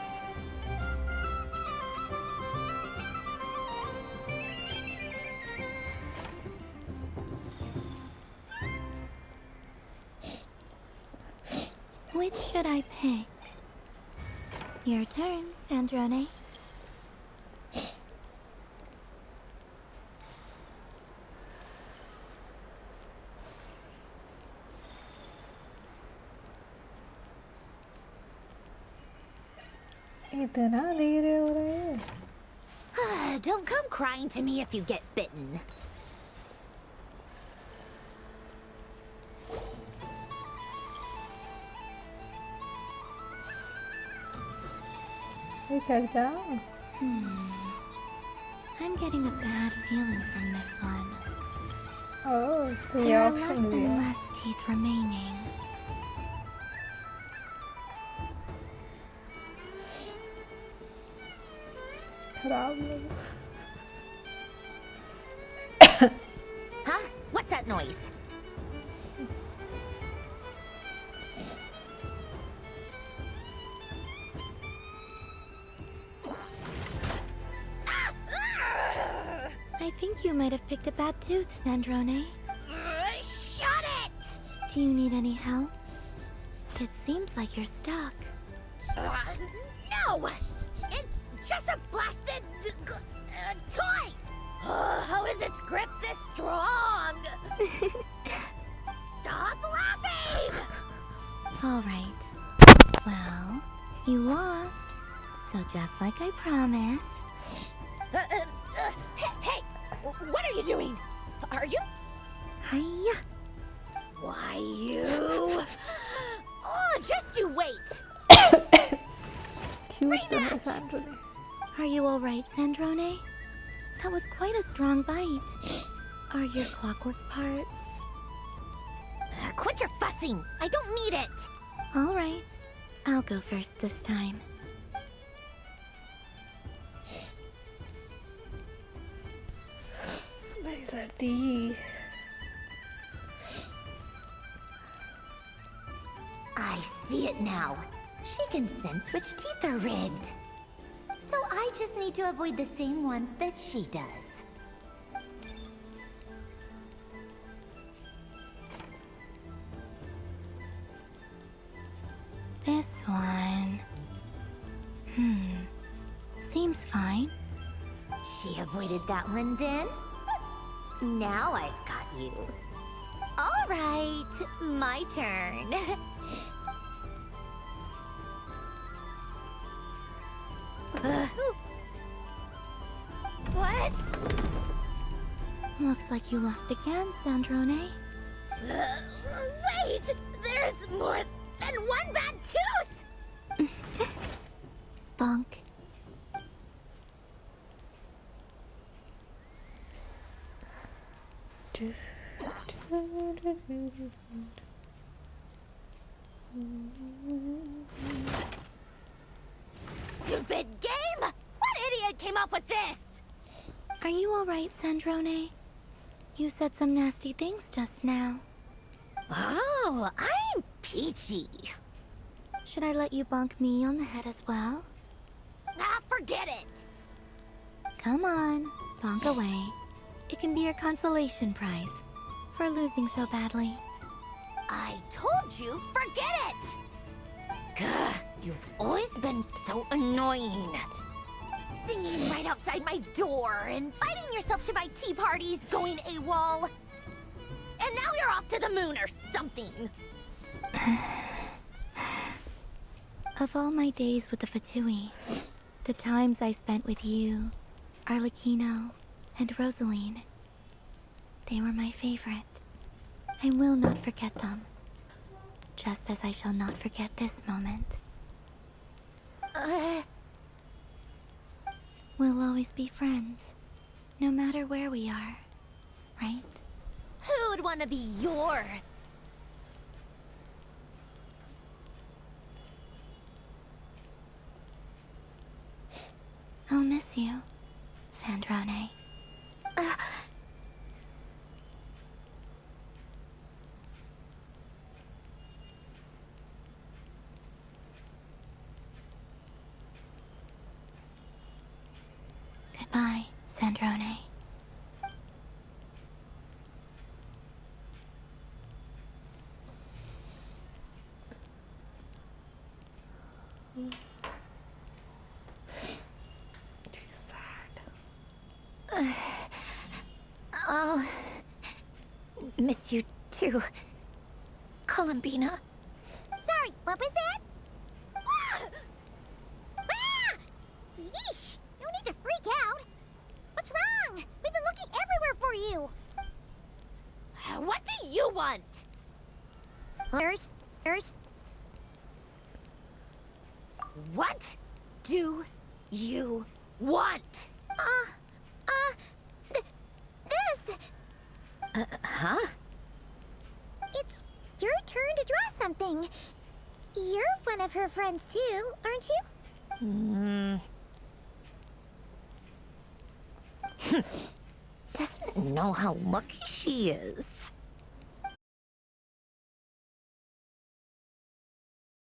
H: Which should I pick? Your turn, Sandrone.
E: इतना धीरे हो रहे हैं
A: Don't come crying to me if you get bitten.
E: ये चढ़ जाओ
H: I'm getting a bad feeling from this one.
E: Oh, तो ये
H: There are
E: ऑप्शन
H: less
E: भी
H: and
E: है
H: less teeth remaining.
E: खराब लग
A: Huh? What's that noise?
H: I think you might have picked a bad tooth, Sandrone.
A: Shut it!
H: Do you need any help? It seems like you're stuck.
A: No! It's just a blasted toy! How is its grip this strong? Stop laughing!
H: All right. Well, you lost. So just like I promised.
A: Hey! What are you doing? Are you?
H: Hiya!
A: Why, you... Oh, just you wait!
E: Cute तो है सैंड्रोने
H: Are you all right, Sandrone? That was quite a strong bite. Are your clockwork parts?
A: Quit your fussing! I don't need it!
H: All right. I'll go first this time.
C: I see it now. She can sense which teeth are rigged. So I just need to avoid the same ones that she does.
H: This one... Seems fine.
C: She avoided that one then? Now I've got you. All right, my turn. What?
H: Looks like you lost again, Sandrone.
C: Wait! There's more than one bad tooth!
H: Bonk.
C: Stupid game! What idiot came up with this?
H: Are you alright, Sandrone? You said some nasty things just now.
C: Oh, I'm peachy.
H: Should I let you bonk me on the head as well?
C: Ah, forget it!
H: Come on, bonk away. It can be your consolation prize for losing so badly.
C: I told you, forget it! Gah, you've always been so annoying. Singing right outside my door, inviting yourself to my tea parties, going AWOL. And now you're off to the moon or something.
H: Of all my days with the Fatui, the times I spent with you, Arlecchino, and Rosaline, they were my favorite. I will not forget them. Just as I shall not forget this moment. We'll always be friends, no matter where we are, right?
C: Who would want to be your...
H: I'll miss you, Sandrone. Goodbye, Sandrone.
C: I'll miss you too, Columbina. Sorry, what was that? Yeesh! No need to freak out. What's wrong? We've been looking everywhere for you. What do you want? Nurse? What do you want? This. Huh? It's your turn to draw something. You're one of her friends too, aren't you? Doesn't know how lucky she is.